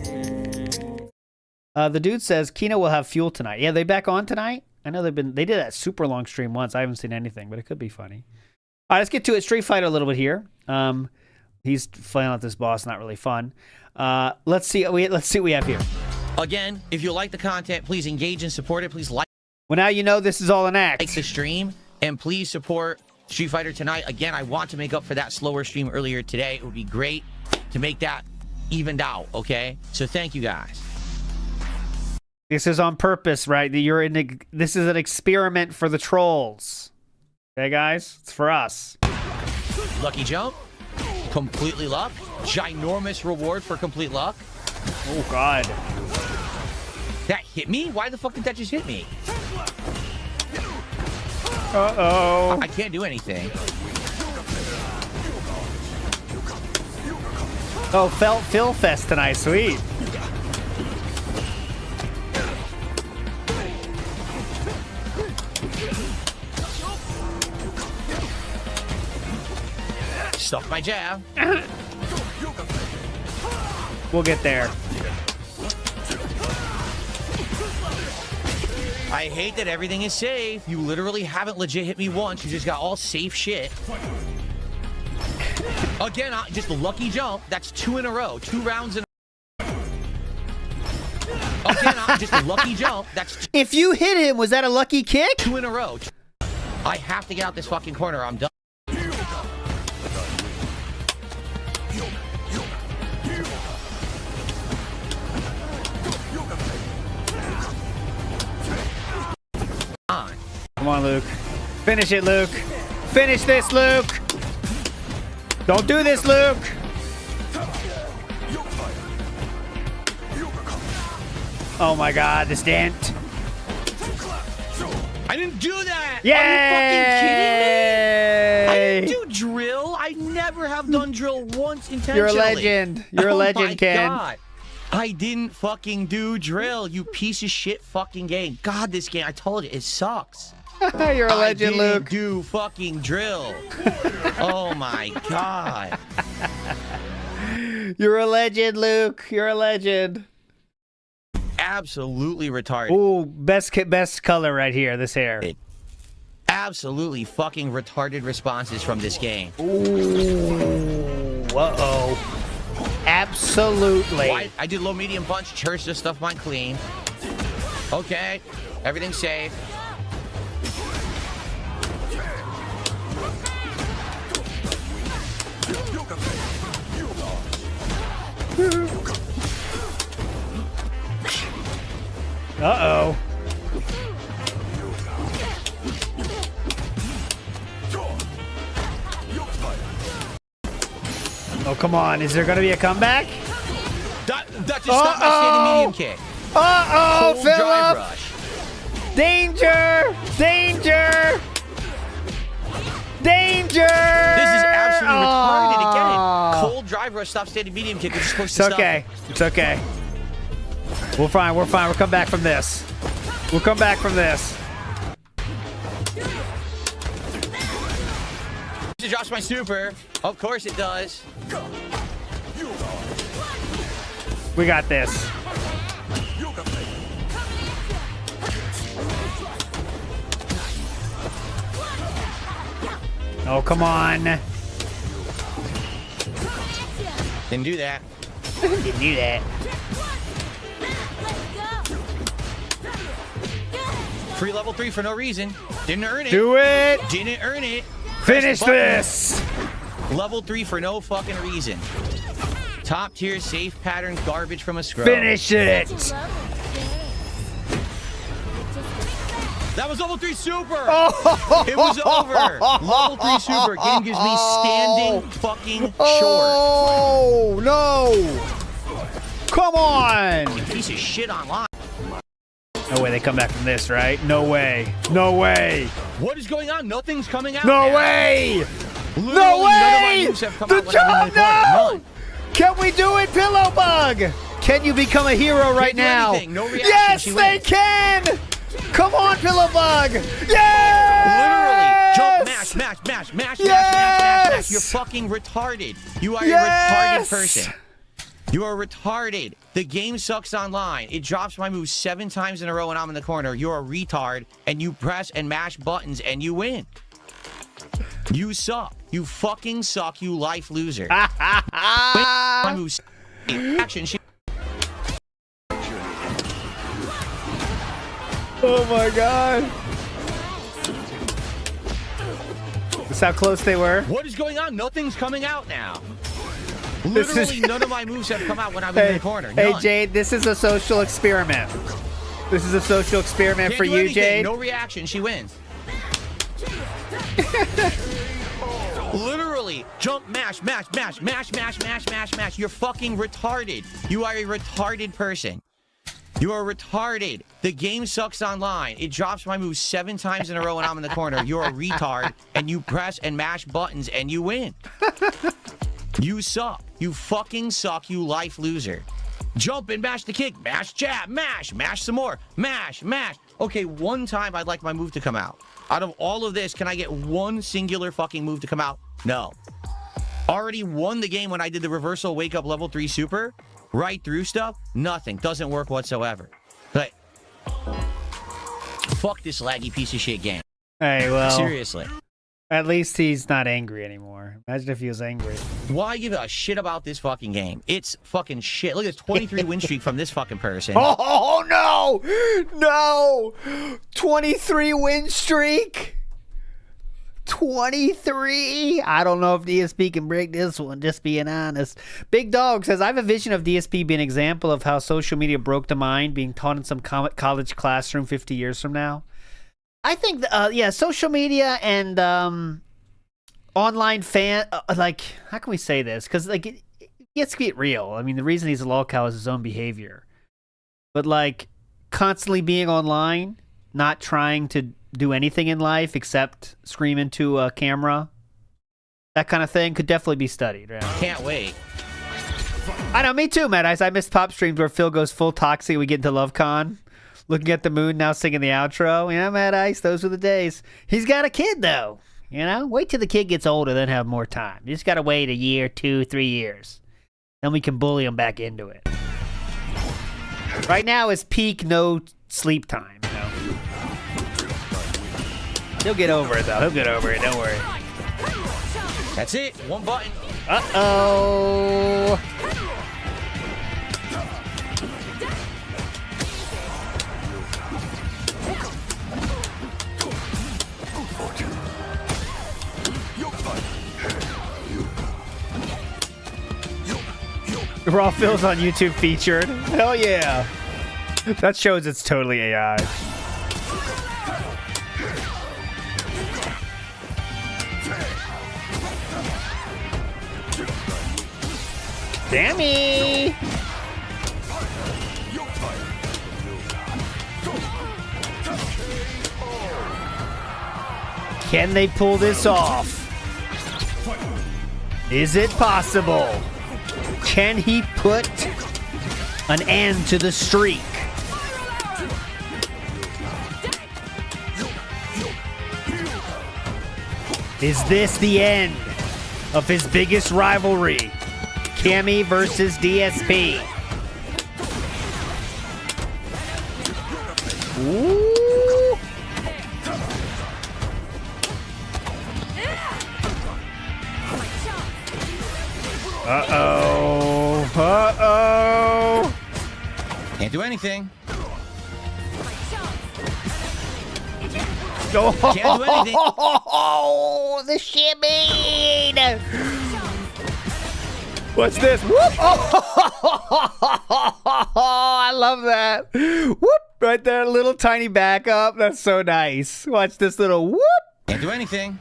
S2: The dude says Kino will have fuel tonight. Yeah, they back on tonight? I know they did that super long stream once. I haven't seen anything, but it could be funny. All right, let's get to it. Street Fighter a little bit here. He's playing out this boss, not really fun. Let's see what we have here.
S3: Again, if you like the content, please engage and support it. Please like.
S2: Well, now you know this is all an act.
S3: Like the stream, and please support Street Fighter tonight. Again, I want to make up for that slower stream earlier today. It would be great to make that evened out, okay? So thank you guys.
S2: This is on purpose, right? This is an experiment for the trolls. Okay, guys? It's for us.
S3: Lucky jump. Completely luck. Ginormous reward for complete luck.
S2: Oh, God.
S3: That hit me? Why the fuck did that just hit me?
S2: Uh-oh.
S3: I can't do anything.
S2: Oh, Phil Fest tonight. Sweet.
S3: Stuff my jab.
S2: We'll get there.
S3: I hate that everything is safe. You literally haven't legit hit me once. You just got all safe shit. Again, just a lucky jump. That's 2 in a row. 2 rounds in a row. Again, just a lucky jump. That's
S2: if you hit him, was that a lucky kick?
S3: 2 in a row. I have to get out this fucking corner. I'm done.
S2: Come on, Luke. Finish it, Luke. Finish this, Luke. Don't do this, Luke. Oh my God, this dent.
S3: I didn't do that.
S2: Yay!
S3: Are you fucking kidding me? I didn't do drill. I never have done drill once intentionally.
S2: You're a legend. You're a legend, Ken.
S3: God. I didn't fucking do drill, you piece of shit fucking game. God, this game, I told you, it sucks.
S2: You're a legend, Luke.
S3: I didn't do fucking drill. Oh my God.
S2: You're a legend, Luke. You're a legend.
S3: Absolutely retarded.
S2: Ooh, best color right here, this hair.
S3: Absolutely fucking retarded responses from this game.
S2: Ooh, uh-oh. Absolutely.
S3: I did low, medium punch. Church just stuff mine clean. Okay. Everything's safe.
S2: Uh-oh. Oh, come on. Is there going to be a comeback?
S3: That just stopped my standing medium kick.
S2: Uh-oh,
S3: Cold drive rush.
S2: Danger! Danger! Danger!
S3: This is absolutely retarded again. Cold drive rush, stop standing medium kick. It's supposed to
S2: It's okay. It's okay. We're fine. We're fine. We'll come back from this. We'll come back from this.
S3: It drops my super. Of course it does.
S2: We got this. Oh, come on.
S3: Didn't do that.
S2: Didn't do that.
S3: Free level 3 for no reason. Didn't earn it.
S2: Do it.
S3: Didn't earn it.
S2: Finish this.
S3: Level 3 for no fucking reason. Top tier safe pattern garbage from a scrub.
S2: Finish it.
S3: That was level 3 super. Oh. It was over. Level 3 super. Game gives me standing fucking short.
S2: Oh, no. Come on.
S3: You piece of shit online.
S2: No way they come back from this, right? No way. No way.
S3: What is going on? Nothing's coming out.
S2: No
S3: now.
S2: way.
S3: Literally,
S2: no way.
S3: None of my moves have come out when I'm in the corner. None.
S2: Can we do it, Pillow Bug? Can you become a hero right now?
S3: No reaction.
S2: Yes, they can. Come on, Pillow Bug. Yes.
S3: Literally. Jump, mash, mash, mash, mash, mash, mash, mash. You're fucking retarded. You are a retarded person. You are retarded. The game sucks online. It drops my moves 7 times in a row when I'm in the corner. You're a retard, and you press and mash buttons, and you win. You suck. You fucking suck, you life loser. My moves. Action.
S2: Oh my god. That's how close they were.
S3: What is going on? Nothing's coming out now. Literally, none of my moves have come out when I'm in the corner. None.
S2: Hey, Jade, this is a social experiment. This is a social experiment for you, Jade.
S3: No reaction. She wins. Literally, jump, mash, mash, mash, mash, mash, mash, mash, mash. You're fucking retarded. You are a retarded person. You are retarded. The game sucks online. It drops my moves 7 times in a row when I'm in the corner. You're a retard, and you press and mash buttons, and you win. You suck. You fucking suck, you life loser. Jump and mash the kick. Mash, jab, mash. Mash some more. Mash, mash. Okay, one time I'd like my move to come out. Out of all of this, can I get one singular fucking move to come out? No. Already won the game when I did the reversal wake up level 3 super. Right through stuff. Nothing. Doesn't work whatsoever. But fuck this laggy piece of shit game.
S2: Hey, well.
S3: Seriously.
S2: At least he's not angry anymore. Imagine if he was angry.
S3: Why give a shit about this fucking game? It's fucking shit. Look at this 23 win streak from this fucking person.
S2: Oh, no! No! 23 win streak? 23? I don't know if DSP can break this one, just being honest. Big Dog says, I have a vision of DSP being an example of how social media broke the mind being taught in some college classroom 50 years from now. I think, yeah, social media and online fan, like, how can we say this? Because, like, let's get real. I mean, the reason he's a lolcow is his own behavior. But, like, constantly being online, not trying to do anything in life except scream into a camera, that kind of thing could definitely be studied. Right?
S3: Can't wait.
S2: I know, me too, Matt. I miss pop streams where Phil goes full toxic. We get into LoveCon. Looking at the moon, now singing the outro. Yeah, Mad Ice, those were the days. He's got a kid, though. You know? Wait till the kid gets older, then have more time. You just got to wait a year, 2, 3 years. Then we can bully him back into it. Right now is peak no sleep time, you know? He'll get over it, though. He'll get over it. Don't worry.
S3: That's it. One button.
S2: Uh-oh. Raw Phil's on YouTube featured. Hell yeah. That shows it's totally AI. Dammy! Can they pull this off? Is it possible? Can he put an end to the streak? Is this the end of his biggest rivalry? Cammy versus DSP. Ooh. Uh-oh. Uh-oh.
S3: Can't do anything.
S2: Oh,
S3: can't do anything.
S7: Oh, the shimmy.
S2: What's this? Whoop! Oh, I love that. Whoop! Right there, little tiny backup. That's so nice. Watch this little whoop.
S3: Can't do anything.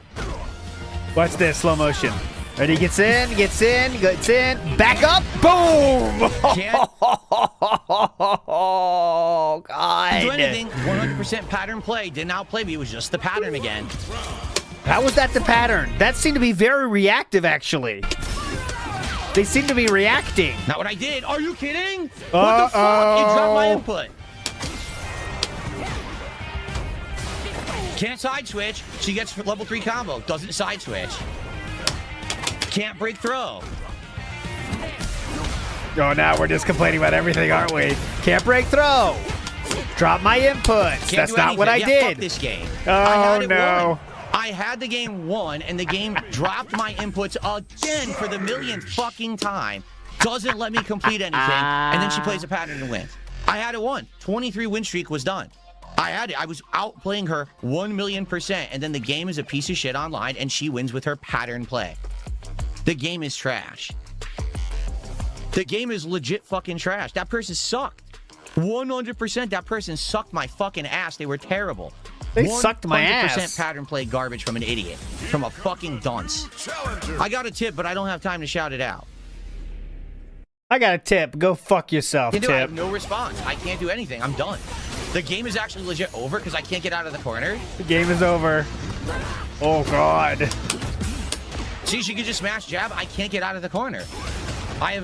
S2: Watch this, slow motion. Ready? Gets in, back up, boom!
S3: Can't
S2: Oh, God.
S3: do anything. 100% pattern play. Didn't outplay me. It was just the pattern again.
S2: How was that the pattern? That seemed to be very reactive, actually. They seem to be reacting.
S3: Not what I did. Are you kidding? What the fuck? It dropped my input. Can't side switch. She gets level 3 combo. Doesn't side switch. Can't break throw.
S2: Oh, now we're just complaining about everything, aren't we? Can't break throw. Drop my inputs. That's not what I did.
S3: Fuck this game.
S2: Oh, no.
S3: I had the game won, and the game dropped my inputs again for the millionth fucking time. Doesn't let me complete anything, and then she plays a pattern and wins. I had it won. 23 win streak was done. I had it. I was outplaying her 1,000,000%, and then the game is a piece of shit online, and she wins with her pattern play. The game is trash. The game is legit fucking trash. That person sucked. 100%. That person sucked my fucking ass. They were terrible.
S2: They sucked my ass.
S3: 100% pattern play garbage from an idiot. From a fucking dunce. I got a tip, but I don't have time to shout it out.
S2: I got a tip. Go fuck yourself, Tip.
S3: I have no response. I can't do anything. I'm done. The game is actually legit over because I can't get out of the corner.
S2: The game is over. Oh, God.
S3: See, she could just smash jab. I can't get out of the corner. I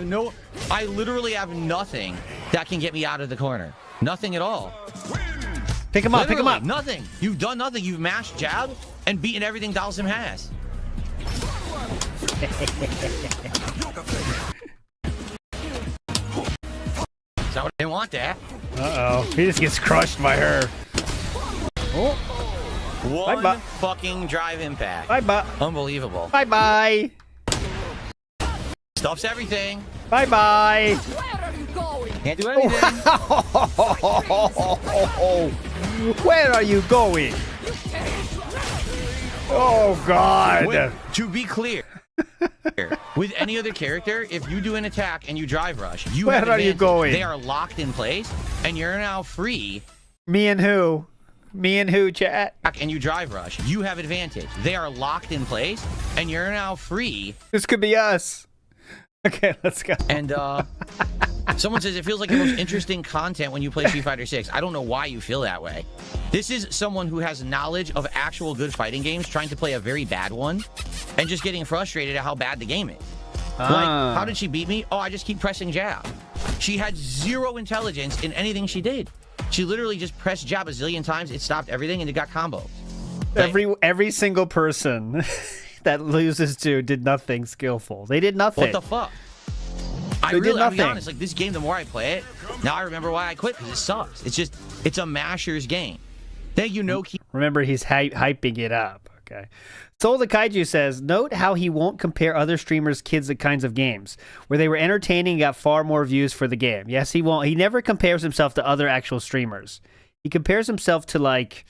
S3: literally have nothing that can get me out of the corner. Nothing at all.
S2: Pick him up, pick him up.
S3: Nothing. You've done nothing. You've mashed jab and beaten everything Dalsim has. Is that what I didn't want that?
S2: Uh-oh. He just gets crushed by her. Oh.
S3: One fucking drive impact.
S2: Bye-bye.
S3: Unbelievable.
S2: Bye-bye.
S3: Stuffs everything.
S2: Bye-bye.
S3: Can't do anything.
S2: Where are you going? Oh, God.
S3: Wait, to be clear, with any other character, if you do an attack and you drive rush,
S2: Where are you going?
S3: They are locked in place, and you're now free.
S2: Me and who? Me and who, chat?
S3: And you drive rush. You have advantage. They are locked in place, and you're now free.
S2: This could be us. Okay, let's go.
S3: And someone says it feels like the most interesting content when you play Street Fighter 6. I don't know why you feel that way. This is someone who has knowledge of actual good fighting games trying to play a very bad one and just getting frustrated at how bad the game is. Like, how did she beat me? Oh, I just keep pressing jab. She had zero intelligence in anything she did. She literally just pressed jab a zillion times. It stopped everything and it got combos.
S2: Every single person that loses to did nothing skillful. They did nothing.
S3: What the fuck? I'll be honest, like, this game, the more I play it, now I remember why I quit, because it sucks. It's a masher's game. Thank you, Noki.
S2: Remember, he's hyping it up. Okay. Soul the Kaiju says, note how he won't compare other streamers' kids' kinds of games, where they were entertaining and got far more views for the game. Yes, he won't. He never compares himself to other actual streamers. He compares himself to, like,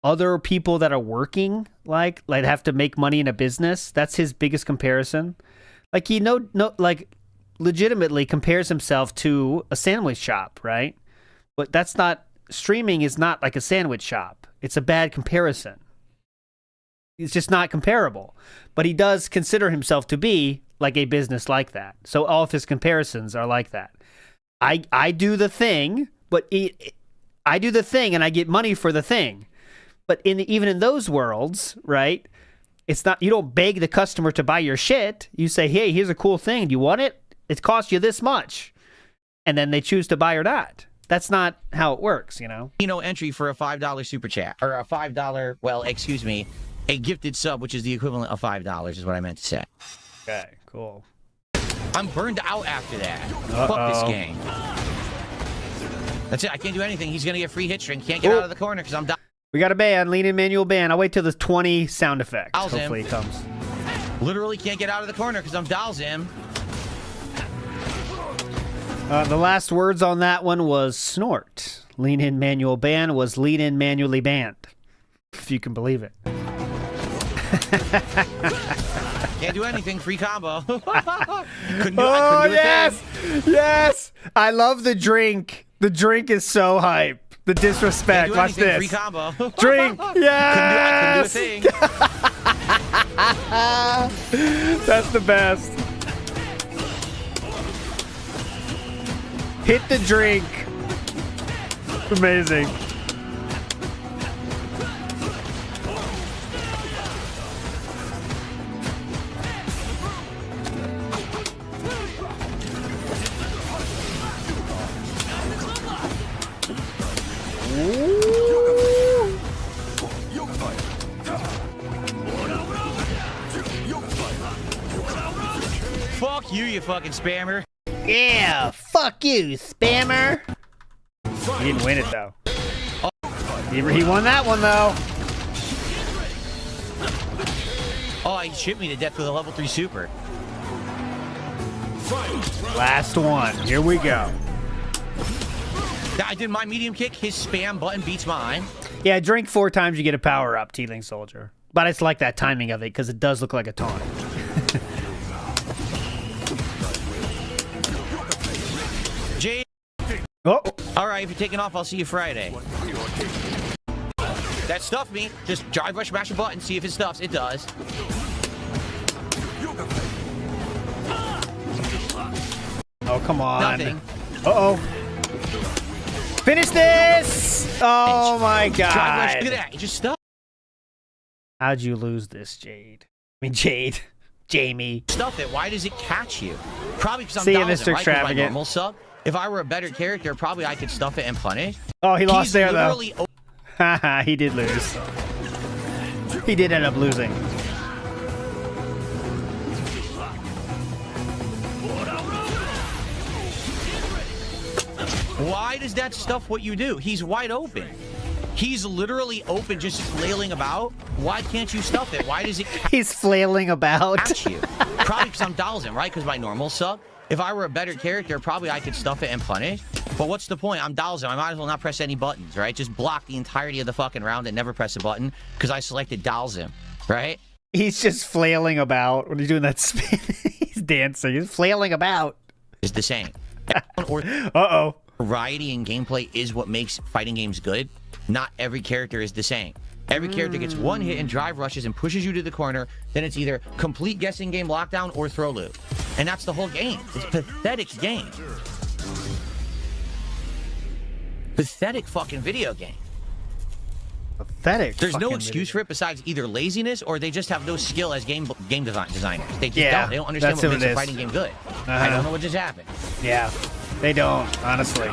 S2: other people that are working, like have to make money in a business. That's his biggest comparison. Like, he legitimately compares himself to a sandwich shop, right? But that's not, streaming is not like a sandwich shop. It's a bad comparison. It's just not comparable. But he does consider himself to be like a business like that. So all of his comparisons are like that. I do the thing, but I do the thing and I get money for the thing. But even in those worlds, right, it's not, you don't beg the customer to buy your shit. You say, hey, here's a cool thing. Do you want it? It costs you this much. And then they choose to buy or not. That's not how it works, you know?
S3: Entry for a $5 super chat. Or a $5, well, excuse me, a gifted sub, which is the equivalent of $5 is what I meant to say.
S2: Okay, cool.
S3: I'm burned out after that. Fuck this game. That's it. I can't do anything. He's going to get free hit string. Can't get out of the corner because I'm done.
S2: We got a ban. Lean in manual ban. I'll wait till the 20 sound effect. Hopefully it comes.
S3: Literally can't get out of the corner because I'm Dalsim.
S2: The last words on that one was snort. Lean in manual ban was lean in manually banned. If you can believe it.
S3: Can't do anything. Free combo. couldn't do
S2: yes! Yes! I love the drink. The drink is so hype. The disrespect. Watch this.
S3: Free combo.
S2: Drink. Yes!
S3: Couldn't do a thing.
S2: That's the best. Hit the drink. Amazing.
S3: Fuck you, you fucking spammer.
S7: Yeah, fuck you, spammer.
S2: He didn't win it, though. He won that one, though.
S3: Oh, he shipped me to death with a level 3 super.
S2: Last one. Here we go.
S3: I did my medium kick. His spam button beats mine.
S2: Yeah, drink 4 times, you get a power up, Teeling Soldier. But it's like that timing of it, because it does look like a taunt.
S3: J.
S2: Oh.
S3: All right, if you're taking off, I'll see you Friday. That stuffed me. Just dry brush, mash a button, see if it stuffs. It does.
S2: Oh, come on.
S3: Nothing.
S2: Uh-oh. Finish this! Oh, my God.
S3: Dry brush, look at that. It just stuffed.
S2: How'd you lose this, Jade? I mean, Jade. Jamie.
S3: Stuff it. Why does it catch you? Probably because I'm
S2: See you,
S3: Mr.
S2: Mr.
S3: Right?
S2: Extravagant.
S3: My normal sub. If I were a better character, probably I could stuff it and punish.
S2: Oh, he lost there, though.
S3: Literally
S2: Haha, he did lose. He did end up losing.
S3: Why does that stuff what you do? He's wide open. He's literally open, just flailing about. Why can't you stuff it? Why does it
S2: He's flailing about.
S3: catch you? Probably because I'm Dalsim, right? Because my normal sub. If I were a better character, probably I could stuff it and punish. But what's the point? I'm Dalsim. I might as well not press any buttons, right? Just block the entirety of the fucking round and never press a button because I selected Dalsim, right?
S2: He's just flailing about. What are you doing that spin? He's dancing. He's flailing about.
S3: It's the same.
S2: Uh-oh.
S3: Variety in gameplay is what makes fighting games good. Not every character is the same. Every character gets one hit and drive rushes and pushes you to the corner. Then it's either complete guessing game lockdown or throw loop. And that's the whole game. It's a pathetic game. Pathetic fucking video game.
S2: Pathetic.
S3: There's no excuse for it besides either laziness or they just have no skill as game designers. They just don't. They don't understand what makes a fighting game good. I don't know what just happened.
S2: Yeah, they don't, honestly.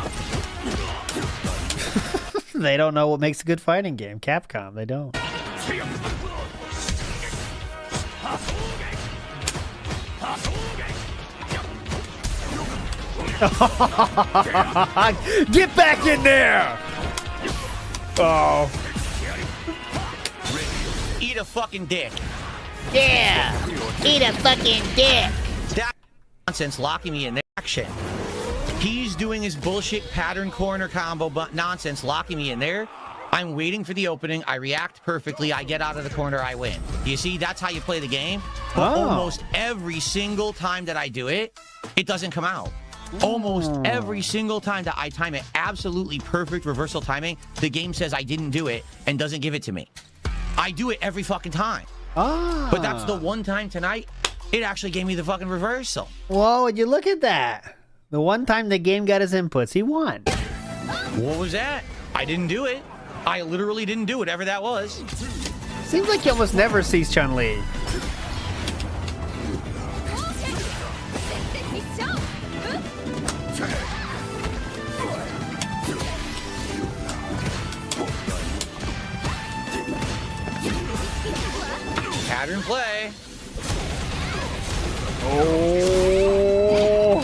S2: They don't know what makes a good fighting game. Capcom, they don't. Get back in there! Oh.
S3: Eat a fucking dick.
S7: Yeah! Eat a fucking dick!
S3: That nonsense locking me in there. Action. He's doing his bullshit pattern corner combo but nonsense locking me in there. I'm waiting for the opening. I react perfectly. I get out of the corner. I win. You see, that's how you play the game. But almost every single time that I do it, it doesn't come out. Almost every single time that I time it absolutely perfect reversal timing, the game says I didn't do it and doesn't give it to me. I do it every fucking time. But that's the one time tonight, it actually gave me the fucking reversal.
S2: Whoa, would you look at that? The one time the game got his inputs, he won.
S3: What was that? I didn't do it. I literally didn't do whatever that was.
S2: Seems like he almost never sees Chun-Li.
S3: Pattern play.
S2: Oh.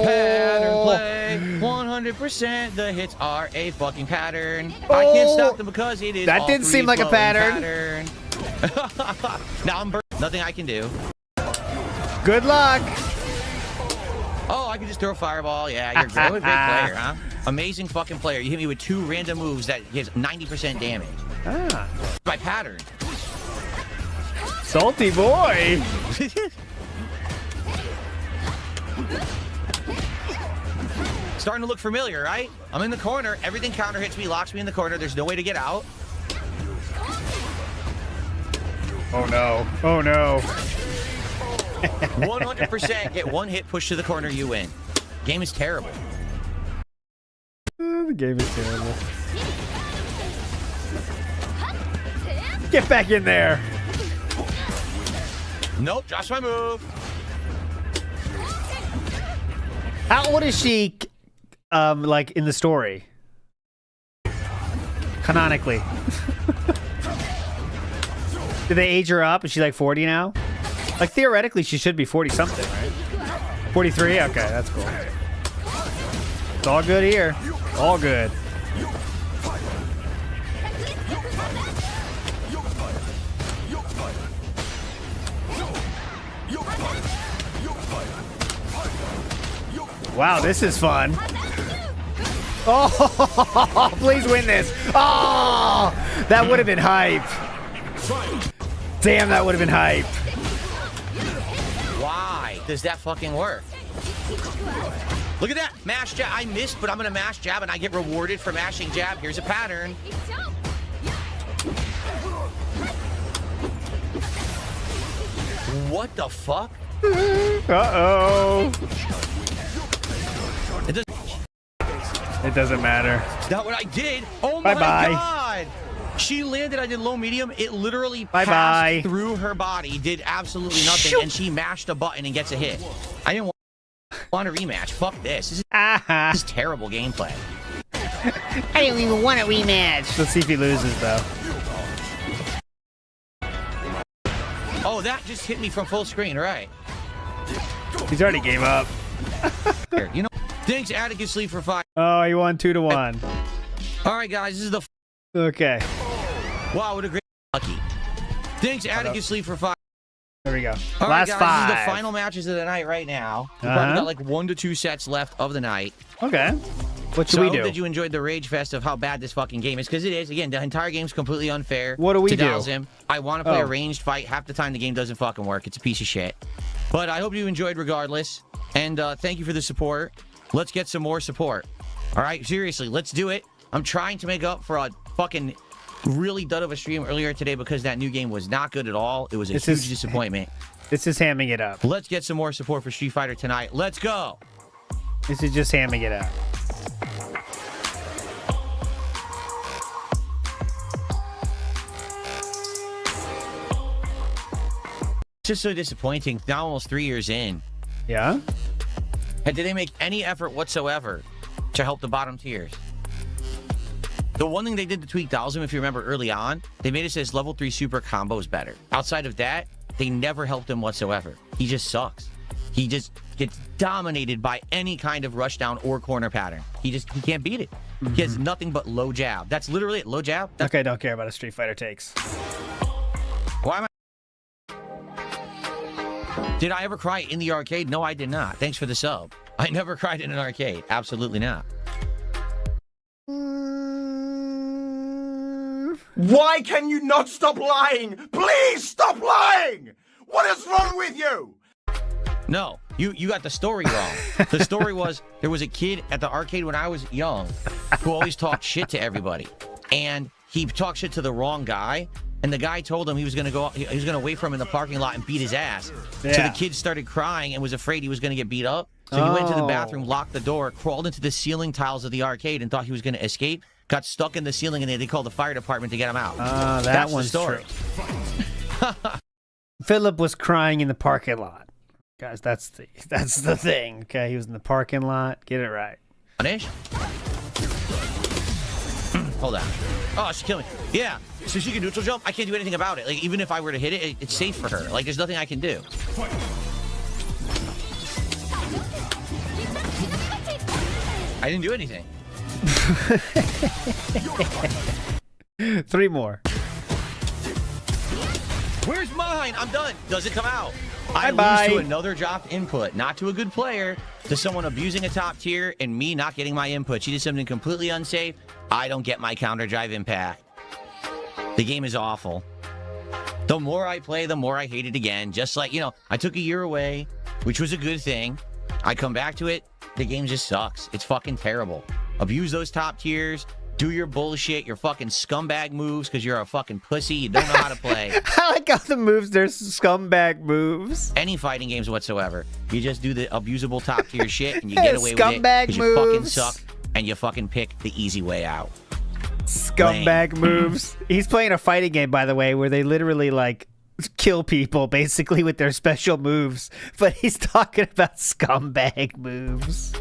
S3: Pattern play. 100%. The hits are a fucking pattern. I can't stop them because it is.
S2: That didn't seem like a pattern.
S3: Now I'm burnt. Nothing I can do.
S2: Good luck.
S3: Oh, I can just throw a fireball. Yeah, you're a great player, huh? Amazing fucking player. You hit me with 2 random moves that gives 90% damage. By pattern.
S2: Salty boy.
S3: Starting to look familiar, right? I'm in the corner. Everything counter hits me, locks me in the corner. There's no way to get out.
S2: Oh no. Oh no.
S3: 100% get one hit, push to the corner, you win. Game is terrible.
S2: The game is terrible. Get back in there.
S3: Nope, just my move.
S2: How old is she, like, in the story? Canonically. Did they age her up? Is she like 40 now? Like, theoretically, she should be 40-something, right? 43? Okay, that's cool. It's all good here. All good. Wow, this is fun. Oh, please win this. Oh, that would have been hype. Damn, that would have been hype.
S3: Why does that fucking work? Look at that. Mash jab. I missed, but I'm going to mash jab, and I get rewarded for mashing jab. Here's a pattern. What the fuck?
S2: Uh-oh. It doesn't matter.
S3: Not what I did. Oh my god. She landed. I did low medium. It literally passed through her body, did absolutely nothing, and she mashed a button and gets a hit. I didn't want a rematch. Fuck this. This is terrible gameplay.
S7: I didn't even want a rematch.
S2: Let's see if he loses, though.
S3: Oh, that just hit me from full screen. Right.
S2: He's already gave up.
S3: Here, you know, thanks, Atticus Sleep for 5.
S2: Oh, he won 2-1.
S3: All right, guys, this is the.
S2: Okay.
S3: Wow, what a great lucky. Thanks, Atticus Sleep for 5.
S2: There we go.
S3: All
S2: Last
S3: right, guys,
S2: 5.
S3: This is the final matches of the night right now. We've probably got like 1 to 2 sets left of the night.
S2: Okay. What should
S3: so
S2: we
S3: I
S2: do?
S3: hope that you enjoyed the rage fest of how bad this fucking game is, because it is. Again, the entire game's completely unfair.
S2: What do we
S3: to
S2: do?
S3: Dalsim. I want to play a ranged fight. Half the time the game doesn't fucking work. It's a piece of shit. But I hope you enjoyed regardless. And thank you for the support. Let's get some more support. All right, seriously, let's do it. I'm trying to make up for a fucking really dud of a stream earlier today because that new game was not good at all. It was a huge disappointment.
S2: This is hamming it up.
S3: Let's get some more support for Street Fighter tonight. Let's go.
S2: This is just hamming it up.
S3: It's just so disappointing. Now almost 3 years in.
S2: Yeah?
S3: And did they make any effort whatsoever to help the bottom tiers? The one thing they did to tweak Dalsim, if you remember early on, they made it so his level 3 super combos better. Outside of that, they never helped him whatsoever. He just sucks. He just gets dominated by any kind of rush down or corner pattern. He can't beat it. He has nothing but low jab. That's literally it. Low jab.
S2: Okay, I don't care about a Street Fighter takes.
S3: Why am I? Did I ever cry in the arcade? No, I did not. Thanks for the sub. I never cried in an arcade. Absolutely not.
S9: Why can you not stop lying? Please stop lying! What is wrong with you?
S3: No, you got the story wrong. The story was there was a kid at the arcade when I was young who always talked shit to everybody. And he talked shit to the wrong guy. And the guy told him he was going to wait for him in the parking lot and beat his ass. Yeah. So the kid started crying and was afraid he was going to get beat up. So he went to the bathroom, locked the door, crawled into the ceiling tiles of the arcade and thought he was going to escape. Got stuck in the ceiling and they called the fire department to get him out.
S2: That's
S3: one's
S2: the story. Philip was crying in the parking lot. Guys, that's the thing. Okay, he was in the parking lot. Get it right.
S3: Punish? Hold on. Oh, she killed me. Yeah. So she can neutral jump. I can't do anything about it. Like, even if I were to hit it, it's safe for her. Like, there's nothing I can do. I didn't do anything.
S2: 3 more.
S3: Where's mine? I'm done. Does it come out?
S2: Bye-bye.
S3: I lose to another dropped input. Not to a good player. To someone abusing a top tier and me not getting my input. She did something completely unsafe. I don't get my counter drive impact. The game is awful. The more I play, the more I hate it again. Just like, you know, I took a year away, which was a good thing. I come back to it. The game just sucks. It's fucking terrible. Abuse those top tiers. Do your bullshit, your fucking scumbag moves, because you're a fucking pussy. You don't know how to play.
S2: I like how the moves, there's scumbag moves.
S3: Any fighting games whatsoever. You just do the abusable top tier shit, and you get away with it because
S2: moves.
S3: you fucking suck, and you fucking pick the easy way out.
S2: Scumbag moves. He's playing a fighting game, by the way, where they literally, like, kill people, basically, with their special moves. But he's talking about scumbag moves.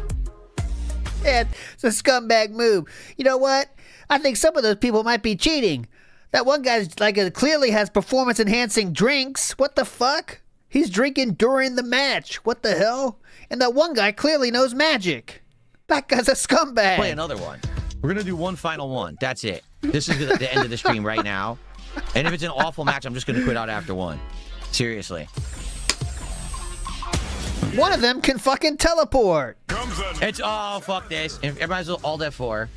S2: Yeah, it's a scumbag move. You know what? I think some of those people might be cheating. That one guy's like clearly has performance-enhancing drinks. What the fuck? He's drinking during the match. What the hell? And that one guy clearly knows magic. That guy's a scumbag.
S3: Play another one. We're going to do one final one. That's it. This is the end of the stream right now. And if it's an awful match, I'm just going to quit out after one. Seriously.
S2: One of them can fucking teleport.
S3: It's, oh, fuck this. Everybody's all that for.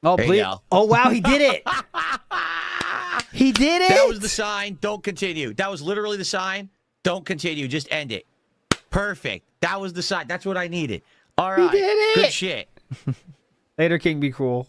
S2: Oh,
S3: there
S2: please. Oh, wow, he did it. He did it.
S3: That was the sign. Don't continue. That was literally the sign. Don't continue. Just end it. Perfect. That was the side. That's what I needed. All right.
S2: We did it.
S3: Good shit.
S2: Later, King, be cruel.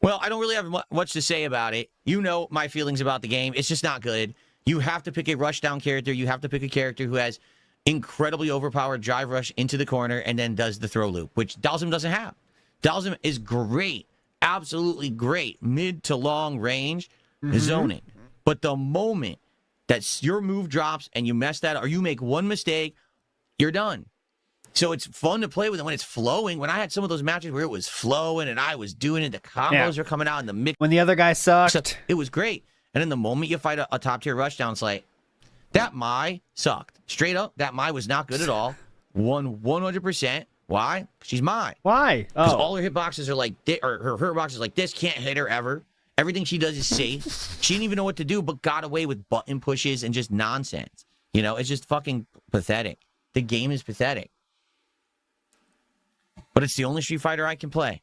S3: Well, I don't really have much to say about it. You know my feelings about the game. It's just not good. You have to pick a rushdown character. You have to pick a character who has incredibly overpowered drive rush into the corner and then does the throw loop, which Dalsum doesn't have. Dalsum is great. Absolutely great. Mid to long range zoning. But the moment that your move drops and you mess that or you make one mistake, you're done. So it's fun to play with it when it's flowing. When I had some of those matches where it was flowing and I was doing it, the combos are coming out in the mix.
S2: When the other guy sucked.
S3: It was great. And then the moment you fight a top-tier rushdown, it's like, that Mai sucked. Straight up, that Mai was not good at all. Won 100%. Why? She's Mai.
S2: Why?
S3: Because all her hitboxes are like, her hitboxes like this, can't hit her ever. Everything she does is safe. She didn't even know what to do, but got away with button pushes and just nonsense. You know, it's just fucking pathetic. The game is pathetic. But it's the only Street Fighter I can play.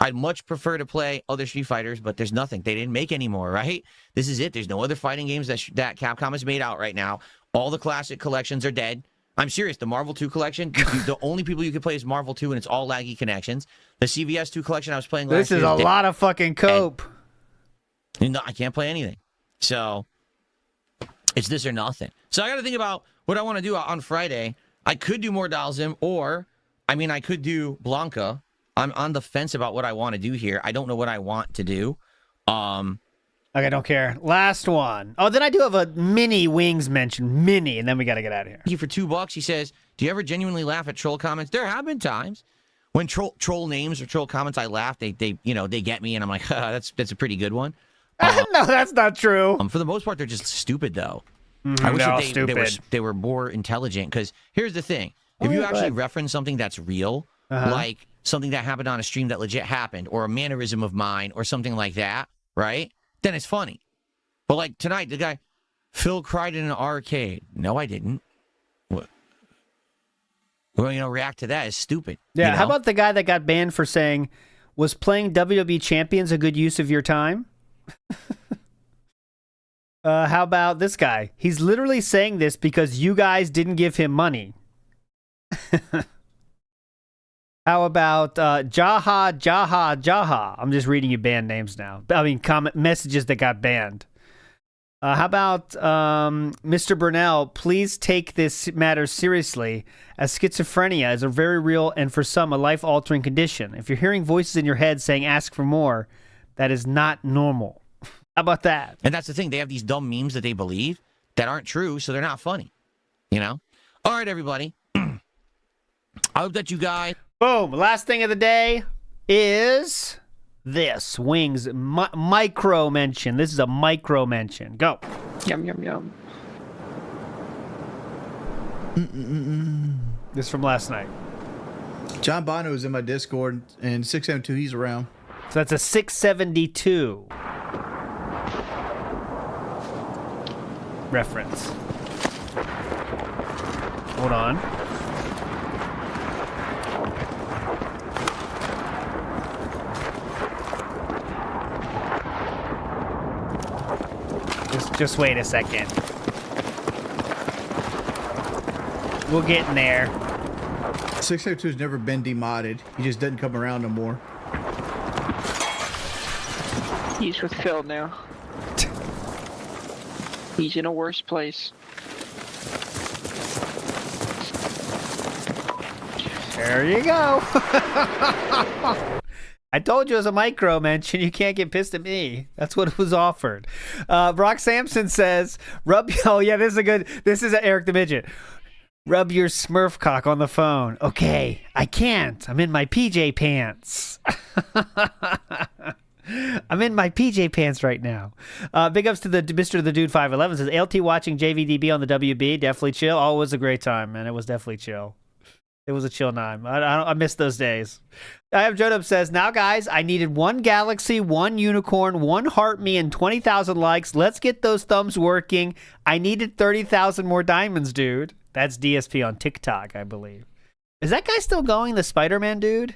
S3: I'd much prefer to play other Street Fighters, but there's nothing. They didn't make any more, right? This is it. There's no other fighting games that Capcom has made out right now. All the classic collections are dead. I'm serious. The Marvel 2 collection, the only people you can play is Marvel 2, and it's all laggy connections. The CVS 2 collection I was playing last year.
S2: This is a lot of fucking cope.
S3: And I can't play anything. So it's this or nothing. So I got to think about what I want to do on Friday. I could do more Dalsum, or, I mean, I could do Blanca. I'm on the fence about what I want to do here. I don't know what I want to do.
S2: Okay, don't care. Last one. Oh, then I do have a mini Wings mention. Mini, and then we got to get out of here.
S3: Thank you for $2. He says, do you ever genuinely laugh at troll comments? There have been times when troll names or troll comments, I laugh. They get me, and I'm like, that's a pretty good one.
S2: No, that's not true.
S3: For the most part, they're just stupid, though.
S2: I wish
S3: they were more intelligent. Because here's the thing: if you actually reference something that's real, like something that happened on a stream that legit happened, or a mannerism of mine, or something like that, right? Then it's funny. But like tonight, the guy, Phil cried in an arcade. No, I didn't. What? Well, react to that is stupid.
S2: Yeah. How about the guy that got banned for saying, "Was playing WWE Champions a good use of your time?" How about this guy? He's literally saying this because you guys didn't give him money. How about Jaha? I'm just reading you banned names now. I mean, comment messages that got banned. How about Mr. Burnell? Please take this matter seriously, as schizophrenia is a very real and for some a life-altering condition. If you're hearing voices in your head saying "ask for more," that is not normal. How about that?
S3: And that's the thing. They have these dumb memes that they believe that aren't true, so they're not funny. All right, everybody. I hope that you guys...
S2: Boom. Last thing of the day is this. Wings micro mention. This is a micro mention. Go.
S14: Yum, yum, yum.
S2: This is from last night.
S15: John Bono is in my Discord, and 672, he's around.
S2: So that's a 672 reference. Hold on. Just wait a second. We'll get in there.
S15: 602 has never been demodded. He just doesn't come around no more.
S14: He's with Phil now. He's in a worse place.
S2: There you go. I told you it was a micro mention. You can't get pissed at me. That's what was offered. Brock Sampson says, oh yeah, this is Eric the Midget. Rub your Smurf cock on the phone. Okay, I can't. I'm in my PJ pants. I'm in my PJ pants right now. Big ups to the Mr. the Dude 511 says, LT watching JVDB on the WB. Definitely chill. Oh, it was a great time, man. It was definitely chill. It was a chill time. I miss those days. I have Jodub says, now guys, I needed 1 galaxy, 1 unicorn, 1 heart me, and 20,000 likes. Let's get those thumbs working. I needed 30,000 more diamonds, dude. That's DSP on TikTok, I believe. Is that guy still going, the Spider-Man dude?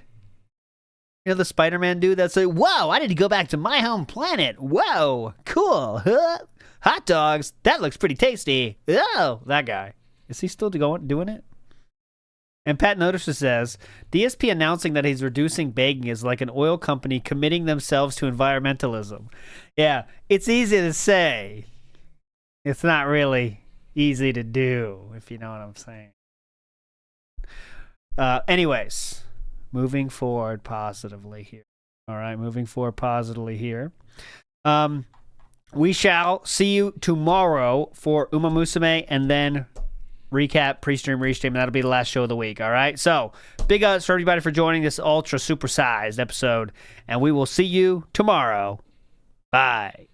S2: The Spider-Man dude that's like, whoa, I need to go back to my home planet. Whoa, cool. Huh? Hot dogs. That looks pretty tasty. Oh, that guy. Is he still doing it? And Pat Noticer says, DSP announcing that he's reducing begging is like an oil company committing themselves to environmentalism. Yeah, it's easy to say. It's not really easy to do, if you know what I'm saying. Anyways, moving forward positively here. All right, moving forward positively here. We shall see you tomorrow for Uma Musume and then recap, pre-stream, REEStream, and that'll be the last show of the week, all right? So, big ups for everybody for joining this ultra supersized episode, and we will see you tomorrow. Bye.